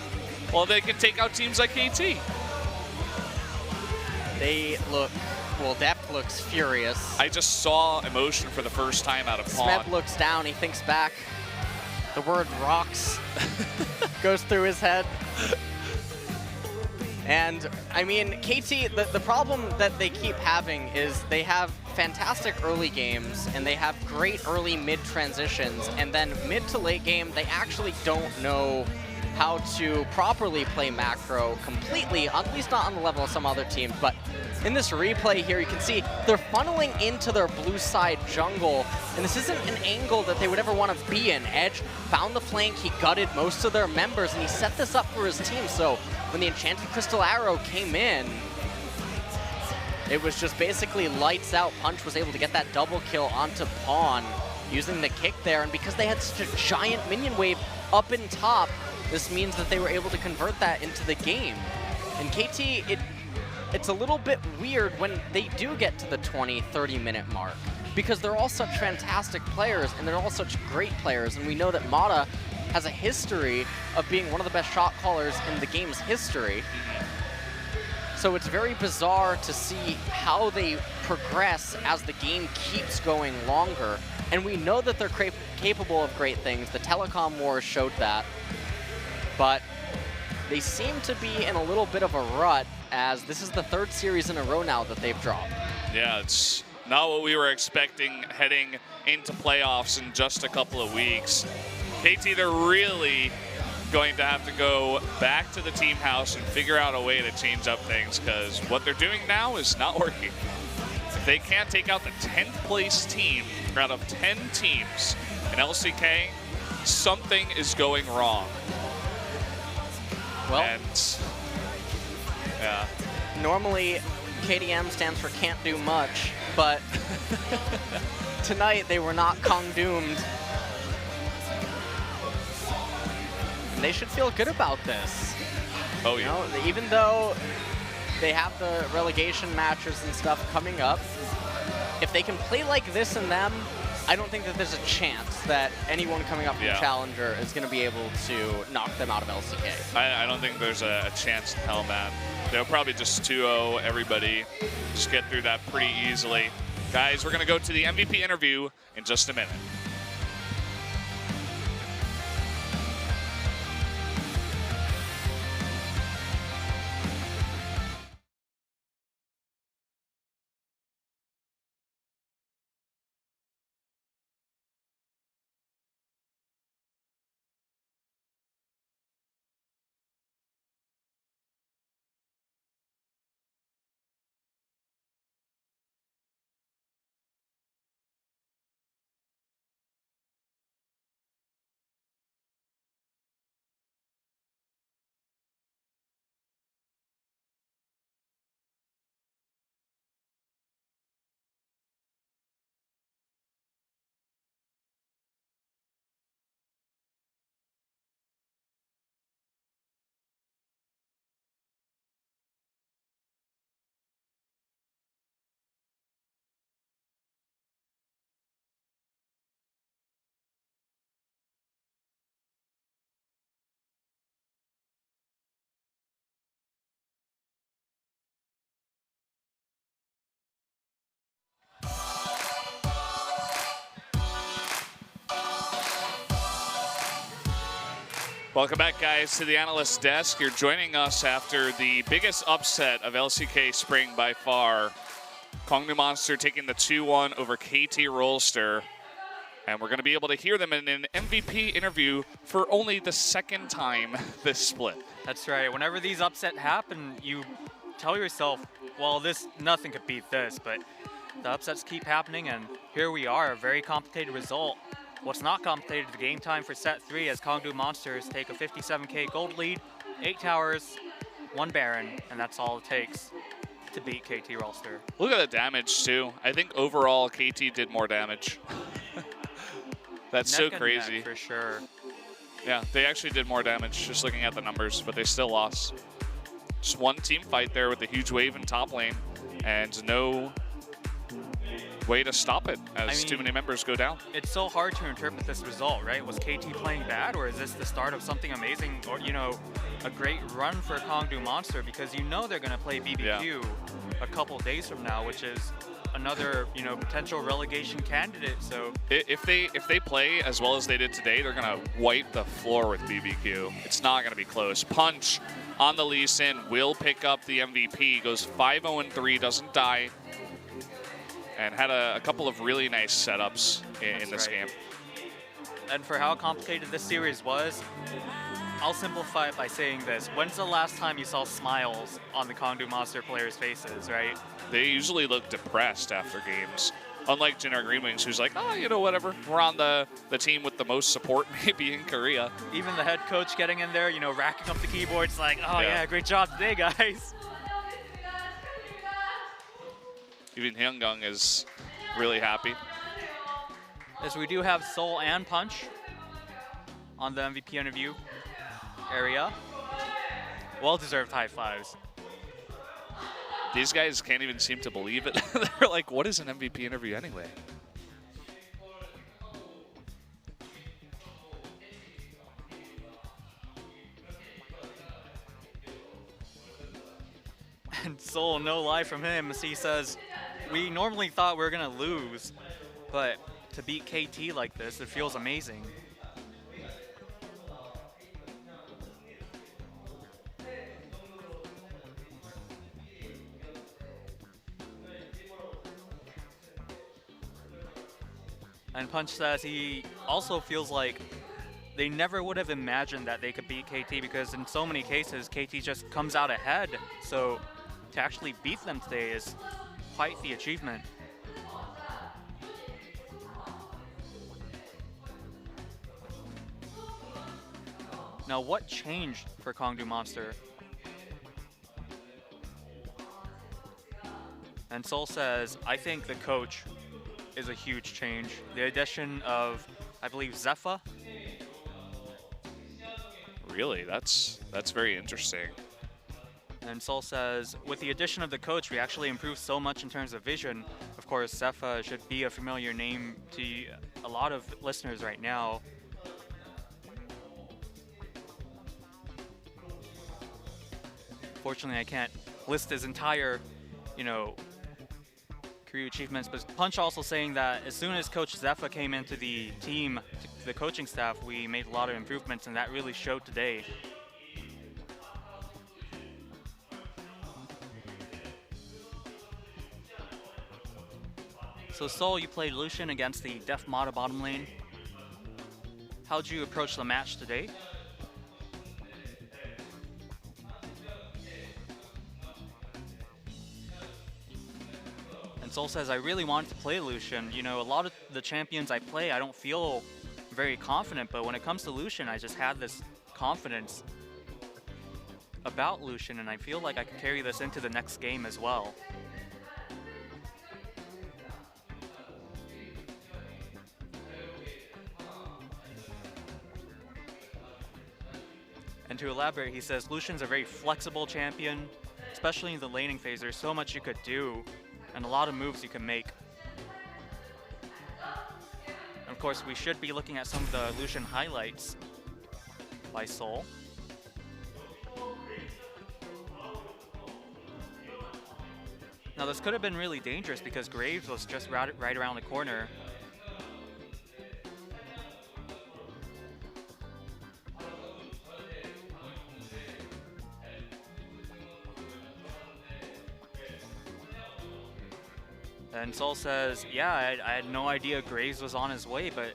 well, they can take out teams like KT. They look... Well, Depth looks furious. I just saw emotion for the first time out of Pawn. Smeb looks down, he thinks back. The word rocks goes through his head. And, I mean, KT, the problem that they keep having is they have fantastic early games, and they have great early mid transitions, and then mid to late game, they actually don't know how to properly play macro completely, at least not on the level of some other teams. But in this replay here, you can see they're funneling into their blue side jungle, and this isn't an angle that they would ever want to be in. Edge found the flank, he gutted most of their members, and he set this up for his team. So when the Enchanted Crystal Arrow came in, it was just basically lights out. Punch was able to get that double kill onto Pawn using the kick there, and because they had such a giant minion wave up in top, this means that they were able to convert that into the game. And KT, it's a little bit weird when they do get to the 20, 30-minute mark, because they're all such fantastic players, and they're all such great players, and we know that Mata has a history of being one of the best shot callers in the game's history. So it's very bizarre to see how they progress as the game keeps going longer. And we know that they're capable of great things. The Telecom Wars showed that. But they seem to be in a little bit of a rut, as this is the third series in a row now that they've dropped. Yeah, it's not what we were expecting heading into playoffs in just a couple of weeks. KT, they're really going to have to go back to the team house and figure out a way to change up things, because what they're doing now is not working. If they can't take out the 10th place team out of 10 teams in LCK, something is going wrong. Well, and, yeah. Normally KDM stands for can't do much, but tonight they were not Kongdoomed. And they should feel good about this. Oh, yeah. You know, even though they have the relegation matches and stuff coming up, if they can play like this in them, I don't think that there's a chance that anyone coming up from Challenger is going to be able to knock them out of LCK. I don't think there's a chance in hell, man. They'll probably just 2-0 everybody, just get through that pretty easily. Guys, we're going to go to the MVP interview in just a minute. Welcome back, guys, to the analyst desk. You're joining us after the biggest upset of LCK spring by far. Kongdoo Monster taking the 2-1 over KT Rolster. And we're going to be able to hear them in an MVP interview for only the second time this split. That's right. Whenever these upsets happen, you tell yourself, well, nothing could beat this, but the upsets keep happening, and here we are, a very complicated result. What's not complicated is the game time for set 3 as Kongdoo Monsters take a 57k gold lead, 8 towers, 1 Baron, and that's all it takes to beat KT Rolster. Look at the damage, too. I think overall KT did more damage. That's so crazy. For sure. Yeah, they actually did more damage just looking at the numbers, but they still lost. Just one team fight there with a huge wave in top lane, and no way to stop it as too many members go down. It's so hard to interpret this result, right? Was KT playing bad, or is this the start of something amazing, or, you know, a great run for Kongdoo Monster? Because you know they're going to play BBQ a couple days from now, which is another, you know, potential relegation candidate. So if they play as well as they did today, they're going to wipe the floor with BBQ. It's not going to be close. Punch on the Lee Sin will pick up the MVP. Goes 5-0-3, doesn't die. And had a couple of really nice setups in this game. And for how complicated this series was, I'll simplify it by saying this. When's the last time you saw smiles on the Kongdoo Monster players' faces, right? They usually look depressed after games. Unlike Generic Green Wings, who's like, oh, you know, whatever. We're on the team with the most support maybe in Korea. Even the head coach getting in there, you know, racking up the keyboards like, oh yeah, great job today, guys. Even Hyungung is really happy. Yes, we do have Soul and Punch on the MVP interview area. Well-deserved high fives. These guys can't even seem to believe it. They're like, what is an MVP interview anyway? And Soul, no lie from him, as he says, we normally thought we were going to lose, but to beat KT like this, it feels amazing. And Punch says he also feels like they never would have imagined that they could beat KT, because in so many cases, KT just comes out ahead. So to actually beat them today is quite the achievement. Now, what changed for Kongdoo Monster? And Soul says, I think the coach is a huge change. The addition of, I believe, Zephyr. Really? That's very interesting. And Soul says, with the addition of the coach, we actually improved so much in terms of vision. Of course, Zephyr should be a familiar name to a lot of listeners right now. Fortunately, I can't list his entire, you know, career achievements, but Punch also saying that as soon as Coach Zephyr came into the team, the coaching staff, we made a lot of improvements, and that really showed today. So Soul, you played Lucian against the Def Mata bottom lane. How'd you approach the match today? And Soul says, I really wanted to play Lucian. You know, a lot of the champions I play, I don't feel very confident, but when it comes to Lucian, I just had this confidence about Lucian, and I feel like I could carry this into the next game as well. And to elaborate, he says, Lucian's a very flexible champion, especially in the laning phase. There's so much you could do, and a lot of moves you can make. And of course, we should be looking at some of the Lucian highlights by Soul. Now this could have been really dangerous because Graves was just right around the corner. And Soul says, yeah, I had no idea Graves was on his way, but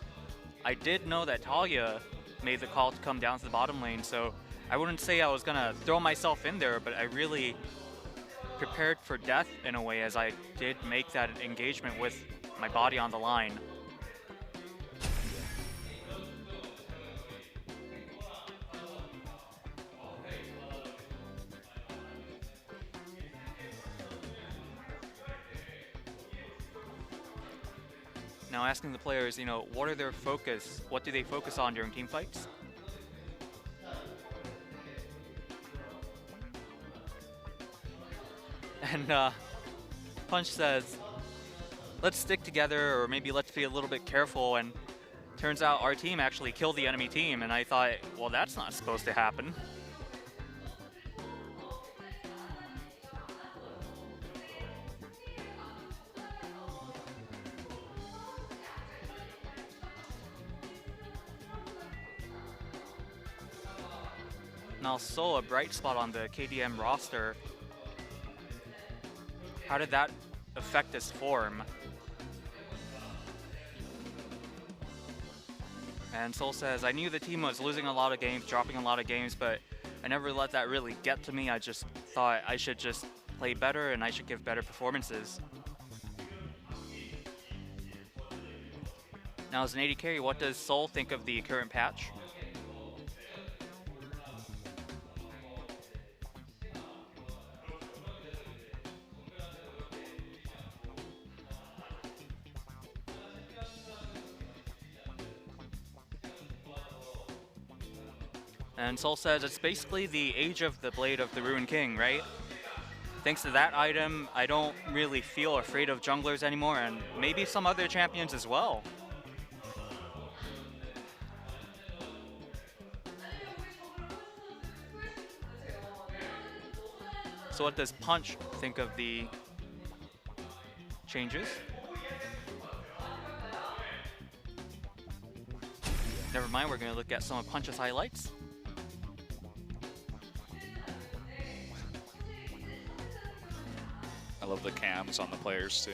I did know that Talia made the call to come down to the bottom lane, so I wouldn't say I was gonna throw myself in there, but I really prepared for death in a way, as I did make that engagement with my body on the line. Now asking the players, you know, what are their focus? What do they focus on during team fights? And Punch says, let's stick together, or maybe let's be a little bit careful. And turns out our team actually killed the enemy team, and I thought, well, that's not supposed to happen. Now Soul, a bright spot on the KDM roster. How did that affect his form? And Soul says, I knew the team was losing a lot of games, dropping a lot of games, but I never let that really get to me. I just thought I should just play better and I should give better performances. Now as an AD carry, what does Soul think of the current patch? And Soul says it's basically the age of the Blade of the Ruined King, right? Thanks to that item, I don't really feel afraid of junglers anymore, and maybe some other champions as well. So what does Punch think of the changes? Never mind, we're going to look at some of Punch's highlights. I love the cams on the players too.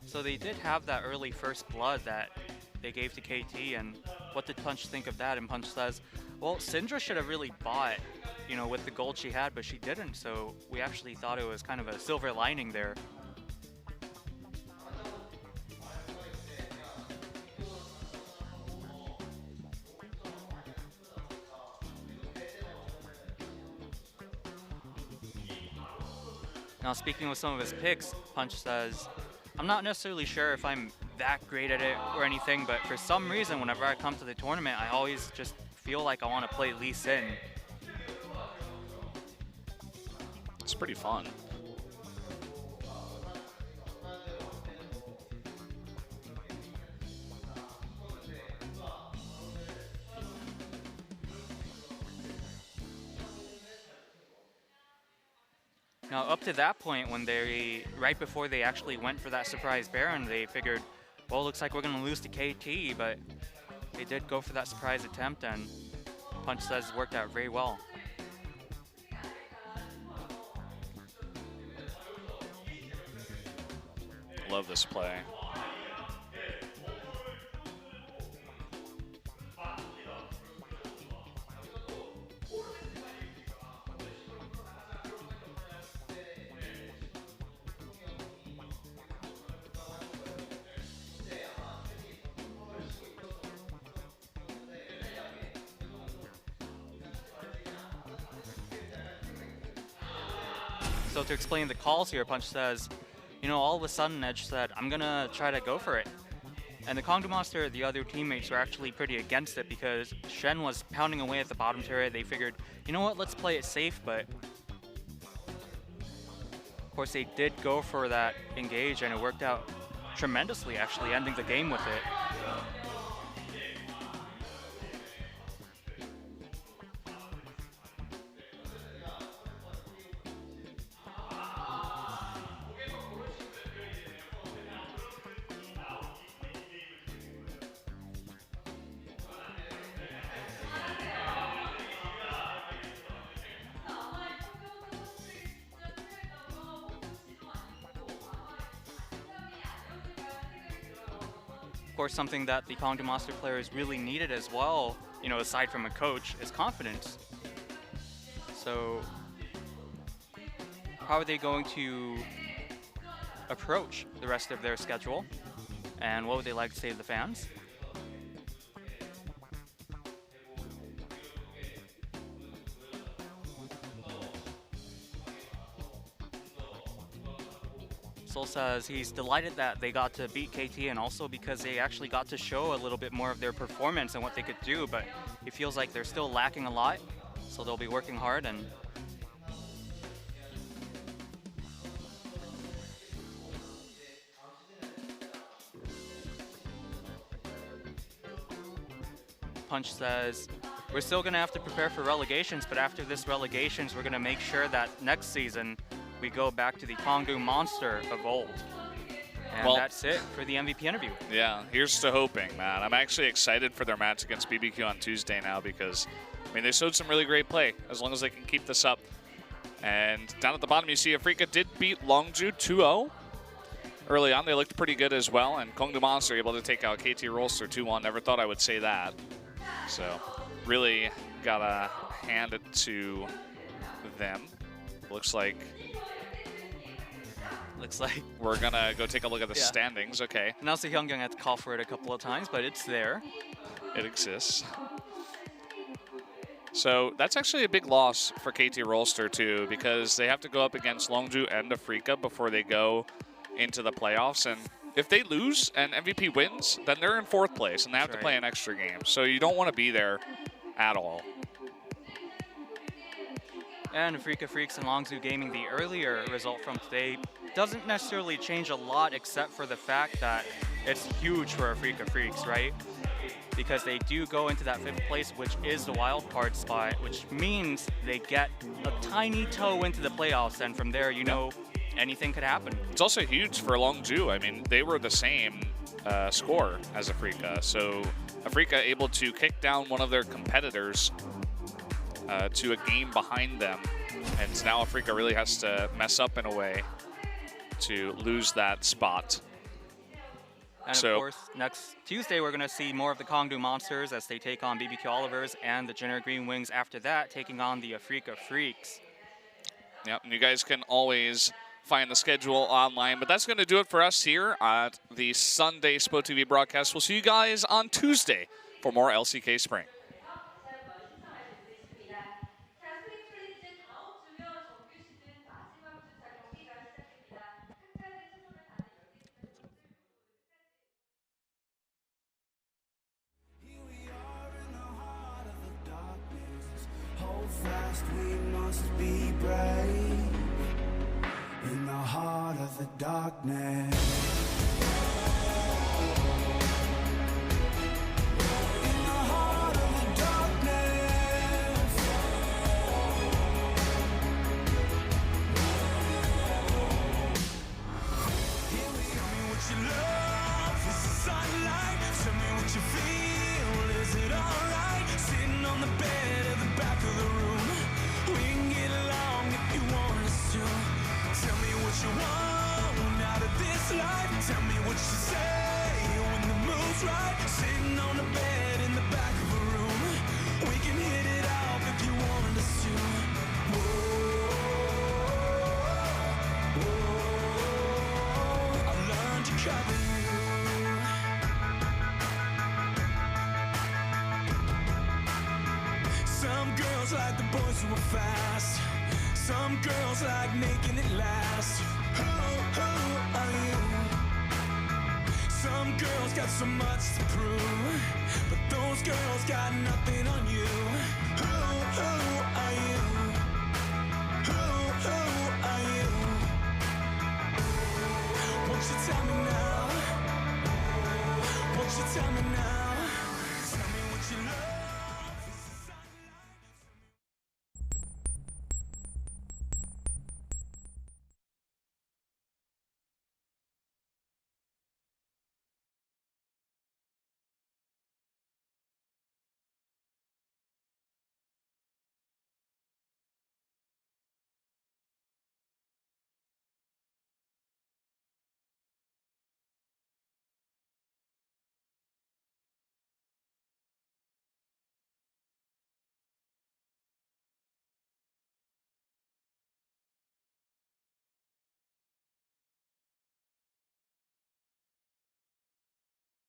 So they did have that early first blood that they gave to KT, and what did Punch think of that? And Punch says, well, Syndra should have really bought, you know, with the gold she had, but she didn't, so we actually thought it was kind of a silver lining there. Now speaking with some of his picks, Punch says, I'm not necessarily sure if I'm that great at it or anything, but for some reason, whenever I come to the tournament, I always just feel like I want to play Lee Sin. It's pretty fun. Now, up to that point, when right before they actually went for that surprise Baron, they figured, well, it looks like we're going to lose to KT, but they did go for that surprise attempt, and Punch says it worked out very well. Love this play. So to explain the calls here, Punch says, you know, all of a sudden Edge said, I'm gonna try to go for it. And the Kongdoo monster, the other teammates were actually pretty against it because Shen was pounding away at the bottom turret. They figured, you know what, let's play it safe, but of course they did go for that engage and it worked out tremendously, actually ending the game with it. of course, something that the Kongdoo Monster players really needed as well, you know, aside from a coach, is confidence. So how are they going to approach the rest of their schedule? And what would they like to say to the fans? Sol says he's delighted that they got to beat KT, and also because they actually got to show a little bit more of their performance and what they could do, but he feels like they're still lacking a lot, so they'll be working hard. And Punch says, we're still going to have to prepare for relegations, but after this relegations, we're going to make sure that next season we go back to the Kongdoo Monster of old. And well, that's it for the MVP interview. Yeah, here's to hoping, man. I'm actually excited for their match against BBQ on Tuesday now because, I mean, they showed some really great play as long as they can keep this up. And down at the bottom, you see Afreeca did beat Longzhu 2-0. Early on, they looked pretty good as well, and Kongdoo Monster able to take out KT Rolster 2-1. Never thought I would say that. So, really gotta hand it to them. Looks like we're gonna go take a look at the standings. Okay. Now Sehyungyang had to call for it a couple of times, but it's there. It exists. So that's actually a big loss for KT Rolster too, because they have to go up against Longzhu and Afreeca before they go into the playoffs. And if they lose and MVP wins, then they're in 4th place and they have to play an extra game. So you don't want to be there at all. And Afreeca, Freecs, and Longzhu Gaming, the earlier result from today doesn't necessarily change a lot, except for the fact that it's huge for Afreeca Freecs, right? Because they do go into that 5th place, which is the wild card spot, which means they get a tiny toe into the playoffs, and from there, you know, anything could happen. It's also huge for Longzhu. I mean, they were the same score as Afreeca, so Afreeca able to kick down one of their competitors to a game behind them, and now Afreeca really has to mess up in a way to lose that spot. And of course, next Tuesday, we're going to see more of the Kongdoo Monsters as they take on BBQ Olivers, and the Jenner Green Wings after that taking on the Afreeca Freecs. Yep, and you guys can always find the schedule online, but that's going to do it for us here at the Sunday SPOTV broadcast. We'll see you guys on Tuesday for more LCK Spring. We must be brave in the heart of the darkness. Tell me what you say when the mood's right. Sitting on the bed in the back of a room. We can hit it off if you wanted us to. Whoa, whoa, I learned to cover you. Some girls like the boys who are fast. Some girls like making it last. Who are you? Some girls got so much to prove, but those girls got nothing on you. Who are you? Who are you? Won't you tell me now? Won't you tell me